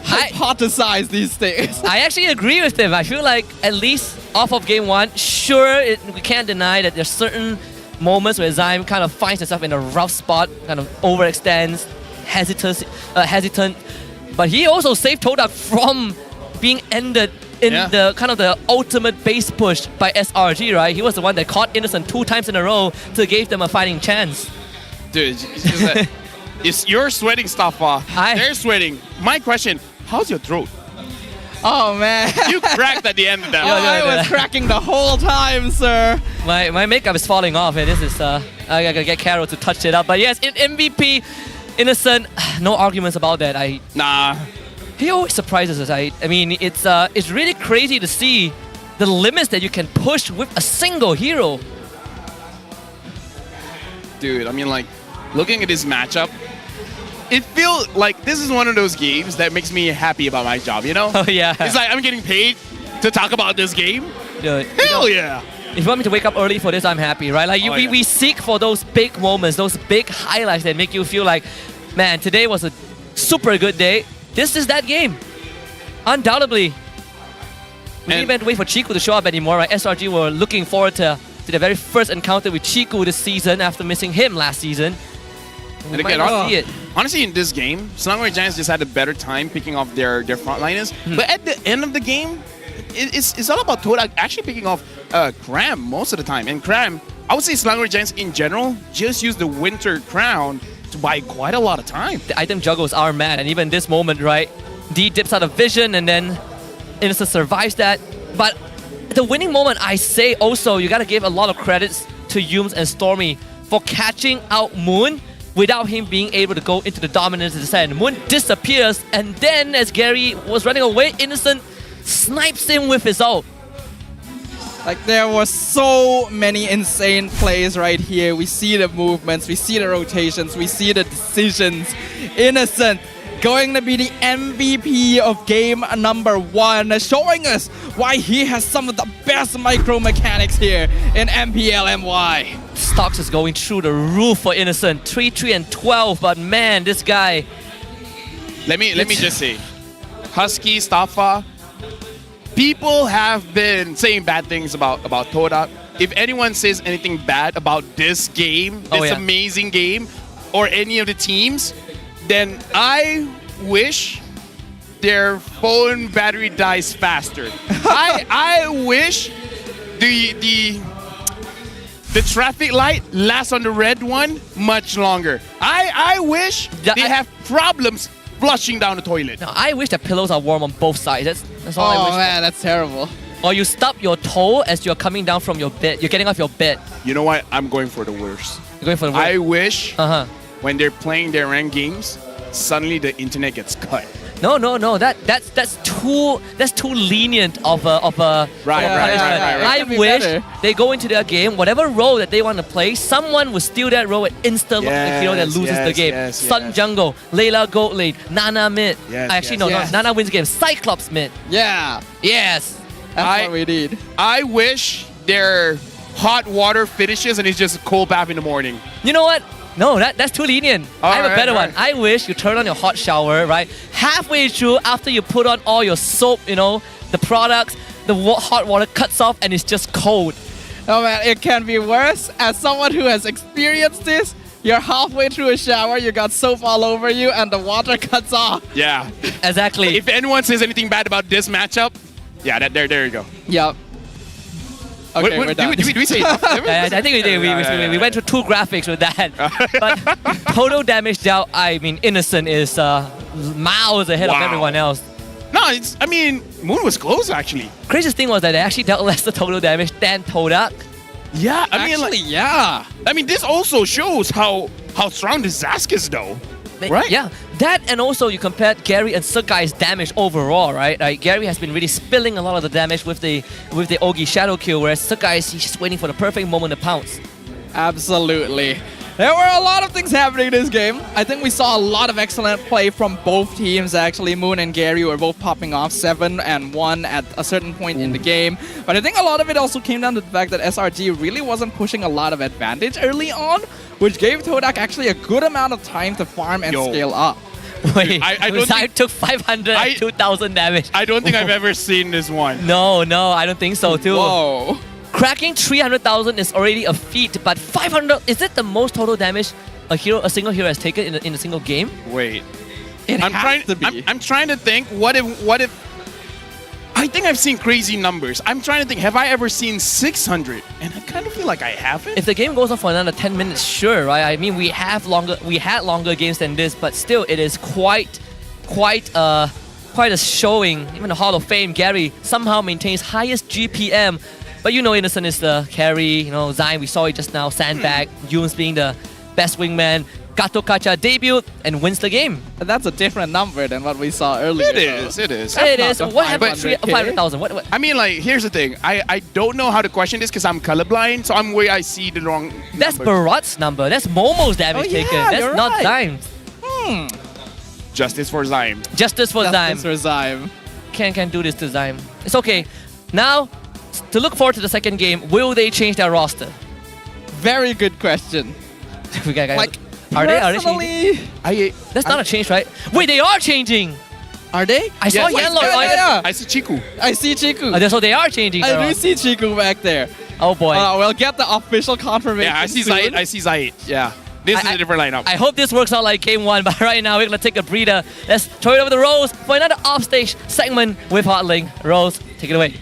hypothesize these things. I actually agree with him. I feel like at least off of game 1, sure, we can't deny that there's certain moments where Zaim kind of finds himself in a rough spot, kind of overextends, hesitant. But he also saved Todak from being ended in the kind of the ultimate base push by SRG, right? He was the one that caught Innocent 2 times in a row to give them a fighting chance. Dude, you're sweating stuff off. They're sweating. My question, how's your throat? Oh man. You cracked at the end of that. I was cracking the whole time, sir. My makeup is falling off, and this is I gotta get Carol to touch it up. But yes, in MVP, Innocent, no arguments about that. Nah. He always surprises us. I mean, it's really crazy to see the limits that you can push with a single hero. Dude, I mean, like, looking at this matchup, it feels like this is one of those games that makes me happy about my job, you know? Oh, yeah. It's like I'm getting paid to talk about this game. Dude, Hell yeah. If you want me to wake up early for this, I'm happy, right? Like, we seek for those big moments, those big highlights that make you feel like, man, today was a super good day. This is that game. Undoubtedly. We didn't even have to wait for Chiku to show up anymore, right? SRG were looking forward to the very first encounter with Chiku this season after missing him last season. And again, honestly, in this game, Selangor Giants just had a better time picking off their frontliners. But at the end of the game, it's all about Todak actually picking off Cram most of the time. And Cram, I would say Selangor Giants in general just use the Winter Crown to buy quite a lot of time. The item juggles are mad, and even this moment, right? D dips out of vision, and then Innocent survives that. But the winning moment, I say also, you gotta give a lot of credits to Yums and Stormy for catching out Moon without him being able to go into the dominance descent. Moon disappears, and then as Gary was running away, Innocent snipes him with his ult. Like, there were so many insane plays right here. We see the movements, we see the rotations, we see the decisions. Innocent going to be the MVP of game number 1, showing us why he has some of the best micro mechanics here in MPL MY. Stocks is going through the roof for Innocent. 3, and 12, but man, this guy. Let me just say, Husky, Staffa, people have been saying bad things about Todak. If anyone says anything bad about this game, this amazing game, or any of the teams, then I wish their phone battery dies faster. I wish the traffic light lasts on the red one much longer. I wish they have problems flushing down the toilet. Now, I wish the pillows are warm on both sides. That's all I wish. Oh man, that's terrible. Or you stub your toe as you're coming down from your bed. You're getting off your bed. You know what? I'm going for the worst. You're going for the worst? I wish when they're playing their ranked games, suddenly the internet gets cut. No. That's too lenient of a punishment. Right. I wish they go into their game, whatever role that they want to play, someone will steal that role and insta the hero that loses the game. Sun jungle, Layla gold lane, Nana mid. Nana wins game. Cyclops mid. Yeah. Yes. That's what we need. I wish their hot water finishes and it's just a cold bath in the morning. You know what? No, that's too lenient. I have a better one. I wish you turn on your hot shower, right? Halfway through, after you put on all your soap, the products, the hot water cuts off and it's just cold. Oh man, it can be worse. As someone who has experienced this, you're halfway through a shower, you got soap all over you, and the water cuts off. Yeah. Exactly. If anyone says anything bad about this matchup, yeah, there you go. Yep. Okay, we're done. Did we say enough? Yeah, I think we did. We went through 2 graphics with that. But total damage dealt, I mean, Innocent is miles ahead of everyone else. No, I mean, Moon was close actually. Craziest thing was that they actually dealt less the total damage than Todak. Yeah, I mean, Actually, yeah. I mean, this also shows how strong this Zask is, though. Right? Yeah, that and also you compared Gary and Sakai's damage overall, right? Like Gary has been really spilling a lot of the damage with the Ogi Shadow Kill, whereas Sakai is just waiting for the perfect moment to pounce. Absolutely. There were a lot of things happening in this game. I think we saw a lot of excellent play from both teams actually. Moon and Gary were both popping off 7 and 1 at a certain point in the game. But I think a lot of it also came down to the fact that SRG really wasn't pushing a lot of advantage early on, which gave Todak actually a good amount of time to farm and scale up. Wait, I don't think took 500 and 2,000 damage. I don't think I've ever seen this one. No, I don't think so too. Whoa. Cracking 300,000 is already a feat, but 500, is it the most total damage a single hero has taken in a single game? Wait. I'm trying to think, what if I think I've seen crazy numbers. I'm trying to think, have I ever seen 600? And I kind of feel like I haven't. If the game goes on for another 10 minutes, sure, right? I mean, we had longer games than this, but still, it is quite a showing. Even the Hall of Fame, Gary somehow maintains highest GPM. But you know, Innocent is the carry. You know, Zion, we saw it just now. Sandbag, Yunes being the best wingman. Gato Kacha debut and wins the game. But that's a different number than what we saw earlier. It is. It is. What happened to 500,000? What? I mean, like, here's the thing. I don't know how to question this because I'm colorblind, so I'm where I see the wrong That's Barat's number. That's Momo's damage taken. That's not Zime's. Justice for Zyme. Justice for Zyme. Justice for Zyme. Can do this to Zyme. It's okay. Now, to look forward to the second game, will they change their roster? Very good question. Like, are they changing? That's not a change, right? Wait, they are changing! Are they? I saw yellow. I see Chiku. I see Chiku. So they are changing. I do see Chiku back there. Oh boy. We'll get the official confirmation. Yeah, I see Zayit. I see Zayit. Yeah. This is a different lineup. I hope this works out like game 1, but right now we're gonna take a breather. Let's throw it over to Rose for another offstage segment with Hotlink. Rose, take it away.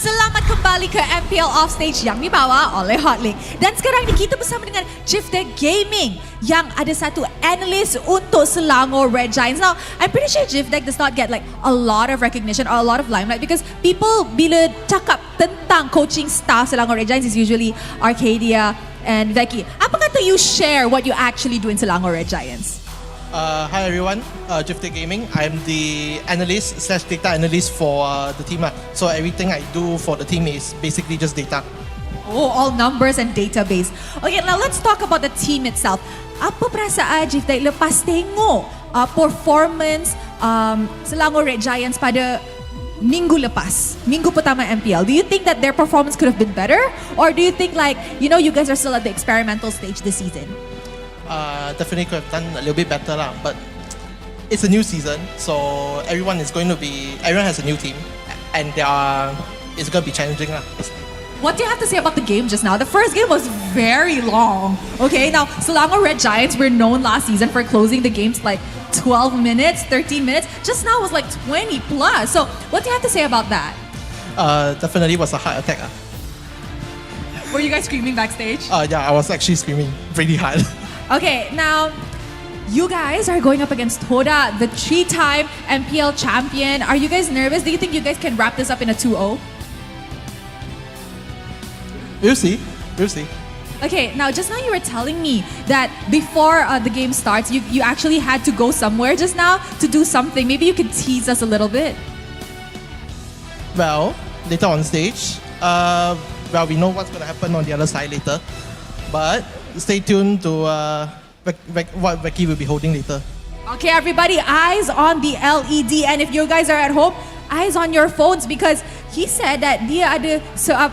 Selamat kembali ke MPL Offstage yang dibawa oleh Hotlink. Dan sekarang ni kita bersama dengan Jiftek Gaming yang ada satu analyst untuk Selangor Red Giants. Now, I'm pretty sure Jiftek does not get like a lot of recognition or a lot of limelight because people bila cakap tentang coaching staff Selangor Red Giants is usually Arcadia and Becky. Apa kata you share what you actually do in Selangor Red Giants? Hi everyone, Jiftek Gaming. I'm the analyst/data analyst for the team. So everything I do for the team is basically just data. Oh, all numbers and database. Okay, now let's talk about the team itself. Apa perasaan Jiftek lepas tengok performance Selangor Red Giants pada minggu lepas, minggu pertama MPL? Do you think that their performance could have been better? Or do you think like, you know, you guys are still at the experimental stage this season? Definitely could have done a little bit better lah, but it's a new season, so everyone has a new team, and it's going to be challenging lah. What do you have to say about the game just now? The first game was very long. Okay, now Selangor Red Giants were known last season for closing the games like 12 minutes, 13 minutes. Just now was like 20 plus. So what do you have to say about that? Definitely was a heart attack. Were you guys screaming backstage? Yeah, I was actually screaming pretty hard. Okay, now you guys are going up against Todak, the 3-time MPL champion. Are you guys nervous? Do you think you guys can wrap this up in a 2-0? We'll see. We'll see. Okay, now just now you were telling me that before the game starts, you actually had to go somewhere just now to do something. Maybe you could tease us a little bit. Well, later on stage, we know what's going to happen on the other side later. But stay tuned to what Becky will be holding later. Okay, everybody, eyes on the LED. And if you guys are at home, eyes on your phones because he said that dia ada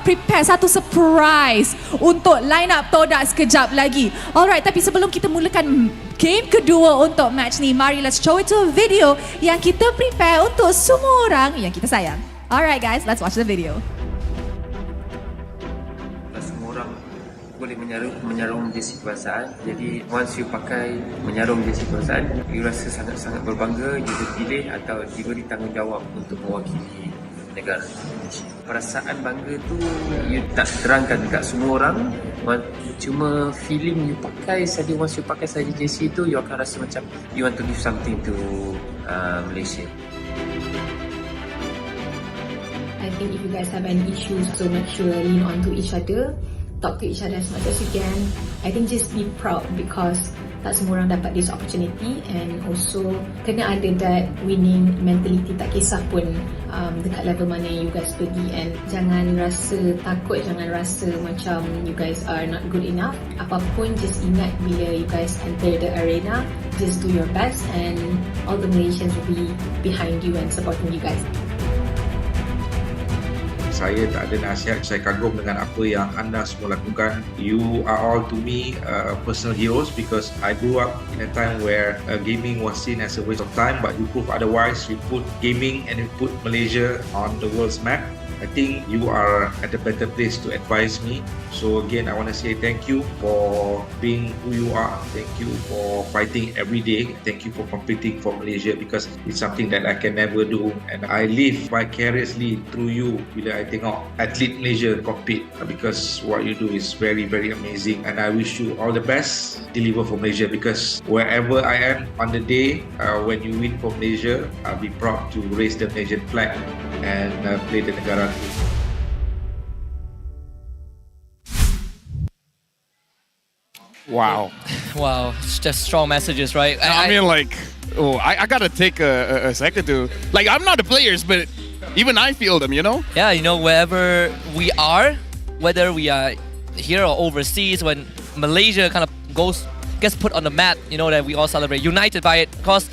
prepare satu surprise untuk line up Todak sekejap lagi. Alright, tapi sebelum kita mulakan game kedua untuk match ni, mari let's show it to a video yang kita prepare untuk semua orang yang kita sayang. Alright guys, let's watch the video. Boleh menyarung jersey kebangsaan. Jadi once you pakai menyarung jersey kebangsaan, you rasa sangat-sangat berbangga you dipilih atau diberi tanggungjawab untuk mewakili negara Malaysia. perasaan bangga tu you tak terangkan dekat semua orang, cuma feeling you pakai saja, once you pakai saja jersey tu, you akan rasa macam you want to give something to Malaysia. I think if you guys have any issues, so make sure lean onto each other, talk to each other as much as you can. I think just be proud because tak semua orang dapat this opportunity, and also kena ada that winning mentality, tak kisah pun dekat level mana you guys pergi, and jangan rasa takut, jangan rasa macam you guys are not good enough. Apapun, just ingat bila you guys enter the arena, just do your best and all the Malaysians will be behind you and supporting you guys. Saya tak ada nasihat, saya kagum dengan apa yang anda semua lakukan. You are all to me personal heroes because I grew up in a time where gaming was seen as a waste of time, but you prove otherwise. You put gaming and you put Malaysia on the world's map. I think you are at a better place to advise me. So again, I want to say thank you for being who you are. Thank you for fighting every day. Thank you for competing for Malaysia because it's something that I can never do. And I live vicariously through you bila I tengok atlet Malaysia compete because what you do is very, very amazing. And I wish you all the best. Deliver for Malaysia because wherever I am on the day when you win for Malaysia, I'll be proud to raise the Malaysian flag and play the negara. Wow. Wow, it's just strong messages, right? I mean, like, I gotta take a second to, like, I'm not the players, but even I feel them, you know? Yeah, you know, wherever we are, whether we are here or overseas, when Malaysia kind of gets put on the map, you know, that we all celebrate, united by it. Because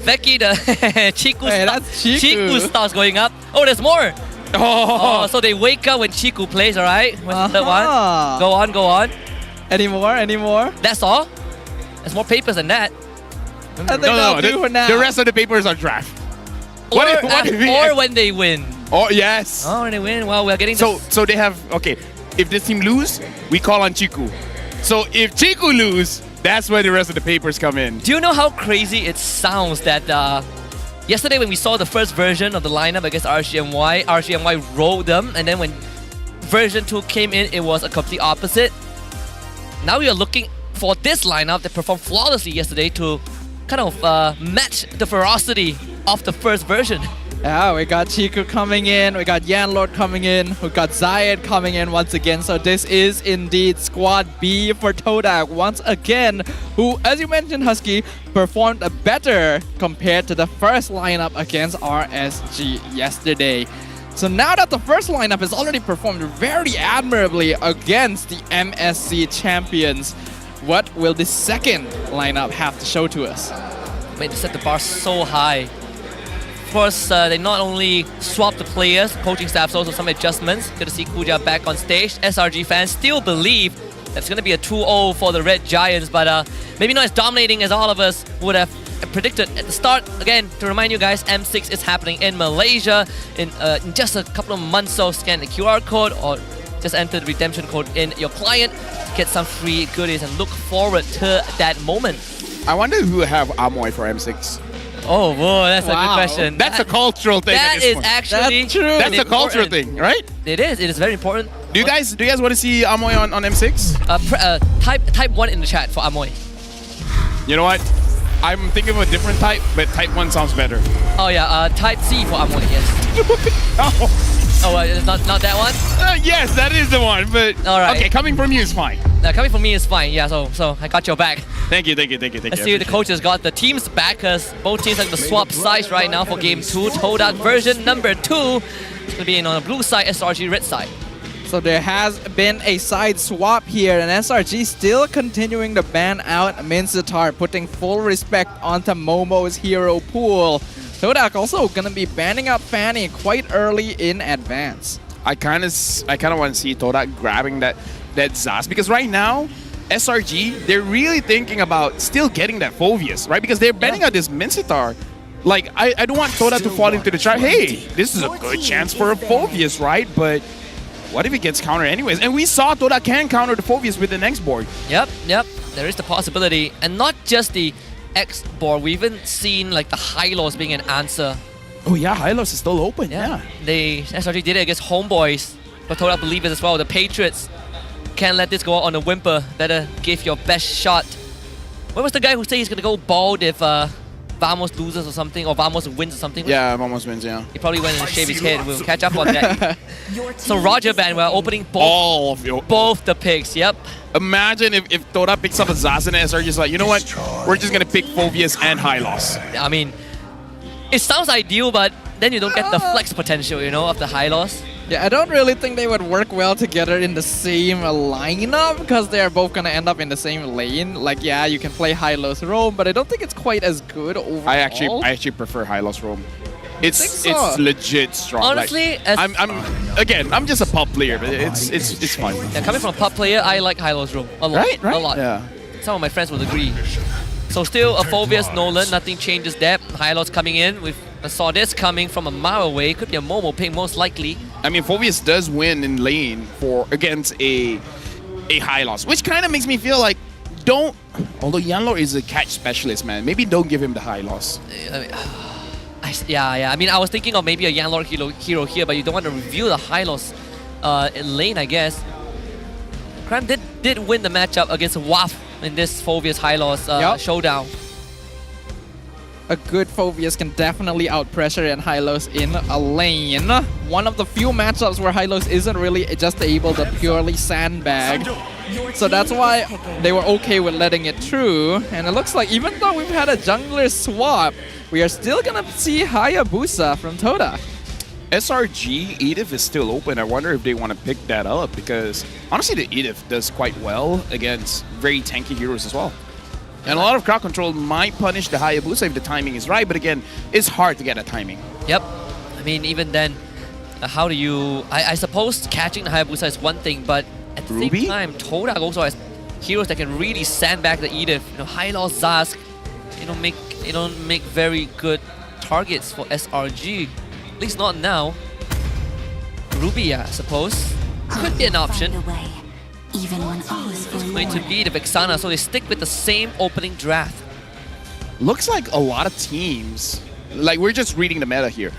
Becky, the Chiku starts going up. Oh, there's more. Oh, so they wake up when Chiku plays, all right? Third one. Go on. Any more? That's all? There's more papers than that. I think that'll do for now. The rest of the papers are draft. Or when they win. Oh, yes. Oh, when they win. Well, we're getting So they have, okay, if this team lose, we call on Chiku. So if Chiku lose, that's where the rest of the papers come in. Do you know how crazy it sounds that yesterday when we saw the first version of the lineup against RCMY rolled them, and then when version 2 came in, it was a complete opposite. Now we are looking for this lineup that performed flawlessly yesterday to kind of match the ferocity of the first version. Yeah, we got Chiku coming in, we got Yanlord coming in, we got Zayed coming in once again. So this is indeed Squad B for Todak once again, who, as you mentioned, Husky, performed better compared to the first lineup against RSG yesterday. So now that the first lineup has already performed very admirably against the MSC champions, what will the second lineup have to show to us? I mean, they set the bar so high. Of course, they not only swapped the players, coaching staffs also some adjustments. Good to see Kuja back on stage. SRG fans still believe that it's going to be a 2-0 for the Red Giants, but maybe not as dominating as all of us would have predicted at the start. Again, to remind you guys, M6 is happening in Malaysia in just a couple of months, so scan the QR code or just enter the redemption code in your client to get some free goodies and look forward to that moment. I wonder who have Amoy for M6. Oh, whoa, that's a good question. That's a cultural thing. That is actually That's true. That's a cultural thing, right? It is. It is very important. Do you guys want to see Amoy on M6? Type 1 in the chat for Amoy. You know what? I'm thinking of a different type, but type 1 sounds better. Oh yeah, type C for Amoy, yes. Oh, it's not that one? Yes, that is the one, but all right. Okay, coming from you is fine. Coming from me is fine, yeah, so I got your back. Thank you. Let's see if the coaches got the team's back, because both teams are going to swap sides right now for game 2. Todak version number 2. It's going to be on the blue side, SRG red side. So there has been a side swap here, and SRG still continuing to ban out Minzitar, putting full respect onto Momo's hero pool. Todak also going to be banning out Fanny quite early in advance. I kind of want to see Todak grabbing that Zaz, because right now SRG, they're really thinking about still getting that Phoveus, right? Because they're banning out this Minzitar. Like, I don't want Todak to fall into the trap. Hey, this is a good chance for a Phoveus, right? But what if it gets countered anyways? And we saw Todak can counter the Phoveus with the next board. Yep. There is the possibility. And not just the X board. We've even seen like the high lows being an answer Oh yeah, Hylos is still open, yeah. They SRG did it against Homeboys, but Todak believe it as well. The Patriots can't let this go out on a whimper. Better give your best shot. Where was the guy who said he's going to go bald if Vamos loses or something, or Vamos wins or something? Yeah, Vamos wins, yeah. He probably went and shaved his head. We'll catch up on that. So Roger Band, we're opening both the picks, yep. Imagine if Todak picks up a Zaz and SRG's like, you know what? We're just going to pick Phobius and Hylos. I mean, it sounds ideal, but then you don't get the flex potential, you know, of the Hylos. Yeah, I don't really think they would work well together in the same lineup because they are both going to end up in the same lane. Like, yeah, you can play Hylos Roam, but I don't think it's quite as good overall. I actually prefer Hylos Roam. It's legit strong. Honestly, like, I'm just a pub player, but it's fun. Yeah, coming from a pub player, I like Hylos Roam a lot. Right? A lot. Yeah. Some of my friends would agree. So still a Phobius Nolan, nothing changes that. Hylos coming in. I saw this coming from a mile away. Could be a Momo pick most likely. I mean, Phobius does win in lane against a Hylos, which kind of makes me feel like although Yanlor is a catch specialist, man, maybe don't give him the Hylos. I mean, I was thinking of maybe a Yanlor hero here, but you don't want to reveal the Hylos in lane, I guess. Cram did win the matchup against Waf in this Phobius Hylos showdown. A good Phobius can definitely outpressure and Hylos in a lane. One of the few matchups where Hylos isn't really just able to purely sandbag. So that's why they were okay with letting it through. And it looks like even though we've had a jungler swap, we are still gonna see Hayabusa from Todak. SRG Edith is still open. I wonder if they want to pick that up because honestly the Edith does quite well against very tanky heroes as well. And a lot of crowd control might punish the Hayabusa if the timing is right, but again, it's hard to get a timing. Yep. I mean, even then, how do you... I suppose catching the Hayabusa is one thing, but at the same time, Todak also has heroes that can really sandbag the Edith. You know, Hylos, Zask, make very good targets for SRG. At least not now. Ruby, I suppose. Could be an option. Even when all is It's going to be the Vexana, so they stick with the same opening draft. Looks like a lot of teams, like we're just reading the meta here,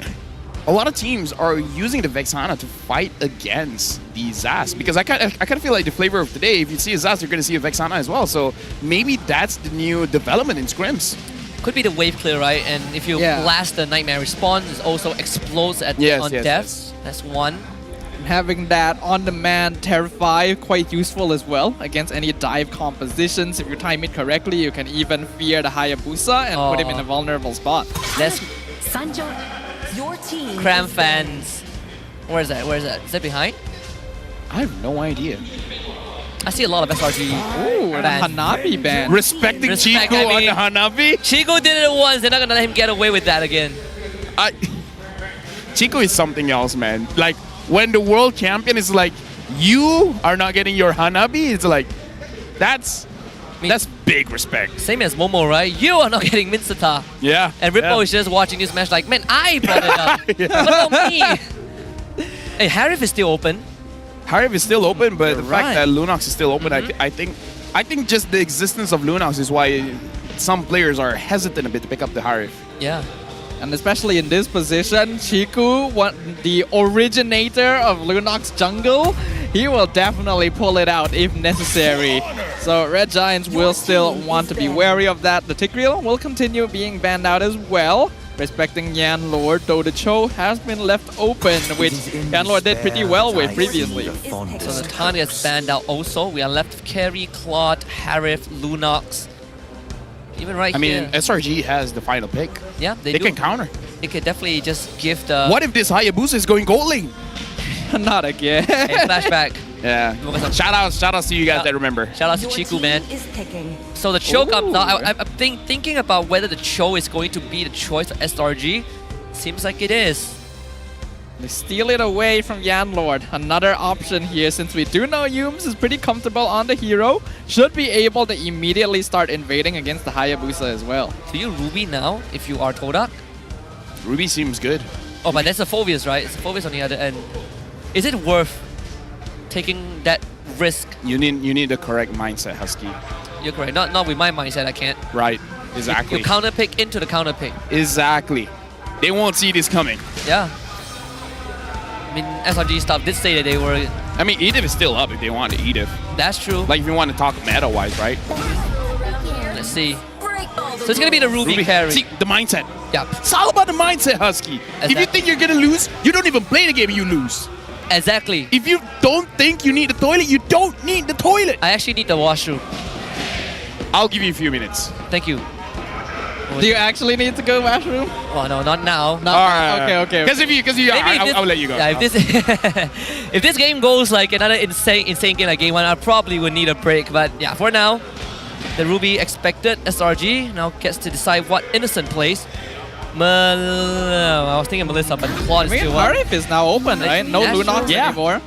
a lot of teams are using the Vexana to fight against the Zaz because I kind of feel like the flavor of today, if you see a Zaz, you're going to see a Vexana as well. So maybe that's the new development in scrims. Could be the wave clear, right? And if you blast the Nightmare Respawn, it also explodes on death. Yes. That's one. Having that on-demand Terrify quite useful as well against any dive compositions. If you time it correctly, you can even fear the Hayabusa and put him in a vulnerable spot. Let's Sanjo, your team. Cram fans. Where is that? Is that behind? I have no idea. I see a lot of SRG. Ooh, the Hanabi band. Respecting Chico on the Hanabi? Chico did it once. They're not going to let him get away with that again. Chico is something else, man. Like, when the world champion is like, you are not getting your Hanabi, it's like, that's big respect. Same as Momo, right? You are not getting Minsata. Yeah. And Rippo is just watching this match like, man, I brought it up. What about me? Hey, Harif is still open. Harif is still open, but the fact that Lunox is still open, I think just the existence of Lunox is why some players are hesitant a bit to pick up the Harif. Yeah. And especially in this position, Chiku, the originator of Lunox jungle, he will definitely pull it out if necessary. So Red Giants will still want to be wary of that. The Tigreal will continue being banned out as well. Respecting Yan Lord, though the Cho has been left open, which Yan Lord did pretty well with previously. So the Tanya is banned out also. We are left with Carry, Claude, Harif, Lunox. Even right here. I mean, SRG has the final pick. Yeah, they can counter. They could definitely just give the... What if this Hayabusa is going gold lane? Not again. Hey, flashback. Yeah. Shout outs to you guys that remember. Shout out to Chiku, man. So the Cho comes out. I'm thinking about whether the Cho is going to be the choice of SRG. Seems like it is. They steal it away from Yan Lord. Another option here, since we do know Yums is pretty comfortable on the hero, should be able to immediately start invading against the Hayabusa as well. Do you Ruby now if you are Todak? Ruby seems good. Oh, but that's a Phobius, right? It's a Phobius on the other end. Is it worth taking that risk? You need the correct mindset, Husky. You're correct. Not with my mindset, I can't. Right. Exactly. You counter pick into the counter pick. Exactly. they won't see this coming. Yeah. I mean, SRG stuff did say that they were... I mean, Edith is still up if they want to Edith. That's true. Like, if you want to talk meta-wise, right? Let's see. So it's going to be the Ruby carry. See, the mindset. Yeah. It's all about the mindset, Husky. If you think you're going to lose, you don't even play the game and you lose. Exactly. If you don't think you need the toilet, you don't need the toilet. I actually need the washroom. I'll give you a few minutes. Thank you. Do you actually need to go washroom? Oh no, not now. All right. Okay. Because if you, I'll let you go. Yeah, if this if this game goes like another insane game like game 1, I probably would need a break. But yeah, for now, the Ruby expected SRG now gets to decide what Innocent plays. I was thinking Melissa, but Claude is still up. Harif is now open, right? No Lunox anymore.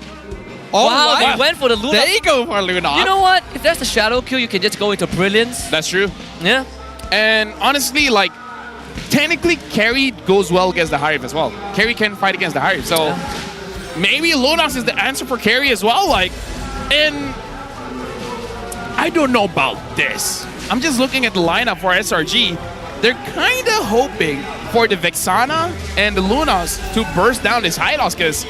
Oh, wow, they went for the Lunox. They go for Lunox. You know what? If there's a shadow kill, you can just go into Brilliance. That's true. Yeah. And honestly, like, technically, carry goes well against the Harif as well. Carry can fight against the Harif. So maybe Lunox is the answer for carry as well. Like, and I don't know about this. I'm just looking at the lineup for SRG. They're kind of hoping for the Vexana and the Lunas to burst down this Hylos because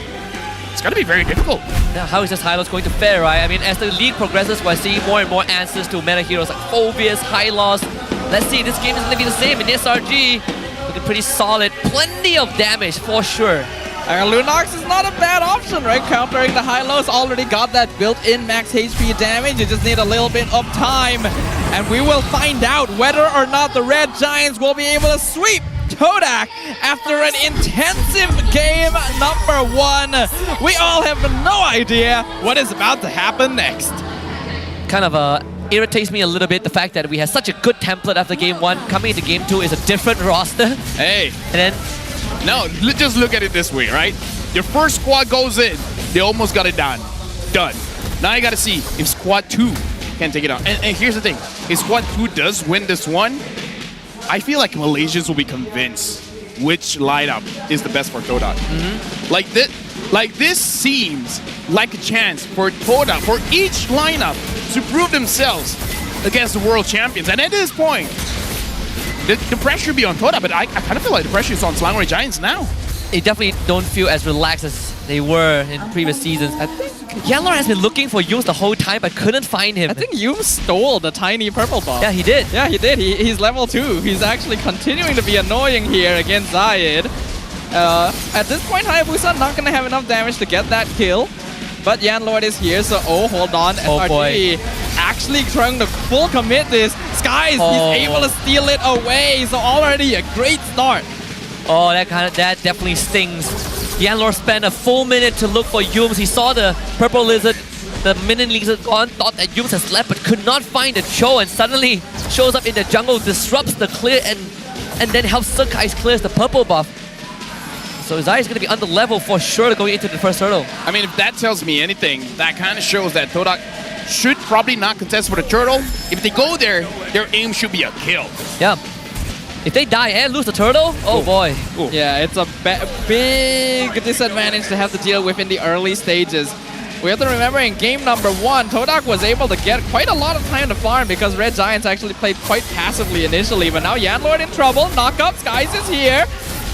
it's going to be very difficult. Now, how is this Hylos going to fare, right? I mean, as the league progresses, we're seeing more and more answers to meta heroes like Phobius, Hylos. Let's see, this game is going to be the same in SRG. Looking pretty solid. Plenty of damage for sure. Lunox is not a bad option, right? Countering the Hylos, already got that built-in max HP damage. You just need a little bit of time. And we will find out whether or not the Red Giants will be able to sweep Todak after an intensive game number 1. We all have no idea what is about to happen next. Kind of irritates me a little bit the fact that we had such a good template after game 1. Coming into game 2 is a different roster. Hey. And then... No, just look at it this way, right? Your first squad goes in, they almost got it done. Done. Now you got to see if squad 2 can take it out. And here's the thing. If squad 2 does win this one, I feel like Malaysians will be convinced which lineup is the best for Todak. Like this seems like a chance for Todak, for each lineup to prove themselves against the world champions. And at this point, the pressure be on Todak, but I kind of feel like the pressure is on Selangor Giants now. They definitely don't feel as relaxed as they were in previous seasons. I think Yellow has been looking for Yums the whole time, but couldn't find him. I think Yums stole the tiny purple buff. Yeah, he did. Yeah, he did. He's level 2. He's actually continuing to be annoying here against Zayed. At this point, Hayabusa not going to have enough damage to get that kill. But Yanlord is here, so hold on. SRG boy. actually trying to full commit this. Skies, he's able to steal it away, so already a great start. Oh, that definitely stings. Yanlord spent a full minute to look for Yums. He saw the purple lizard, the minion lizard gone, thought that Yums has left, but could not find the Cho, and suddenly shows up in the jungle, disrupts the clear, and then helps Sakai clears the purple buff. So Zai is going to be under level for sure going into the first hurdle. I mean, if that tells me anything, that kind of shows that Todak should probably not contest for the turtle. If they go there, their aim should be a kill. Yeah. If they die and lose the turtle, oh boy. Ooh. Yeah, it's a big disadvantage to have to deal with in the early stages. We have to remember in game number 1, Todak was able to get quite a lot of time to farm because Red Giants actually played quite passively initially. But now Yanlord in trouble, knock up, Skies is here.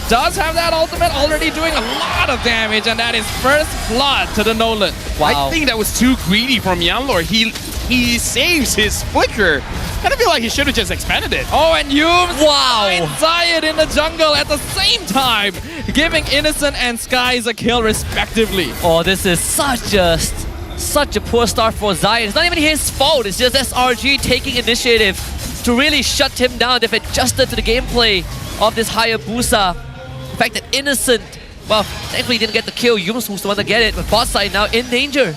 Does have that ultimate, already doing a lot of damage, and that is first blood to the Nolan. Wow. I think that was too greedy from Yanlord. He saves his flicker. I kind of feel like he should have just expanded it. Oh, and Yums finds Zayed in the jungle at the same time, giving Innocent and Skies a kill respectively. Oh, this is such a poor start for Zayed. It's not even his fault. It's just SRG taking initiative to really shut him down. They've adjusted to the gameplay of this Hayabusa. The fact that Innocent, well, thankfully didn't get the kill. Yums was the one to get it, but bot side now in danger.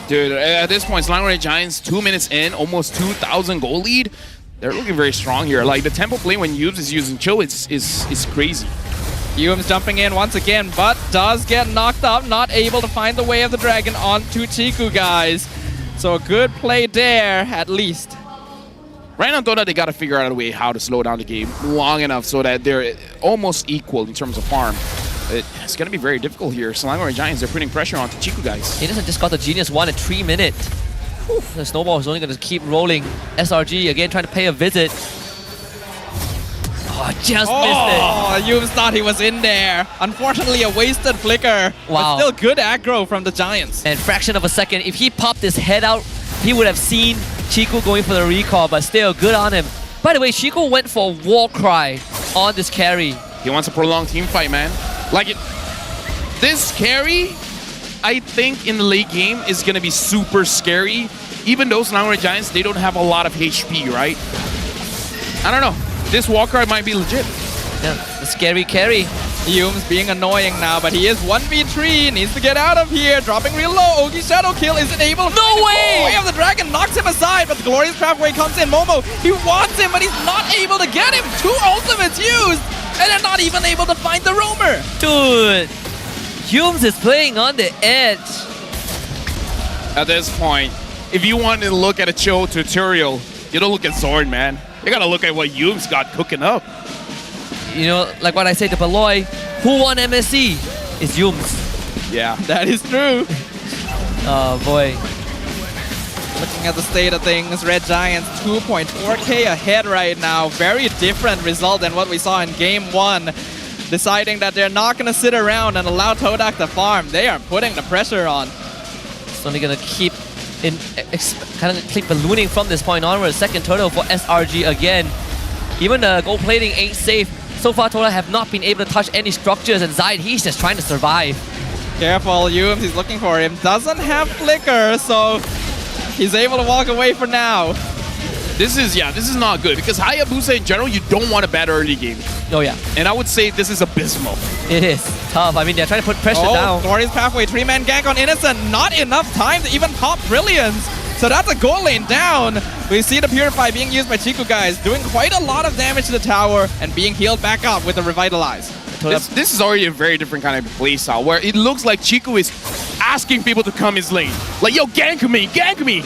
Dude, at this point, Selangor Giants 2 minutes in, almost 2,000 goal lead. They're looking very strong here. Like the tempo play when Yums is using Chill is crazy. Yums jumping in once again, but does get knocked up, not able to find the way of the dragon onto Chiku, guys. So a good play there, at least. Right now, Todak, they got to figure out a way how to slow down the game long enough so that they're almost equal in terms of farm. It's going to be very difficult here. Selangor Giants, they're putting pressure onto Chiku, guys. Innocent just got the Genius 1 in 3 minutes. The snowball is only going to keep rolling. SRG again trying to pay a visit. Oh, just missed it. Oh, Yums thought he was in there. Unfortunately, a wasted flicker. Wow. But still good aggro from the Giants. And fraction of a second, if he popped his head out, he would have seen Chico going for the recall, but still, good on him. By the way, Chico went for a war cry on this carry. He wants a prolonged team fight, man. Like it. This carry, I think in the late game is gonna be super scary. Even those Slangorai Giants, they don't have a lot of HP, right? I don't know. This war cry might be legit. Yeah, the scary carry. Yums being annoying now, but he is 1v3. Needs to get out of here. Dropping real low. Ogi Shadow Kill isn't able. No way! Way of the Dragon knocks him aside, but the Glorious Pathway comes in. Momo, he wants him, but he's not able to get him. 2 ultimates used, and they're not even able to find the roamer. Dude, Yums is playing on the edge. At this point, if you want to look at a chill tutorial, you don't look at Zorn, man. You gotta look at what Yums got cooking up. You know, like what I say to Baloy, who won MSC? It's Yums. Yeah. That is true. Oh boy. Looking at the state of things, Red Giants 2.4k ahead right now. Very different result than what we saw in game 1. Deciding that they're not gonna sit around and allow Todak to farm. They are putting the pressure on. It's only gonna keep kind of keep ballooning from this point onward. Second turtle for SRG again. Even the gold plating ain't safe. So far, Todak have not been able to touch any structures, and Zaid, he's just trying to survive. Careful, Yums, he's looking for him. Doesn't have flicker, so he's able to walk away for now. This is not good because Hayabusa in general, you don't want a bad early game. Oh yeah. And I would say this is abysmal. It is tough. I mean, they're trying to put pressure down. Glorious Pathway, 3-man gank on Innocent. Not enough time to even pop Brilliance. So that's a goal lane down. We see the Purify being used by Chico, guys, doing quite a lot of damage to the tower and being healed back up with the Revitalize. This is already a very different kind of play style where it looks like Chico is asking people to come his lane. Like, yo, gank me, gank me.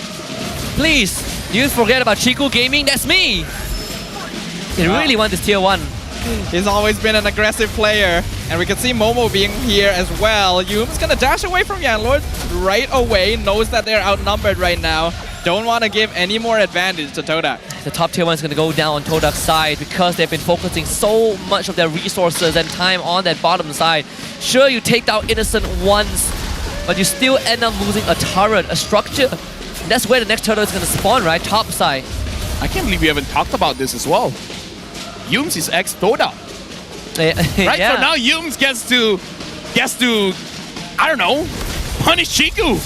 Please, you forget about Chico Gaming, that's me. They really want this tier 1. He's always been an aggressive player, and we can see Momo being here as well. Yum's gonna dash away from Yanlord right away, knows that they're outnumbered right now. Don't want to give any more advantage to Todak. The top tier 1 is going to go down on Todak's side because they've been focusing so much of their resources and time on that bottom side. Sure, you take down Innocent once, but you still end up losing a turret, a structure. And that's where the next turtle is going to spawn, right? Top side. I can't believe we haven't talked about this as well. Yums is ex-Todak. Right? Yeah. So now Yums gets to, I don't know, punish Chico.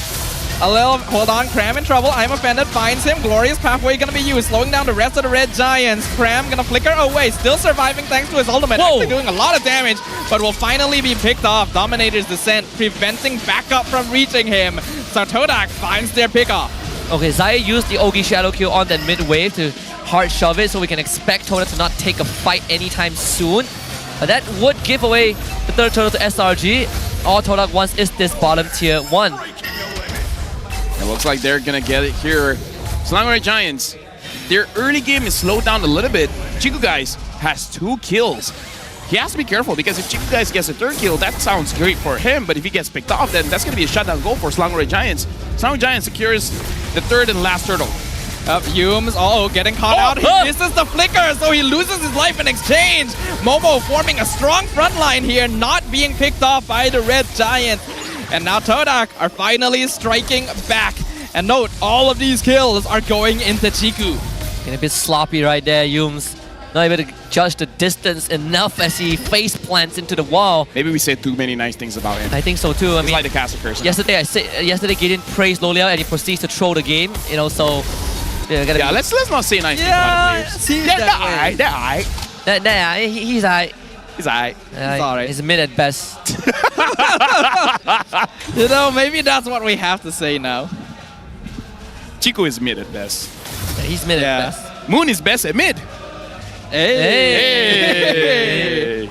A little, hold on, Cram in trouble. I'm offended, finds him. Glorious Pathway gonna be used, slowing down the rest of the Red Giants. Cram gonna flicker away, still surviving thanks to his ultimate. Whoa. Actually doing a lot of damage, but will finally be picked off. Dominator's Descent, preventing backup from reaching him. So Todak finds their pickoff. Okay, Zaya used the Ogi Shadow Kill on that mid wave to hard shove it, so we can expect Todak to not take a fight anytime soon. But that would give away the third turtle to SRG. All Todak wants is this bottom tier 1. It looks like they're gonna get it here. Slangorai Giants, their early game is slowed down a little bit. Chico Guys has 2 kills. He has to be careful because if Chico Guys gets a 3rd kill, that sounds great for him, but if he gets picked off, then that's gonna be a shutdown goal for Slangorai Giants. Slangorai Giants secures the 3rd and last turtle. Yums, getting caught out. He misses the flicker, so he loses his life in exchange. Momo forming a strong front line here, not being picked off by the Red Giants. And now Todak are finally striking back. And note, all of these kills are going into Chiku. Getting a bit sloppy right there, Yums. Not able to judge the distance enough as he face plants into the wall. Maybe we said too many nice things about him. I think so too. I mean, like the castle curse. Yesterday, Gideon praised Lolia and he proceeds to throw the game. You know, so yeah, let's not say nice things about the players. They're alright. He's alright. He's alright. He's alright. He's mid at best. You know, maybe that's what we have to say now. Chico is mid at best. Yeah, he's mid at best. Moon is best at mid. Hey.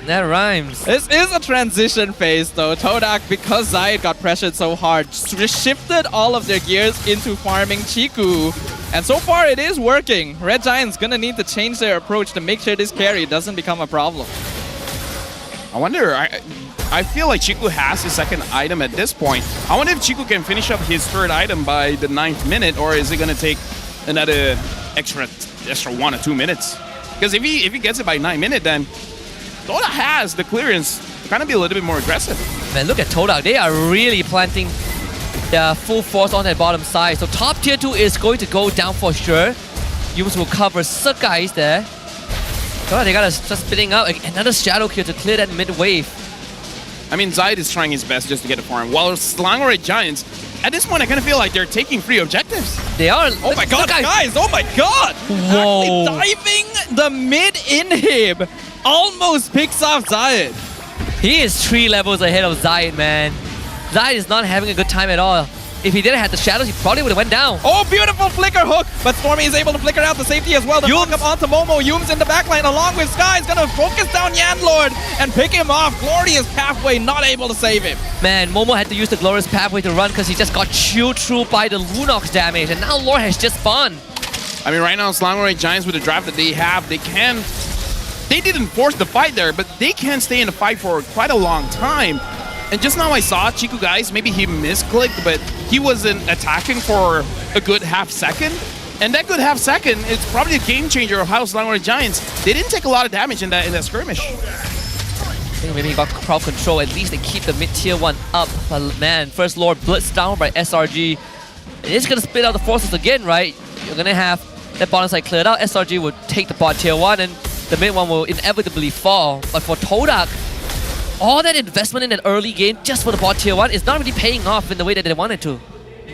That rhymes. This is a transition phase though. Todak, because Zaid got pressured so hard, shifted all of their gears into farming Chiku. And so far it is working. Red Giant's gonna need to change their approach to make sure this carry doesn't become a problem. I wonder, I feel like Chiku has his 2nd item at this point. I wonder if Chiku can finish up his 3rd item by the 9th minute, or is it gonna take another extra 1 or 2 minutes? Because if he gets it by 9 minutes, then Todak has the clearance to kind of be a little bit more aggressive. Man, look at Todak. They are really planting their full force on that bottom side. So top tier 2 is going to go down for sure. Yums will cover Sakai's there. Todak, they gotta start spinning out another shadow kill to clear that mid wave. I mean, Zayed is trying his best just to get a farm. While Slangore Giants, at this point, I kind of feel like they're taking free objectives. They are. Oh my god, guys! Oh my god! Whoa. Actually diving the mid inhib almost picks off Zayed. He is 3 levels ahead of Zayed, man. Zayed is not having a good time at all. If he didn't have the shadows, he probably would have went down. Oh, beautiful flicker hook, but Stormy is able to flicker out the safety as well. The knock up onto Momo. Yums in the backline along with Sky is gonna focus down Yanlord and pick him off. Glorious pathway, not able to save him. Man, Momo had to use the glorious pathway to run because he just got chewed through by the Lunox damage, and now Lord has just spawned. I mean, right now, Slangore Giants with the draft that they have, they didn't force the fight there, but they can stay in the fight for quite a long time. And just now I saw Chiku guys, maybe he misclicked, but he wasn't attacking for a good half second. And that good half second, it's probably a game changer of how Slangore Giants, they didn't take a lot of damage in that skirmish. I think maybe he got crowd control. At least they keep the mid tier 1 up. But man, first Lord blitzed down by SRG. And it's gonna split out the forces again, right? You're gonna have that bottom side cleared out. SRG will take the bot tier 1 and the mid one will inevitably fall. But for Todak, all that investment in that early game just for the bot tier 1 is not really paying off in the way that they wanted to.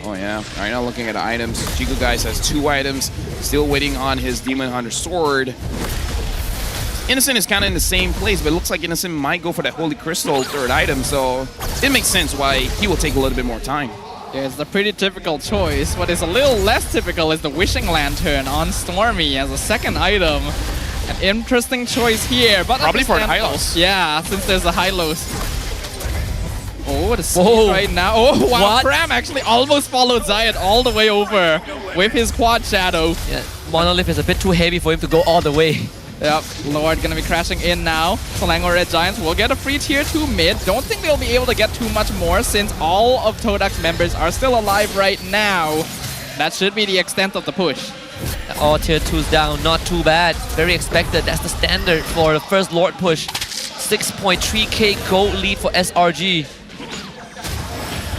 Oh yeah, right now looking at the items, Chiku guys has 2 items, still waiting on his Demon Hunter sword. Innocent is kind of in the same place, but it looks like Innocent might go for that Holy Crystal 3rd item, so it makes sense why he will take a little bit more time. Yeah, it's a pretty typical choice. What is a little less typical is the Wishing Lantern on Stormy as a 2nd item. An interesting choice here, but probably for an Hylos. Yeah, since there's a Hylos. Oh, the speed right now. Oh, wow. Pram actually almost followed Zayed all the way over with his quad shadow. Yeah, Monolith is a bit too heavy for him to go all the way. Yep, Lord gonna be crashing in now. Slangore Giants will get a free tier 2 mid. Don't think they'll be able to get too much more since all of Todak's members are still alive right now. That should be the extent of the push. All tier 2s down, not too bad. Very expected. That's the standard for the first Lord push. 6.3k gold lead for SRG.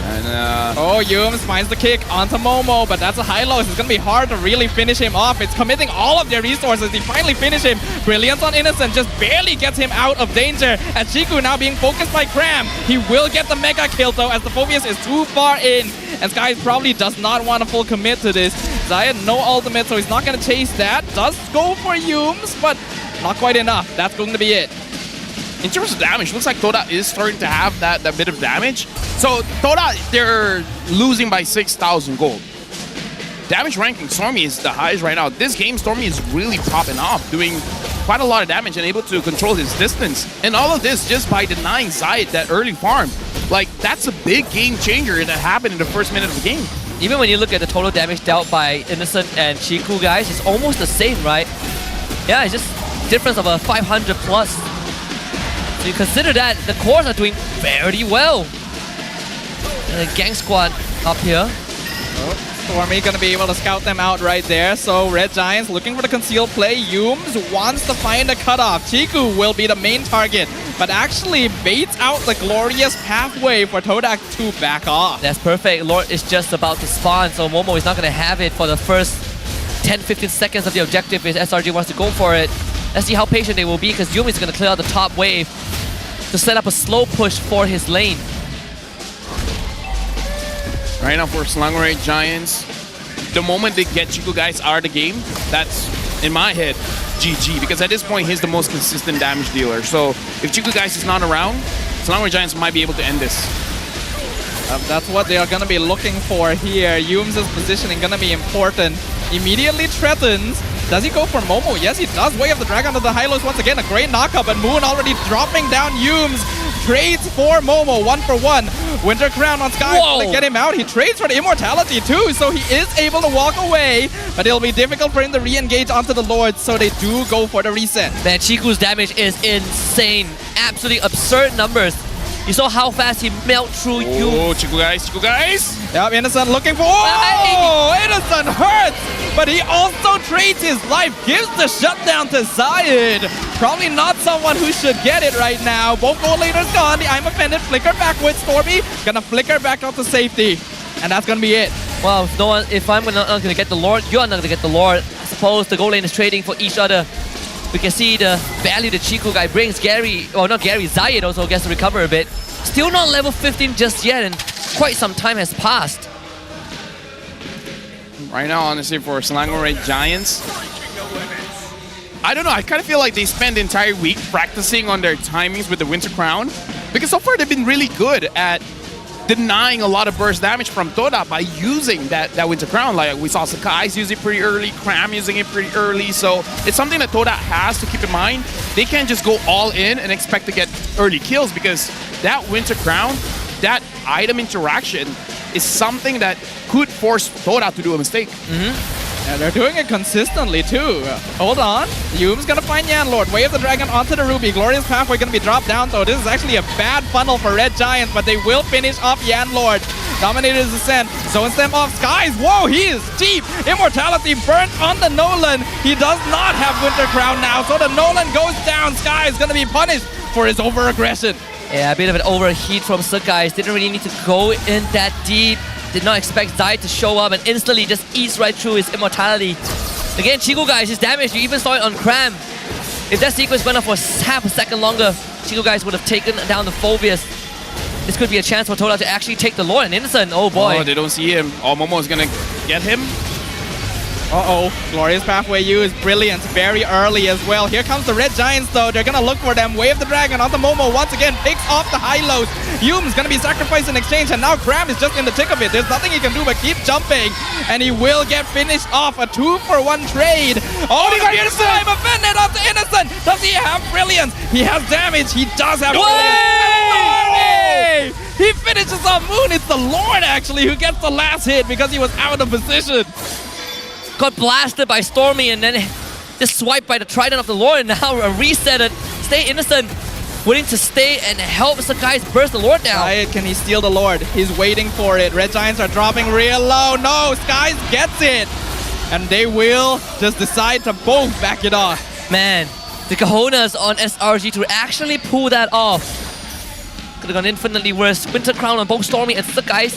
And oh, Yums finds the kick onto Momo, but that's a high low. It's going to be hard to really finish him off. It's committing all of their resources. They finally finish him. Brilliance on Innocent just barely gets him out of danger. And Chiku now being focused by Cram. He will get the mega kill though, as the Phobius is too far in. And Sky probably does not want to full commit to this. Zayed no ultimate, so he's not going to chase that. Does go for Yums, but not quite enough. That's going to be it. In terms of damage, looks like Todak is starting to have that bit of damage. So Todak, they're losing by 6,000 gold. Damage ranking, Stormy is the highest right now. This game, Stormy is really popping off, doing quite a lot of damage and able to control his distance. And all of this just by denying Zayed that early farm. Like, that's a big game changer that happened in the first minute of the game. Even when you look at the total damage dealt by Innocent and Chiku, guys, it's almost the same, right? Yeah, it's just difference of a 500 plus. So you consider that, the cores are doing very well. And the gang squad up here. Stormy gonna be able to scout them out right there. So Red Giants looking for the concealed play. Yums wants to find a cutoff. Chiku will be the main target, but actually baits out the glorious pathway for Todak to back off. That's perfect. Lord is just about to spawn, so Momo is not gonna have it for the first 10-15 seconds of the objective if SRG wants to go for it. Let's see how patient they will be, because Yumi is gonna clear out the top wave to set up a slow push for his lane. Right now for Slangore Giants, the moment they get Chiku guys out of the game, that's, in my head, GG. Because at this point, he's the most consistent damage dealer. So if Chiku guys is not around, Slangore Giants might be able to end this. That's what they are going to be looking for here. Yums' positioning going to be important. Immediately threatens. Does he go for Momo? Yes, he does. Way of the Dragon to the Hylos once again. A great knockup, and Moon already dropping down Yums. Trades for Momo, 1-for-1. Winter Crown on Sky to get him out. He trades for the immortality too, so he is able to walk away. But it'll be difficult for him to re-engage onto the Lord, so they do go for the reset. Man, Chiku's damage is insane. Absolutely absurd numbers. You saw how fast he melted through you. Oh, Chiku guys, Chiku guys. Yep, Innocent looking for... Oh, Innocent hurts! but he also trades his life, gives the shutdown to Zayed. Probably not someone who should get it right now. Both gold laners gone. The I'm offended flicker backwards. Stormy gonna flicker back out to safety. And that's gonna be it. Well, if I'm not gonna get the Lord, you're not gonna get the Lord. I suppose the gold lane is trading for each other. We can see the value the Chico guy brings. Zayed also gets to recover a bit. Still not level 15 just yet, and quite some time has passed. Right now, honestly, for Selangor Red Giants, I don't know, I kind of feel like they spent the entire week practicing on their timings with the Winter Crown, because so far they've been really good at denying a lot of burst damage from Todak by using that Winter Crown. Like we saw Sakai's use it pretty early, Cram using it pretty early, so it's something that Todak has to keep in mind. They can't just go all in and expect to get early kills, because that Winter Crown, that item interaction is something that could force Todak to do a mistake. Yeah, they're doing it consistently too. Hold on. Yume's gonna find Yanlord. Wave the dragon onto the Ruby. Glorious Pathway gonna be dropped down though. This is actually a bad funnel for Red Giants, but they will finish off Yanlord. Dominator's Ascent. Zones them off. Skies. Whoa, he is deep. Immortality burnt on the Nolan. He does not have Winter Crown now, so the Nolan goes down. Sky is gonna be punished for his over-aggression. Yeah, a bit of an overheat from Sakai's. Didn't really need to go in that deep. Did not expect Zai to show up and instantly just eats right through his immortality. Again, Chico guys, his damage, you even saw it on Cram. If that sequence went on for half a second longer, Chico guys would have taken down the Phobius. This could be a chance for Todak to actually take the Lord and Innocent. Oh boy. Oh, they don't see him. Oh, Momo's gonna get him. Uh-oh, Glorious Pathway used. Brilliant, very early as well. Here comes the Red Giants though. They're gonna look for them. Wave the dragon onto Momo once again. Picks off the high-lows. Yume's gonna be sacrificed in exchange, and now Cram is just in the thick of it. There's nothing he can do but keep jumping. And he will get finished off. A 2-for-1 trade. Oh, he got Innocent! Offended onto Innocent! Does he have Brilliance? He has damage. He does have Brilliance. He finishes off Moon. It's the Lord actually who gets the last hit because he was out of position. Got blasted by Stormy and then just swiped by the Trident of the Lord, and now a reset it. Stay Innocent, willing to stay and help Sakai's burst the Lord down. Skies, can he steal the Lord? He's waiting for it. Red Giants are dropping real low. No, Skies gets it. And they will just decide to both back it off. Man, the cojones on SRG to actually pull that off. Could have gone infinitely worse. Winter Crown on both Stormy and Sakai's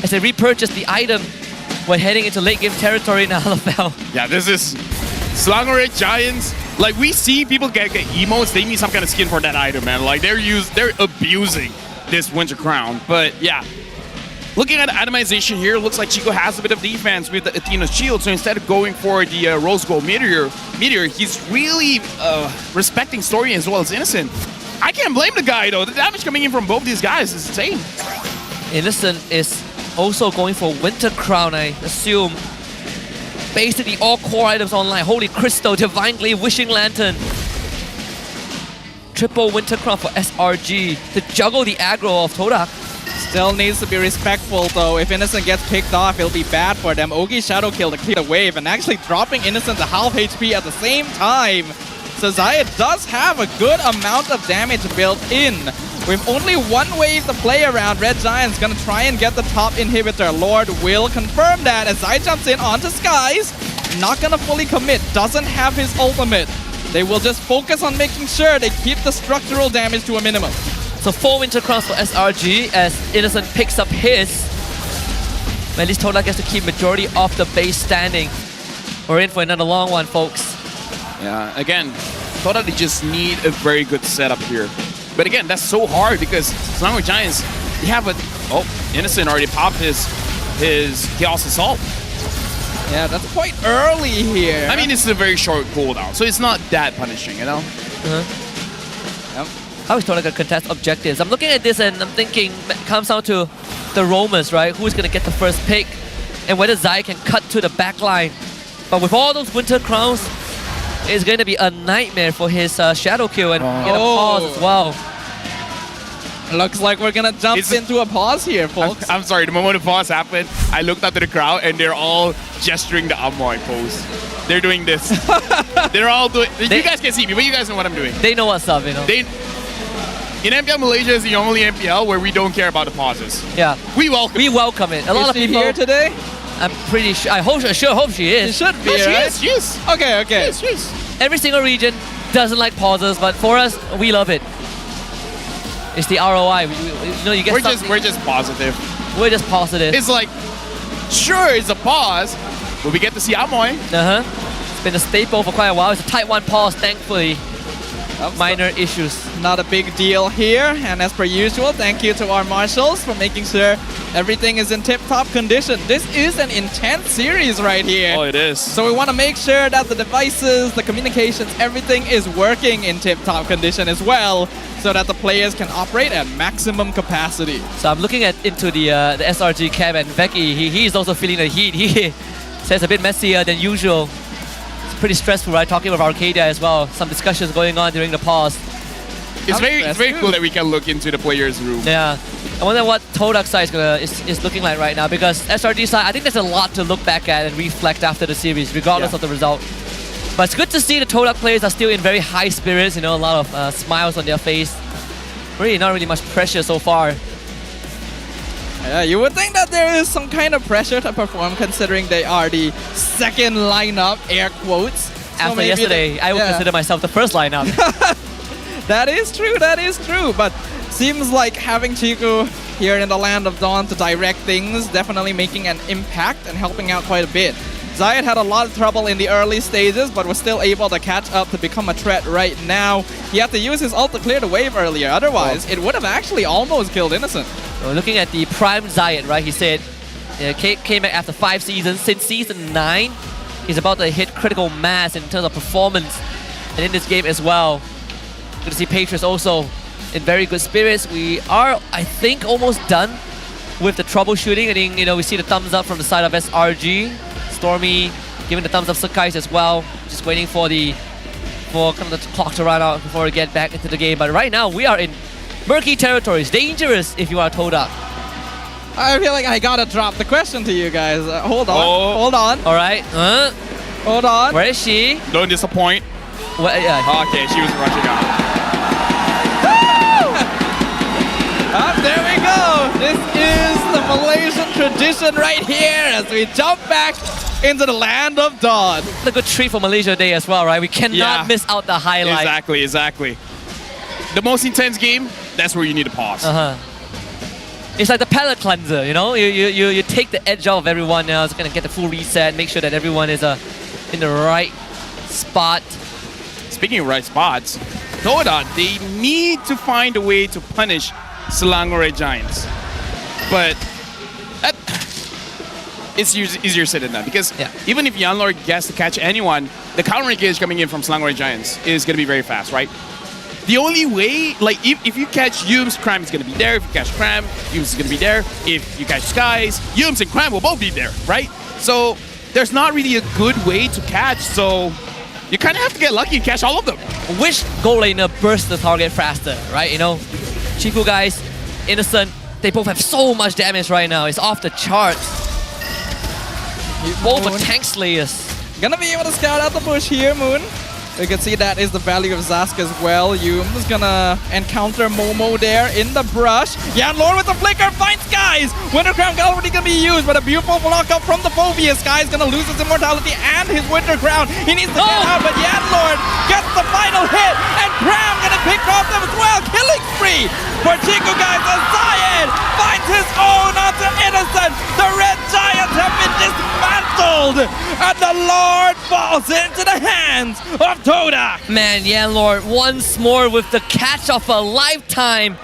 as they repurchase the item. We're heading into late game territory now, LFL. Yeah, this is Selangor Red Giants. Like, we see people get emotes, they need some kind of skin for that item, man. Like, they're abusing this Winter Crown. But yeah, looking at the itemization here, looks like Chico has a bit of defense with the Athena's Shield. So instead of going for the Rose Gold Meteor, he's really respecting Story as well as Innocent. I can't blame the guy though. The damage coming in from both these guys is insane. Innocent is also going for Winter Crown, I assume. Basically all core items online. Holy Crystal, Divine Glaive, Wishing Lantern. Triple Winter Crown for SRG to juggle the aggro of Todak. Still needs to be respectful though. If Innocent gets picked off, it'll be bad for them. Ogi Shadow Kill to clear the wave and actually dropping Innocent to half HP at the same time. So Zayed does have a good amount of damage built in. With only one wave to play around, Red Giant's gonna try and get the top inhibitor. Lord will confirm that as Zayed jumps in onto Skies. Not gonna fully commit, doesn't have his ultimate. They will just focus on making sure they keep the structural damage to a minimum. So 4 Winter Crowns for SRG as Innocent picks up his. At least Todak gets to keep majority of the base standing. We're in for another long one, folks. Yeah, again, Todak they just need a very good setup here. But again, that's so hard because Selangor Giants, they have a... Oh, Innocent already popped his Chaos Assault. Yeah, that's quite early here. I mean, it's a very short cooldown, so it's not that punishing, you know? How is Todak going to contest objectives? I'm looking at this and I'm thinking it comes down to the roamers, right? Who's going to get the first pick and whether Zai can cut to the back line. But with all those Winter Crowns, it's going to be a nightmare for his Shadow Kill and get a pause as well. Looks like we're gonna jump into a pause here, folks. I'm sorry, the moment the pause happened, I looked up to the crowd and they're all gesturing the Amoy pose. They're doing this. They're all doing... You guys can see me, but you guys know what I'm doing. They know what's up, you know. In MPL Malaysia is the only MPL where we don't care about the pauses. Yeah. We welcome it. A lot of people here today? I'm pretty sure. I sure hope she is. She should be, Yeah, right? she is. Okay, okay. She is. Every single region doesn't like pauses, but for us, we love it. It's the ROI. You know, you get We're something. just positive. We're just positive. It's like, sure, it's a pause, but we get to see Amoy. It's been a staple for quite a while. It's a Type 1 pause, thankfully. Minor issues. Not a big deal here. And as per usual, thank you to our marshals for making sure everything is in tip-top condition. This is an intense series right here. Oh, it is. So we want to make sure that the devices, the communications, everything is working in tip-top condition as well, so that the players can operate at maximum capacity. So I'm looking into the SRG camp, and Becky, he's also feeling the heat. He says a bit messier than usual. It's pretty stressful, right? Talking with Arcadia as well. Some discussions going on during the pause. It's very cool that we can look into the players' room. Yeah. I wonder what Todak side is looking like right now, because SRG side, I think there's a lot to look back at and reflect after the series, regardless of the result. But it's good to see the Todak players are still in very high spirits, you know, a lot of smiles on their face. Really not really much pressure so far. Yeah, you would think that there is some kind of pressure to perform, considering they are the second lineup, air quotes. After yesterday, I would consider myself the first lineup. That is true. But seems like having Chico here in the Land of Dawn to direct things, definitely making an impact and helping out quite a bit. Zayed had a lot of trouble in the early stages, but was still able to catch up to become a threat right now. He had to use his ult to clear the wave earlier, otherwise it would have actually almost killed Innocent. Well, looking at the prime Zayed, right, he said came back after 5 seasons. Since season 9, he's about to hit critical mass in terms of performance, and in this game as well. Good to see Patriots also in very good spirits. We are, I think, almost done with the troubleshooting. I think, you know, we see the thumbs up from the side of SRG. Stormy giving the thumbs up Sakai's as well. Just waiting for kind of the clock to run out before we get back into the game. But right now, we are in murky territories. Dangerous if you are Todak. I feel like I gotta drop the question to you guys. Hold on. All right. Hold on. Where is she? Don't disappoint. Okay, she was rushing out. There we go. This is the Malaysian tradition right here as we jump back into the Land of Dawn. A good treat for Malaysia Day as well, right? We cannot miss out the highlight. Exactly. The most intense game, that's where you need to pause. It's like the palate cleanser, you know? You take the edge off of everyone else, gonna get the full reset, make sure that everyone is in the right spot. Speaking of right spots, Todak, they need to find a way to punish Selangor Giants. But it's easier said than done, because even if Yanlord gets to catch anyone, the counter engage coming in from Selangor Giants is going to be very fast, right? The only way, like if you catch Yums, Cram is going to be there. If you catch Cram, Yums is going to be there. If you catch Skies, Yums and Cram will both be there, right? So there's not really a good way to catch, so you kind of have to get lucky and catch all of them. Which goal laner bursts the target faster, right? You know, Chiku guys, Innocent, they both have so much damage right now. It's off the charts. Both are tank slayers. Gonna be able to scout out the bush here, Moon. You can see that is the value of Zask as well. Yum's gonna encounter Momo there in the brush. Yanlord with the flicker finds Skies. Winter Crown already gonna be used, but a beautiful block up from the Phobia. Skies gonna lose his immortality and his Winter Crown. He needs to get out, but Yanlord gets the final hit, and Cram gonna pick off them as well. Killing spree for Chico guys as Zayed finds his own onto Innocent. The Red Giants have been dismantled, and the Lord falls into the hands of Todak. Man, Yanlord once more with the catch of a lifetime.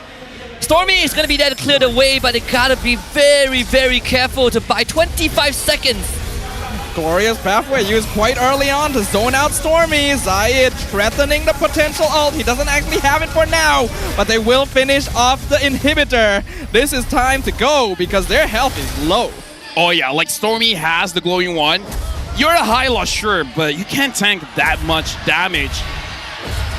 Stormy is going to be there to clear the way, but they gotta be very, very careful to buy 25 seconds. Glorious pathway used quite early on to zone out Stormy. Zayed threatening the potential ult. He doesn't actually have it for now, but they will finish off the inhibitor. This is time to go because their health is low. Oh yeah, like Stormy has the glowing one. You're a high loss, sure, but you can't tank that much damage.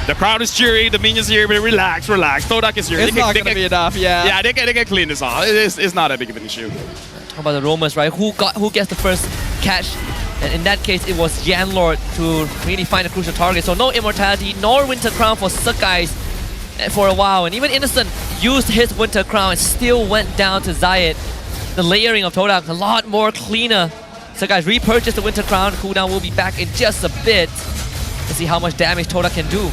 The crowd is cheering, the minions here, but relax. Todak is here. It's not going to be enough, yeah. Yeah, they can clean this off. It's not that big of an issue. How about the roamers, right? Who gets the first catch? And in that case, it was Yanlord to really find a crucial target. So no immortality, nor Winter Crown for Sakai's for a while. And even Innocent used his Winter Crown and still went down to Zayed. The layering of Todak a lot more cleaner So guys, repurchase the Winter Crown. Cooldown will be back in just a bit to see how much damage Todak can do.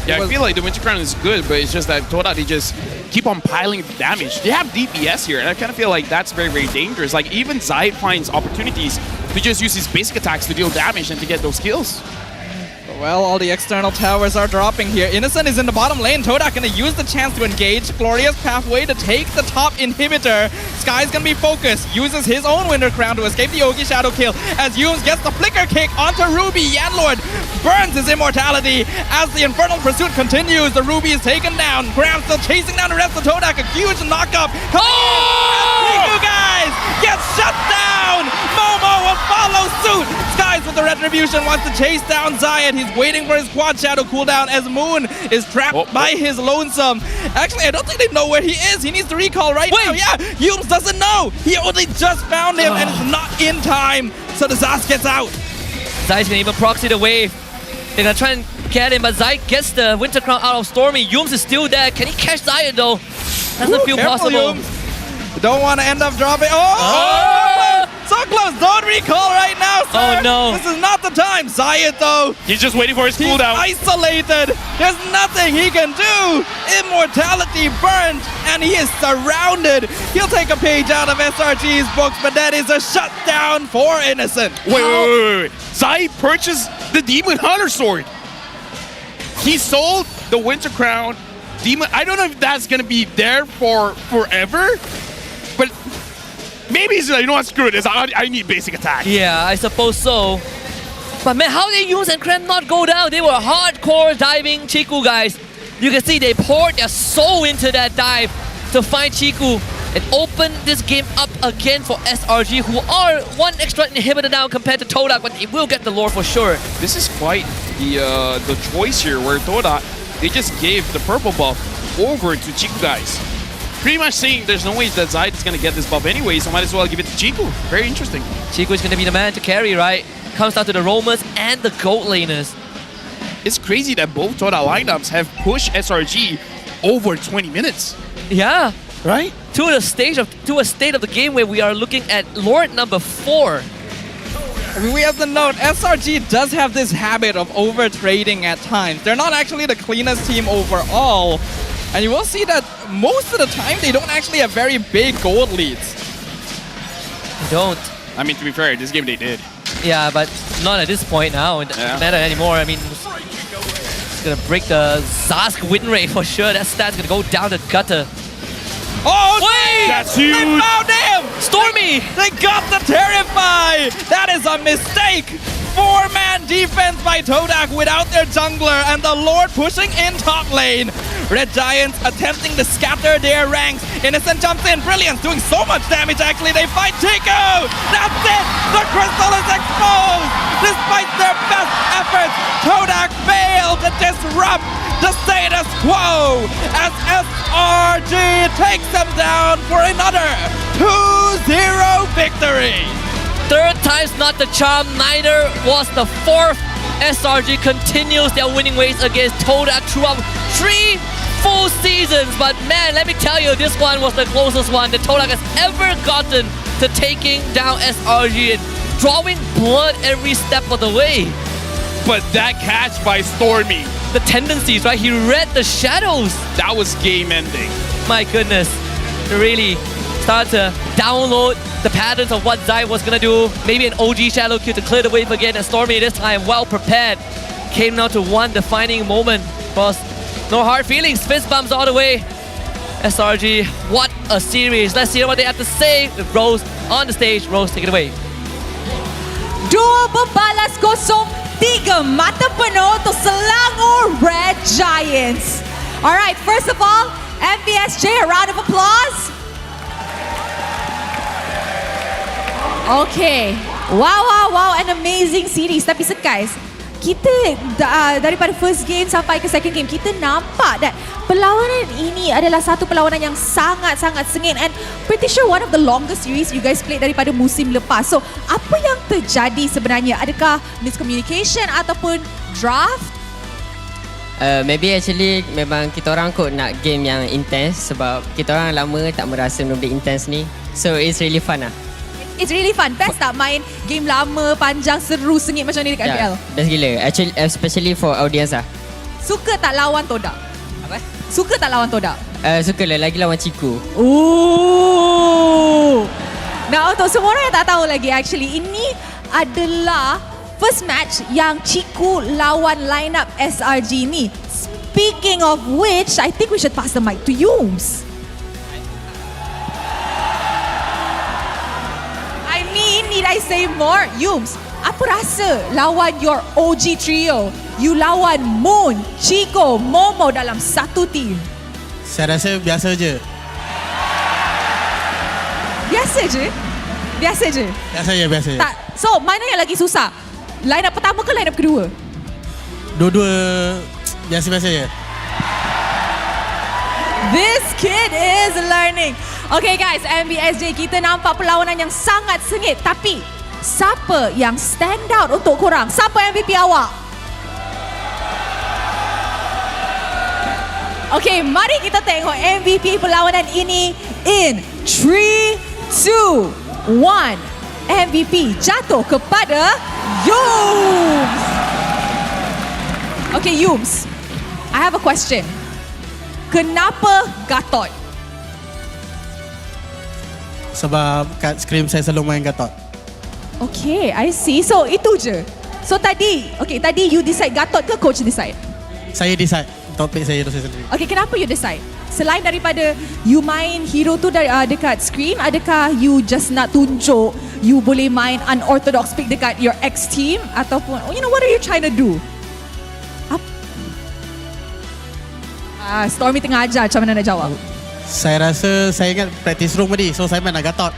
Yeah, I feel like the Winter Crown is good, but it's just that Todak, they just keep on piling damage. They have DPS here, and I kind of feel like that's very, very dangerous. Like, even Zaid finds opportunities to just use his basic attacks to deal damage and to get those kills. Well, all the external towers are dropping here. Innocent is in the bottom lane. Todak gonna use the chance to engage. Glorious pathway to take the top inhibitor. Sky's gonna be focused. Uses his own Winter Crown to escape the Yogi Shadow kill. As Yumes gets the flicker kick onto Ruby. Yanlord burns his immortality. As the Infernal Pursuit continues, the Ruby is taken down. Graham still chasing down the rest of Todak. A huge knock-up. You guys get shut down. Momo will follow suit. Skies with the Retribution wants to chase down Zayed. He's waiting for his quad shadow cooldown as Moon is trapped by his lonesome. Actually, I don't think they know where he is. He needs to recall right now. Yeah, Yumes doesn't know. He only just found him and it's not in time. So the Zas gets out. Zay's gonna even proxy the wave. They're gonna try and get him, but Zayed gets the Winter Crown out of Stormy. Yumes is still there. Can he catch Zayed though? Doesn't feel Careful, possible. Yumes. Don't want to end up dropping. Oh! So close. Don't recall right now, sir. Oh no. This is not the time. Zayed though. He's just waiting for his cooldown. Isolated. There's nothing he can do. Immortality burned and he is surrounded. He'll take a page out of SRG's books, but that is a shutdown for Innocent. Wait. Zayed purchased the Demon Hunter sword. He sold the Winter Crown. Demon. I don't know if that's gonna be there for forever, but maybe he's like, you know what, screw this. I need basic attack. Yeah, I suppose so. But man, how did Yumes and Krem not go down? They were hardcore diving Chiku guys. You can see they poured their soul into that dive to find Chiku and open this game up again for SRG, who are one extra inhibitor down compared to Todak, but they will get the lore for sure. This is quite the choice here, where Todak, they just gave the purple buff over to Chiku guys. Pretty much saying there's no way that Zayed is going to get this buff anyway, so might as well give it to Chiku. Very interesting. Chiku is going to be the man to carry, right? Comes down to the roamers and the gold laners. It's crazy that both Todak lineups have pushed SRG over 20 minutes. Yeah. Right? To a state of the game where we are looking at Lord number 4. I mean, we have to note, SRG does have this habit of over-trading at times. They're not actually the cleanest team overall. And you will see that most of the time, they don't actually have very big gold leads. They don't. I mean, to be fair, this game they did. Yeah, but not at this point now. It doesn't matter anymore. I mean, it's going to break the Zask win rate for sure. That stat's going to go down the gutter. Oh, wait! That's huge! They found him! Stormy! They got the Terrify! That is a mistake! 4-man defense by Todak without their jungler, and the Lord pushing in top lane. Red Giants attempting to scatter their ranks. Innocent jumps in, Brilliance doing so much damage actually. They fight Chico! That's it! The crystal is exposed! Despite their best efforts, Todak failed to disrupt the status quo as SRG takes them down for another 2-0 victory. Third time's not the charm, neither was the fourth. SRG continues their winning ways against Todak throughout 3 full seasons. But man, let me tell you, this one was the closest one that Todak has ever gotten to taking down SRG and drawing blood every step of the way. But that catch by Stormy. The tendencies, right? He read the shadows. That was game ending. My goodness. Really started to download the patterns of what Zayed was gonna do. Maybe an OG shadow kill to clear the wave again, and Stormy this time well prepared. Came down to one defining moment. Boss, no hard feelings, fist bumps all the way. SRG, what a series. Let's hear what they have to say with Rose on the stage. Rose, take it away. Dua berbalas 0-3 mata penuh untuk Selangor Red Giants. Alright, first of all, MPSJ, a round of applause. Okay, wow, an amazing series. Tapi guys, kita daripada first game sampai ke second game, kita nampak that perlawanan ini adalah satu perlawanan yang sangat-sangat sengit and pretty sure one of the longest series you guys played daripada musim lepas. So, apa yang terjadi sebenarnya? Adakah miscommunication ataupun draft? Maybe actually memang kita orang kot nak game yang intense sebab kita orang lama tak merasa lebih intense ni. So, it's really fun lah. It's really fun. Best tak main game lama, panjang, seru, sengit macam ni dekat MPL? Best gila. Actually, especially for audience lah. Suka tak lawan Todak? Apa? Suka tak lawan Todak? Suka lah, lagi lawan Ciku. Ooh. Nah, untuk semua orang yang tak tahu lagi, actually ini adalah first match yang Ciku lawan lineup SRG ni. Speaking of which, I think we should pass the mic to Yums. I mean, need I say more? Yums, apa rasa lawan your OG trio? You lawan Moon, Chico, Momo dalam satu team. Saya rasa biasa je. Biasa je? Biasa je? Biasa je. Tak. So, mana yang lagi susah? Line up pertama ke line up kedua? Dua-dua biasa-biasa je. This kid is learning. Okay guys, MBSJ kita nampak perlawanan yang sangat sengit. Tapi, siapa yang stand out untuk korang? Siapa MVP awak? Okay, mari kita tengok MVP perlawanan ini in 3, 2, 1. MVP jatuh kepada Yums. Okay, Yums. I have a question. Kenapa Gatot? Sebab kat scrim saya selalu main Gatot. Okay, I see. So, itu je. So, tadi you decide Gatot ke coach decide? Saya decide. Topik saya sendiri. Okay, kenapa you decide? Selain daripada you main hero tu dekat screen, adakah you just nak tunjuk you boleh main unorthodox pick dekat your ex team ataupun what are you trying to do? Stormy tengah ajar macam mana nak jawab? Saya rasa saya ingat practice room tadi, so saya main Gatot.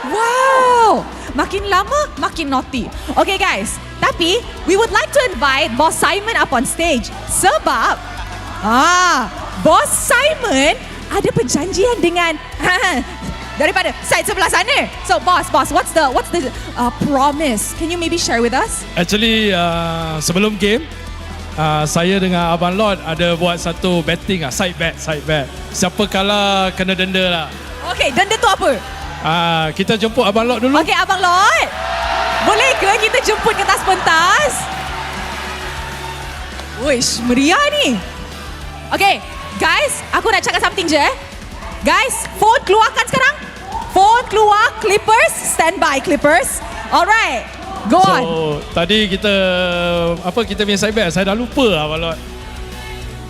Wow! Makin lama, makin naughty. Okay guys, tapi we would like to invite Boss Simon up on stage. Sebab Boss Simon ada perjanjian dengan daripada side sebelah sana. So boss, what's the promise? Can you maybe share with us? Actually, sebelum game, saya dengan Abang Lord ada buat satu betting side bet. Siapa kalah kena denda lah. Okay, denda tu apa? Kita jemput Abang Lord dulu. Okay, Abang Lord. Boleh ke kita jemput ke atas pentas? Wish, meriah ni. Okay, guys, aku nak cakap something je. Guys, phone keluarkan sekarang. Phone keluar, Clippers, stand by Clippers. Alright, go on. So, tadi kita punya side bet, saya dah lupa Abang Lord.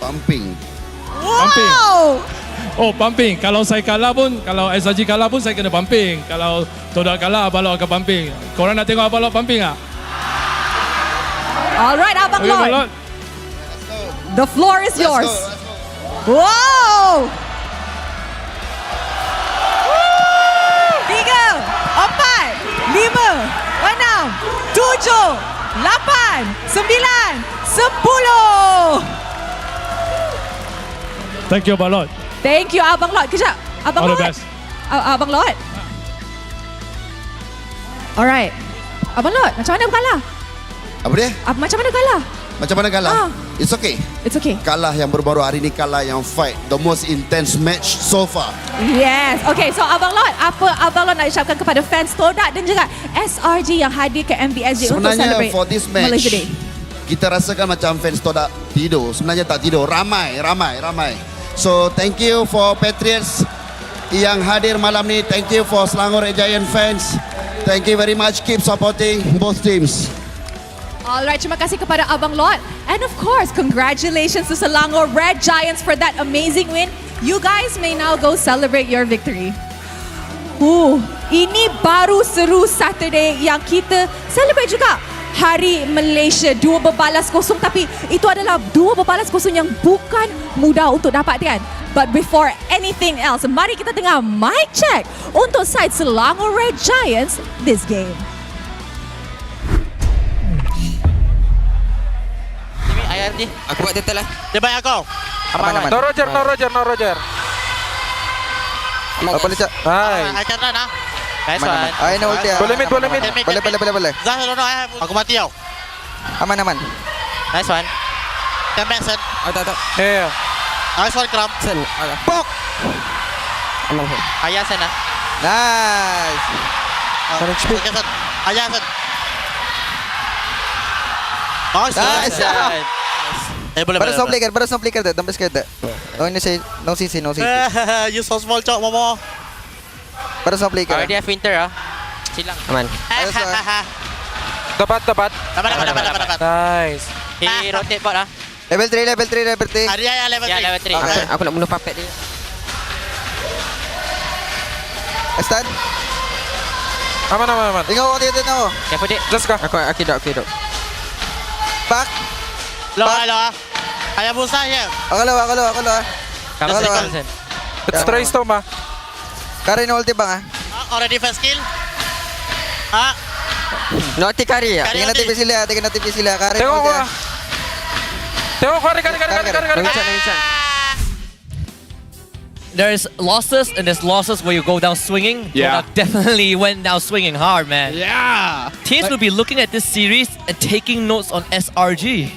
Pumping. Wow. Oh, pumping. Kalau saya kalah pun, kalau SRG kalah pun saya kena pumping. Kalau Todak kalah, Abang Lord akan pumping. Korang nak tengok Abang Lord pumping tak? Alright, Abang Lord. Abang Lord. The floor is yours. Wow! 3, 4, 5, 6, 7, 8, 9, 10. Thank you, Abang Lord. Thank you, Abang Lord. Kejap. Abang All Lord. the best. Abang Lord. Alright. Abang Lord, macam mana kalah? Apa dia? Macam mana kalah? Macam mana kalah? It's okay. It's okay. Kalah yang baru-baru hari ni, kalah yang fight. The most intense match so far. Yes. Okay, so Abang Lord, apa Abang Lord nak ucapkan kepada fans Todak dan juga SRG yang hadir ke MBSJ untuk celebrate for this match, Malaysia Day? Kita rasakan macam fans Todak tidur. Sebenarnya tak tidur. Ramai. So, thank you for Patriots yang hadir malam ni. Thank you for Selangor Red Giant fans. Thank you very much. Keep supporting both teams. Alright, terima kasih kepada Abang Lord. And of course, congratulations to Selangor Red Giants for that amazing win. You guys may now go celebrate your victory. Ini baru seru Saturday yang kita celebrate juga Hari Malaysia 2-0, tapi itu adalah 2-0 yang bukan mudah untuk dapatkan. But before anything else, mari kita dengar mic check untuk side Selangor Red Giants this game. Ni, aku buat total lah. Dia baik aku. Aman. No Roger. Apa lecak? Hai. I can run Nice one. I know dia. Boleh. Boleh. Aku mati tau. Aman. Nice one. Come back, son. Tak. Nice one, Kram. Pok. Ayah sana. Nice. Okay, San. Ayan, San. Nice. Boleh. Baru stop flicker that. Don't be scared that. No CC. You so small, Cok, Momo. Baru stop flicker. Dia have winter silang. Aman. Dapat. Nice. He rotate bot Level 3. Arya level 3. Ya level 3. Aku nak bunuh puppet dia. Stun. Aman. Tinggal ako. Careful dik. Just go. Aku dok. Back. Low. Hayabusa here. Ako lo. Come Sen. Let's try storm Karin ulti bang Already first kill. Naughty kari ya. Tingnan natin sila. Karin Tengok ulti. Kari. There's losses and there's losses where you go down swinging. Yeah. Todak definitely went down swinging hard, man. Yeah. Teams will be looking at this series and taking notes on SRG.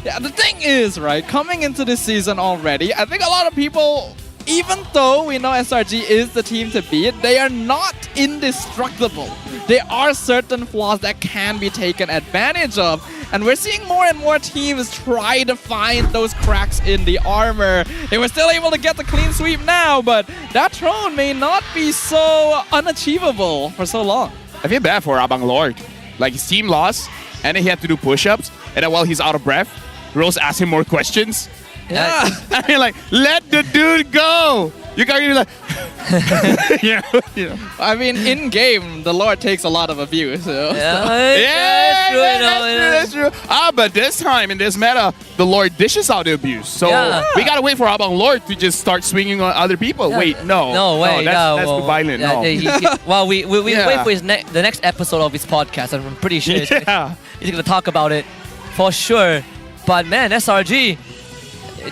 Yeah, the thing is, right, coming into this season already, I think a lot of people, even though we know SRG is the team to beat, they are not indestructible. There are certain flaws that can be taken advantage of. And we're seeing more and more teams try to find those cracks in the armor. They were still able to get the clean sweep now, but that throne may not be so unachievable for so long. I feel bad for Abang Lord. Like, his team lost, and then he had to do push-ups, and then while he's out of breath, Rose asked him more questions. Yeah. I mean, like, let the dude go! You can't even like... yeah. I mean, in game, the Lord takes a lot of abuse. So. That's true. But this time, in this meta, the Lord dishes out the abuse. So we gotta wait for Abang Lord to just start swinging on other people. Yeah. Wait, no. No, wait. That's too violent. No. Well, we wait for the next episode of his podcast, and I'm pretty sure he's going to talk about it for sure. But man, SRG,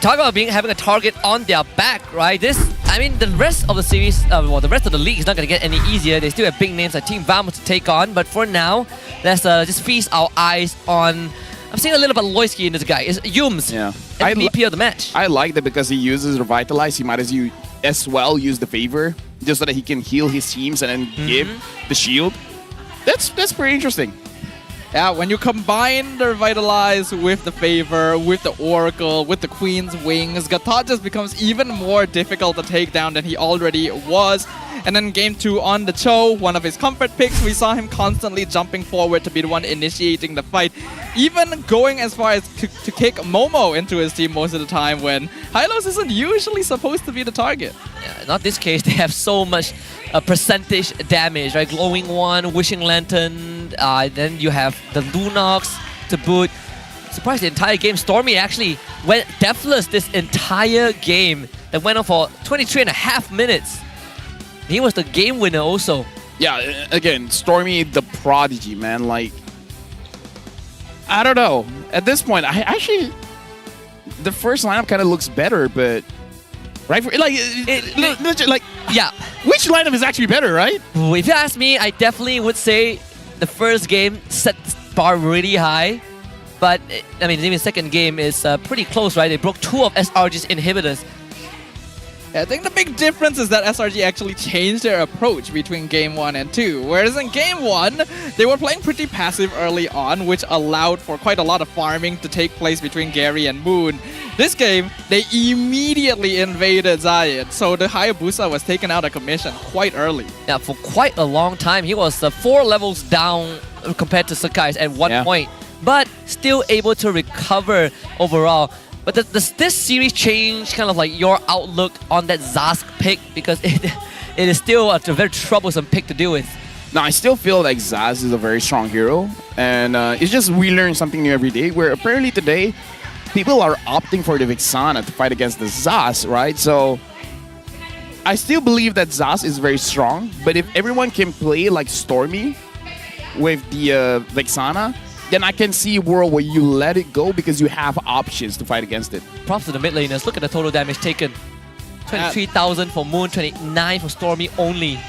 talk about having a target on their back, right? The rest of the series, the rest of the league is not going to get any easier. They still have big names like Team Vamos to take on. But for now, let's just feast our eyes on... I'm seeing a little bit of Loyski in this guy. It's Yums, MVP of the match. I like that because he uses Revitalize. He might as well use the favor just so that he can heal his teams and then give the shield. That's pretty interesting. Yeah, when you combine the Revitalize with the Favor, with the Oracle, with the Queen's Wings, Gatot just becomes even more difficult to take down than he already was. And then game 2 on the Cho, one of his comfort picks, we saw him constantly jumping forward to be the one initiating the fight. Even going as far as to kick Momo into his team most of the time when Hylos isn't usually supposed to be the target. Yeah, not this case, they have so much percentage damage, right? Glowing One, Wishing Lantern, then you have the Lunox to boot. Surprised the entire game. Stormy actually went deathless this entire game that went on for 23.5 minutes. He was the game winner also. Yeah, again, Stormy the prodigy, man. Like, I don't know. At this point, I actually... The first lineup kind of looks better, but... Right? Yeah. Which lineup is actually better, right? If you ask me, I definitely would say the first game set the bar really high. But, even the second game is pretty close, right? They broke 2 of SRG's inhibitors. I think the big difference is that SRG actually changed their approach between Game 1 and 2. Whereas in Game 1, they were playing pretty passive early on, which allowed for quite a lot of farming to take place between Gary and Moon. This game, they immediately invaded Zion, so the Hayabusa was taken out of commission quite early. Yeah, for quite a long time. He was 4 levels down compared to Sakai's at one point, but still able to recover overall. But does this series change kind of like your outlook on that Zask pick? Because it is still a very troublesome pick to deal with. No, I still feel like Zaz is a very strong hero. And it's just we learn something new every day, where apparently today, people are opting for the Vixana to fight against the Zaz, right? So I still believe that Zaz is very strong. But if everyone can play like Stormy with the Vixana, then I can see a world where you let it go because you have options to fight against it. Props to the mid laners. Look at the total damage taken. 23,000 for Moon, 29 for Stormy only.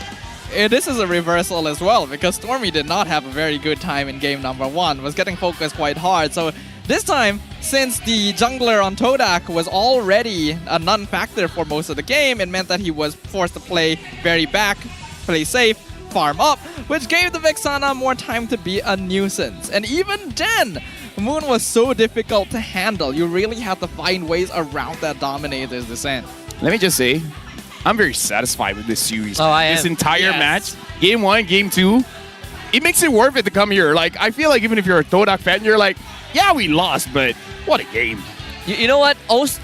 This is a reversal as well, because Stormy did not have a very good time in game number 1, was getting focused quite hard. So this time, since the jungler on Todak was already a non-factor for most of the game, it meant that he was forced to play very back. play safe, farm up, which gave the Vexana more time to be a nuisance. And even then, Moon was so difficult to handle. You really had to find ways around that Dominator's descent. Let me just say, I'm very satisfied with this series. Oh, I am. This entire Yes. match, game 1, game 2, it makes it worth it to come here. Like, I feel like even if you're a Todak fan, you're like, yeah, we lost, but what a game. You know what? Also,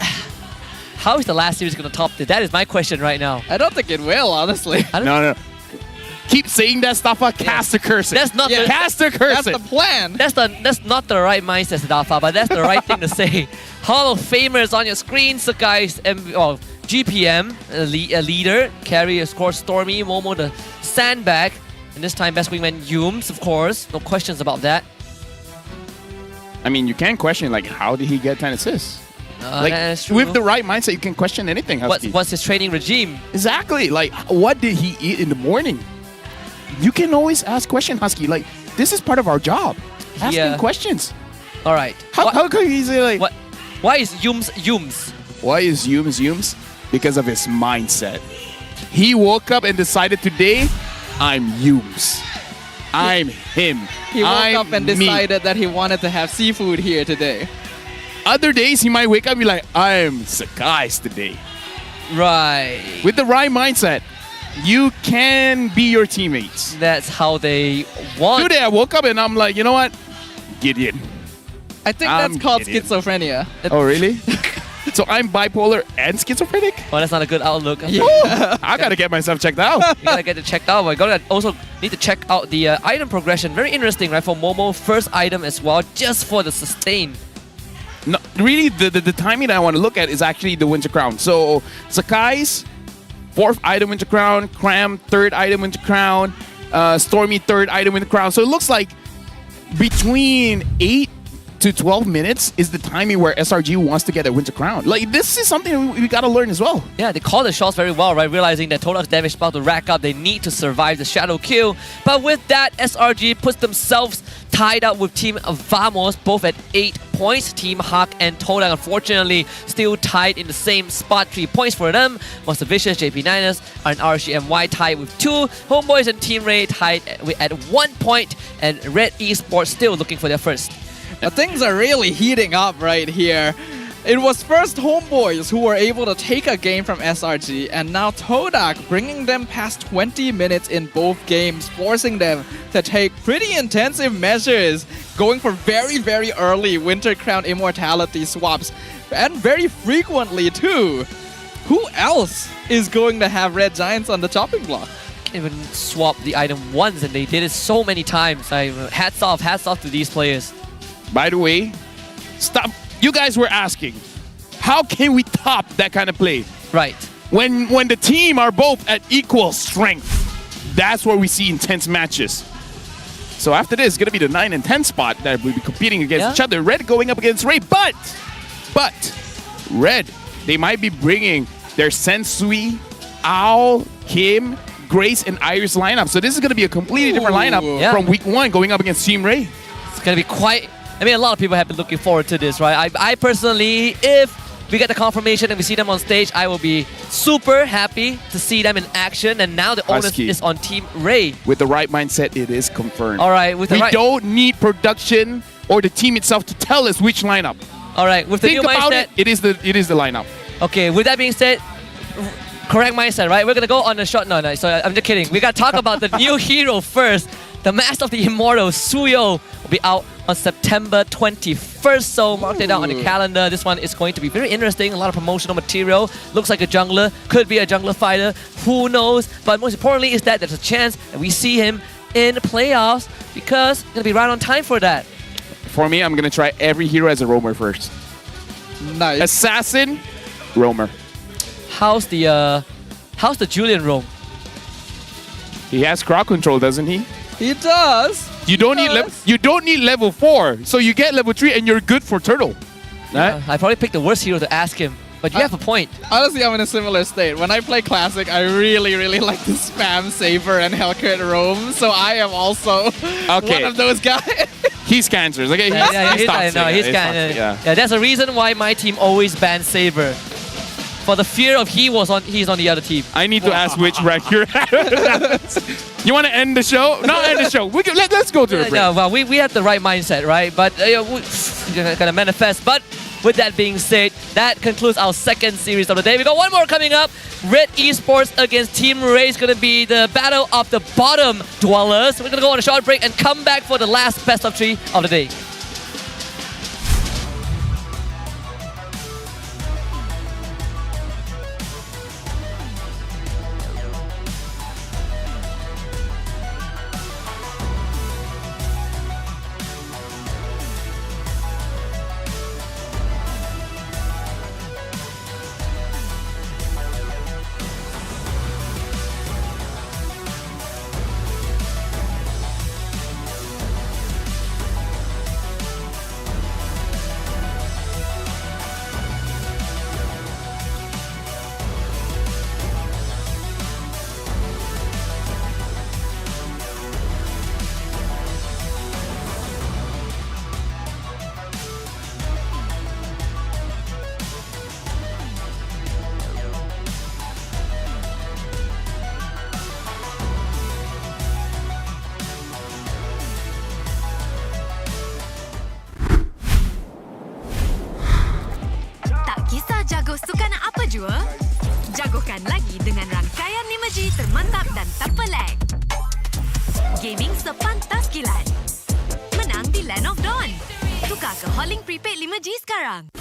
how is the last series going to top this? That is my question right now. I don't think it will, honestly. No. Keep saying that stuff, cast a curse. That's not the cast a curse. That's the plan. That's not the right mindset, Dafa, but that's the right thing to say. Hall of Famers on your screen, Sakai's GPM, a leader, carry, of course, Stormy, Momo, the sandbag, and this time best wingman Yums, of course. No questions about that. I mean, you can question, like, how did he get 10 assists? That's true. With the right mindset, you can question anything, Husky. What's his training regime? Exactly. Like, what did he eat in the morning? You can always ask questions, Husky. Like, this is part of our job. Asking questions. All right. How can you say, like... Why is Yums Yums? Why is Yums Yums? Because of his mindset. He woke up and decided today, I'm Yums. I'm him. He woke I'm up and me. decided that he wanted to have seafood here today. Other days, he might wake up and be like, I'm Sakai's today. Right. With the right mindset, you can be your teammates. That's how they want. Today, I woke up and I'm like, you know what? Gideon. I think that's called Gideon. schizophrenia. Oh, really? So I'm bipolar and schizophrenic? Well, that's not a good outlook. I gotta get myself checked out. You gotta get it checked out. We're gonna also need to check out the item progression. Very interesting, right? For Momo, first item as well, just for the sustain. No, really, the timing that I want to look at is actually the Winter Crown. So Sakai's 4th item Winter Crown, Cram 3rd item Winter Crown, Stormy 3rd item Winter Crown. So it looks like between 8 to 12 minutes is the timing where SRG wants to get a Winter Crown. Like, this is something we gotta learn as well. Yeah, they call the shots very well, right? Realizing that Todak's damage is about to rack up, they need to survive the shadow kill. But with that, SRG puts themselves tied up with Team Vamos, both at 8 points. Team Hawk and Todak, unfortunately, still tied in the same spot, 3 points for them. Monster Vicious, JP9ers, and RGMY tied with 2. Homeboys and Team Ray tied at 1 point, and Red Esports still looking for their first. Things are really heating up right here. It was first Homeboys who were able to take a game from SRG, and now Todak bringing them past 20 minutes in both games, forcing them to take pretty intensive measures, going for very, very early Winter Crown Immortality swaps, and very frequently too. Who else is going to have Red Giants on the chopping block? Even swap the item once, and they did it so many times. Hats off to these players. By the way, stop. You guys were asking, how can we top that kind of play? Right. When the team are both at equal strength, that's where we see intense matches. So after this, it's going to be the 9 and 10 spot that will be competing against each other. Red going up against Ray, but Red, they might be bringing their Sensui, Owl, Kim, Grace, and Iris lineup. So this is going to be a completely different lineup from week 1 going up against Team Ray. It's going to be quite... I mean, a lot of people have been looking forward to this, right? I personally, if we get the confirmation and we see them on stage, I will be super happy to see them in action. And now the onus is on Team Ray. With the right mindset, it is confirmed. All right, with the we don't need production or the team itself to tell us which lineup. All right, with the new mindset, it is the lineup. Okay, with that being said, correct mindset, right? We're gonna go on the shot. No, so I'm just kidding. We gotta talk about the new hero first. The Mask of the Immortal, Suyo, will be out on September 21st, so mark it down on the calendar. This one is going to be very interesting, a lot of promotional material. Looks like a jungler, could be a jungler fighter, who knows? But most importantly is that there's a chance that we see him in the playoffs, because it's going to be right on time for that. For me, I'm going to try every hero as a roamer first. Nice. Assassin, roamer. How's the Julian roam? He has crowd control, doesn't he? He does. You don't need level 4, so you get level 3 and you're good for turtle. Yeah, I probably picked the worst hero to ask him, but you have a point. Honestly, I'm in a similar state. When I play Classic, I really, really like to spam Saber and Hellcrit roam, so I am also one of those guys. He's cancers. Okay, he's cancers. Yeah, that's the reason why my team always bans Saber. for the fear of he's on the other team. I need to ask which rank you're at. You want to end the show? Not end the show. Let's go to a break. Yeah, well, we have the right mindset, right? But we're gonna manifest. But with that being said, that concludes our second series of the day. We got one more coming up. Red Esports against Team Ray is gonna be the battle of the bottom dwellers. We're gonna go on a short break and come back for the last best of 3 of the day. Jago sukan apa jua? Jagokan lagi dengan rangkaian 5G termantap dan tanpa lag. Gaming sepantas kilat. Menang di Land of Dawn. Tukar ke Hotlink Prepaid 5G sekarang.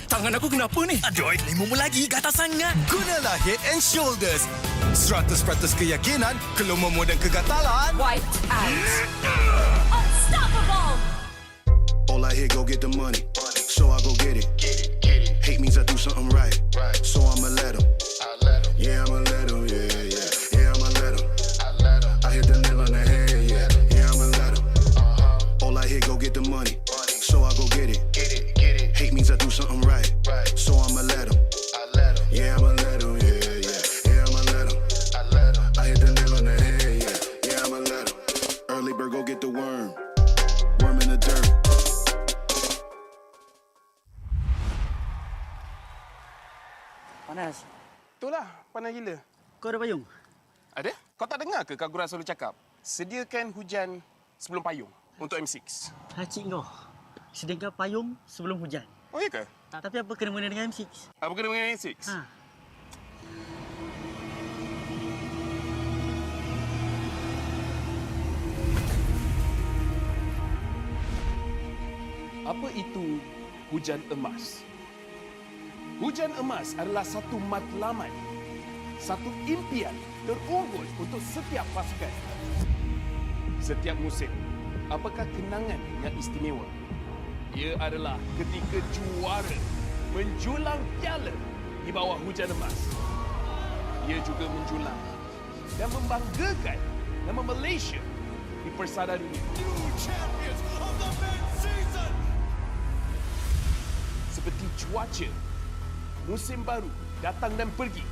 Tangan aku kenapa ni? Aduh, limumu lagi, gatal sangat. Gunalah Head and Shoulders. 100% keyakinan, kelumamu dan kegatalan. White out. Unstoppable. All I hear, go get the money. So I go get it. Hate means I do something right. So I'ma let him. Yeah, I'ma let him. Yeah. Yeah, I'ma let him. I hit the nail on the head. Yeah, I'ma let him. All I hear, go get the money. So I go get it. Hate means I do something right. So I'ma let him. Yeah, I'ma let him. Yeah, I'ma let him. I hit the nail on the head. Yeah, I'ma let him. Early bird, go get the worm. Worm in the dirt. panas gila. Kau ada payung? Ada? Kau tak dengar ke Kagura selalu cakap? Sediakan hujan sebelum payung untuk M6. Hacik kau. Sediakan payung sebelum hujan. Oh, iya ke? Tapi apa kena mengena dengan M6? Apa kena dengan M6? Ha. Apa itu hujan emas? Hujan emas adalah satu matlamat, satu impian terunggul untuk setiap pasukan. Setiap musim, apakah kenangan yang istimewa? Ia adalah ketika juara menjulang piala di bawah hujan emas. Ia juga menjulang dan membanggakan nama Malaysia di persada dunia. Seperti cuaca, musim baru datang dan pergi.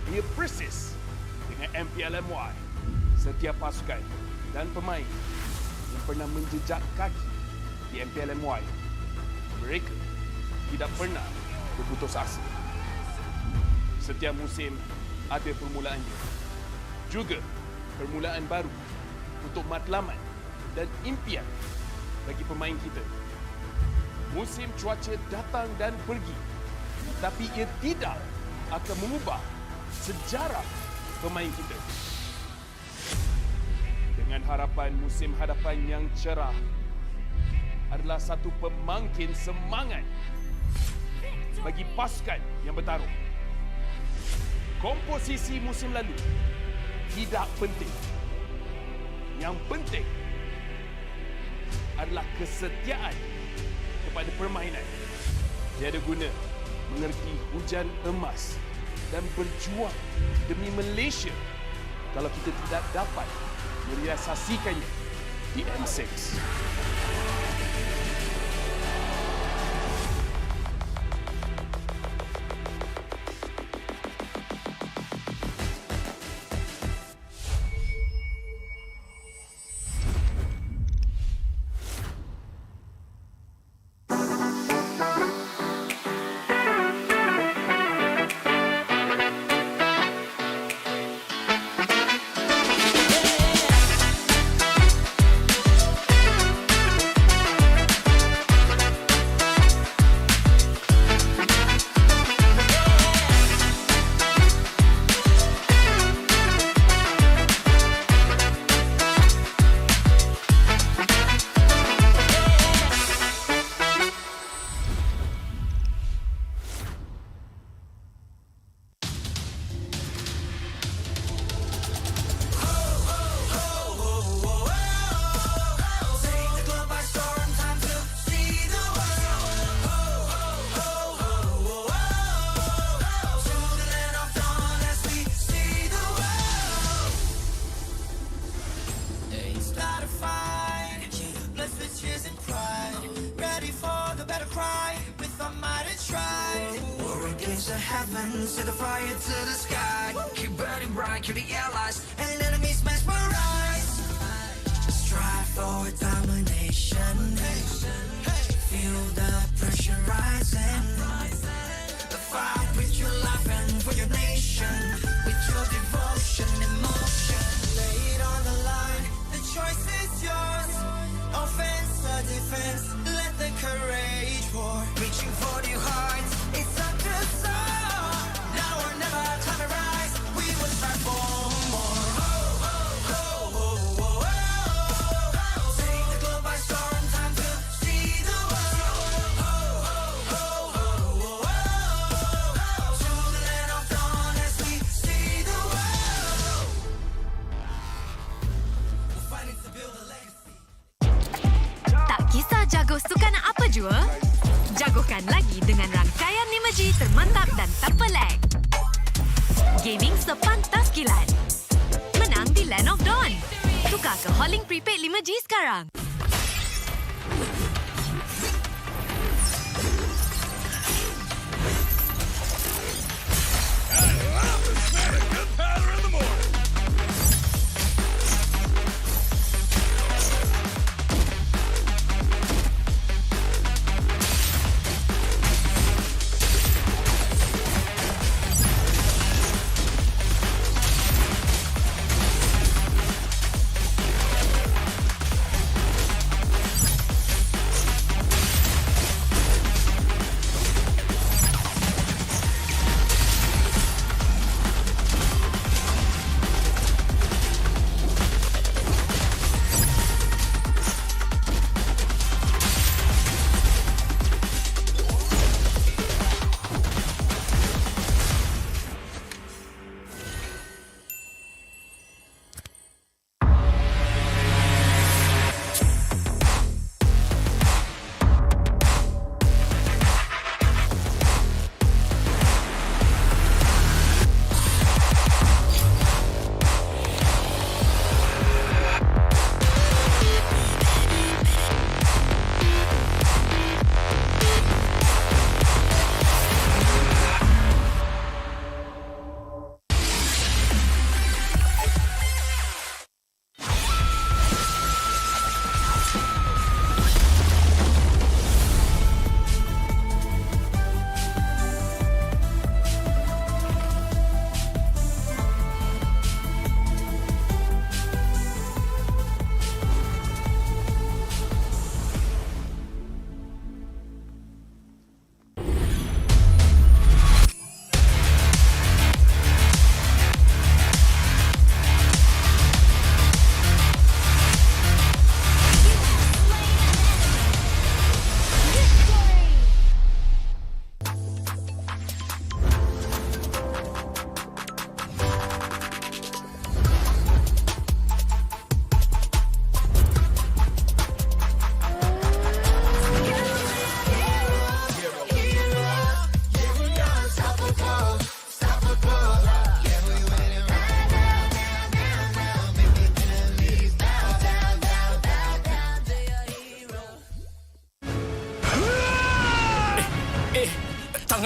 Ia persis dengan MPL MY. Setiap pasukan dan pemain yang pernah menjejak kaki di MPL MY, mereka tidak pernah berputus asa. Setiap musim ada permulaannya. Juga permulaan baru untuk matlamat dan impian bagi pemain kita. Musim cuaca datang dan pergi, tapi ia tidak akan mengubah sejarah pemain kita. Dengan harapan musim hadapan yang cerah adalah satu pemangkin semangat bagi pasukan yang bertarung. Komposisi musim lalu tidak penting. Yang penting adalah kesetiaan kepada permainan. Tiada guna mengerti hujan emas dan berjuang demi Malaysia kalau kita tidak dapat merealisasikannya di M6. heavens, set the fire to the sky. Keep burning bright, kill the allies, and enemies mesmerize. Strive for domination. Feel the pressure rising. The fight with your life and for your nation. With your devotion, emotion. Lay it on the line, the choice is yours. Offense or defense, let the courage roar. Reaching for the heights, it's up to soar. Now or never, time to rise. We will strive for more. Take the globe by storm, time to see the world. To the land of dawn as we see the world. We're fighting to build a legacy. Tak kisah jago sukan apa jua, jagokan lagi dengan rangkaian 5G termantap dan tak pelik. Gaming sepantas kilat. Menang di Land of Dawn. Tukar ke Hollink Prepaid 5G sekarang.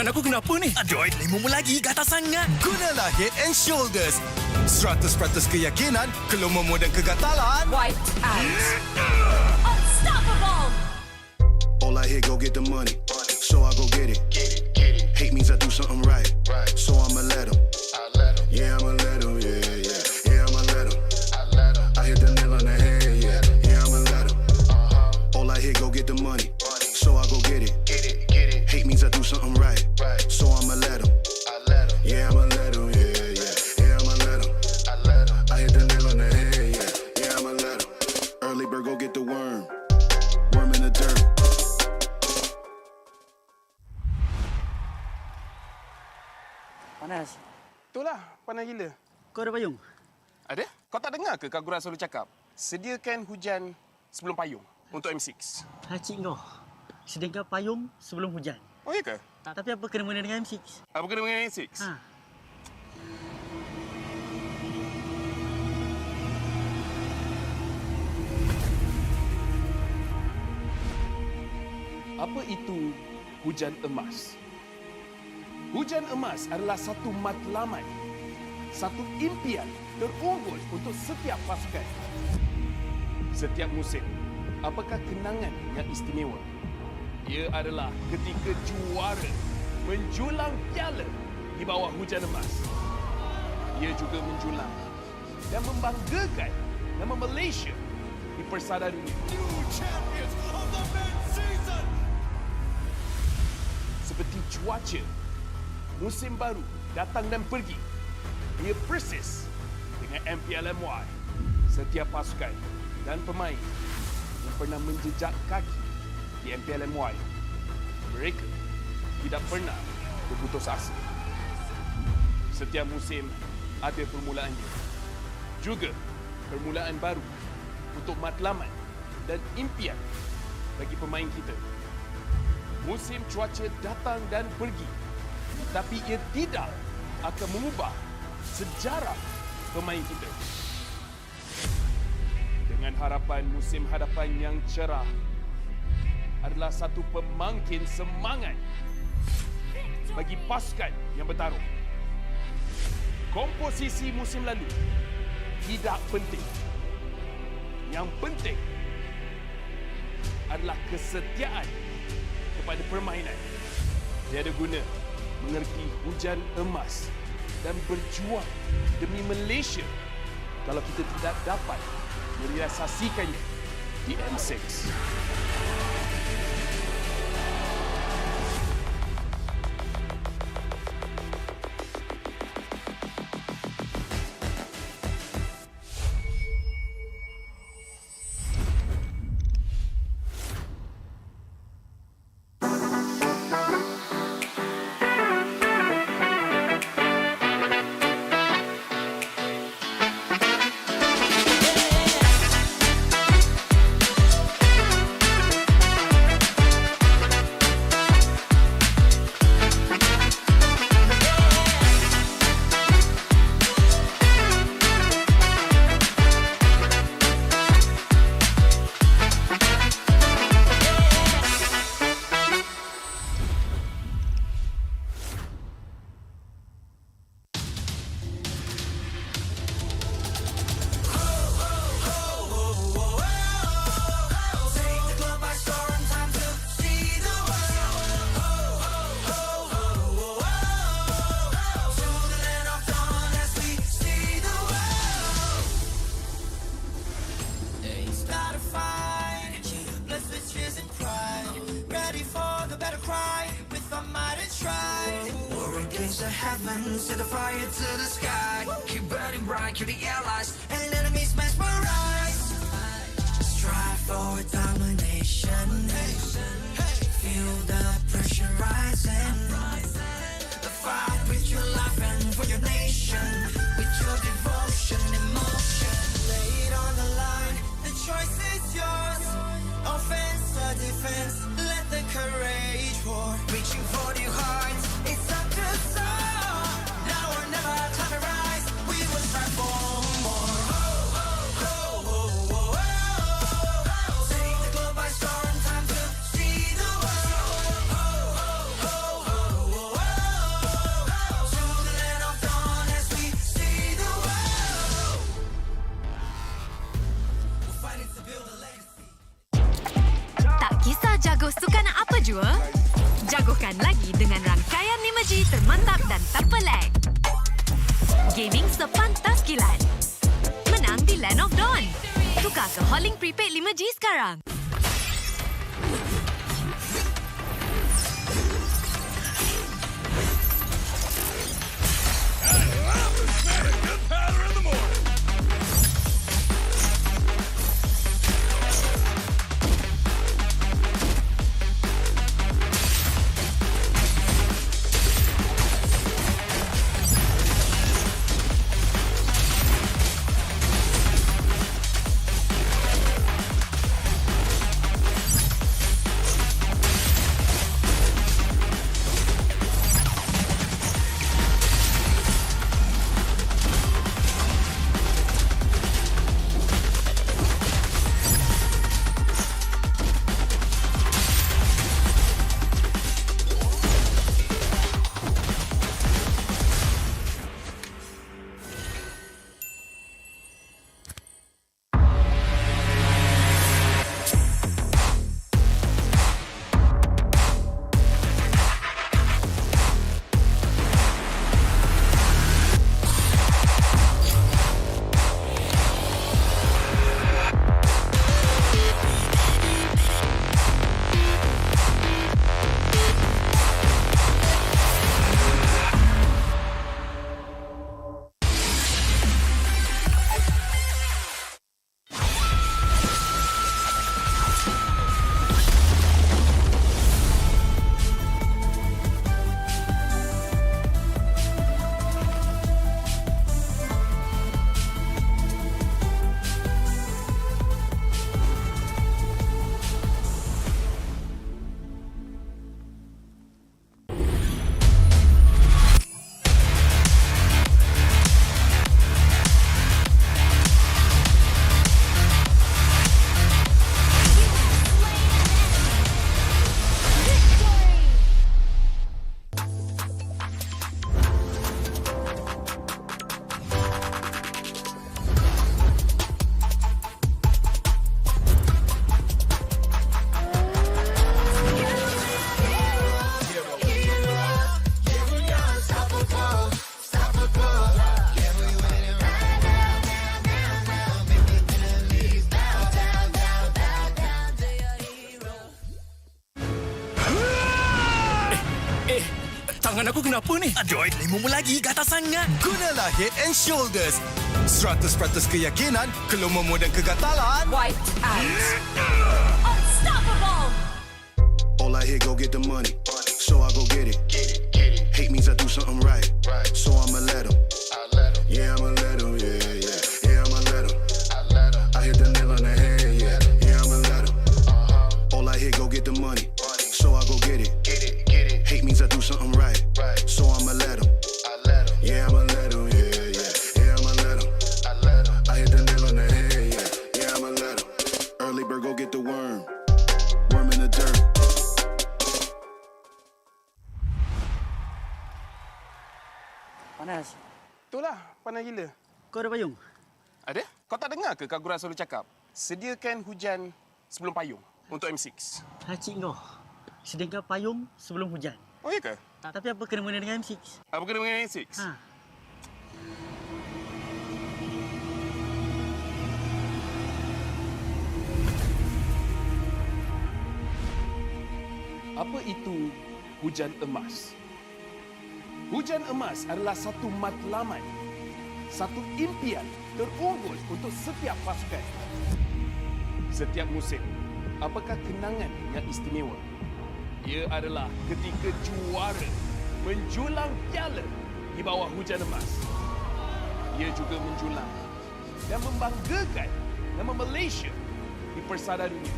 Tangan aku kenapa ni? Aduh, lima lagi, gatal sangat. Gunalah Head and Shoulders. 100% keyakinan, keluarmu dan kegatalan. White out. Unstoppable. All I hear, go get the money. So I go get it. Hate means I do something right. So I'ma let him. Yeah, I'ma let him. Yeah, I'ma let him. I hit the nail on the head. Yeah, I'ma let him. All I hear, go get the money. So I go get it. Hate means I do something right. So I'ma let him. Yeah, I'ma let him. Yeah, I'ma let him. I hit the nail on the head. Yeah, I'ma let him. Early bird, go get the worm. Worm in the dirt. Panas. Itulah, panas gila. Kau ada payung? Ada? Kau tak dengar ke Kagura selalu cakap? Sediakan hujan sebelum payung untuk M6. Cik kau. Sediakan payung sebelum hujan. Oh, iya ke? Tapi apa kena-mena dengan M6? Apa kena dengan M6? Apa itu hujan emas? Hujan emas adalah satu matlamat, satu impian terunggul untuk setiap pasukan. Setiap musim, apakah kenangan yang istimewa? Ia adalah ketika juara menjulang piala di bawah hujan emas. Ia juga menjulang dan membanggakan nama Malaysia di persada dunia. Seperti cuaca, musim baru datang dan pergi. Ia persis dengan MPL MY. Setiap pasukan dan pemain yang pernah menjejak kaki di MPL MY, mereka tidak pernah berputus asa. Setiap musim ada permulaannya. Juga permulaan baru untuk matlamat dan impian bagi pemain kita. Musim cuaca datang dan pergi, tapi ia tidak akan mengubah sejarah pemain kita. Dengan harapan musim hadapan yang cerah adalah satu pemangkin semangat bagi pasukan yang bertarung. Komposisi musim lalu tidak penting. Yang penting adalah kesetiaan kepada permainan. Tiada guna mengerti hujan emas dan berjuang demi Malaysia kalau kita tidak dapat merealisasikannya di M6. the heavens, set the fire to the sky. Keep burning bright, kill the allies, and enemies mesmerize. Strive for domination. Feel the pressure rising. The fight with your life and for your nation. With your devotion, emotion. Lay it on the line, the choice is yours. Offense or defense, let the courage roar. Reaching for the heights, it's up to soar. Now or never, time to rise. We will strive for more. jua? Jagokan lagi dengan rangkaian 5G termantap dan tak pelik. Gaming sepantas kilat. Menang di Land of Dawn. Tukar ke Hotlink Prepaid 5G sekarang. Tangan aku kenapa ni? Aduh, limumu lagi gatal sangat. Gunalah Head and Shoulders. 100% keyakinan, kelumamu dan kegatalan. White out. Unstoppable. All I hear, go get the money. So I go get it. Hate means I do something right. So I'ma let him. Yeah, I'ma let him. Yeah, I'ma let him. I hit the nail on the head. Yeah, I'ma let him. All I hear, go get the money. So I go get it. Hate means I do something right. So I'ma let him. Yeah, I'ma let him. Yeah, I'ma let him. I hit the nail on the head. Yeah, I'ma let him. Early bird, go get the worm. Worm in the dirt. Panas. Itulah, panas gila. Kau ada payung? Ada? Kau tak dengar ke Kagura selalu cakap? Sediakan hujan sebelum payung untuk M6. Cik kau. Sediakan payung sebelum hujan. Oh, iya ke? Tapi apa kena-mena dengan M6? Apa kena dengan M6? Ha. Apa itu hujan emas? Hujan emas adalah satu matlamat, satu impian terunggul untuk setiap pasukan. Setiap musim, apakah kenangan yang istimewa? Ia adalah ketika juara menjulang piala di bawah hujan emas. Ia juga menjulang dan membanggakan nama Malaysia di persada dunia.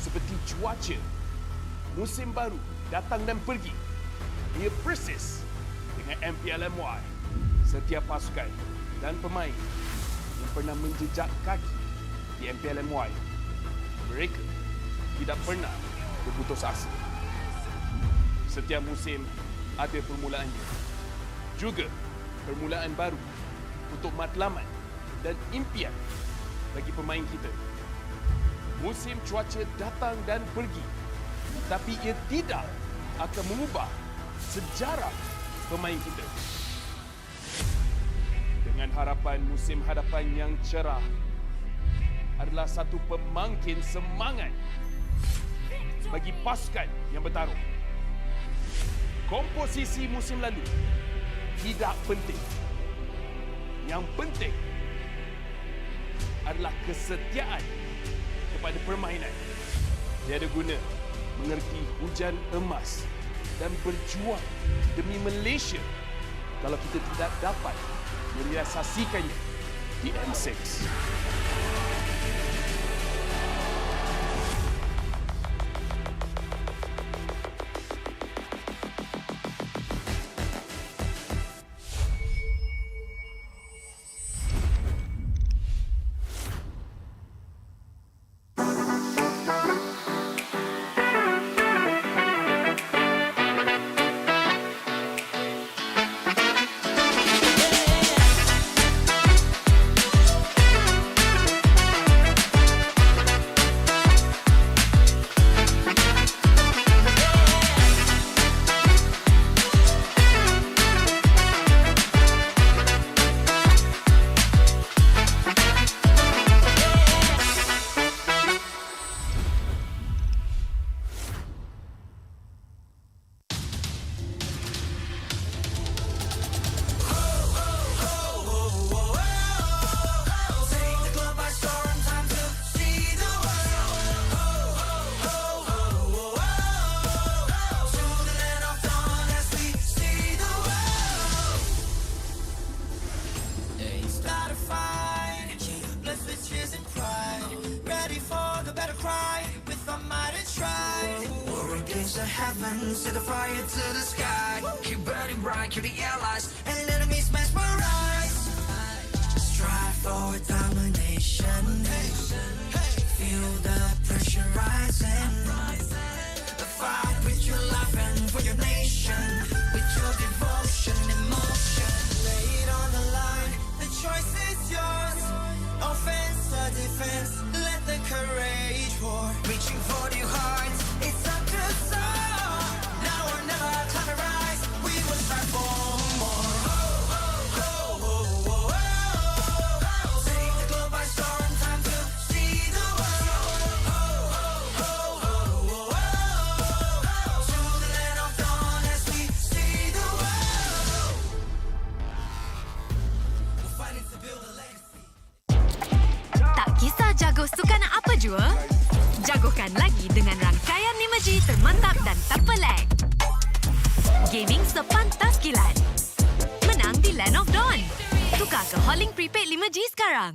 Seperti cuaca, musim baru datang dan pergi. Ia persis dengan MPL MY. Setiap pasukan dan pemain yang pernah menjejak kaki di MPL MY, mereka tidak pernah berputus asa. Setiap musim ada permulaannya. Juga permulaan baru untuk matlamat dan impian bagi pemain kita. Musim cuaca datang dan pergi, tapi ia tidak akan mengubah sejarah pemain kita. Dengan harapan musim hadapan yang cerah adalah satu pemangkin semangat bagi pasukan yang bertarung. Komposisi musim lalu tidak penting. Yang penting adalah kesetiaan kepada permainan. Tiada guna mengerti hujan emas dan berjuang demi Malaysia kalau kita tidak dapat merealisasikannya di M6. Set the fire to the sky. Keep burning bright, kill the allies and enemies mesmerize. Strive for domination. Feel the pressure rising. Fight with your life and for your nation. With your devotion, emotion. Lay it on the line. The choice is yours. Offense or defense. Let the courage roar. Reaching for your heart. It's up to soar. Jago sukan apa jua? Jagokan lagi dengan rangkaian imeji termantap dan tak pelik. Gaming sepantas kilat. Menang di Land of Dawn. Tukar ke Holling Prepaid 5G sekarang.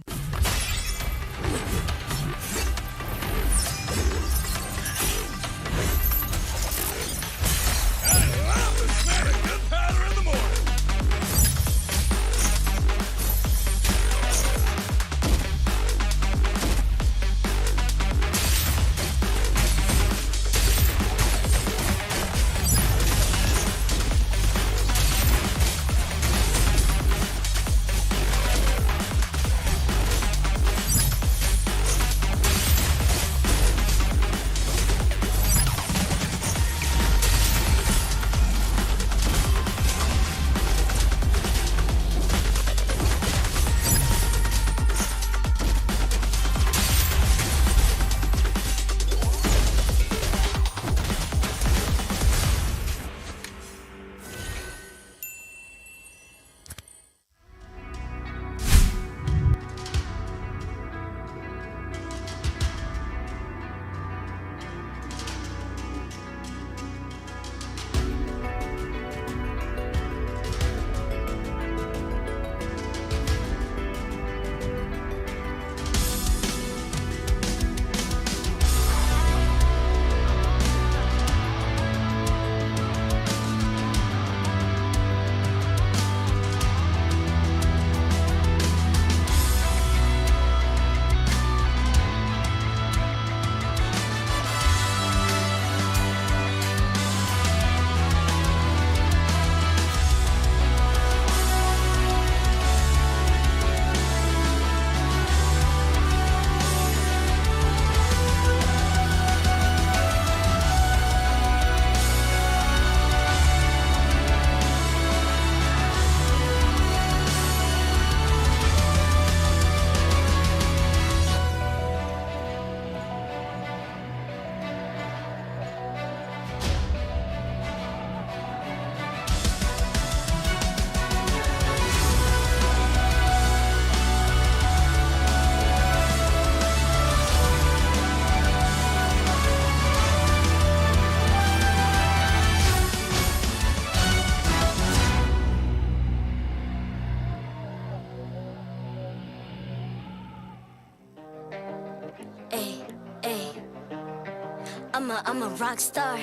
I'm a rock star.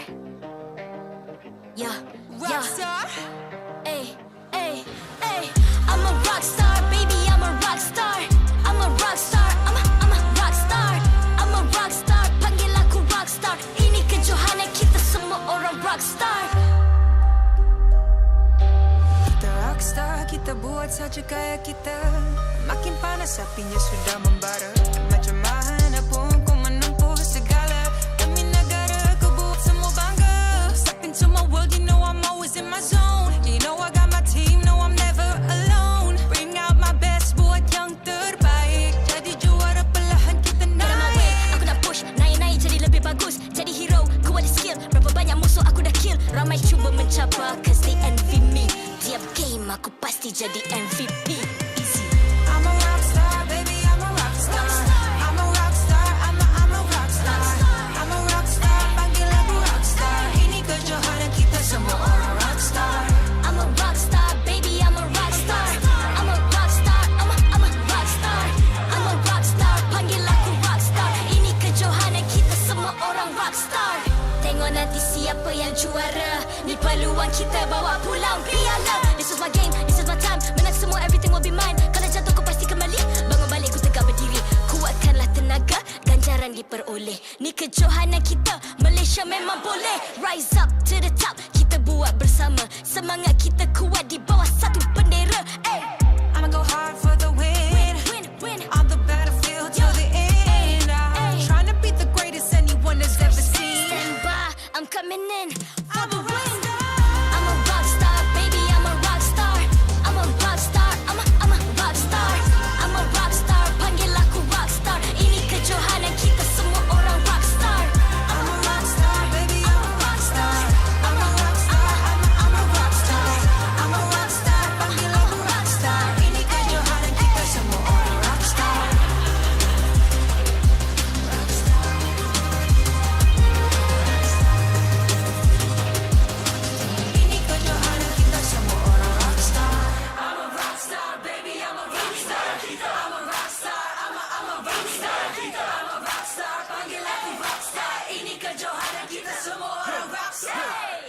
Yeah, Rockstar? Ay, ay, ay. I'm a rock star, baby, I'm a rock star. I'm a rock star, I'm a rock star. I'm a rock star, panggil aku rock star. Ini kejohanan kita semua orang rock star. Kita rockstar, kita buat saja gaya kita. Makin panas apinya sudah membara. Macam mana pun kau menempuh segala. Demi negara kau buat semua bangga. Step into my world, you know I'm always in my zone. You know I got my team, no I'm never alone. Bring out my best, buat yang terbaik. Jadi juara perlahan kita naik. Get on my way, aku nak push, naik-naik jadi lebih bagus. Jadi hero, ku ada skill. Berapa banyak musuh aku dah kill. Ramai cuba mencapai, cause they envy me. Tiap game aku pasti jadi MVP. Easy. I'm a rockstar, baby, I'm a rockstar. I'm a rockstar, I'm a rockstar. I'm a rockstar, panggil aku rockstar. Ini kejohanan kita semua orang rockstar. I'm a rockstar, baby, I'm a rockstar. I'm a rockstar, I'm a rockstar. I'm a rockstar, panggil aku rockstar. Ini kejohanan kita semua orang rockstar. Tengok nanti siapa yang juara. Ni peluang kita bawa pulang piala. This is my game, this is my time. Menang semua, everything will be mine. Kalau jatuh kau pasti kembali. Bangun balik ku tegak berdiri. Kuatkanlah tenaga, ganjaran diperoleh. Ni kejohanan kita, Malaysia memang boleh. Rise up to the top, kita buat bersama. Semangat kita kuat di bawah satu bendera. Ay. I'ma go hard for the win. Win. On the battlefield till the end. I'm trying to be the greatest anyone has ever seen. Stand by, I'm coming in for the win. I'm a rock star, baby, I'm a rock star. I'm a rock star, I'm a rock star. I'm a rock star, panggil aku rock star. Ini kejohanan kita semua orang rock star. I'm a rockstar, baby, I'm a rockstar. I'm a rockstar, I'm a rockstar. I'm a rockstar, panggil aku rockstar. Ini kejohanan kita semua orang rockstar. Ini kejohanan kita semua orang rockstar. I'm a rockstar, baby, I'm a rockstar. I'm a rockstar, I'm a rockstar. I'm a rockstar, panggil aku rockstar. Ini kejohanan kita semua orang rockstar.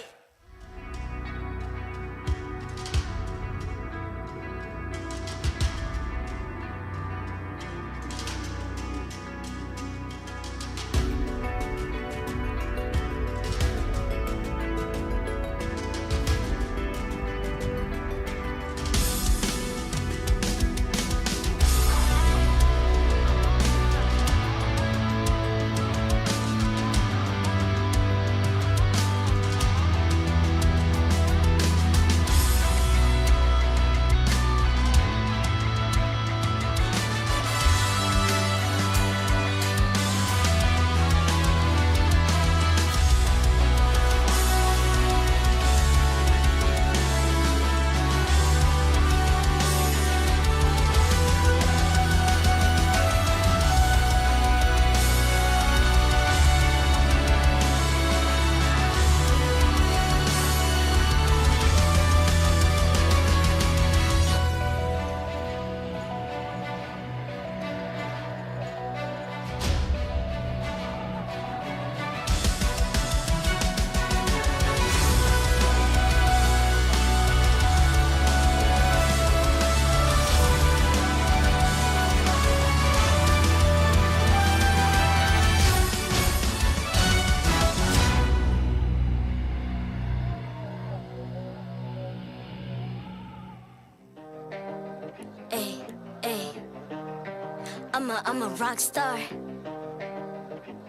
I'm a rock star.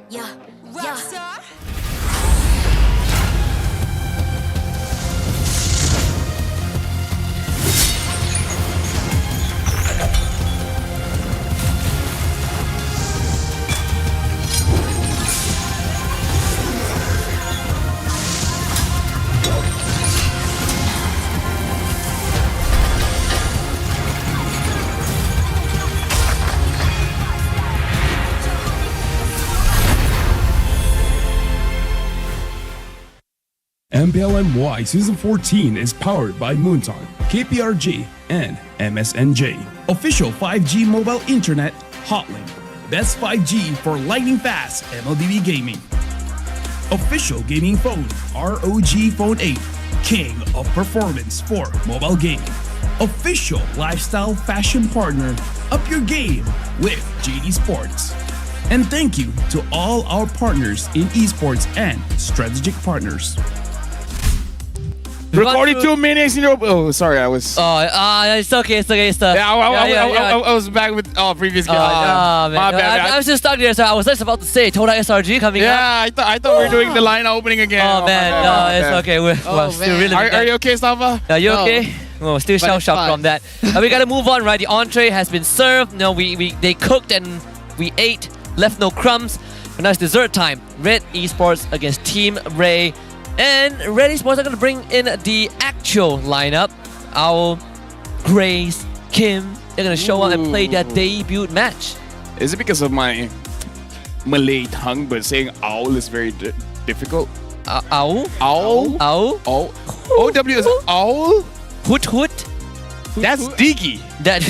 Yeah. Rockstar? MPL MY Season 14 is powered by Moonton, KPRG, and MSNJ. Official 5G mobile internet hotlink. Best 5G for lightning fast MLBB gaming. Official gaming phone, ROG Phone 8. King of performance for mobile gaming. Official lifestyle fashion partner. Up your game with JD Sports. And thank you to all our partners in esports and strategic partners. We've gone 42 through- minutes in a row. Oh, sorry, I was. It's okay. Yeah, I was back with previous game. Man. My bad. I was just stuck there, so I was just about to say Todak SRG coming up. Yeah, I thought we were doing the line opening again. Oh man, my no, bad. it's okay. We're still really. Are you okay, Safa? Are you okay? Oh, still shell shocked from that. We gotta move on, right? The entree has been served. No, they cooked and we ate, left no crumbs. But now it's dessert time. Red Esports against Team Ray. And Red Esports are gonna bring in the actual lineup. Owl, Grace, Kim. They're gonna show up and play their debut match. Is it because of my Malay tongue, but saying owl is very difficult? Owl? Owl? Owl? Owl? OW is owl? Hoot hoot? That's Diggy. That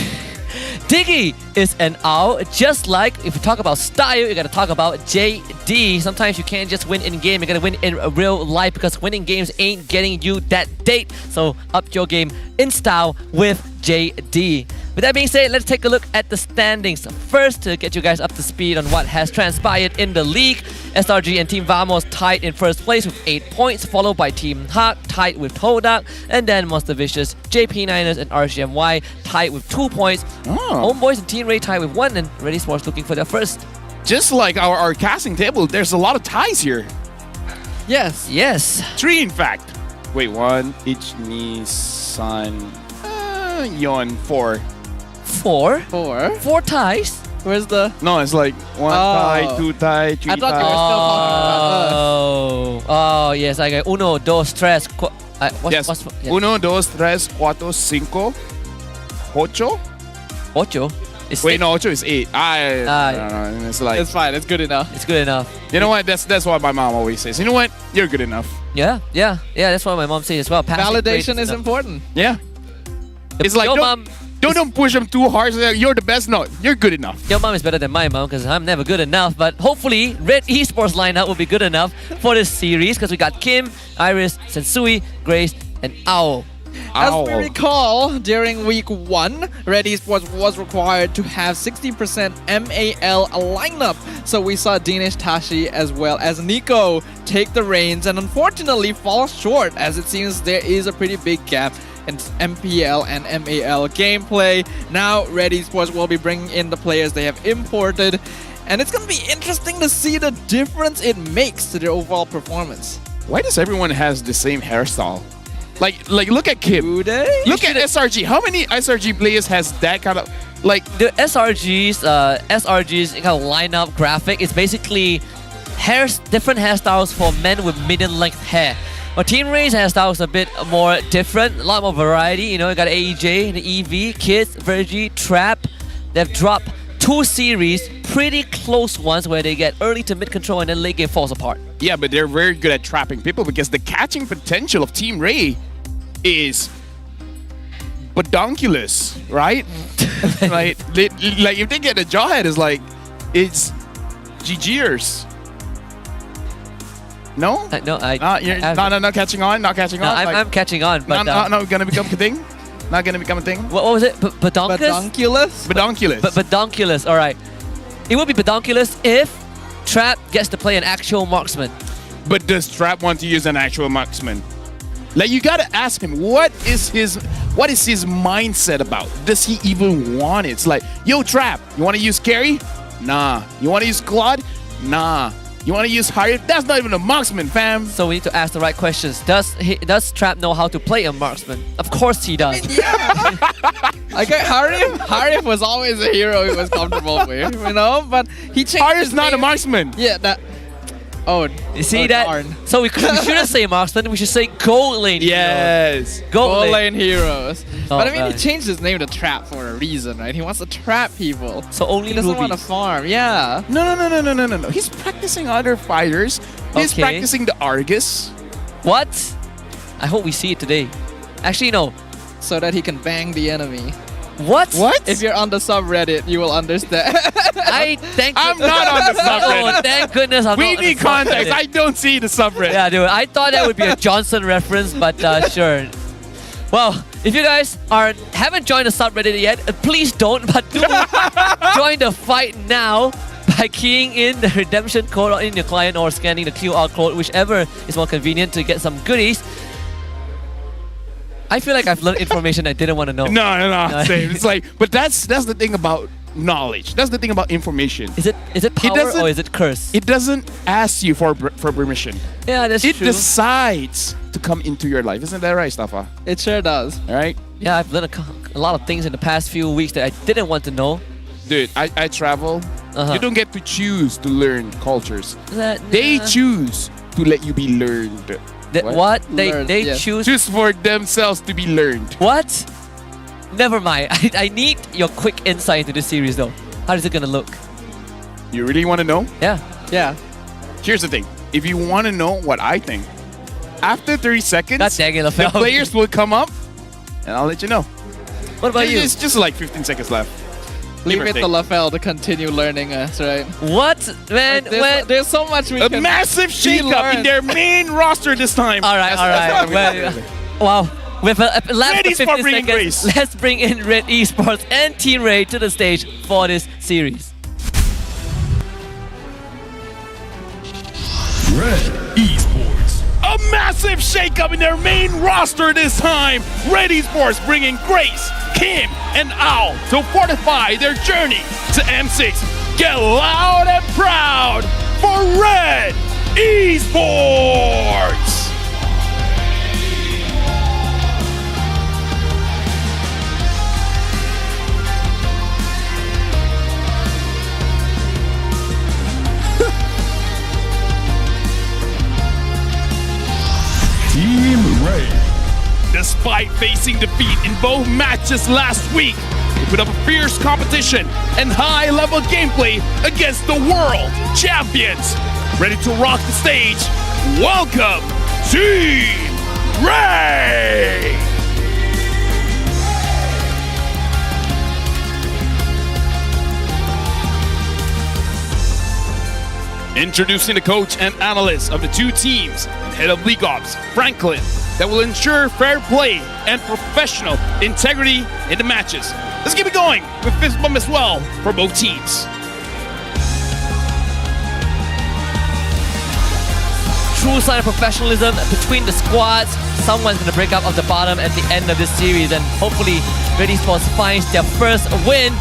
Diggy is an owl. Just like if you talk about style, you gotta talk about JD. Sometimes you can't just win in game, you gotta win in real life because winning games ain't getting you that date. So up your game in style with JD. With that being said, let's take a look at the standings. First, to get you guys up to speed on what has transpired in the league, SRG and Team Vamos tied in first place with 8 points, followed by Team Hawk tied with Todak, and then Monster Vicious, JP9ers, and RCMY tied with 2 points. Homeboys and Team Ray tied with 1, and Ready Sports looking for their first. Just like our casting table, there's a lot of ties here. Yes. Yes. 3 in fact. Wait, 1, Nissan, Yon, 4. 4? 4? 4 ties? Where's the... No, it's like 1 tie, 2 tie, 3 I thought you were still talking about us. Oh, yes. I got uno, dos, tres. Yes. 1, 2, 3, 4, 5, 8. Ocho? Wait, no, 8 is 8. No, it's like... It's fine. It's good enough. It's good enough. You know what? That's what my mom always says. You know what? You're good enough. Yeah. That's what my mom says as well. Passing Validation grade is important. Yeah. It's like, your mom... Don't push them too hard. So that you're the best. No, you're good enough. Your mom is better than my mom because I'm never good enough. But hopefully, Red Esports lineup will be good enough for this series because we got Kim, Iris, Sensui, Grace, and Owl. As we recall, during week 1, Red Esports was required to have 60% MAL lineup. So we saw Dinesh Tashi as well as Nico take the reins and unfortunately fall short, as it seems there is a pretty big gap in MPL and MAL gameplay. Now Red Esports will be bringing in the players they have imported, and it's going to be interesting to see the difference it makes to their overall performance. Why does everyone has the same hairstyle? Like look at Kim. Do they? Look at SRG. How many SRG players has that kind of like the SRG's kind of lineup graphic is basically different hairstyles for men with medium length hair. But Team Ray's hairstyle is a bit more different, a lot more variety. You know, you got AEJ, the EV, Kids, Virgie, Trap. They've dropped 2 series, pretty close ones where they get early to mid control and then late game falls apart. Yeah, but they're very good at trapping people because the catching potential of Team Ray is pedunculous, right? Like if they get a jawhead, it's like it's GGers. No? No, you're not catching on. Not catching on. I'm catching on, but not gonna become a thing. Not gonna become a thing. What was it? Pedunculous? Pedunculous. Pedunculous. All right. It would be pedunculous if Trap gets to play an actual marksman. But does Trap want to use an actual marksman? Like you gotta ask him what is his mindset about? Does he even want it? It's like, yo, Trap, you want to use carry? Nah. You want to use Claude? Nah. You want to use Harif? That's not even a marksman, fam. So we need to ask the right questions. Does Trap know how to play a marksman? Of course he does. Like Harif was always a hero he was comfortable with, you know. But he changed. Harif's not a marksman. Yeah, that. Oh, you see that? Darn. So we shouldn't say marksman. We should say gold lane. Yes, gold lane heroes. Oh, but I mean, he changed his name to Trap for a reason, right? He wants to trap people. So only he doesn't rubies. want to farm. Yeah. No. He's practicing other fighters. He's practicing the Argus. What? I hope we see it today. Actually, no. So that he can bang the enemy. What? If you're on the subreddit, you will understand. I'm not on the subreddit. Oh, thank goodness I'm We not on need the context. subreddit. I don't see the subreddit. Yeah, dude. I thought that would be a Johnson reference, but sure. Well, if you guys haven't joined the subreddit yet, please don't. But do join the fight now by keying in the redemption code in your client or scanning the QR code, whichever is more convenient to get some goodies. I feel like I've learned information I didn't want to know. No, same. It's like, but that's the thing about knowledge. That's the thing about information. Is it power or is it curse? It doesn't ask you for permission. Yeah, that's It true. decides to come into your life. Isn't that right, Stafa? It sure does. All right? Yeah, I've learned a lot of things in the past few weeks that I didn't want to know. Dude, I travel. You don't get to choose to learn cultures. They Nah. choose to let you be learned. What? They choose for themselves to be learned. What? Never mind. I need your quick insight into this series though. How is it gonna look? You really want to know? Yeah. Here's the thing. If you want to know what I think, after 30 seconds, God dang it, the Lafel. players will come up and I'll let you know. What about you? It's just like 15 seconds left. Leave Give or it to take. LaFell to continue learning us, right? What? Man, there's so much we A can massive shakeup in their main roster this time. All right. Wow. With a last Red 50 Esports bringing seconds, grace. let's bring in Red Esports and Team Ray to the stage for this series. Red Esports. A massive shakeup in their main roster this time. Red Esports bringing Grace, Kim, and Owl to fortify their journey to M6. Get loud and proud for Red Esports. Team Ray. Despite facing defeat in both matches last week, they put up a fierce competition and high-level gameplay against the world champions. Ready to rock the stage? Welcome, Team Ray! Introducing the coach and analyst of the two teams and head of League Ops, Franklin, that will ensure fair play and professional integrity in the matches. Let's keep it going with fist bump as well for both teams. True sign of professionalism between the squads. Someone's going to break up of the bottom at the end of this series, and hopefully Red Esports finds their first win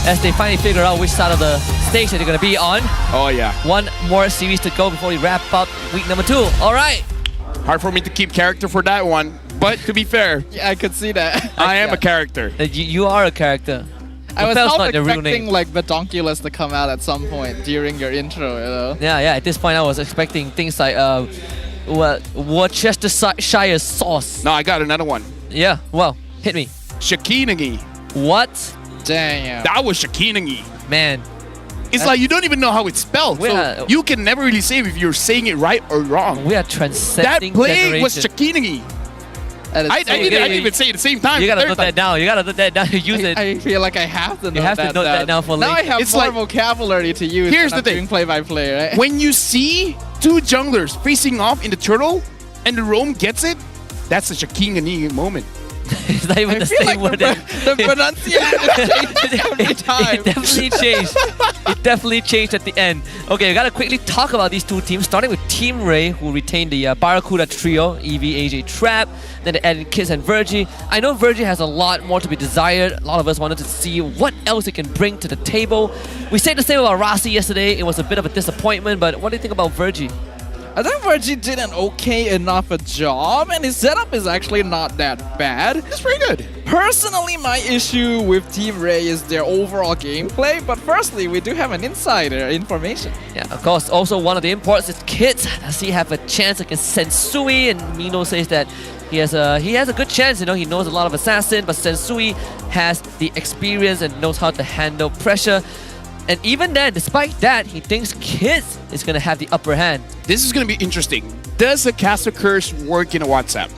as they finally figure out which side of the stage that they're going to be on. Oh yeah. One more series to go before we wrap up week number 2. All right. Hard for me to keep character for that one, but to be fair, Yeah, I could see that. I am a character. You are a character. I was Lafel's half not your real expecting name. like Badonkulus to come out at some point during your intro, you know? Yeah. At this point, I was expecting things like Worcestershire sauce. No, I got another one. Yeah. Well, hit me. Shakinagi. What? Damn. That was Shakinagi. Man. It's like you don't even know how it's spelled, We so are- you can never really say if you're saying it right or wrong. We are That transcending play was generation. Shakinagi. And I it's didn't even say it at the same time. You gotta Third note time. that down. You gotta note that down. Use it. I feel like I have to know You have to note that down for now later. I have It's more like- vocabulary to use. Here's when the I'm thing. doing play-by-play, right? When you see two junglers facing off in the turtle and the roam gets it, that's a Shakinagi moment. It's not even I the feel same like word. the pronunciation changes every time. It definitely changed. It definitely changed at the end. Okay, we gotta quickly talk about these two teams, starting with Team Ray, who retained the Barracuda trio, EV, AJ, Trap. Then they added Kids and Virgie. I know Virgie has a lot more to be desired. A lot of us wanted to see what else he can bring to the table. We said the same about Rasi yesterday. It was a bit of a disappointment, but what do you think about Virgie? I think Virgie did an okay enough a job, and his setup is actually not that bad. It's pretty good. Personally, my issue with Team Ray is their overall gameplay, but firstly, we do have an insider information. Yeah, of course. Also, one of the imports is Kids. Does he have a chance against Sensui? And Mino says that he has a good chance. You know, he knows a lot of assassin, but Sensui has the experience and knows how to handle pressure. And even then, despite that, he thinks Kids is going to have the upper hand. This is going to be interesting. Does a caster curse work in a WhatsApp?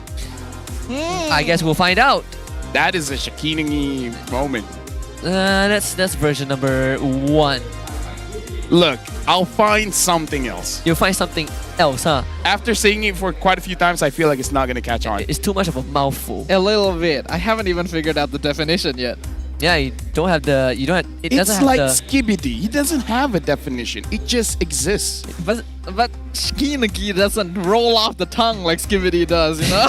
I guess we'll find out. That is a Shakini moment. That's version number 1. Look, I'll find something else. You'll find something else, huh? After saying it for quite a few times, I feel like it's not gonna catch on. It's too much of a mouthful. A little bit. I haven't even figured out the definition yet. Yeah, you don't have the. You don't. Have, it doesn't It's have like the. Skibidi. It doesn't have a definition. It just exists. But Skinaki doesn't roll off the tongue like Skibidi does, you know?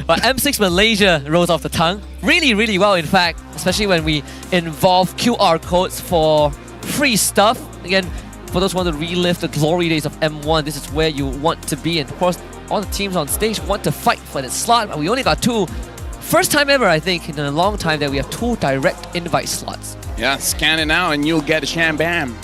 But M6 Malaysia rolls off the tongue really, really well. In fact, especially when we involve QR codes for free stuff. Again, for those who want to relive the glory days of M1, this is where you want to be. And of course, all the teams on stage want to fight for that slot. But we only got 2. First time ever, I think, in a long time that we have 2 direct invite slots. Yeah, scan it now and you'll get a shambam.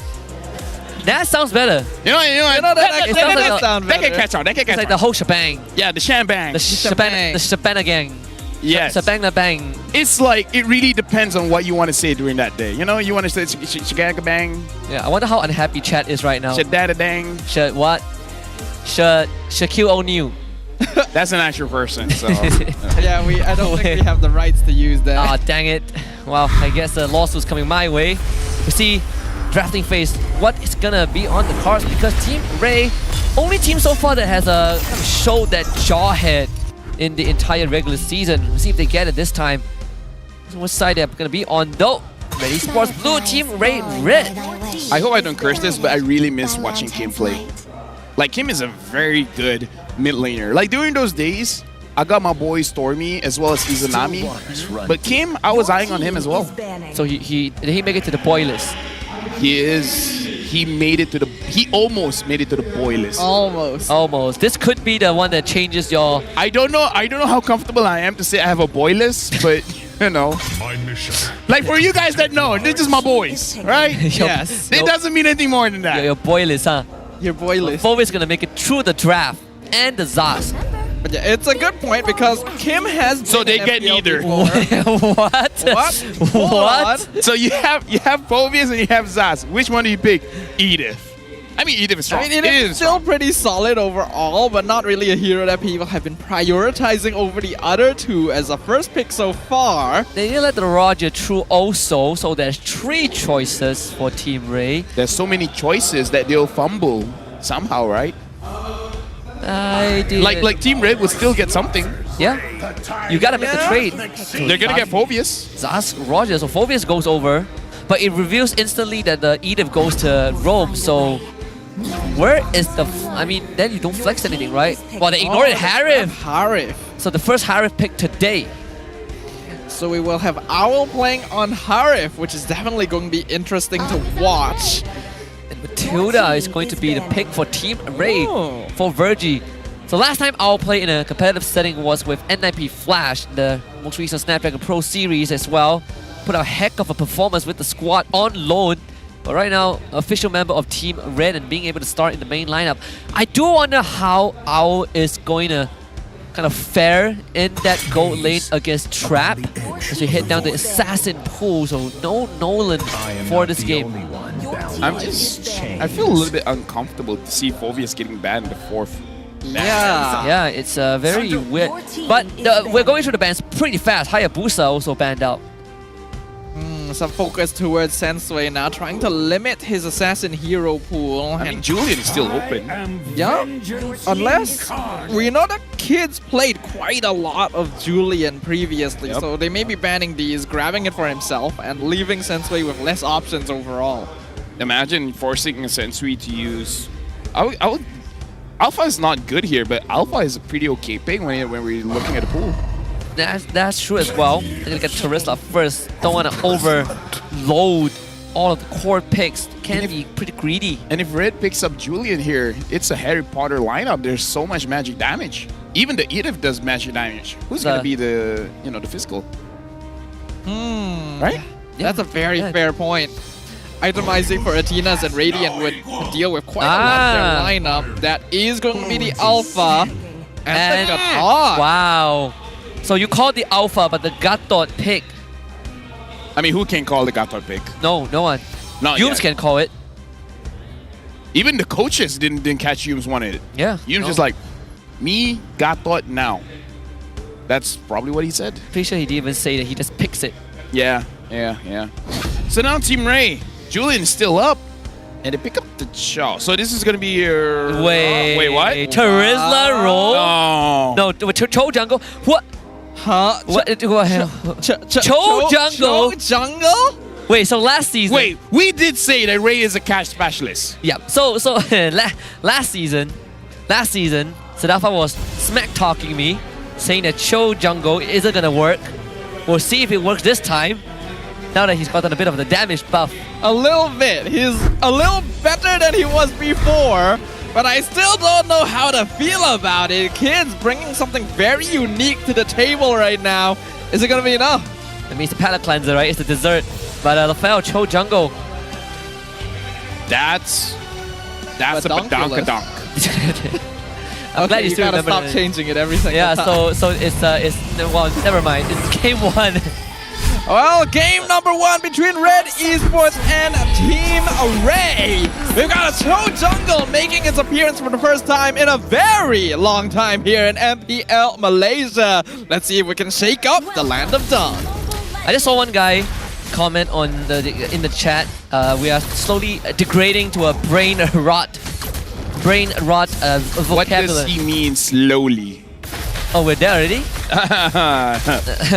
That sounds better. You know, that sounds That can better. catch on. That can It's catch like on. the whole shebang. Yeah, the shambang. The Shabana gang. Yes. Shabang bang. It's like, it really depends on what you want to say during that day. You know, you want to say shagaga bang, Yeah, I wonder how unhappy chat is right now. shadada dang. What? Shaquille O'Neal. That's an actual person, so. Yeah, I don't think we have the rights to use that. Ah, dang it. Well, I guess the lawsuit's coming my way. We see drafting phase. What is gonna be on the cards? Because Team Ray, only team so far that has kind of showed that jawhead in the entire regular season. We'll see if they get it this time. Which side they're gonna be on though? Ready Sports Blue, Team Ray Red. I hope I don't curse this, but I really miss watching Kim play. Like, Kim is a very good mid laner. Like, during those days, I got my boy Stormy as well as Izanami. But Kim, I was eyeing on him as well. So did he make it to the boy list? He made it to the. He almost made it to the boy list. Almost. This could be the one that changes your. I don't know how comfortable I am to say I have a boy list, but you know. Like, for you guys that know, they're just my boys, right? Yes. It doesn't mean anything more than that. Your boy list, huh? Your boy list. Always gonna make it through the draft and the Zaz. But yeah, it's a good point because Kim has. So they get neither. What? What? So you have Phobius and you have Zaz. Which one do you pick? Edith. I mean, Edith is strong. I mean, it is still pretty solid overall, but not really a hero that people have been prioritizing over the other 2 as a first pick so far. They didn't let the Roger through also, so there's 3 choices for Team Ray. There's so many choices that they'll fumble somehow, right? Like Team Red would still get something. Yeah. You gotta make the trade. They're gonna get Phobius. Zaz, Roger, so Phobius goes over, but it reveals instantly that the Edith goes to Rome, so where is the... I mean, then you don't flex anything, right? Well, they ignored it, Harif. So the first Harif pick today. So we will have Owl playing on Harif, which is definitely going to be interesting to watch. And Matilda is going to be the pick for Team Ray for Virgie. So last time Owl played in a competitive setting was with N9P Flash, the most recent Snapdragon Pro series as well. Put a heck of a performance with the squad on loan. But right now, official member of Team Red and being able to start in the main lineup. I do wonder how Owl is going to kind of fare in that gold lane against Trap as we head down the assassin pool. So no Nolan for this game. I feel a little bit uncomfortable to see Phobius getting banned in the 4th. Yeah, it's very weird. But we're going through the bans pretty fast. Hayabusa also banned out. Some focus towards Sensui now, trying to limit his assassin hero pool. I mean, Julian is still open. Yeah, unless we know that kids played quite a lot of Julian previously, so they may be banning these, grabbing it for himself, and leaving Sensui with less options overall. Imagine forcing a Sensui to use... Alpha is not good here, but Alpha is a pretty okay pick when we're looking at the pool. That's true as well. They're gonna get Teresa first. Don't want to overload all of the core picks. Can be pretty greedy. And if Red picks up Julian here, it's a Harry Potter lineup. There's so much magic damage. Even the Edith does magic damage. Who's gonna be the the physical? Right? Yeah. That's a very fair point. Itemizing for Athena's and Radiant would deal with quite a lot of their lineup. That is going to be the Alpha and the Gatot. Wow. So you call the Alpha, but the Gatot pick. I mean, who can call the Gatot pick? No one. Yums can call it. Even the coaches didn't catch Yums wanted it. Yeah. Yums just like, me, Gatot now. That's probably what he said. Pretty sure he didn't even say that. He just picks it. Yeah. So now Team Ray, Julian is still up, and they pick up the Chow. So this is gonna be your wait, what? Terizla roll? No. No, Cho Jungle. What? Huh? What? Cho Jungle? Jungle? Wait, so last season. Wait, we did say that Ray is a cash specialist. Yeah. So last season, Sadafa was smack talking me, saying that Cho Jungle isn't gonna work. We'll see if it works this time. Now that he's gotten a bit of the damage buff. A little bit. He's a little better than he was before, but I still don't know how to feel about it. Kid's bringing something very unique to the table right now. Is it gonna be enough? That means the palate cleanser, right? It's the dessert. But Lafel, Cho Jungle. That's a badonkadonk. I'm glad you gotta stop changing it every single time. Yeah, so it's well, never mind. It's game 1. Well, game number 1 between Red Esports and Team Ray. We've got a Cho Jungle making its appearance for the first time in a very long time here in MPL Malaysia. Let's see if we can shake up the Land of Dawn. I just saw one guy comment on in the chat. We are slowly degrading to a brain rot vocabulary. What does he mean slowly? Oh, we're there already?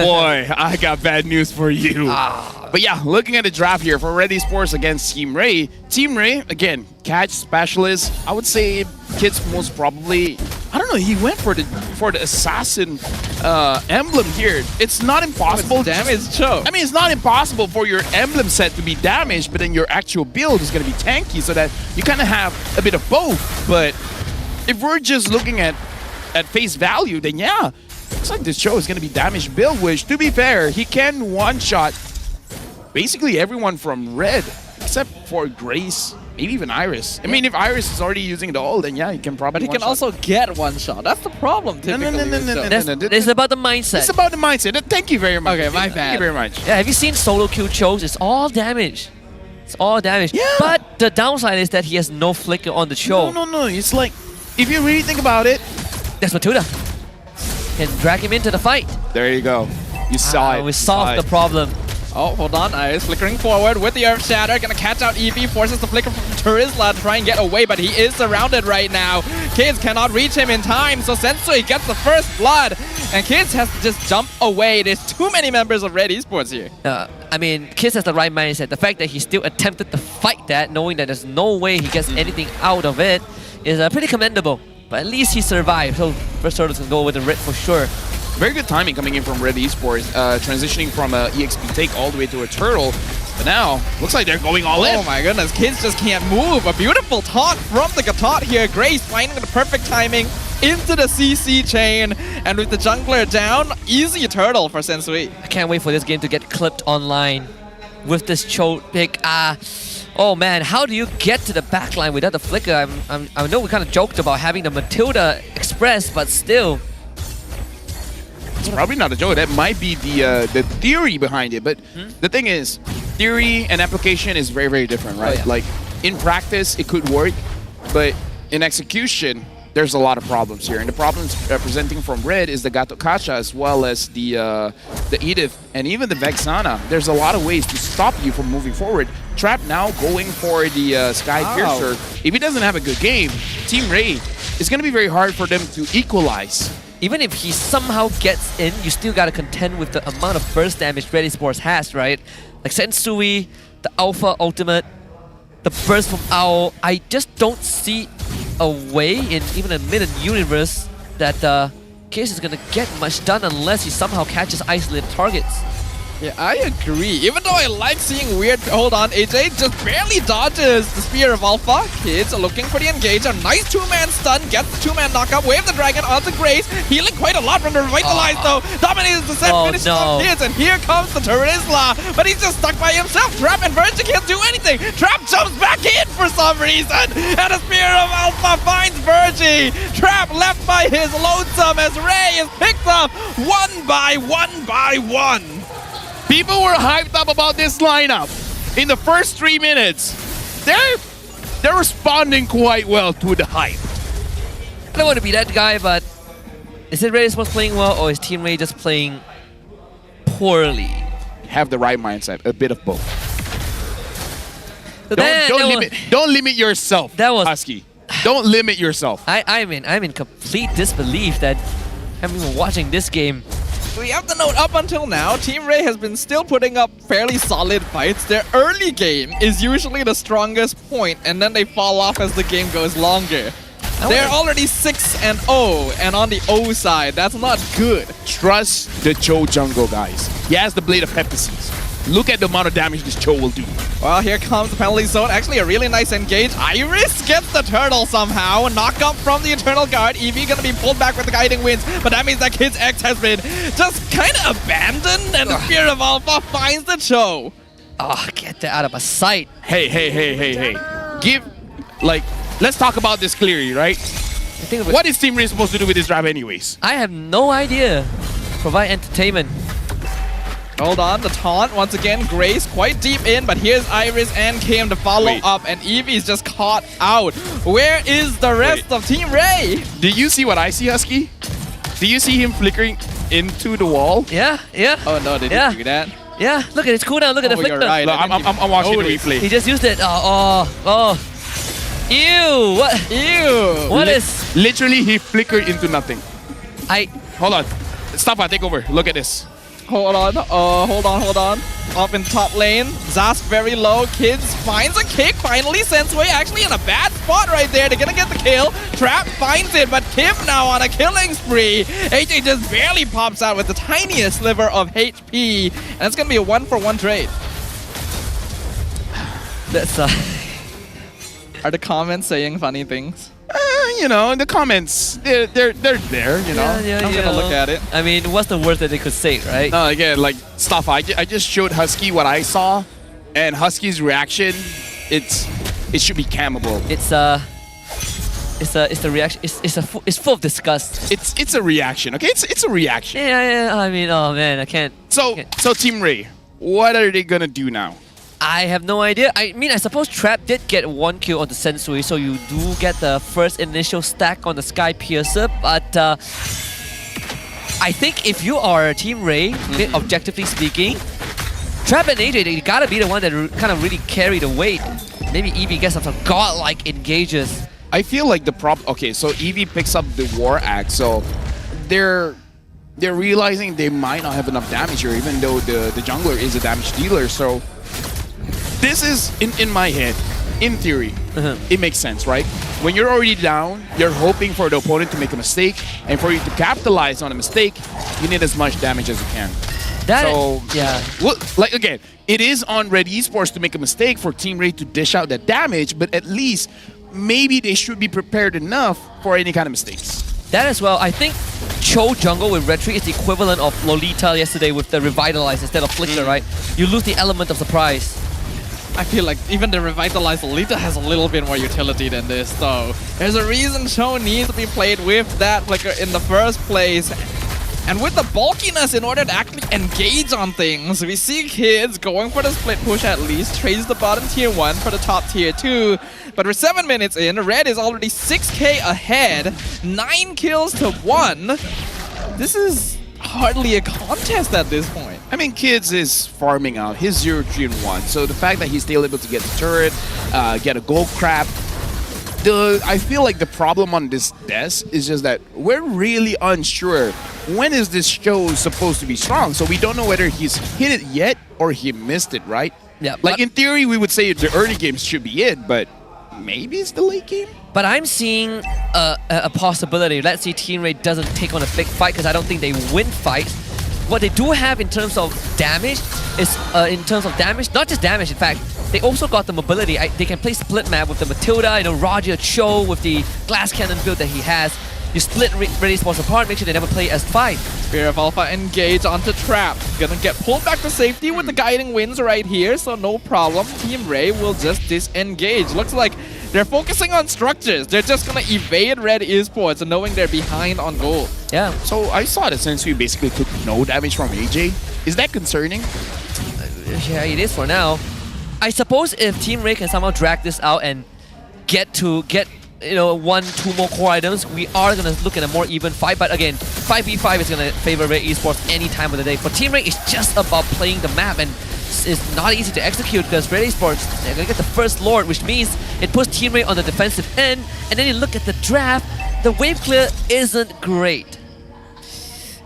Boy, I got bad news for you. But yeah, looking at the draft here for Red Esports against Team Ray. Team Ray, again, catch specialist. I would say Kid's most probably, I don't know, he went for the assassin emblem here. It's not impossible. Damage Cho. I mean, it's not impossible for your emblem set to be damaged, but then your actual build is going to be tanky, so that you kind of have a bit of both. But if we're just looking at face value, then yeah, looks like this Cho is going to be damaged build, which, to be fair, he can one-shot basically everyone from Red, except for Grace, maybe even Iris. I mean, if Iris is already using the ult, then yeah, he can probably But he can also get one shot. That's the problem, typically. No. It's about the mindset. It's about the mindset. Thank you very much. Okay, my bad. Thank you very much. Yeah, have you seen solo kill Chos? It's all damage. It's all damage. Yeah. But the downside is that he has no flicker on the Cho. No. It's like, if you really think about it, that's what Todak can drag him into the fight. There you go. You saw it. We solved the problem. Oh, hold on. Ice flickering forward with the Earth Shatter. Gonna catch out Eevee. Forces the flicker from Terizla to try and get away, but he is surrounded right now. Kids cannot reach him in time, so Sensui gets the first blood. And Kids has to just jump away. There's too many members of Red Esports here. I mean, Kids has the right mindset. The fact that he still attempted to fight that, knowing that there's no way he gets anything out of it, is pretty commendable. But at least he survived, so first turtles can go with the red for sure. Very good timing coming in from Red Esports, transitioning from a EXP take all the way to a turtle. But now, looks like they're going all in. Oh my goodness, Kids just can't move. A beautiful taunt from the Gatot here. Grace finding the perfect timing into the CC chain. And with the jungler down, easy turtle for Sensui. I can't wait for this game to get clipped online with this Cho pick. Oh man, how do you get to the backline without the flicker? I know we kind of joked about having the Matilda Express, but still. It's probably not a joke. That might be the theory behind it. But the thing is, theory and application is very, very different, right? Oh, yeah. Like, in practice, it could work. But in execution, there's a lot of problems here. And the problems presenting from Red is the Gato Kacha, as well as the Edith and even the Vexana. There's a lot of ways to stop you from moving forward. Trap now going for the Sky Piercer. If he doesn't have a good game, Team Ray, it's going to be very hard for them to equalize. Even if he somehow gets in, you still gotta contend with the amount of burst damage Red Esports has, right? Like Sensui, the Alpha Ultimate, the burst from Owl. I just don't see a way in even a mid universe that Case is gonna get much done unless he somehow catches isolated targets. Yeah, I agree. Even though I like seeing weird... Hold on, AJ just barely dodges the Spear of Alpha. Kids are looking for the engage. A nice two-man stun. Gets the two-man knockup. Wave the dragon onto Grace. Healing quite a lot from the Revitalize though. Dominates the set. Finishes off Kids. And here comes the Terizla. But he's just stuck by himself. Trap and Virgin can't do anything. Trap jumps back in for some reason. And the Spear of Alpha finds Virgie. Trap left by his lonesome as Ray is picked up one by one. People were hyped up about this lineup in the first 3 minutes. They're responding quite well to the hype. I don't want to be that guy, but Is it Red Esports playing well, or is Team Ray just playing poorly? Have the right mindset, a bit of both. So Don't limit yourself, that was Husky. Don't limit yourself. I'm in complete disbelief that I'm even watching this game. We have to note, up until now, Team Ray has been still putting up fairly solid fights. Their early game is usually the strongest point, and then they fall off as the game goes longer. They're already 6-0, and on the O side, that's not good. Trust the Cho jungle, guys. He has the Blade of Heptases. Look at the amount of damage this Cho will do. Well, here comes the penalty zone. Actually, a really nice engage. Iris gets the turtle somehow. Knock up from the Eternal Guard. Eevee gonna be pulled back with the guiding winds, but that means that Kid's X has been just kind of abandoned, and the Spear of Alpha finds the Cho. Oh, get that out of my sight. Hey. Let's talk about this clearly, right? What is Team Ray supposed to do with this drive anyways? I have no idea. Provide entertainment. Hold on, the taunt once again. Grace quite deep in, but here's Iris and Kim to follow up, and Eevee's just caught out. Where is the rest of Team Ray? Do you see what I see, Husky? Do you see him flickering into the wall? Yeah. Oh no, they didn't do that. Yeah, look at his cooldown, look at the flicker. You're right. Look, I'm watching the replay. He just used it. Oh. Ew, what? Ew. What is? Literally, he flickered into nothing. Hold on. Stop, take over. Look at this. Hold on. Up in top lane. Zask very low. Kids finds a kick. Finally, Sensui actually in a bad spot right there. They're gonna get the kill. Trap finds it, but Kim now on a killing spree. AJ just barely pops out with the tiniest sliver of HP. And it's gonna be a 1-for-1 trade. That's Are the comments saying funny things? The comments, they're there, you know. I'm gonna look at it. I mean, what's the worst that they could say, right? No, again, like, stuff. I just showed Husky what I saw, and Husky's reaction, it should be cammable. It's the reaction. It's full of disgust. It's a reaction, okay? It's a reaction. Yeah. I mean, oh man, I can't. So Team Ray, what are they gonna do now? I have no idea. I mean, I suppose Trap did get 1 kill on the Sensui, so you do get the first initial stack on the Sky Piercer, but I think if you are Team Ray, objectively speaking, Trap and AJ, they gotta be the one that kind of really carry the weight. Maybe Eevee gets some godlike engages. I feel like the okay, so Eevee picks up the War Axe, so they're realizing they might not have enough damage here, even though the jungler is a damage dealer, so this is, in my head, in theory, it makes sense, right? When you're already down, you're hoping for the opponent to make a mistake, and for you to capitalize on a mistake, you need as much damage as you can. Well, like, again, it is on Red Esports to make a mistake for Team Ray to dish out that damage, but at least, maybe they should be prepared enough for any kind of mistakes. That as well, I think Cho jungle with Retry is the equivalent of Lolita yesterday with the Revitalize instead of Flicker, right? You lose the element of surprise. I feel like even the Revitalized Lolita has a little bit more utility than this, though. There's a reason Cho needs to be played with that Flicker in the first place. And with the bulkiness in order to actually engage on things, we see Kids going for the split push at least, trades the bottom tier 1 for the top tier 2. But we're 7 minutes in, Red is already 6k ahead, 9 kills to 1. This is hardly a contest at this point. I mean, Kids is farming out his 0-3-1, so the fact that he's still able to get the turret, get a gold crab, I feel like the problem on this desk is just that we're really unsure when is this show supposed to be strong, so we don't know whether he's hit it yet or he missed it, right? Yeah. Like, in theory, we would say the early games should be it, but maybe it's the late game? But I'm seeing a possibility. Let's see Team Ray doesn't take on a big fight, because I don't think they win fights. What they do have in terms of damage is, not just damage, in fact, they also got the mobility. They can play split map with the Matilda, Roger Cho with the glass cannon build that he has. You split Red Esports apart, make sure they never play as five. Spear of Alpha engage onto Trap. Gonna get pulled back to safety with the guiding winds right here, so no problem. Team Ray will just disengage. Looks like they're focusing on structures. They're just gonna evade Red Esports, knowing they're behind on gold. Yeah. So I saw that Sensui basically took no damage from AJ. Is that concerning? Yeah, it is for now. I suppose if Team Ray can somehow drag this out and get 1-2 more core items, we are gonna look at a more even fight. But again, 5v5 is going to favor Red Esports any time of the day. For Team Red, it's just about playing the map, and it's not easy to execute because Red Esports, they're going to get the first Lord, which means it puts Team Red on the defensive end. And then you look at the draft, the wave clear isn't great.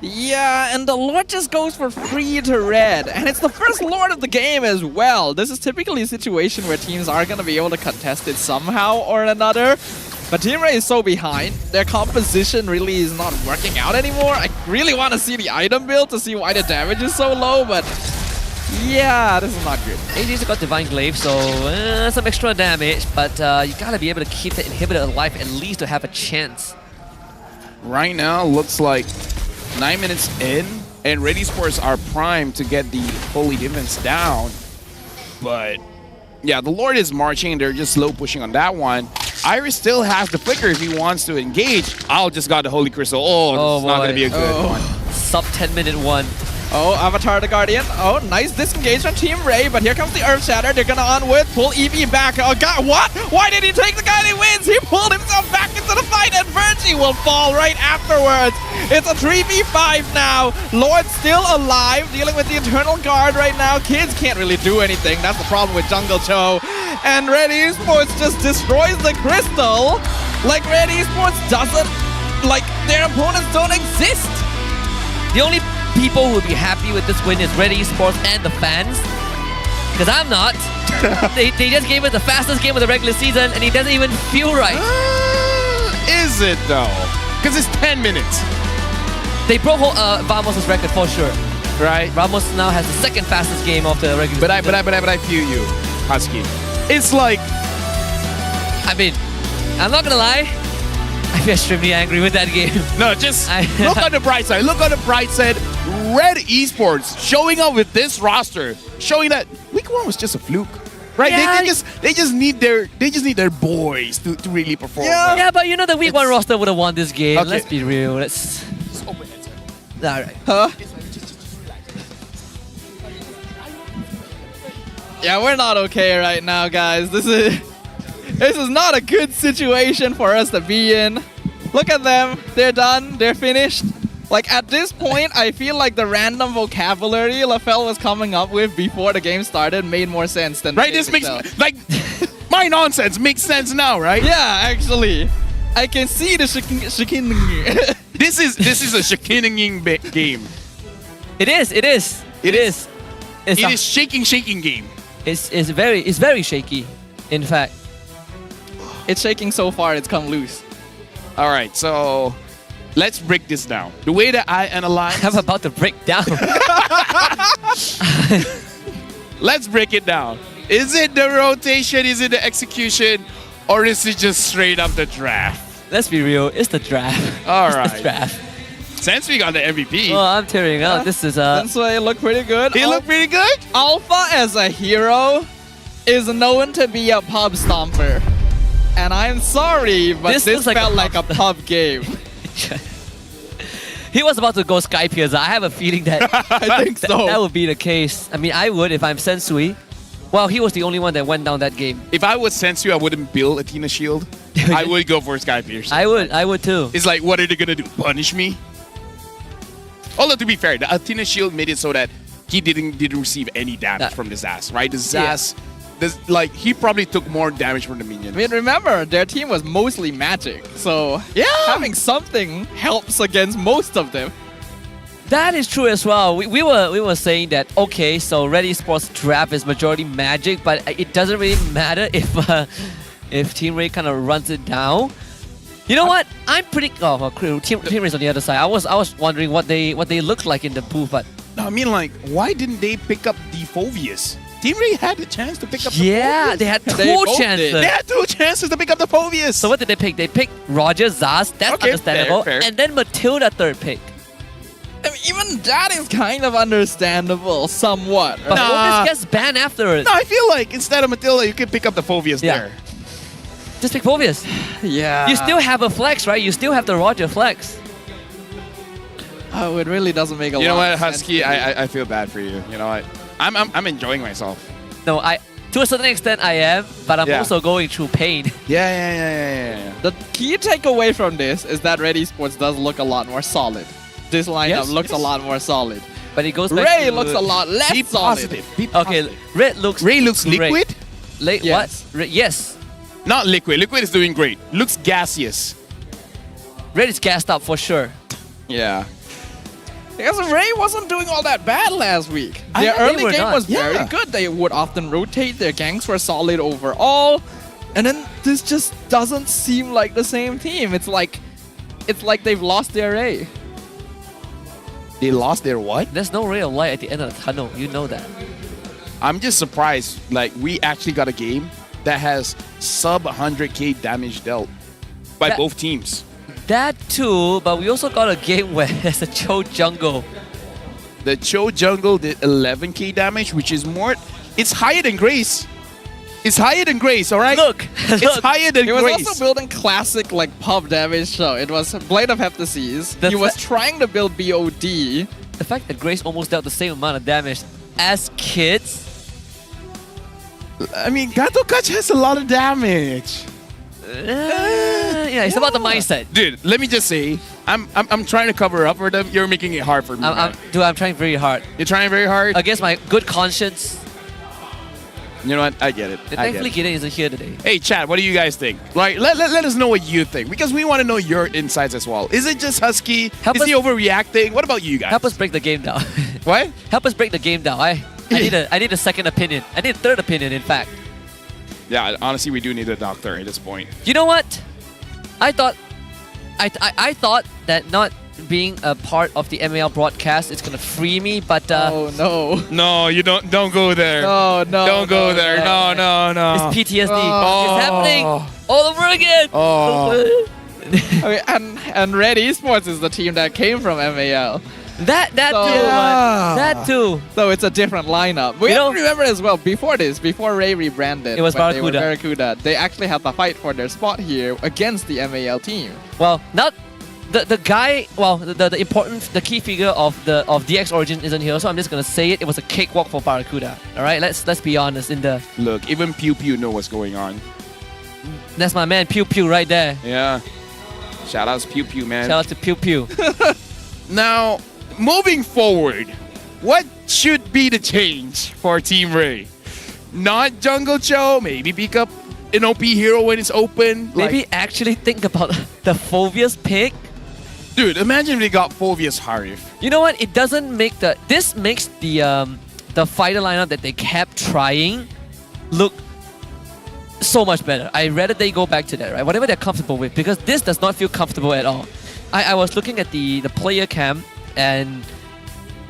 Yeah, and the Lord just goes for free to red, and it's the first Lord of the game as well. This is typically a situation where teams are going to be able to contest it somehow or another. But Team Ray is so behind, their composition really is not working out anymore. I really want to see the item build to see why the damage is so low, but yeah, this is not good. AJ's got Divine Glaive, so some extra damage, but you gotta be able to keep the inhibitor alive at least to have a chance. Right now, looks like 9 minutes in, and Red Esports are primed to get the Holy Demons down. But yeah, the Lord is marching, they're just slow pushing on that one. Iris still has the flicker if he wants to engage. Owl just got the Holy Crystal. Oh, this is not going to be a good one. Sub 10-minute one. Oh, Avatar the Guardian. Oh, nice disengage from Team Ray, but here comes the Earth Shatter. They're gonna on with, pull EV back. Oh god, what? Why did he take the guy that wins? He pulled himself back into the fight, and Virgie will fall right afterwards. It's a 3v5 now. Lord still alive, dealing with the Eternal Guard right now. Kids can't really do anything. That's the problem with Jungle Cho. And Red Esports just destroys the crystal. Like Red Esports doesn't, like their opponents don't exist. The only people who will be happy with this win is Red Esports and the fans. Because I'm not. they just gave it the fastest game of the regular season and it doesn't even feel right. Is it though? Because it's 10 minutes. They broke Vamos' record for sure. Right? Ramos now has the second fastest game of the regular season. But I feel you, Husky. It's like, I mean, I'm not gonna lie. I feel extremely angry with that game. No, just look on the bright side. Look on the bright side. Red Esports showing up with this roster, showing that week 1 was just a fluke, right? Yeah. They just need their boys to really perform. Yeah, but you know the week 1 roster would have won this game. Okay. Let's be real. Let's. Just open it. All right. Huh? Yeah, we're not okay right now, guys. This is not a good situation for us to be in. Look at them. They're done. They're finished. Like, at this point, I feel like the random vocabulary LaFell was coming up with before the game started made more sense than Right? This makes, like, my nonsense makes sense now, right? Yeah, actually. I can see the shaking. This is a shaking game. It is. It is shaking game. It's very shaky. In fact, it's shaking so far it's come loose. All right, so let's break this down. The way that I analyze, I'm about to break down. Let's break it down. Is it the rotation? Is it the execution? Or is it just straight up the draft? Let's be real. It's the draft. All it's right. the draft. Sensui got the MVP. Oh, I'm tearing up. This is Sensui looked pretty good. He looked pretty good. Alpha as a hero is known to be a pub stomper. And I'm sorry, but this felt like a pub game. He was about to go Sky Piercer. I have a feeling that I think so. That would be the case. I mean, I would if I'm Sensui. Well, he was the only one that went down that game. If I was Sensui, I wouldn't build Athena Shield. I would go for Sky Piercer. I would too. It's like, what are they gonna do? Punish me? Although to be fair, the Athena Shield made it so that he didn't receive any damage from the Zaz, right? The Zaz, like he probably took more damage from the minions. I mean, remember their team was mostly magic, so yeah, having something helps against most of them. That is true as well. We were saying that okay, so Red Esports draft is majority magic, but it doesn't really matter if Team Ray kind of runs it down. You know what? I'm pretty. Team Ray's on the other side. I was wondering what they looked like in the booth, but I mean, like, why didn't they pick up the Phoveus? Team Ray had the chance to pick up the yeah, Phoveus. they had two chances. They had 2 chances to pick up the Phoveus. So what did they pick? They picked Roger, Zaz, that's Okay, understandable, fair. and then Matilda third pick. I mean, even that is kind of understandable, somewhat. Right? But Phoveus gets banned afterwards. No, I feel like instead of Matilda, you can pick up the Phoveus there. Just pick Phoveus. Yeah. You still have a flex, right? You still have the Roger flex. Oh, it really doesn't make a lot You know what, of sense. Husky? I feel bad for you. You know what? I'm enjoying myself. No, to a certain extent I am, but I'm Yeah. also going through pain. Yeah. The key takeaway from this is that Red Esports does look a lot more solid. this lineup Yes, looks a yes. lot more solid. But it goes back Ray to... looks a lot less Be solid. positive. Be Okay, positive. Red looks... Ray looks great. liquid? Yes. What? Yes. Not liquid. Liquid is doing great. Looks gaseous. Red is gassed up for sure. Yeah. Because Ray wasn't doing all that bad last week. I Their know they early were game not. was very Yeah. good. They would often rotate. Their gangs were solid overall. And then this just doesn't seem like the same team. It's like they've lost their Ray. They lost their what? There's no ray of light at the end of the tunnel. You know that. I'm just surprised. Like, we actually got a game that has sub 100k damage dealt by That- both teams. That too, but we also got a game where there's a Cho jungle. The Cho jungle did 11k damage, which is more. It's higher than Grace. It's higher than Grace, all right? Look, It's higher than He was Grace. also building classic like pub damage, so it was Blade of Heptases. The He was fa- trying to build BOD. The fact that Grace almost dealt the same amount of damage as kids. I mean, Gato Kach has a lot of damage. Yeah, it's about the mindset. Dude, let me just say, I'm trying to cover up for them. You're making it hard for me. man. I'm trying very hard. You're trying very hard? Against my good conscience. You know what? I get it. I Thankfully, get it. Gideon isn't here today. Hey, chat, what do you guys think? Like, let us know what you think, because we want to know your insights as well. Is it just Husky? Help Is us- he overreacting? What about you guys? Help us break the game down. What? Help us break the game down. I need a second opinion. I need a third opinion, in fact. Yeah, honestly, we do need a doctor at this point. You know what? I thought that not being a part of the MAL broadcast is gonna free me, but Oh no. No, you don't go there. No, no. Don't go there. No. it's PTSD. Oh. It's happening all over again. Oh. Okay, and Red Esports is the team that came from MAL. That So- too, man. That too. So it's a different lineup. We You have know- to remember as well, before Ray rebranded, It was when they were Barracuda. Barracuda, they actually had to fight for their spot here against the MAL team. Well, not the guy. Well, the key figure of DX Origin isn't here, so I'm just gonna say it. It was a cakewalk for Barracuda. All right, let's be honest. Look, even Pew Pew know what's going on. That's my man Pew Pew right there. Yeah. Shout outs Pew Pew, man. Shout out to Pew Pew. Now, moving forward, what should be the change for Team Ray? Not Jungle Cho, maybe pick up an OP hero when it's open. Maybe actually think about the Phobia's pick. Dude, imagine if they got Phobia's Harif. You know what? It doesn't make this makes the fighter lineup that they kept trying look so much better. I rather they go back to that, right? Whatever they're comfortable with, because this does not feel comfortable at all. I was looking at the player cam, and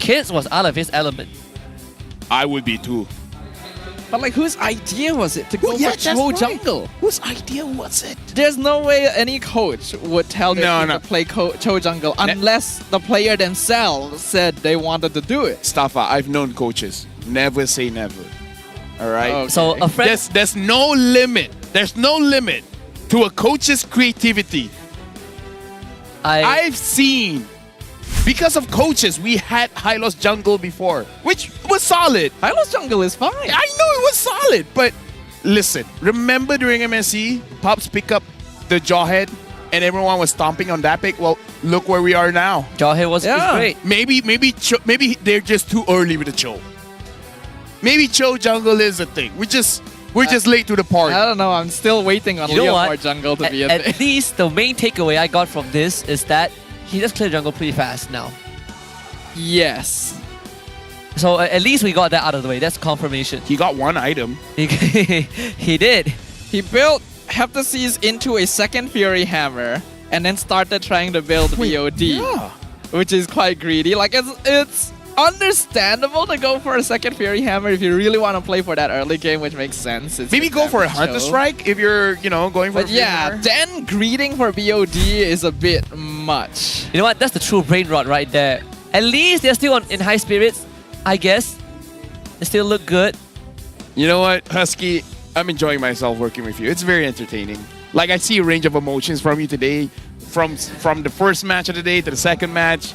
Kids was out of his element. I would be too. But like, whose idea was it to go for Cho jungle? Whose idea was it? There's no way any coach would tell their team No. to play Cho jungle unless the player themselves said they wanted to do it. Staffa, I've known coaches. Never say never. All right? Okay. So a friend. There's no limit. There's no limit to a coach's creativity. I've seen, because of coaches, we had Hylos jungle before, which was solid. Hylos jungle is fine. I know it was solid, but listen, remember during MSC, Pops pick up the Jawhead and everyone was stomping on that pick? Well, look where we are now. Jawhead was great. Maybe they're just too early with the Cho. Maybe Cho jungle is a thing. We're just late to the party. I don't know. I'm still waiting on You know Leopard what? jungle to be a thing. At least the main takeaway I got from this is that he does clear jungle pretty fast now. Yes. So at least we got that out of the way. That's confirmation. He got one item. He did. He built Heptases into a second Fury Hammer and then started trying to build VOD, which is quite greedy. Like, it's understandable to go for a second Fury Hammer if you really want to play for that early game, which makes sense. It's Maybe just go for a damage Hunter show. Strike if you're, going for a But yeah, Hammer. then greeting for BOD is a bit much. You know what? That's the true brain rot right there. At least they're still in high spirits, I guess. They still look good. You know what, Husky? I'm enjoying myself working with you. It's very entertaining. Like, I see a range of emotions from you today, from the first match of the day to the second match.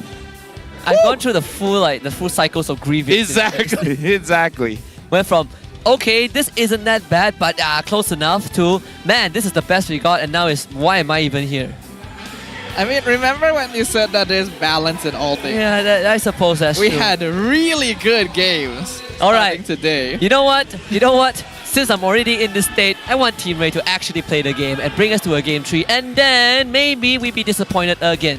I've gone through the full cycles of grieving. Exactly. Went from, okay, this isn't that bad, but close enough, to, man, this is the best we got, and now it's, why am I even here? I mean, remember when you said that there's balance in all things? Yeah, I suppose that's We true. had really good games. All right. Today. You know what? Since I'm already in this state, I want Team Ray to actually play the game and bring us to a game 3, and then maybe we'd be disappointed again.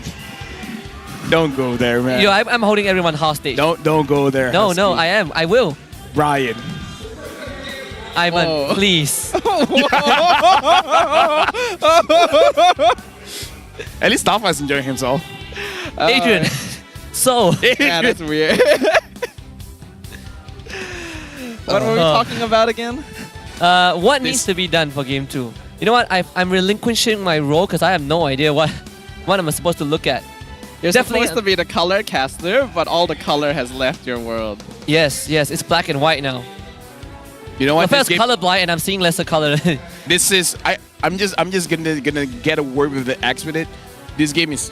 Don't go there, man. You know, I'm holding everyone hostage. Don't go there. No, Husky. no, I am. I will. Brian. Ivan, Whoa. please. At least Tafa's enjoying himself. Adrian. So. Yeah, that's weird. What were we talking about again? What needs to be done for game 2? You know what? I'm relinquishing my role because I have no idea what am I supposed to look at. You're Definitely supposed to be the color caster, but all the color has left your world. Yes, it's black and white now. You know what? If I was colorblind and I'm seeing lesser color. This is I'm just gonna get a word with the X with it. This game is.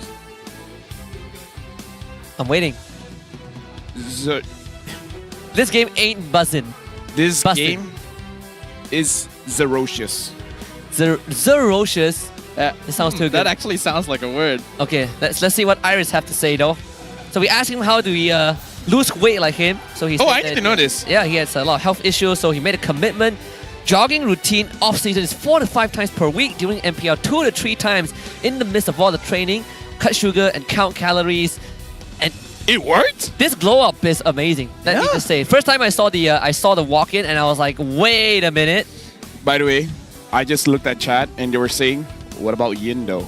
I'm waiting. This game ain't buzzing. This Busted. game is ferocious. Ferocious. It sounds too good. That actually sounds like a word. Okay, let's see what Iris have to say though. So we asked him how do we lose weight like him. So he said I need to know this. Yeah, he has a lot of health issues, so he made a commitment. Jogging routine off season is 4 to 5 times per week. During MPL, 2 to 3 times in the midst of all the training. Cut sugar and count calories. And it worked. This glow up is amazing. Let me just say. First time I saw the walk in and I was like, wait a minute. By the way, I just looked at chat and they were saying, what about Yin though?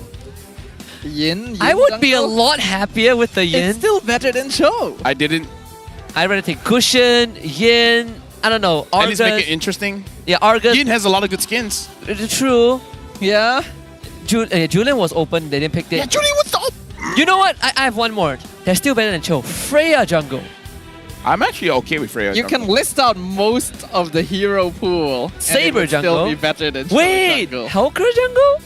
Yin? I would be a lot happier with the Yin. It's still better than Cho. I didn't. I'd rather take Cushion, Yin, I don't know, At Argus. least make it interesting. Yeah, Argus. Yin has a lot of good skins. True. Yeah. Julian was open, they didn't pick it. Yeah, Julian was up. You know what? I have one more. They're still better than Cho. Freya jungle. I'm actually okay with Freya. You can list out most of the hero pool. Saber and it would jungle. Still be better than Cho Wait, jungle. Helker jungle?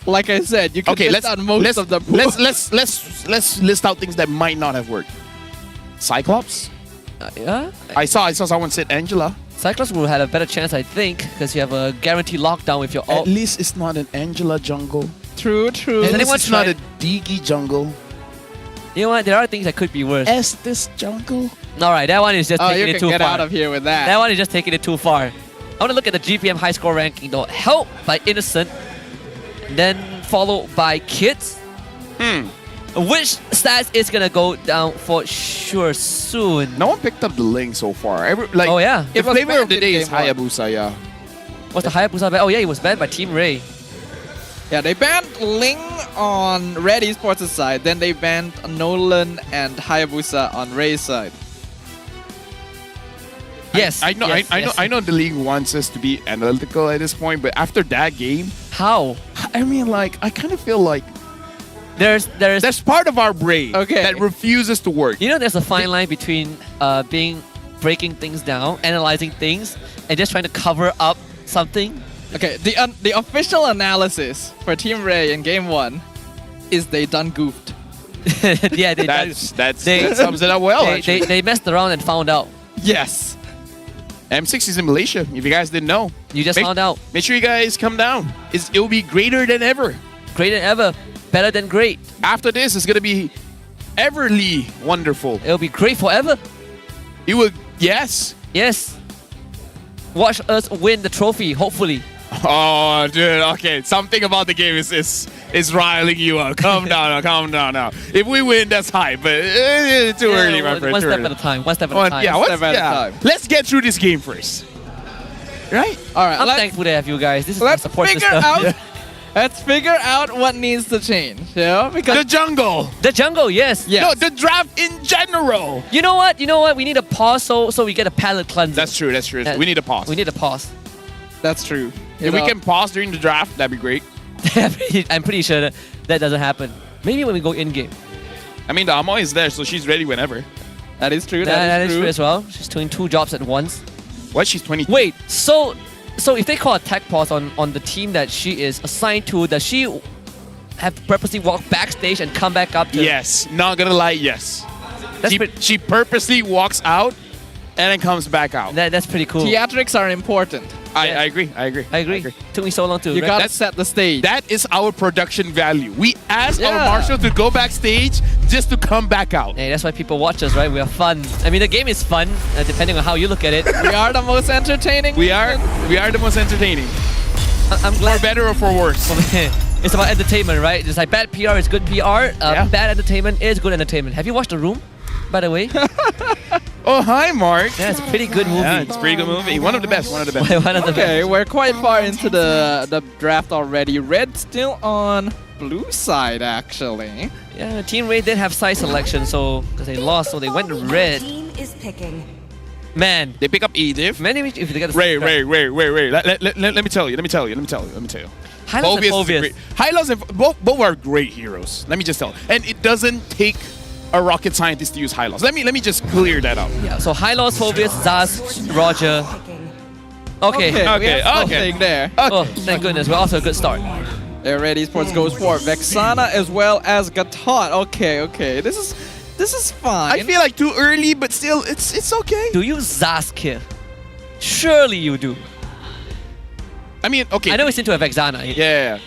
Like I said, you can list out most of the pool. Let's list out things that might not have worked. Cyclops. Yeah. I saw someone said Angela. Cyclops will have a better chance, I think, because you have a guaranteed lockdown with your ult. At least it's not an Angela jungle. True. At least it's not a Digi jungle. You know what? There are things that could be worse. Estes jungle. Alright, that one is just taking you it can too get far. out of here with that. That one is just taking it too far. I want to look at the GPM high score ranking though. Help by Innocent, then followed by Kids. Which stats is gonna go down for sure soon? No one picked up the link so far. Oh yeah. The It was flavor of banned the in day is game one. Hayabusa, yeah. What's the Hayabusa ban? Oh yeah, it was banned by Team Ray. Yeah, they banned Ling on Red Esports' side, then they banned Nolan and Hayabusa on Ray's side. Yes. I know. yes, I yes. know. The league wants us to be analytical at this point, but after that game, How? I mean, like, I kind of feel like There's that's part of our brain that refuses to work. You know, there's a fine line between breaking things down, analyzing things, and just trying to cover up something. Okay, the official analysis for Team Ray in Game 1 is they done goofed. Yeah, that sums it up well. They messed around and found out. Yes. M6 is in Malaysia. If you guys didn't know, You just found out. Make sure you guys come down. It will be greater than ever. Greater than ever. Better than great. After this, it's gonna be everly wonderful. It'll be great forever. It will. Yes. Yes. Watch us win the trophy, hopefully. Oh, dude. Okay, something about the game is riling you up. Calm down now. If we win, that's high, but too early, my friend. One too step early. at a time. One step at a time. Yeah, One step at a time. Let's get through this game first. Right? All right. I'm thankful to have you guys. This is my Let's support figure system. out. Let's figure out what needs to change. Yeah, because The jungle. The jungle, yes. No, the draft in general. You know what? We need a pause so we get a palate cleanser. That's true. Yeah. We need a pause. We need a pause. That's true. If we can pause during the draft, that'd be great. I'm pretty sure that doesn't happen. Maybe when we go in game. I mean, the Amoy is there, so she's ready whenever. That is true. That is true as well. She's doing 2 jobs at once. What? She's 22. Wait, so if they call a tech pause on the team that she is assigned to, does she have to purposely walk backstage and come back up to... Yes. Not gonna lie, yes. That's She purposely walks out and then comes back out. That's pretty cool. Theatrics are important. I agree. Took me so long to. You gotta set the stage. That is our production value. We ask our Yeah. marshal to go backstage just to come back out. Hey, that's why people watch us, right? We are fun. I mean, the game is fun, depending on how you look at it. We are the most entertaining. We are the most entertaining. I'm glad. For better or for worse. It's about entertainment, right? It's like bad PR is good PR. Bad entertainment is good entertainment. Have you watched The Room, by the way? Oh, hi, Mark. Yeah, it's a pretty good movie. Yeah, it's a pretty good movie. One of the best. One of the Okay, best. we're quite far into the draft already. Red still on blue side, actually. Yeah, Team Ray did have side selection, so because they lost, so they went to red. Team is picking. Man, they pick up Edith. Man, if they get the Ray. Let me tell you. Hylos Hylos and both are great heroes. Let me just tell you. And it doesn't take a rocket scientist to use Hylos. Let me just clear that up. Yeah, so Hylos, Phobius, Zaz, Roger. Okay. There. Oh, thank goodness. We're also a good start. Red Esports goes for Vexana as well as Gatot. Okay. This is fine. I feel like too early, but still, it's okay. Do you Zaz kill? Surely you do. I mean, okay. I know it's into a Vexana. Yeah.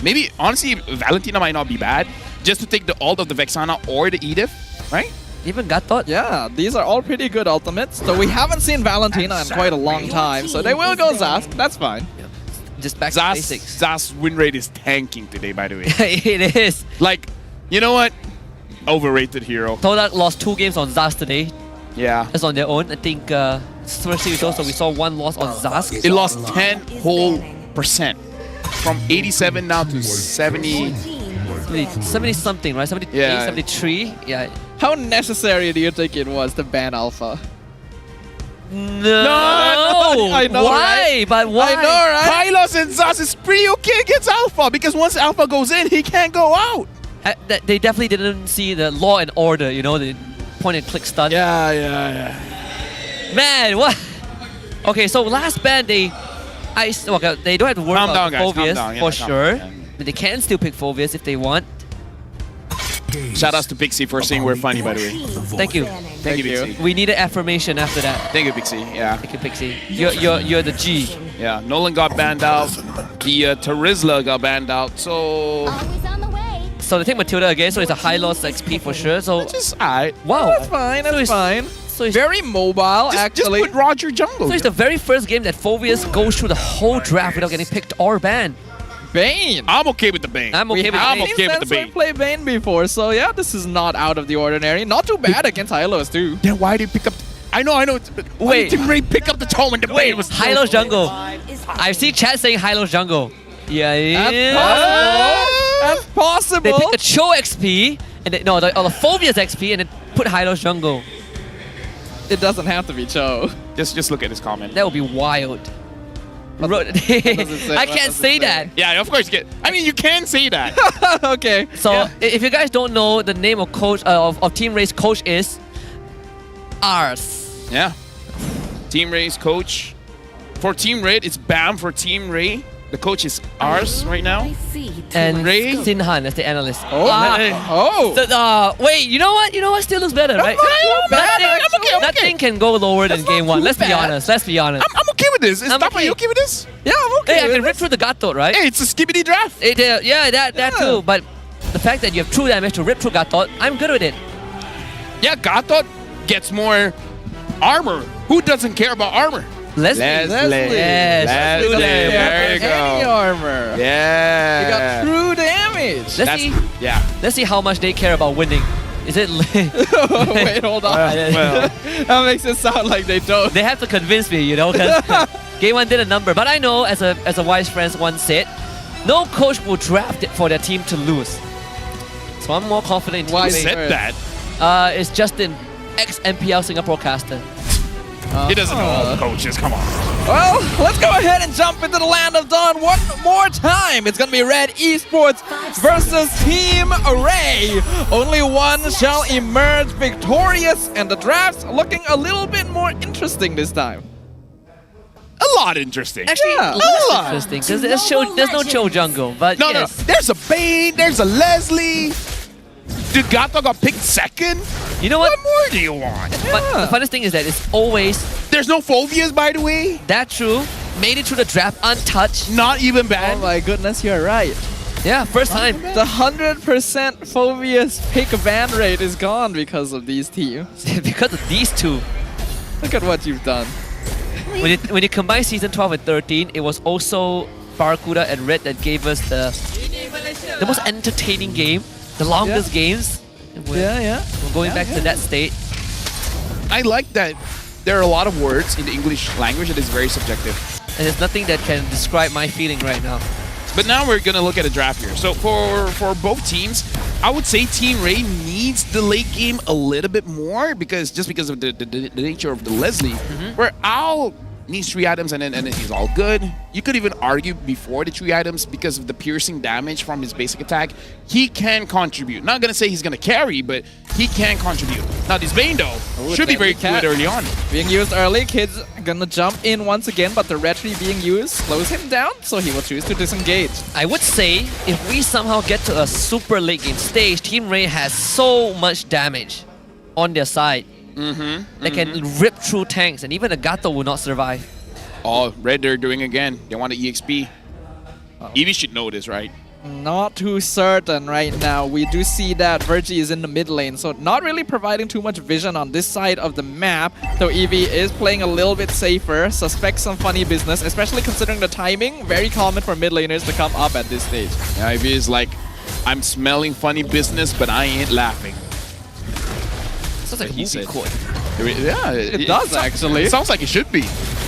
Maybe, honestly, Valentina might not be bad. Just to take the ult of the Vexana or the Edith, right? Even Gatot? Yeah, these are all pretty good ultimates. So we haven't seen Valentina in quite a long time. So they will go Zaz. That's fine. Just back to basics. Zaz's win rate is tanking today, by the way. It is. Like, you know what? Overrated hero. Todak lost 2 games on Zaz today. Yeah. Just on their own. I think first series also we saw 1 loss on Zaz. It lost 10 whole %. From 87 now to 70. 70 something, right? 78, Yeah. 73. Yeah. How necessary do you think it was to ban Alpha? No! I know, Why? right? But why? I know, right? Hylos and Zaz is pretty okay against Alpha because once Alpha goes in, he can't go out. They definitely didn't see the law and order, you know, the point and click stun. Yeah. Man, what? Okay, so last ban they don't have to worry Calm about down, guys. Calm Phobius down. Yeah, for calm sure. down. But they can still pick Phobius if they want. Shout outs to Pixie for saying we're funny, by the way. Thank you. Thank you, Pixie. We needed affirmation after that. Thank you, Pixie. Yeah. Thank you, Pixie. You're the G. Yeah. Nolan got banned out. The Terizla got banned out. So. So they take Matilda again, so it's a high loss XP for sure. So just alright. Wow. That's fine. That's fine. So it's very mobile, actually. Just put Roger jungle. So it's the very first game that Phobius goes through the whole draft without getting picked or banned. Bane. I'm okay with the Bane. I'm okay with the Bane. We've played Bane before, so yeah, this is not out of the ordinary. Not too bad against Hylos too. Then why did he pick up? I know. Why did Ray pick up the tome when the Bane was Hylos jungle. I see chat saying Hylos jungle. Yeah, That's possible. They pick a Cho XP and the Phobius XP and then put Hylos jungle. It doesn't have to be Cho. Just look at this comment. That would be wild. I can't say that. Yeah, of course you can. I mean, you can say that. Okay. So if you guys don't know, the name of coach of Team Ray's coach is Ars. Yeah. Team Ray's coach. For Team Red, it's Bam for Team Ray. The coach is ours right now. And Ray Sinhan as the analyst. Oh. So, wait, you know what? You know what? Still looks better, right? Nothing can go lower than game 1. Let's be honest. Let's be honest. I'm okay with this. Is Tapa, you okay with this? Yeah, I'm okay. Hey, I can rip through the Gatot, right? Hey, it's a skibbity draft. Yeah, that too. But the fact that you have true damage to rip through Gatot, I'm good with it. Yeah, Gatot gets more armor. Who doesn't care about armor? Leslie. Yes. Leslie. There you go. Any armor. Yeah. You got true damage. Let's see how much they care about winning. Is it? Wait, hold on. That makes it sound like they don't. They have to convince me, you know, because game 1 did a number. But I know, as a wise friend once said, no coach will draft it for their team to lose. So I'm more confident. Why said that? It's Justin, ex-MPL Singapore caster. He doesn't know all the coaches. Come on. Well, let's go ahead and jump into the Land of Dawn one more time. It's going to be Red Esports versus Team Ray. Only one shall emerge victorious, and the draft's looking a little bit more interesting this time. A lot interesting. Actually, Yeah. less interesting because there's no Cho jungle. But No. yes. There's a Bane. There's a Leslie. Dugato got picked second? You know what? What more do you want? But the funniest thing is that it's always... There's no phobias, by the way. That's true. Made it through the draft untouched. Not even bad. Oh my goodness, you're right. Yeah, first time. The 100% Phobia's pick ban rate is gone because of these teams. Because of these two. Look at what you've done. When you combine Season 12 and 13, it was also Barracuda and Red that gave us the most entertaining game, the longest games. We're going back to that state. I like that there are a lot of words in the English language that is very subjective. And there's nothing that can describe my feeling right now. But now we're going to look at a draft here. So for both teams, I would say Team Ray needs the late game a little bit more because of the nature of the Leslie, where Owl needs 3 items and then he's all good. You could even argue before the 3 items because of the piercing damage from his basic attack, he can contribute. Not going to say he's going to carry, but he can contribute. Now this Bane though should be very good early on. Being used early, Kid's gonna jump in once again, but the red tree being used slows him down, so he will choose to disengage. I would say if we somehow get to a super late game stage, Team Ray has so much damage on their side. They can rip through tanks, and even a Gato will not survive. Oh, Red they're doing again. They want the EXP. Eevee should know this, right? Not too certain right now. We do see that Virgie is in the mid lane, so not really providing too much vision on this side of the map. Though Eevee is playing a little bit safer, suspects some funny business, especially considering the timing. Very common for mid laners to come up at this stage. Yeah, Eevee is like, I'm smelling funny business, but I ain't laughing. Sounds like a movie quote. Yeah, It does actually. It sounds like it should be.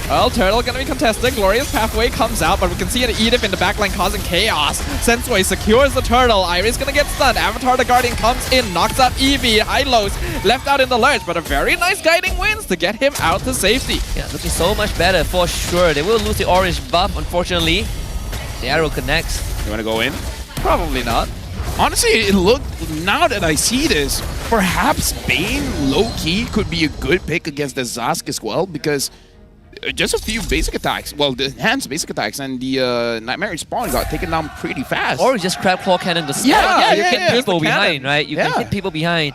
Well, Turtle gonna be contested. Glorious Pathway comes out, but we can see an Edith in the backline causing chaos. Sensui secures the Turtle. Iris gonna get stunned. Avatar the Guardian comes in, knocks out Eevee. Hylos left out in the lurch, but a very nice guiding wins to get him out to safety. Yeah, looking so much better for sure. They will lose the orange buff, unfortunately. The arrow connects. You wanna go in? Probably not. Honestly, it looked, now that I see this, perhaps Bane low-key could be a good pick against the Zask as well, because just a few basic attacks, well, the enhanced basic attacks and the Nightmare Spawn got taken down pretty fast. Or just Crab Claw Cannon the spell. You can hit people behind, right? You can hit people behind.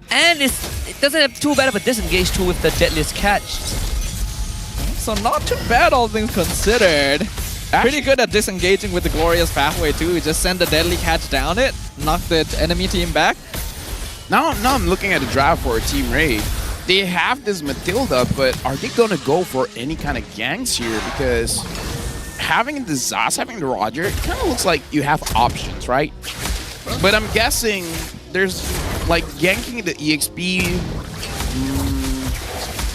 And it doesn't have too bad of a disengage too with the Deadliest Catch. So not too bad, all things considered. Pretty good at disengaging with the Glorious Pathway too. Just send the Deadly Catch down it, knock the enemy team back. Now I'm looking at the draft for Team Ray. They have this Matilda, but are they gonna go for any kind of ganks here? Because having the Zaz, having the Roger, it kind of looks like you have options, right? But I'm guessing there's like ganking the EXP.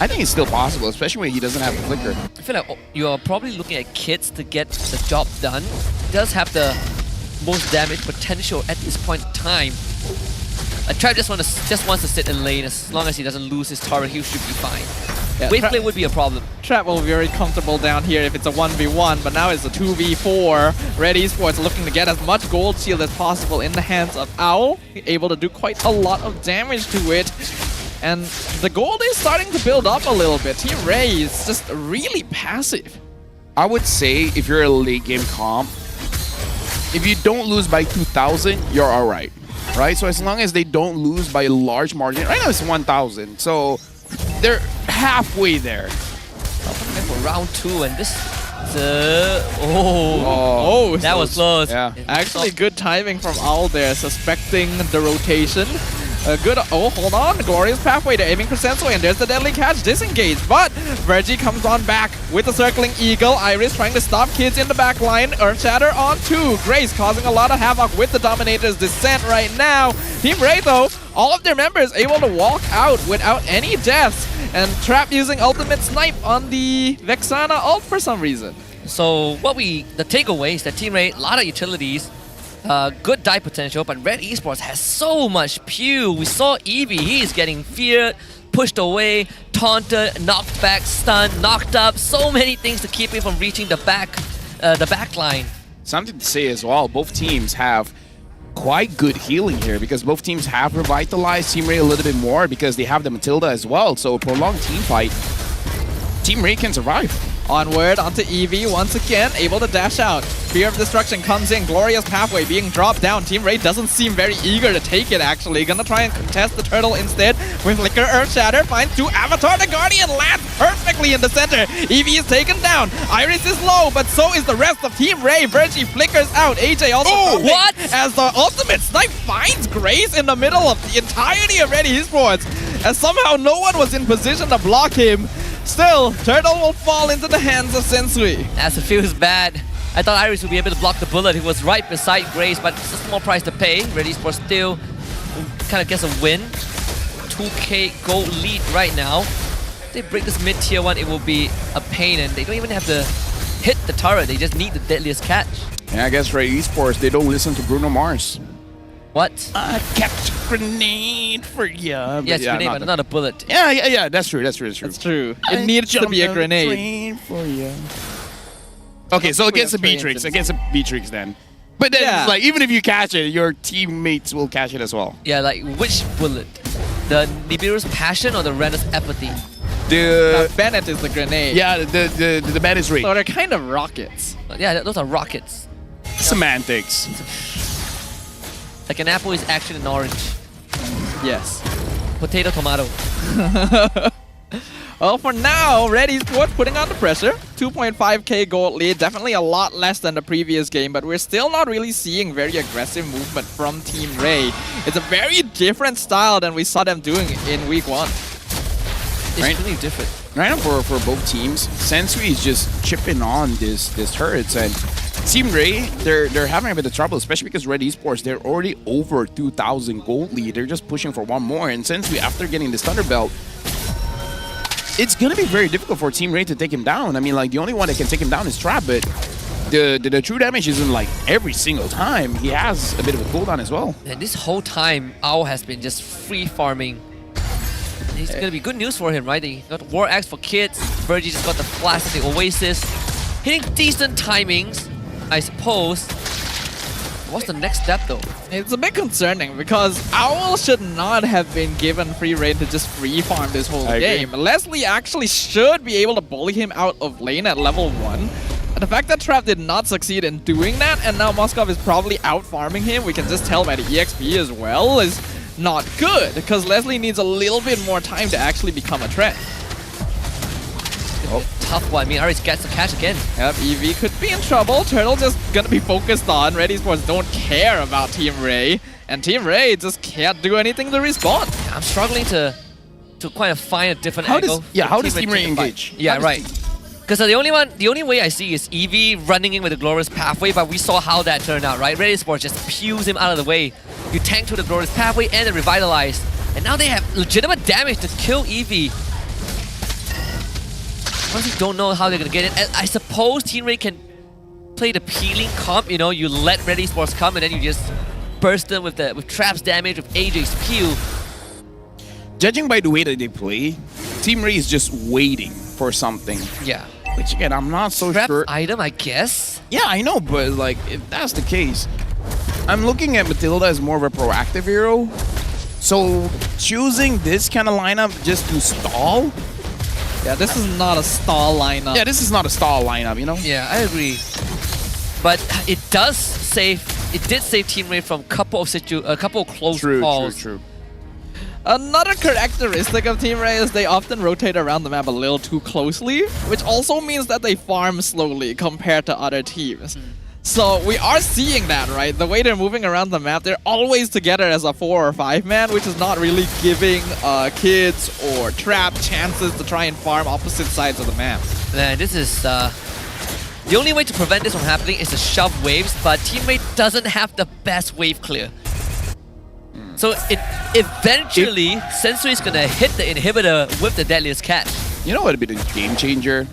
I think it's still possible, especially when he doesn't have a flicker. I feel like you're probably looking at Kids to get the job done. He does have the most damage potential at this point in time. Trap just wants to sit in lane. As long as he doesn't lose his turret, he should be fine. Yeah, Wave play would be a problem. Trap will be very comfortable down here if it's a 1v1, but now it's a 2v4. Red Esports looking to get as much gold shield as possible in the hands of Owl. Able to do quite a lot of damage to it. And the gold is starting to build up a little bit. Team Ray is just really passive. I would say if you're a late game comp, if you don't lose by 2,000, you're all right. Right? So as long as they don't lose by a large margin, right now it's 1,000. So they're halfway there. For round 2, and this is that was close. Yeah. Actually, good timing from Owl there, suspecting the rotation. Hold on, Glorious Pathway, they're aiming for Sensui, and there's the Deadly Catch, disengage, but Virgie comes on back with the Circling Eagle. Iris trying to stop Kids in the back line. Earth Shatter on 2. Grace causing a lot of havoc with the Dominator's Descent right now. Team Ray though, all of their members able to walk out without any deaths, and Trap using Ultimate Snipe on the Vexana ult for some reason. So the takeaway is that Team Ray, a lot of utilities, good die potential, but Red Esports has so much pew. We saw Eevee, he is getting feared, pushed away, taunted, knocked back, stunned, knocked up, so many things to keep him from reaching the back line. Something to say as well, both teams have quite good healing here because both teams have revitalized Team Ray a little bit more because they have the Matilda as well. So a prolonged team fight. Team Ray can survive. Onward onto Eevee once again, able to dash out. Fear of Destruction comes in, Glorious Pathway being dropped down. Team Ray doesn't seem very eager to take it actually. Gonna try and contest the turtle instead with Flicker Earth Shatter. Finds 2 Avatar, the Guardian lands perfectly in the center. Eevee is taken down. Iris is low, but so is the rest of Team Ray. Virgie flickers out. AJ also what? as the ultimate snipe finds Grace in the middle of the entirety of Ready Esports. As somehow no one was in position to block him. Still, Turtle will fall into the hands of Sensui. As it feels bad. I thought Iris would be able to block the bullet. He was right beside Grace, but it's a small price to pay. Ready for still kind of gets a win. 2k gold lead right now. If they break this mid-tier one, it will be a pain, and they don't even have to hit the turret. They just need the deadliest catch. Yeah, I guess Ray Esports, they don't listen to Bruno Mars. What? I kept a grenade for you. Yes, grenade, but not a bullet. Yeah, that's true. That's true. It needs to be a grenade. For you. Okay, so against the Beatrix then. But then it's like, even if you catch it, your teammates will catch it as well. Yeah, like which bullet? The Nibiru's Passion or the Renner's Apathy? The Bennett is the grenade. Yeah, the Bennett Ray. So they're kind of rockets. Yeah, those are rockets. Semantics. Like an apple is actually an orange. Yes. Potato, tomato. Well, for now, Red Esports putting on the pressure. 2.5k gold lead, definitely a lot less than the previous game, but we're still not really seeing very aggressive movement from Team Ray. It's a very different style than we saw them doing in week 1. It's really different. Right now for both teams, Sensui is just chipping on this turrets, and Team Ray, they're having a bit of trouble, especially because Red Esports, they're already over 2,000 gold lead. They're just pushing for one more, and Sensui, after getting this Thunder Belt, it's going to be very difficult for Team Ray to take him down. I mean, like, the only one that can take him down is Trap, but the true damage isn't like every single time. He has a bit of a cooldown as well. And this whole time, Owl has been just free farming. It's going to be good news for him, right? He got War Axe for kids. Virgie just got the Flash at the Oasis. Hitting decent timings, I suppose. What's the next step though? It's a bit concerning because Owl should not have been given free reign to just free farm this whole game. Leslie actually should be able to bully him out of lane at level 1. And the fact that Trap did not succeed in doing that, and now Moskov is probably out farming him, we can just tell by the EXP as well, is not good because Leslie needs a little bit more time to actually become a threat. Tough one. I mean, Iris gets the catch again. Yep, Eevee could be in trouble. Turtle just gonna be focused on. Red Esports don't care about Team Ray. And Team Ray just can't do anything to respond. I'm struggling to kind of find a different angle. How does Team Ray engage? Yeah, right. Because the only way I see is Eevee running in with the Glorious Pathway, but we saw how that turned out, right? Red Esports just pews him out of the way. You tank to the Glorious Pathway and the Revitalize. And now they have legitimate damage to kill Eevee. Honestly, don't know how they're gonna get it. And I suppose Team Ray can play the peeling comp. You know, you let Red Esports come and then you just burst them with Trap's damage, with AJ's pew. Judging by the way that they play, Team Ray is just waiting for something. Yeah. Which again, I'm not so Trap sure. Item, I guess. Yeah, I know, but like if that's the case, I'm looking at Matilda as more of a proactive hero. So choosing this kind of lineup just to stall. Yeah, this is not a stall lineup. Yeah, this is not a stall lineup, you know? Yeah, I agree. But it did save Team Ray from a couple of close calls. True. Another characteristic of Team Ray is they often rotate around the map a little too closely, which also means that they farm slowly compared to other teams. So we are seeing that, right? The way they're moving around the map, they're always together as a 4 or 5 man, which is not really giving kids or Trap chances to try and farm opposite sides of the map. Man, this is the only way to prevent this from happening is to shove waves, but Team Ray doesn't have the best wave clear. So eventually, Sensui is gonna hit the inhibitor with the deadliest catch. You know what would be the game changer?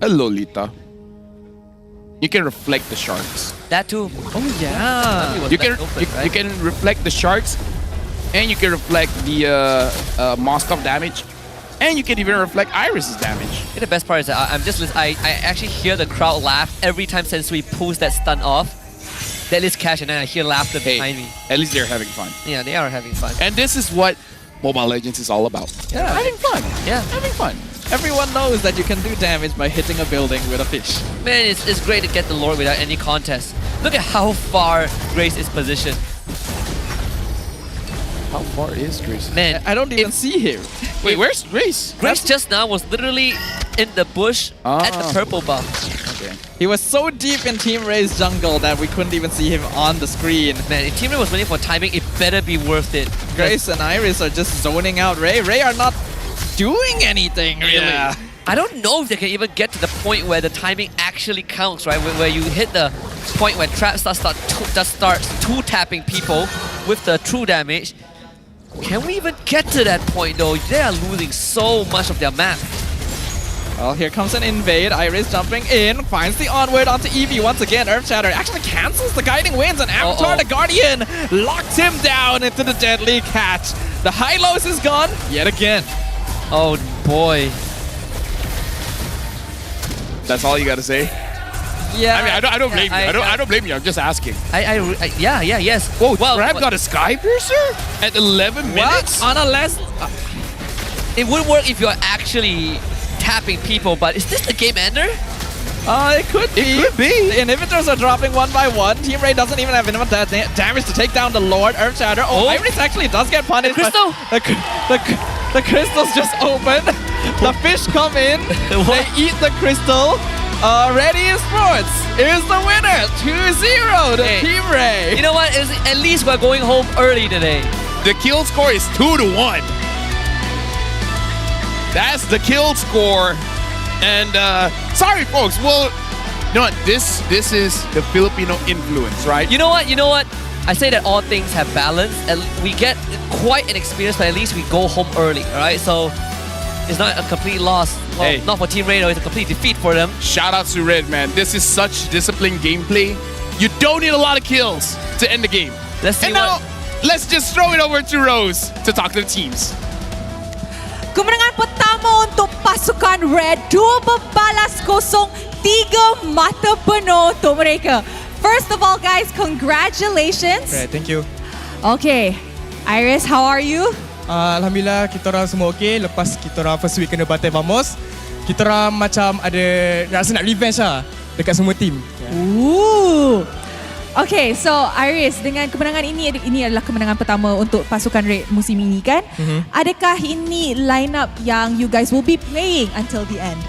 A Lolita. You can reflect the sharks. That too. Oh yeah. You can reflect the sharks, and you can reflect the Moskov damage, and you can even reflect Iris's damage. And the best part is that I actually hear the crowd laugh every time Sensui pulls that stun off. Deadliest catch, and then I hear laughter behind me. At least they're having fun. Yeah, they are having fun. And this is what Mobile Legends is all about. Yeah. Having fun. Yeah. Having fun. Everyone knows that you can do damage by hitting a building with a fish. Man, it's great to get the Lord without any contest. Look at how far Grace is positioned. How far is Grace? Man, I don't even see him. Wait, where's Grace? Grace just now was literally in the bush at the purple buff. Okay. He was so deep in Team Ray's jungle that we couldn't even see him on the screen. Man, if Team Ray was waiting for timing, it better be worth it. Grace and Iris are just zoning out Ray. Ray are not doing anything, really. Yeah. I don't know if they can even get to the point where the timing actually counts, right? Where you hit the point where Trap starts two-tapping people with the true damage. Can we even get to that point though? They are losing so much of their map. Well, here comes an invade. Iris jumping in, finds the onward onto Eevee once again. Earth Shatter actually cancels the guiding winds, and Avatar the Guardian locks him down into the deadly catch. The Hylos is gone yet again. Oh boy. That's all you gotta say? Yeah. I mean, I don't blame you. I don't blame you. I'm just asking. Yes. Whoa, Crab got a Sky Piercer at 11 minutes? On a less... It would work if you're actually tapping people, but is this the game ender? It could be. It could be. The inhibitors are dropping one by one. Team Ray doesn't even have enough damage to take down the Lord. Earth Shatter. Oh, Iris actually does get punished. Crystal? The crystals just open. The fish come in. They eat the crystal. Red Esports is the winner. 2-0 to Team Ray. You know what? At least we're going home early today. The kill score is 2-1. That's the kill score. And sorry, folks. Well, you know what? This is the Filipino influence, right? You know what? I say that all things have balance, and we get quite an experience, but at least we go home early, alright? So it's not a complete loss. Well, Hey. not for Team Ray, it's a complete defeat for them. Shout out to Red, man. This is such disciplined gameplay. You don't need a lot of kills to end the game. Let's see And now, let's just throw it over to Rose to talk to the teams. Kemenangan pertama untuk pasukan Red, 2 berbalas kosong, 3 mata penuh untuk mereka. First of all, guys, congratulations. Right, thank you. Okay, Iris, how are you? Alhamdulillah, kita orang semua okey. Lepas kita orang first week kena batai Vamos, kita orang macam ada rasa nak revenge lah dekat semua team. Ooh. Okay, so Iris, dengan kemenangan ini adalah kemenangan pertama untuk pasukan Red musim ini kan? Adakah ini line up yang you guys will be playing until the end?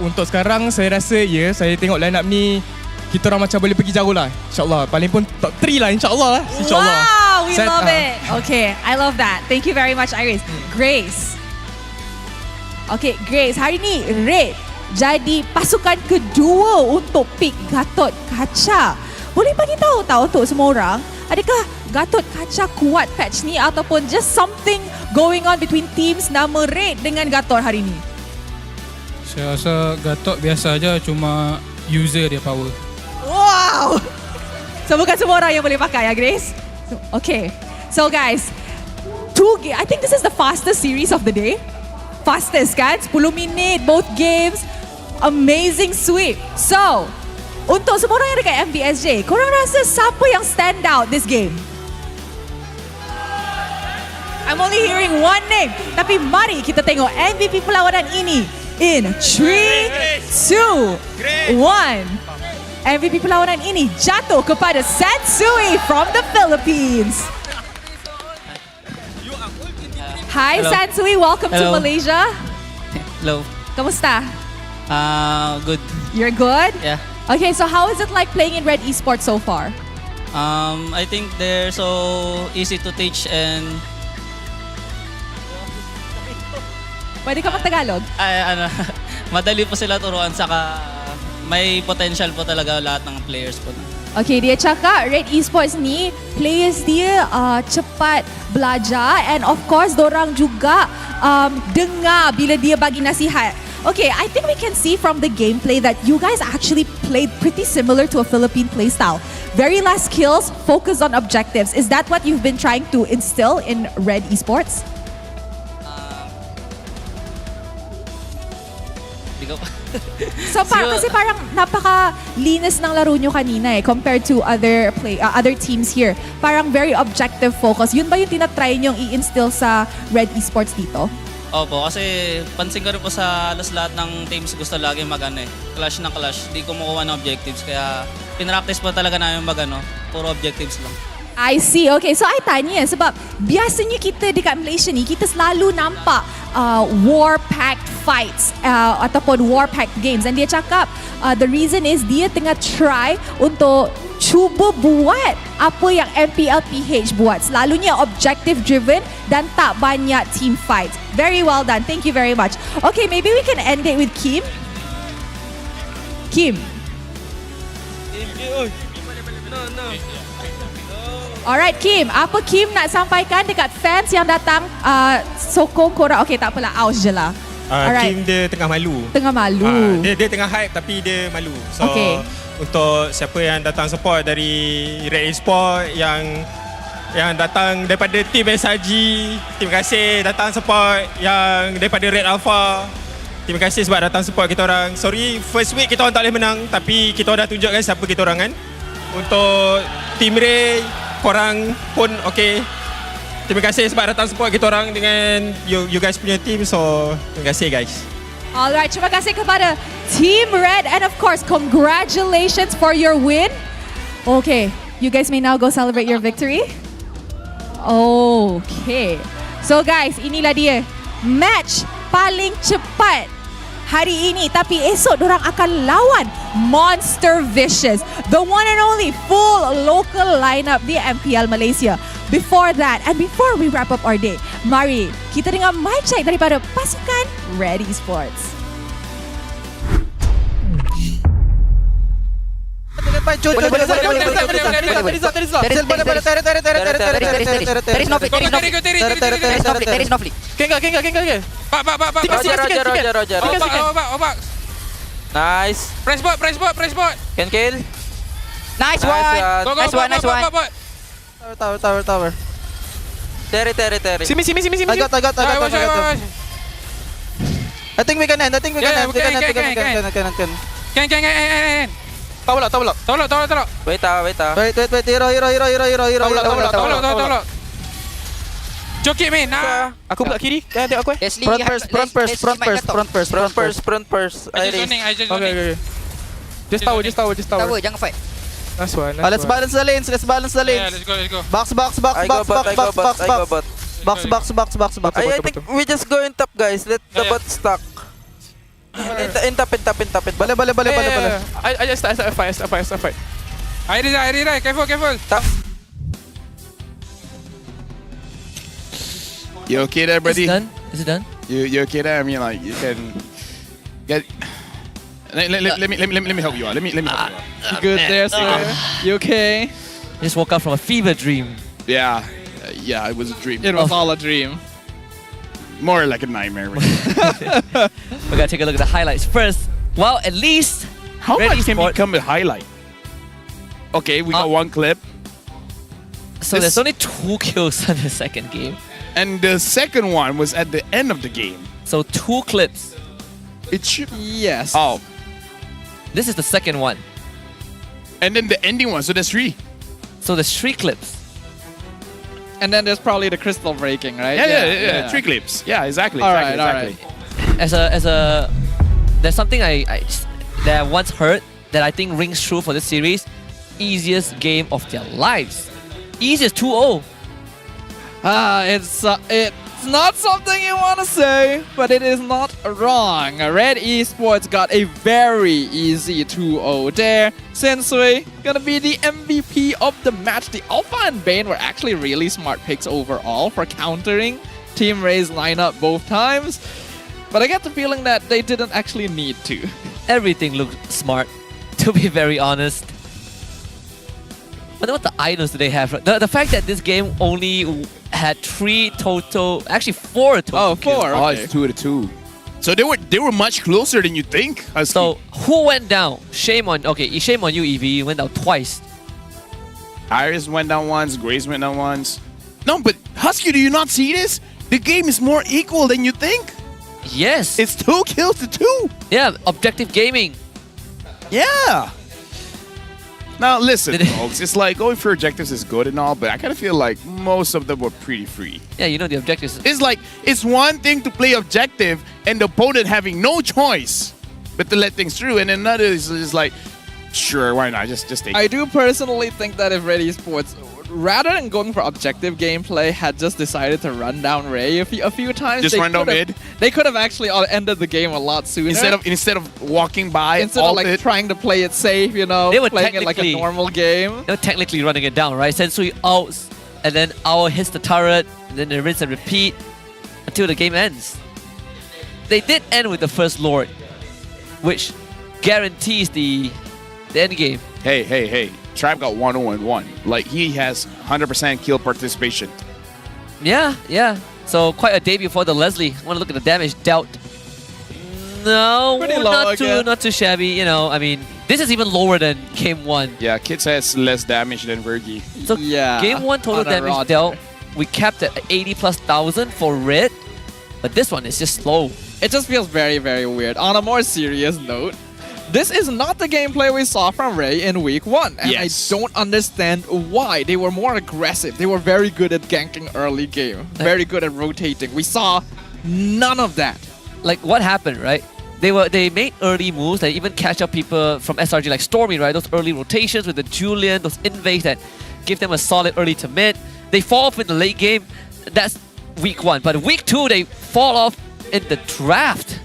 Untuk sekarang saya rasa ya, saya tengok line up ni kita orang macam boleh pergi jauh lah. InsyaAllah. Paling pun top 3 lah insyaAllah lah. InsyaAllah. Wow, we love it. Okay, I love that. Thank you very much, Iris. Grace. Okay, Grace, hari ni Red jadi pasukan kedua untuk pick Gatot Kaca. Boleh bagi tahu untuk semua orang, adakah Gatot Kaca kuat patch ni ataupun just something going on between teams nama Red dengan Gatot hari ni? Saya rasa Gatot biasa aja, cuma user dia power. Wow! So bukan semua orang yang boleh pakai ya, Grace? Okay. So guys, I think this is the fastest series of the day. Fastest kan? 10 minit, both games. Amazing sweep. So, untuk semua orang yang dekat MPSJ, korang rasa siapa yang stand out this game? I'm only hearing one name. Tapi mari kita tengok MVP perlawanan ini. In 3, 2, 1. MVP perlawanan ini jatuh kepada Sensui from the Philippines. Hi Hello. Sensui, welcome to Hello. Malaysia. Hello. Kamusta? Good. You're good? Yeah. Okay, so how is it like playing in Red Esports so far? I think they're so easy to teach and Pwede ka mag-Tagalog? madali po sila turuan, saka may potential po talaga lahat ng players po. Okay, dia cakap Red Esports ni players dia cepat belajar and of course dorang juga dengar bila dia bagi nasihat. Okay, I think we can see from the gameplay that you guys actually played pretty similar to a Philippine playstyle. Very less kills, focus on objectives. Is that what you've been trying to instill in Red Esports? So kasi parang napaka-linis ng laro nyo kanina compared to other teams here. Parang very objective focus. Yun ba yung tinatry nyong i-instill sa Red Esports dito? Opo, kasi pansin ko rin po sa halos lahat ng teams gusto lagi clash ng clash. Di kumukuha ng objectives, kaya pinractice po talaga namin puro objectives lang. I see. Okay, so I tanya sebab biasanya kita dekat Malaysia ni kita selalu nampak war-packed fights ataupun war-packed games, dan dia cakap the reason is dia tengah try untuk cuba buat apa yang MPL PH buat. Selalunya objective driven dan tak banyak team fights. Very well done. Thank you very much. Okay, maybe we can end it with Kim. Kim. Alright Kim, apa Kim nak sampaikan dekat fans yang datang sokong korang? Okay, tak apalah, aus je lah. Kim dia tengah malu. Tengah malu. Dia tengah hype tapi dia malu. So untuk siapa yang datang support dari Red Esport yang datang daripada tim SRG, terima kasih datang support. Yang daripada Red Alpha, terima kasih sebab datang support kita orang. Sorry first week kita orang tak boleh menang, tapi kita orang dah tunjukkan siapa kita orang kan. Untuk tim Ray, korang pun okay. Terima kasih sebab datang support kita orang dengan you guys punya team. So terima kasih guys. Alright, terima kasih kepada Team Red, and of course congratulations for your win. Okay, you guys may now go celebrate your victory. Okay, so guys, inilah dia match paling cepat hari ini, tapi esok dorang akan lawan Monster Vicious, the one and only full local lineup di MPL Malaysia. Before that, and before we wrap up our day, mari kita dengar mic check daripada pasukan Red Esports. Nice. Press bot. Can kill. Nice one. Nice one. Tower. Terry. Simi. I got. I think we can end. We can end. Can. Tolak. Wait. Hero. Tolak. Joki main. Nah. Aku pula kiri. Tengok aku. Front first. I just zoning. Just tower. Jangan fight. Nice one. Let's balance the lanes. Yeah, let's go. Box. I think we just go in top, guys. Let the bot stuck. In top. Bale. I just start fight. I ready. Careful. Top. You okay there, buddy? Is it done? You okay there? I mean, like you can get. Let me help you out. Let me help you out. Good there, sir. You okay? Just woke up from a fever dream. Yeah, it was a dream. It was all a dream. More like a nightmare. We're gonna take a look at the highlights first. Well, at least how much can become a highlight? Okay, we got one clip. So there's only 2 kills in the second game. And the second one was at the end of the game. So 2 clips. It should. Yes. Oh. This is the second one. And then the ending one, so there's 3. So there's 3 clips. And then there's probably the crystal breaking, right? Yeah. 3 clips. Yeah, exactly. All right. As a there's something that I once heard that I think rings true for this series. Easiest game of their lives. Easiest 2-0. It's not something you want to say, but it is not wrong. Red Esports got a very easy 2-0 there. Sensui gonna be the MVP of the match. The Alpha and Bane were actually really smart picks overall for countering Team Ray's lineup both times. But I get the feeling that they didn't actually need to. Everything looked smart, to be very honest. But what the items do they have? The fact that this game only had 3 total, actually 4 total. Oh, 4. Oh, Okay. it's 2-2. So they were much closer than you think. So who went down? Shame on you, Evie. You went down twice. Iris went down once. Grace went down once. No, but Husky, do you not see this? The game is more equal than you think. Yes. It's 2 kills to 2. Yeah, objective gaming. Yeah. Now listen, folks, it's like going for objectives is good and all, but I kind of feel like most of them were pretty free. Yeah, you know the objectives. It's like, it's one thing to play objective and the opponent having no choice but to let things through, and another is just like, sure, why not? Just take it. I do personally think that if Red Esports, rather than going for objective gameplay, had just decided to run down Ray a few times. Just run down mid. They could have actually ended the game a lot sooner. Instead of walking by, instead of like trying to play it safe, you know, They were playing it like a normal game. They're technically running it down, right? Sensui outs, and then Owl hits the turret, and then they rinse and repeat until the game ends. They did end with the first Lord, which guarantees the end game. Hey. Trap got 1-0-1. Like, he has 100% kill participation. Yeah. So quite a debut for the Leslie. Want to look at the damage dealt. No, Pretty low not too shabby. You know, I mean, this is even lower than game 1. Yeah, Kids has less damage than Virgie. So yeah, game 1 total damage dealt, we capped at 80,000+ for Red, but this one is just slow. It just feels very, very weird. On a more serious note, this is not the gameplay we saw from Ray in week 1, and Yes. I don't understand why. They were more aggressive. They were very good at ganking early game, very good at rotating. We saw none of that. Like, what happened, right? They made early moves that even catch up people from SRG like Stormy, right? Those early rotations with the Julian, those invades that give them a solid early to mid. They fall off in the late game. That's week 1. But week 2, they fall off in the draft.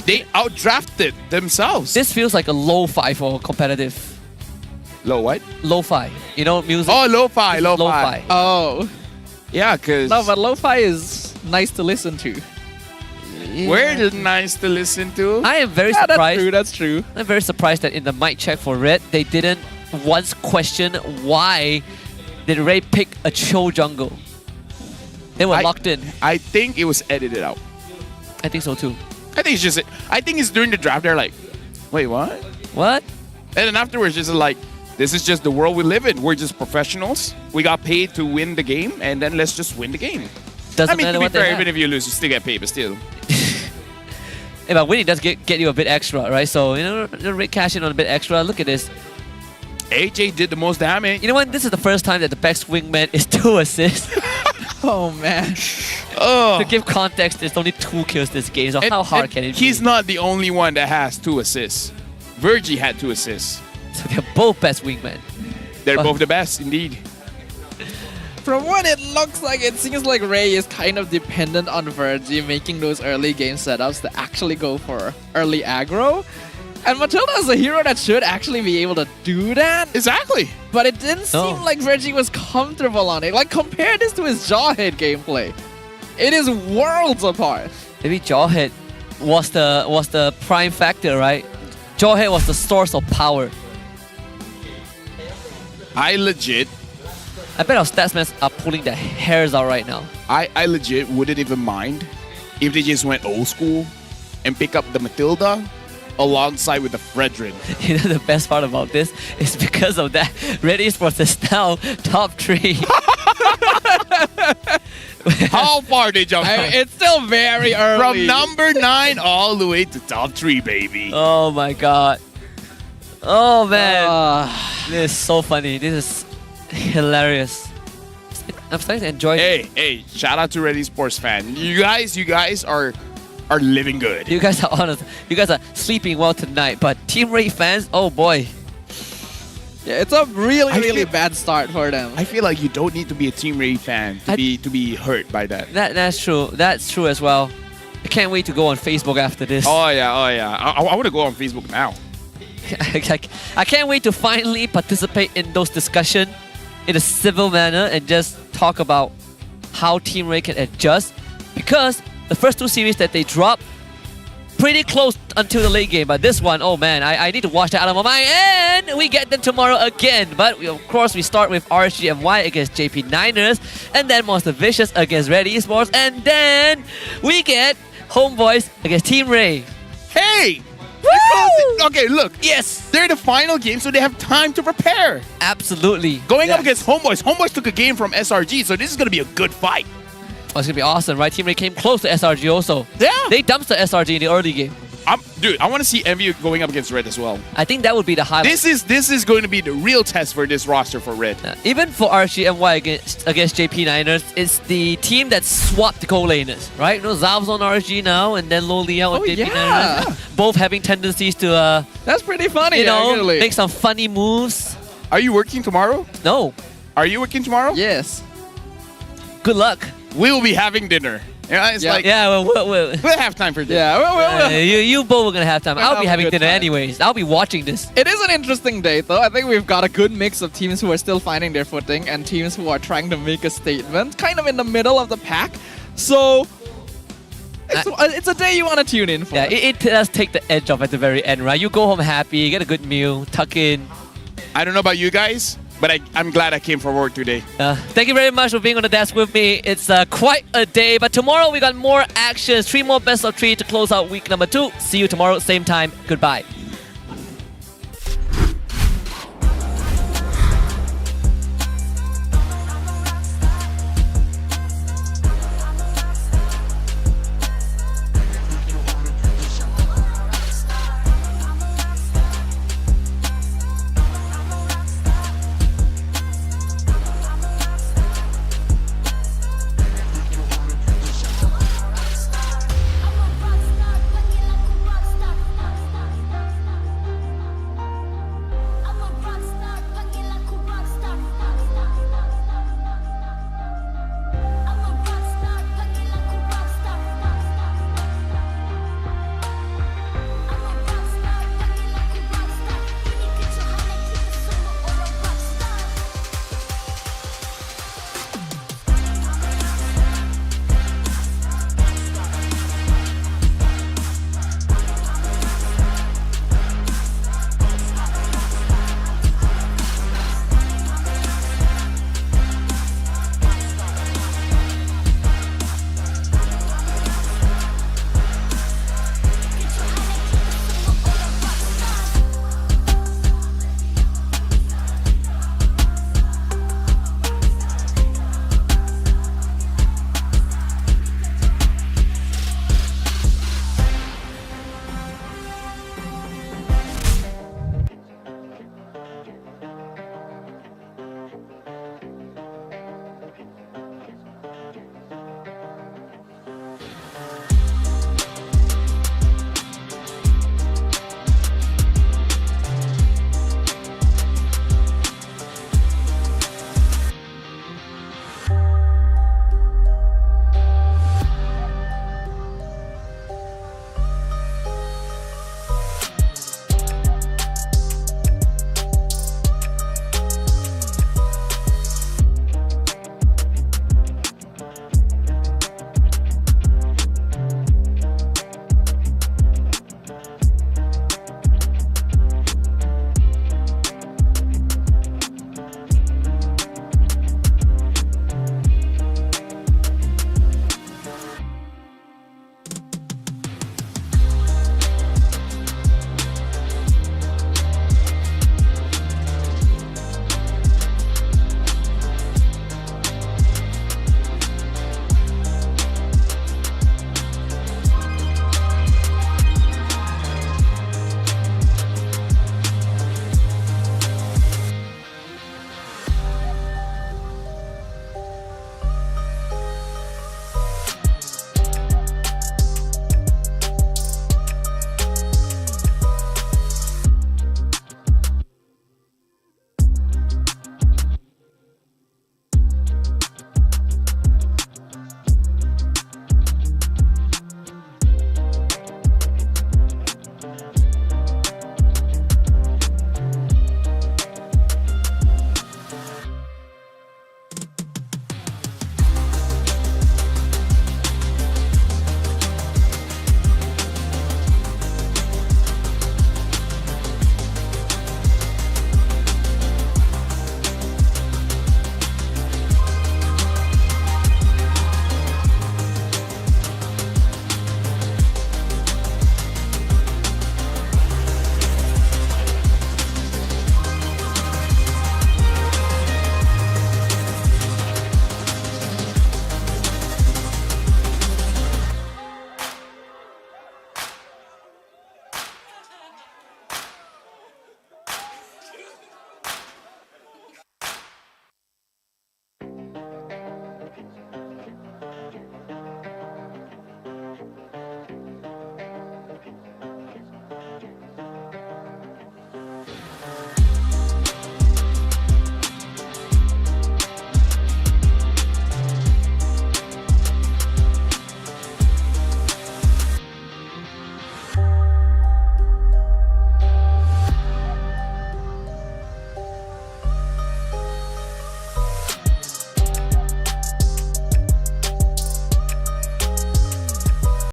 They outdrafted themselves. This feels like a lo-fi for competitive. Low what? Lo-fi. You know, music? Oh, lo-fi. Oh. Yeah, because... No, but lo-fi is nice to listen to. Yeah. We're nice to listen to. I am very surprised. That's true. I'm very surprised that in the mic check for Red, they didn't once question why did Ray pick a Cho jungle. They were locked in. I think it was edited out. I think so too. I think it's during the draft, they're like, wait, what? What? And then afterwards, just like, this is just the world we live in. We're just professionals. We got paid to win the game, and then let's just win the game. Doesn't matter to be what they fair, have. even if you lose, you still get paid, but still. Yeah, but winning does get you a bit extra, right? So, you know, Ray cash in on a bit extra. Look at this. AJ did the most damage. You know what? This is the first time that the best wingman is 2 assists. Oh, man. To give context, there's only 2 kills this game, so how hard can it be? He's not the only one that has 2 assists. Virgie had 2 assists. So they're both best wingmen. They're both the best, indeed. From what it looks like, it seems like Ray is kind of dependent on Virgie making those early game setups to actually go for early aggro. And Matilda is a hero that should actually be able to do that. Exactly. But it didn't seem like Virgie was comfortable on it. Like, compare this to his Jawhead gameplay. It is worlds apart. Maybe Jawhead was the prime factor, right? Jawhead was the source of power. I bet our statsmen are pulling their hairs out right now. I legit wouldn't even mind if they just went old school and pick up the Matilda alongside with the Fredrin. You know the best part about this is because of that, Red Esports is now top 3. How far they jump? It's still very early. From number 9 all the way to top 3, baby. Oh my god. Oh man. This is so funny. This is hilarious. I'm starting to enjoy it. Hey, shout out to Red Esports fan. You guys are living good. You guys are honest. You guys are sleeping well tonight, but Team Ray fans, oh boy. Yeah, it's a really bad start for them. I feel like you don't need to be a Team Ray fan to be hurt by that. That's true. That's true as well. I can't wait to go on Facebook after this. Oh yeah. I want to go on Facebook now. I can't wait to finally participate in those discussions in a civil manner and just talk about how Team Ray can adjust, because the first 2 series that they dropped pretty close until the late game, but this one, oh man, I need to watch that out of my mind, and we get them tomorrow again. But of course we start with RSGMY against JP Niners, and then Monster Vicious against Red Esports, and then we get Homeboys against Team Ray. Hey! Okay, look. Yes! They're the final game, so they have time to prepare. Absolutely. Going up against Homeboys. Homeboys took a game from SRG, so this is going to be a good fight. Oh, it's going to be awesome, right? Team Ray came close to SRG also. Yeah. They dumped the SRG in the early game. Dude, I want to see MV going up against Red as well. I think that would be the highlight. This is going to be the real test for this roster for Red. Even for RGMY against JP Niners, it's the team that swapped the co-laners, right? You know, Zal's on RG now, and then Loliao and JP Niners, both having tendencies to that's pretty funny, you know, actually. make some funny moves. Are you working tomorrow? No. Are you working tomorrow? Yes. Good luck. We will be having dinner. Yeah, it's like we'll have time for dinner. Yeah, you both are gonna have time. I'll be having dinner time. anyways. I'll be watching this. It is an interesting day, though. I think we've got a good mix of teams who are still finding their footing and teams who are trying to make a statement, kind of in the middle of the pack. So it's a day you want to tune in for. Yeah, it does take the edge off at the very end, right? You go home happy, get a good meal, tuck in. I don't know about you guys, but I'm glad I came for work today. Thank you very much for being on the desk with me. It's quite a day, but tomorrow we got more actions. 3 more best of 3 to close out week number 2. See you tomorrow, same time. Goodbye.